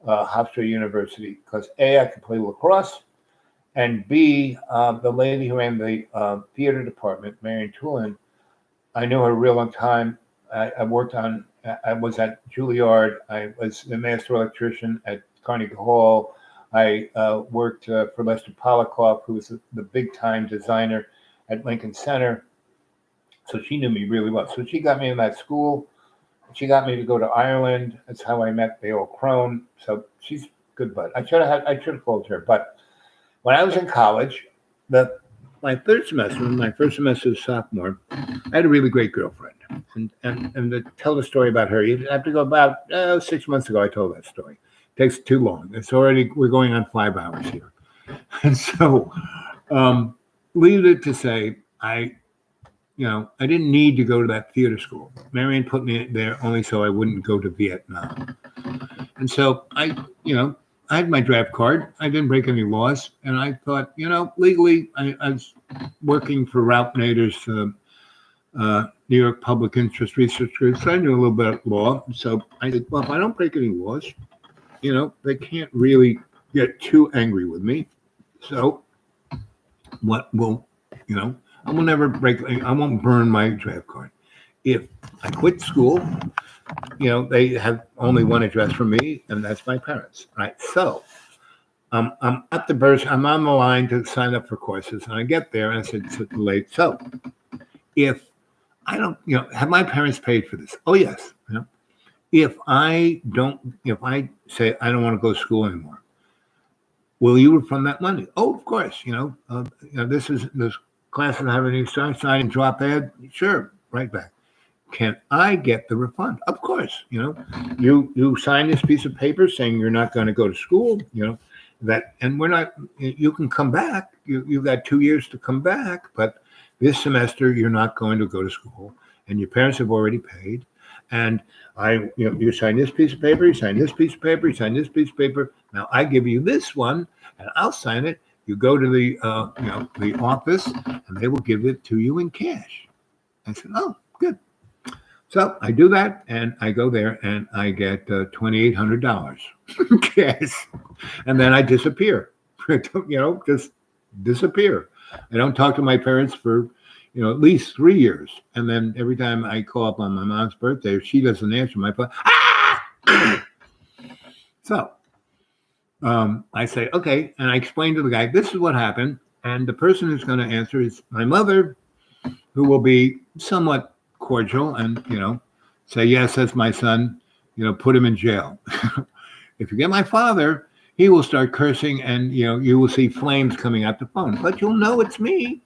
Hofstra University, because A, I could play lacrosse, and B, the lady who ran the theater department, Marion Tulin, I knew her a real long time. I was at Juilliard. I was the master electrician at Carnegie Hall. I worked for Lester Polikoff, who was the big-time designer at Lincoln Center. So she knew me really well. So she got me in that school. She got me to go to Ireland. That's how I met Dale Crone. So she's good bud. I should have called her. But when I was in college, my first semester as sophomore, I had a really great girlfriend. And to tell the story about her, you have to go about 6 months ago. I told that story. It takes too long. We're going on 5 hours here. And so, leave it to say, I didn't need to go to that theater school. Marion put me there only so I wouldn't go to Vietnam. And so I had my draft card. I didn't break any laws. And I thought, legally, I was working for Ralph Nader's New York Public Interest Research Group. So I knew a little bit of law. So I said, well, if I don't break any laws, they can't really get too angry with me. So what will, I will never I won't burn my draft card. If I quit school, they have only one address for me, and that's my parents, right? So I'm at the burst. I'm on the line to sign up for courses, and I get there, and I said, it's too late. So if I don't, have my parents paid for this? Oh, yes. If I say I don't want to go to school anymore, will you refund that money? Oh, of course. This class I haven't even started, sign and drop ed. Sure, right back. Can I get the refund? Of course. You sign this piece of paper saying you're not going to go to school. And we're not. You can come back. You've got 2 years to come back, but this semester you're not going to go to school, and your parents have already paid. And you sign this piece of paper. You sign this piece of paper. You sign this piece of paper. Now I give you this one, and I'll sign it. You go to the the office, and they will give it to you in cash. I said, oh, good. So I do that, and I go there, and I get $2,800 cash, and then I disappear. Just disappear. I don't talk to my parents for at least 3 years, and then every time I call up on my mom's birthday, if she doesn't answer my phone, so I say, okay, and I explain to the guy, this is what happened, and the person who's going to answer is my mother, who will be somewhat cordial and, say, yes, that's my son, put him in jail. If you get my father, he will start cursing and, you will see flames coming out the phone, but you'll know it's me.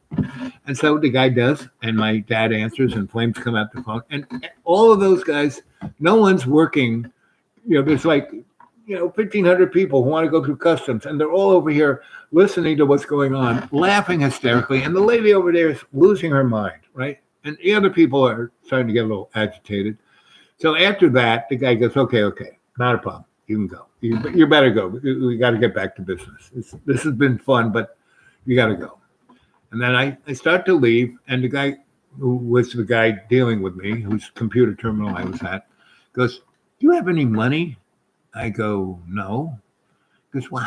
And so the guy does, and my dad answers and flames come out the phone. And all of those guys, no one's working. There's like, 1,500 people who want to go through customs, and they're all over here listening to what's going on, laughing hysterically. And the lady over there is losing her mind, right? And the other people are starting to get a little agitated. So after that, the guy goes, okay, not a problem. You can go. You better go. We got to get back to business. This has been fun, but you got to go. And then I start to leave, and the guy who was the guy dealing with me, whose computer terminal I was at, goes, do you have any money? I go, no. He goes, well,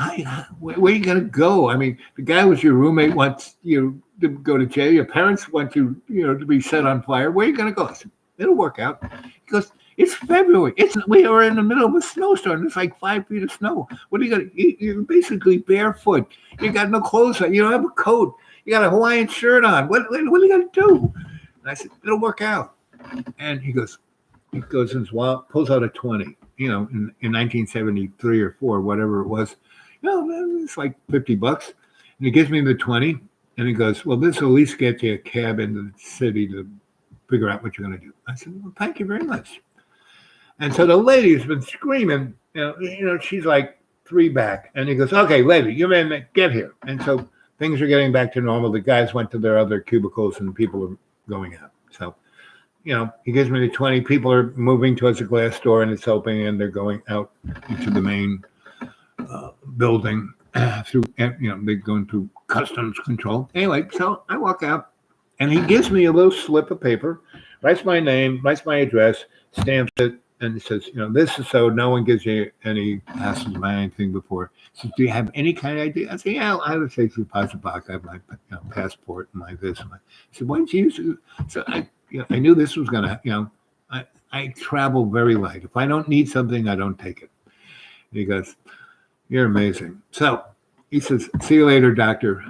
where are you going to go? I mean, the guy was your roommate, wants you to go to jail. Your parents want you, to be set on fire. Where are you going to go? I said, it'll work out. He goes, it's February. We are in the middle of a snowstorm. It's like 5 feet of snow. What are you going to eat? You're basically barefoot. You got no clothes on. You don't have a coat. You got a Hawaiian shirt on. What are you going to do? And I said, it'll work out. And he goes and pulls out a 20, in 1973 or 4, whatever it was. It's like $50. And he gives me the 20, and he goes, well, this will at least get you a cab into the city to figure out what you're going to do. I said, well, thank you very much. And so the lady's been screaming, she's like 3 back. And he goes, okay, lady, you may get here. And so things are getting back to normal. The guys went to their other cubicles, and people are going out. So, he gives me the 20. People are moving towards the glass door, and it's opening, and they're going out into the main building through, they're going through customs control. Anyway, so I walk out, and he gives me a little slip of paper, writes my name, writes my address, stamps it, and he says, this is so no one gives you any hassles about anything before. He says, do you have any kind of idea? I said, yeah, I have a safe deposit box. I have my passport and my this. And my. He said, why didn't you use it? So I knew this was going to, I travel very light. If I don't need something, I don't take it. And he goes, you're amazing. So he says, see you later, doctor.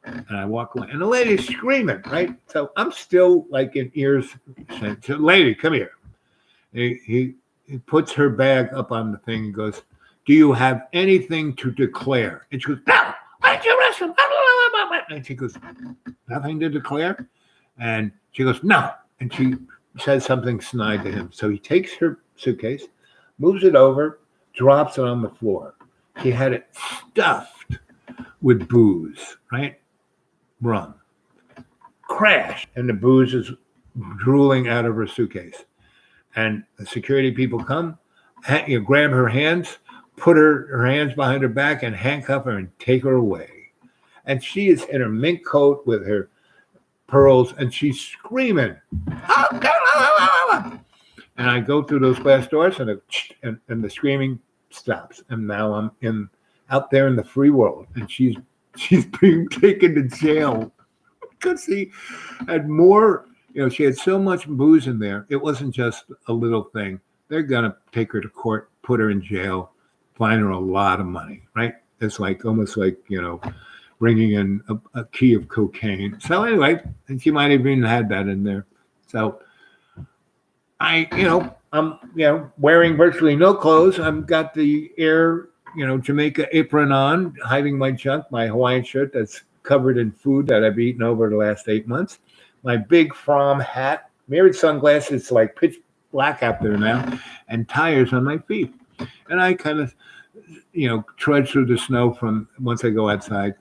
And I walk away. And the lady's screaming, right? So I'm still like in ears saying, lady, come here. He puts her bag up on the thing and goes, do you have anything to declare? And she goes, no, why did you arrest him? And she goes, nothing to declare? And she goes, no. And she says something snide to him. So he takes her suitcase, moves it over, drops it on the floor. She had it stuffed with booze, right? Rum. Crash. And the booze is drooling out of her suitcase. And the security people come, grab her hands, put her hands behind her back, and handcuff her and take her away. And she is in her mink coat with her pearls, and she's screaming. And I go through those glass doors, and the screaming stops. And now I'm out there in the free world, and she's being taken to jail because she had more. She had so much booze in there. It wasn't just a little thing. They're going to take her to court, put her in jail, fine her a lot of money, right? It's almost like, bringing in a key of cocaine. So anyway, and she might have even had that in there. So I'm, wearing virtually no clothes. I've got the Air, Jamaica apron on, hiding my junk, my Hawaiian shirt that's covered in food that I've eaten over the last 8 months. My big Fromm hat, mirrored sunglasses, like pitch black out there now, and tires on my feet. And I kind of, trudge through the snow from once I go outside.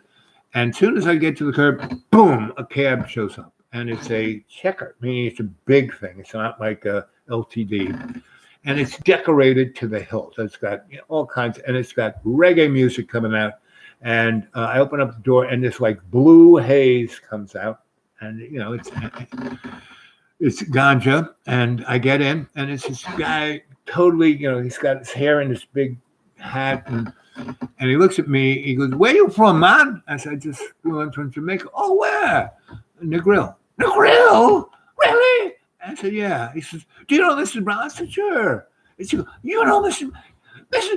And as soon as I get to the curb, boom, a cab shows up. And it's a checker, meaning it's a big thing. It's not like a LTD. and it's decorated to the hilt. It's got all kinds, and it's got reggae music coming out. And I open up the door, and this like blue haze comes out, and it's ganja. And I get in, and it's this guy, totally, he's got his hair in this big hat, and he looks at me. He goes, "Where you from, man?" I said, "I just flew in from Jamaica." "Oh, where?" "Negril." "Negril? Really?" I said, "Yeah." He says, "Do you know Mrs. Brown?" I said, "Sure." He said, "You know Mrs.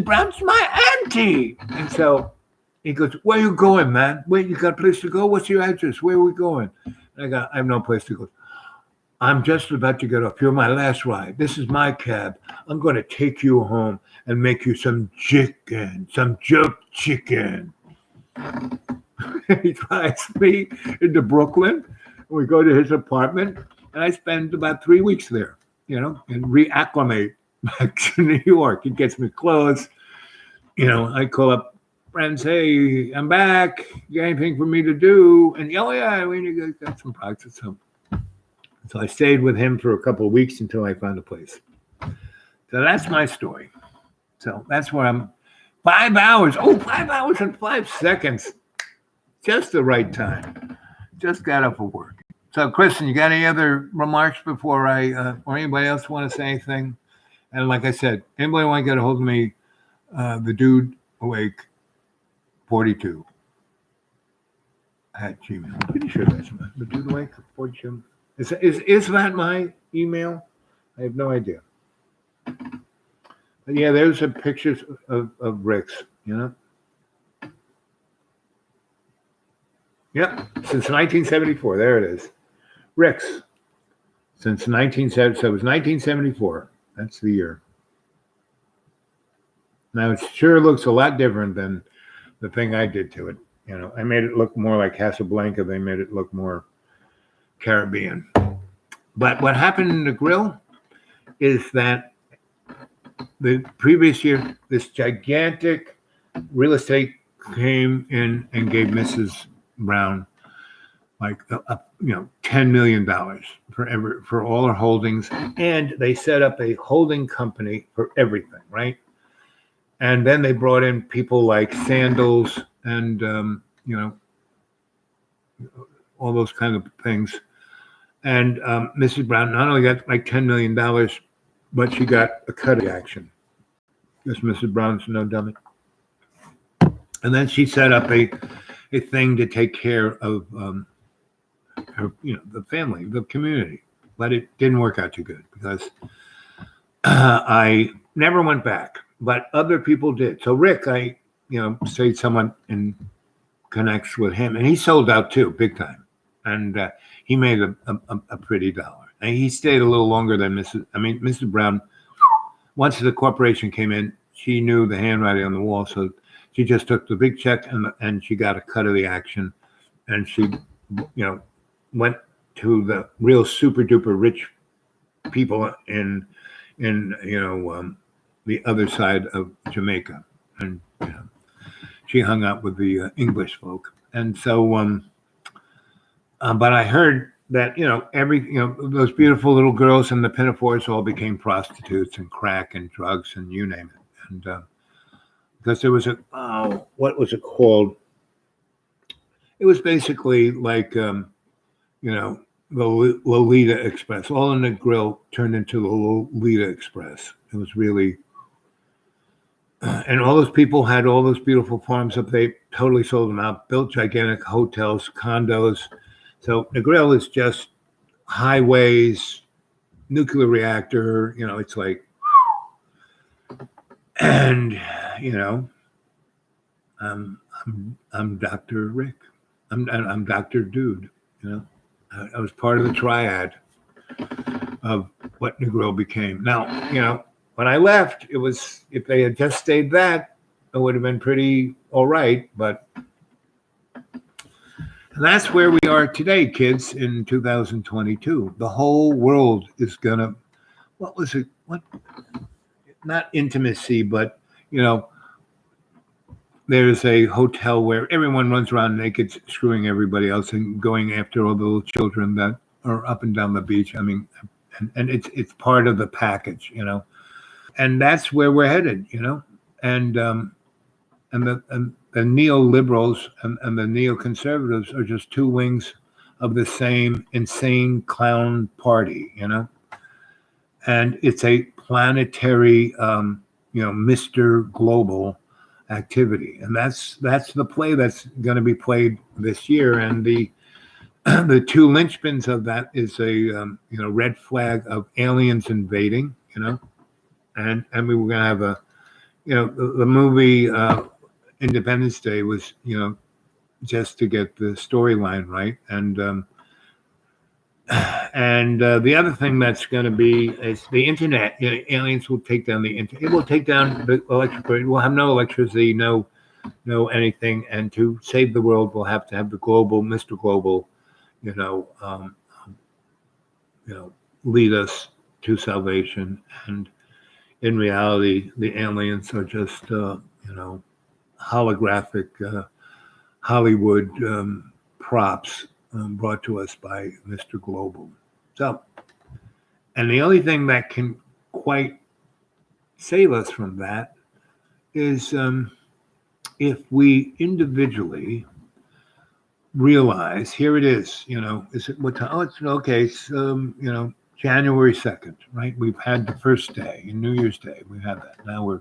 Brown's my auntie." And so he goes, "Where you going, man? Where you got a place to go? What's your address? Where are we going?" And I have no place to go. "I'm just about to get off. You're my last ride. This is my cab. I'm going to take you home and make you some chicken, some jerk chicken." He drives me into Brooklyn. We go to his apartment, and I spend about 3 weeks there, and reacclimate back to New York. He gets me clothes. I call up friends, "Hey, I'm back. You got anything for me to do?" And, "Oh, yeah, we got some practice." So I stayed with him for a couple of weeks until I found a place. So that's my story. So that's where I'm. 5 hours. 5 hours and 5 seconds. Just the right time. Just got up for work. So, Kristen, you got any other remarks before or anybody else want to say anything? And like I said, anybody want to get a hold of me, the Dude Awake 42 at Gmail. I'm pretty sure that's the Dude Awake 42. Is that my email? I have no idea. But yeah, there's a pictures of Rick's, Yep, since 1974. There it is. Rick's. Since 1970. So it was 1974. That's the year. Now it sure looks a lot different than the thing I did to it. I made it look more like Casablanca. They made it look more Caribbean. But what happened in the grill is that the previous year, this gigantic real estate came in and gave Mrs. Brown like $10 million for all her holdings, and they set up a holding company for everything, right? And then they brought in people like Sandals and all those kind of things. And Mrs. Brown not only got like $10 million, but she got a cut of the action. Because Mrs. Brown's no dummy. And then she set up a thing to take care of her, the family, the community. But it didn't work out too good because I never went back, but other people did. So Rick, I say someone connects with him, and he sold out too, big time. And he made a pretty dollar. And he stayed a little longer than Mrs. Brown. Once the corporation came in, she knew the handwriting on the wall, so she just took the big check and she got a cut of the action. And she, went to the real super duper rich people in the other side of Jamaica, and she hung out with the English folk. And so, but I heard that those beautiful little girls in the pinafores all became prostitutes and crack and drugs and you name it. And because there was what was it called? It was basically like the Lolita Express. All in the Grill turned into the Lolita Express. It was really, and all those people had all those beautiful farms up. They totally sold them out, built gigantic hotels, condos. So the Grill is just highways, nuclear reactor. It's like, and I'm Dr. Rick. I'm Dr. Dude. I was part of the triad of what New Grill became. Now, when I left, it was, if they had just stayed that, it would have been pretty all right. But that's where we are today, kids, in 2022. The whole world is gonna, not intimacy, but, there's a hotel where everyone runs around naked, screwing everybody else and going after all the little children that are up and down the beach. And it's part of the package, and that's where we're headed, and the neoliberals and the neoconservatives are just two wings of the same insane clown party, and it's a planetary, Mr. Global activity, and that's the play that's going to be played this year, and the the two linchpins of that is a red flag of aliens invading, and we were going to have a the movie Independence Day was just to get the storyline right, and the other thing that's going to be is the internet. Aliens will take down the internet. It will take down the electric grid. We'll have no electricity, no anything, and to save the world, we'll have to have the global, Mr. Global, lead us to salvation. And in reality, the aliens are just holographic Hollywood props brought to us by Mr. Global. So, and the only thing that can quite save us from that is if we individually realize, here it is, is it what time? Oh, it's okay. It's, January 2nd, right? We've had the first day, New Year's Day. We had that. Now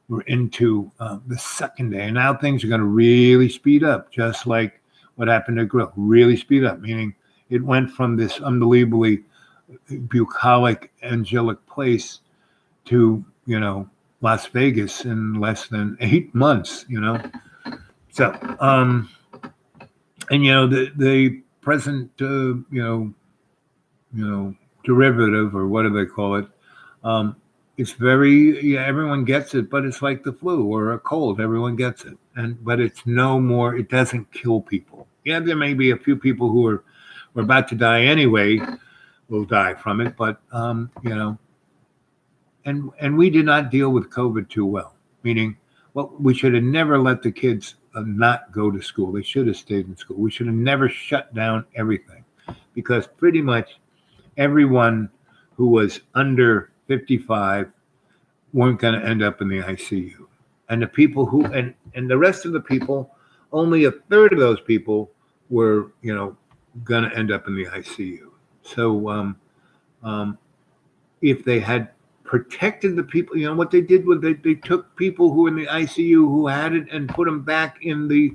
we're into the second day, and now things are going to really speed up, just like what happened to Grill. Really speed up, meaning it went from this unbelievably bucolic, angelic place to Las Vegas in less than 8 months. So and the present derivative, or what do they call it? It's very, everyone gets it, but it's like the flu or a cold. Everyone gets it, but it's no more. It doesn't kill people. Yeah, there may be a few people who are about to die anyway, will die from it. But and we did not deal with COVID too well. Meaning, we should have never let the kids not go to school. They should have stayed in school. We should have never shut down everything, because pretty much everyone who was under 55 weren't going to end up in the ICU. And the people who, and the rest of the people, only a third of those people were, going to end up in the ICU. So if they had protected the people, what they did was they took people who were in the ICU who had it and put them back in the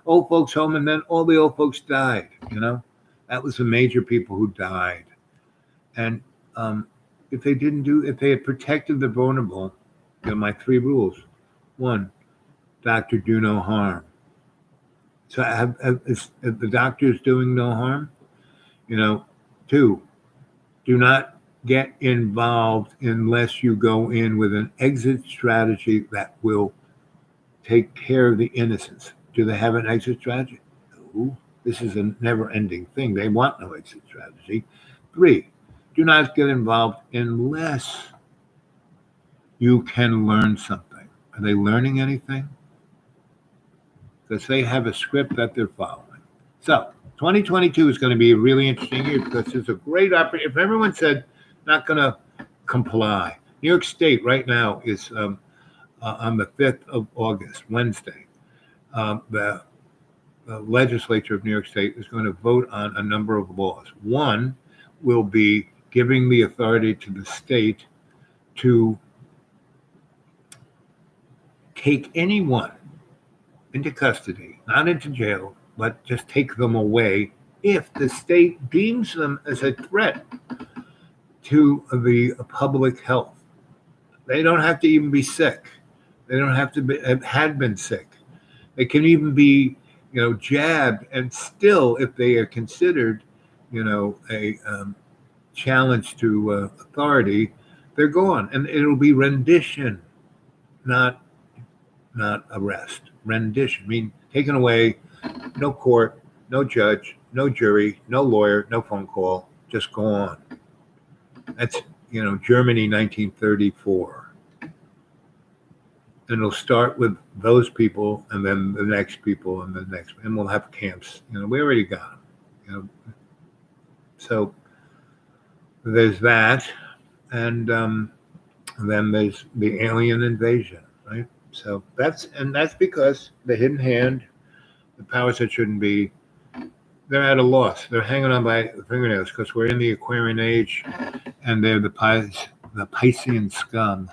old folks home, and then all the old folks died. That was the major people who died. And if they had protected the vulnerable, my 3 rules. 1, doctor, do no harm. So if the doctor is doing no harm, 2, do not get involved unless you go in with an exit strategy that will take care of the innocents. Do they have an exit strategy? No. This is a never-ending thing. They want no exit strategy. 3, do not get involved unless you can learn something. Are they learning anything? Because they have a script that they're following. So 2022 is going to be a really interesting year, because there's a great opportunity. If everyone said not going to comply, New York State right now is on the 5th of August, Wednesday. The legislature of New York State is going to vote on a number of laws. One will be giving the authority to the state to take anyone into custody, not into jail, but just take them away if the state deems them as a threat to the public health. They don't have to even be sick. They don't have to have had been sick. They can even be, jabbed, and still, if they are considered, a challenge to authority, they're gone, and it'll be rendition, not arrest. Rendition, mean taken away, no court, no judge, no jury, no lawyer, no phone call, just go on. That's Germany 1934. And it'll start with those people, and then the next people, and the next, and we'll have camps. We already got them. So there's that, and And then there's the alien invasion, right? So that's because the hidden hand, the powers that shouldn't be, they're at a loss. They're hanging on by the fingernails because we're in the Aquarian age, and they're the Piscean scum.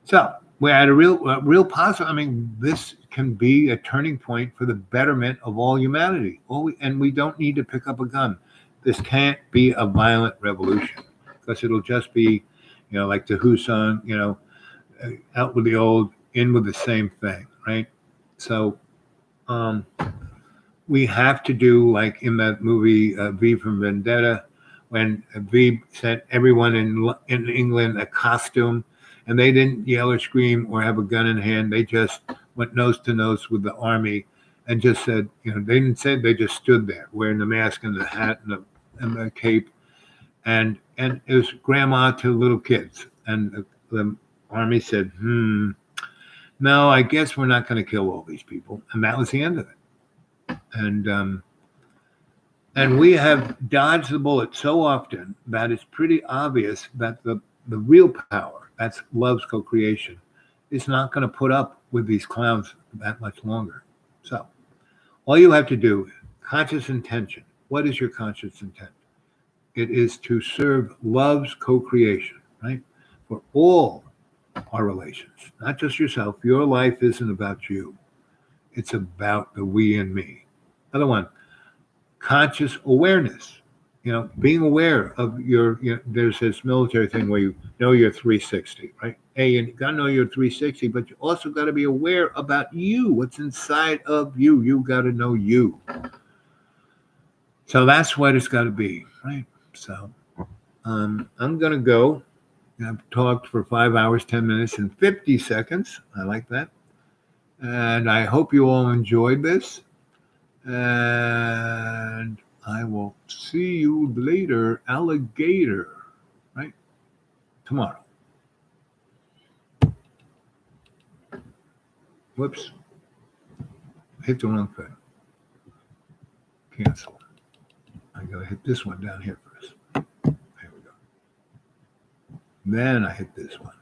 So we're at a real positive. I mean, this can be a turning point for the betterment of all humanity. And we don't need to pick up a gun. This can't be a violent revolution because it'll just be, like the Who song, out with the old, in with the same thing, right? So we have to do like in that movie V for Vendetta, when V sent everyone in England a costume, and they didn't yell or scream or have a gun in hand. They just went nose to nose with the army and just said, they didn't say, they just stood there wearing the mask and the hat and the cape, and it was grandma to little kids, and the army said, no, I guess we're not going to kill all these people, and that was the end of it. And we have dodged the bullet so often that it's pretty obvious that the real power, that's love's co-creation, is not going to put up with these clowns that much longer. So all you have to do, conscious intention. What is your conscious intent? It is to serve love's co-creation, right? For all our relations, not just yourself. Your life isn't about you. It's about the we and me. Another one, conscious awareness. Being aware of your, there's this military thing where you know you're 360, right? Hey, you got to know you're 360, but you also got to be aware about you, what's inside of you. You got to know you. So that's what it's got to be, right? So I'm going to go. I've talked for 5 hours, 10 minutes, and 50 seconds. I like that. And I hope you all enjoyed this. And I will see you later, alligator, right? Tomorrow. Whoops. Hit the wrong thing. Cancel. I gotta hit this one down here first. There we go. Then I hit this one.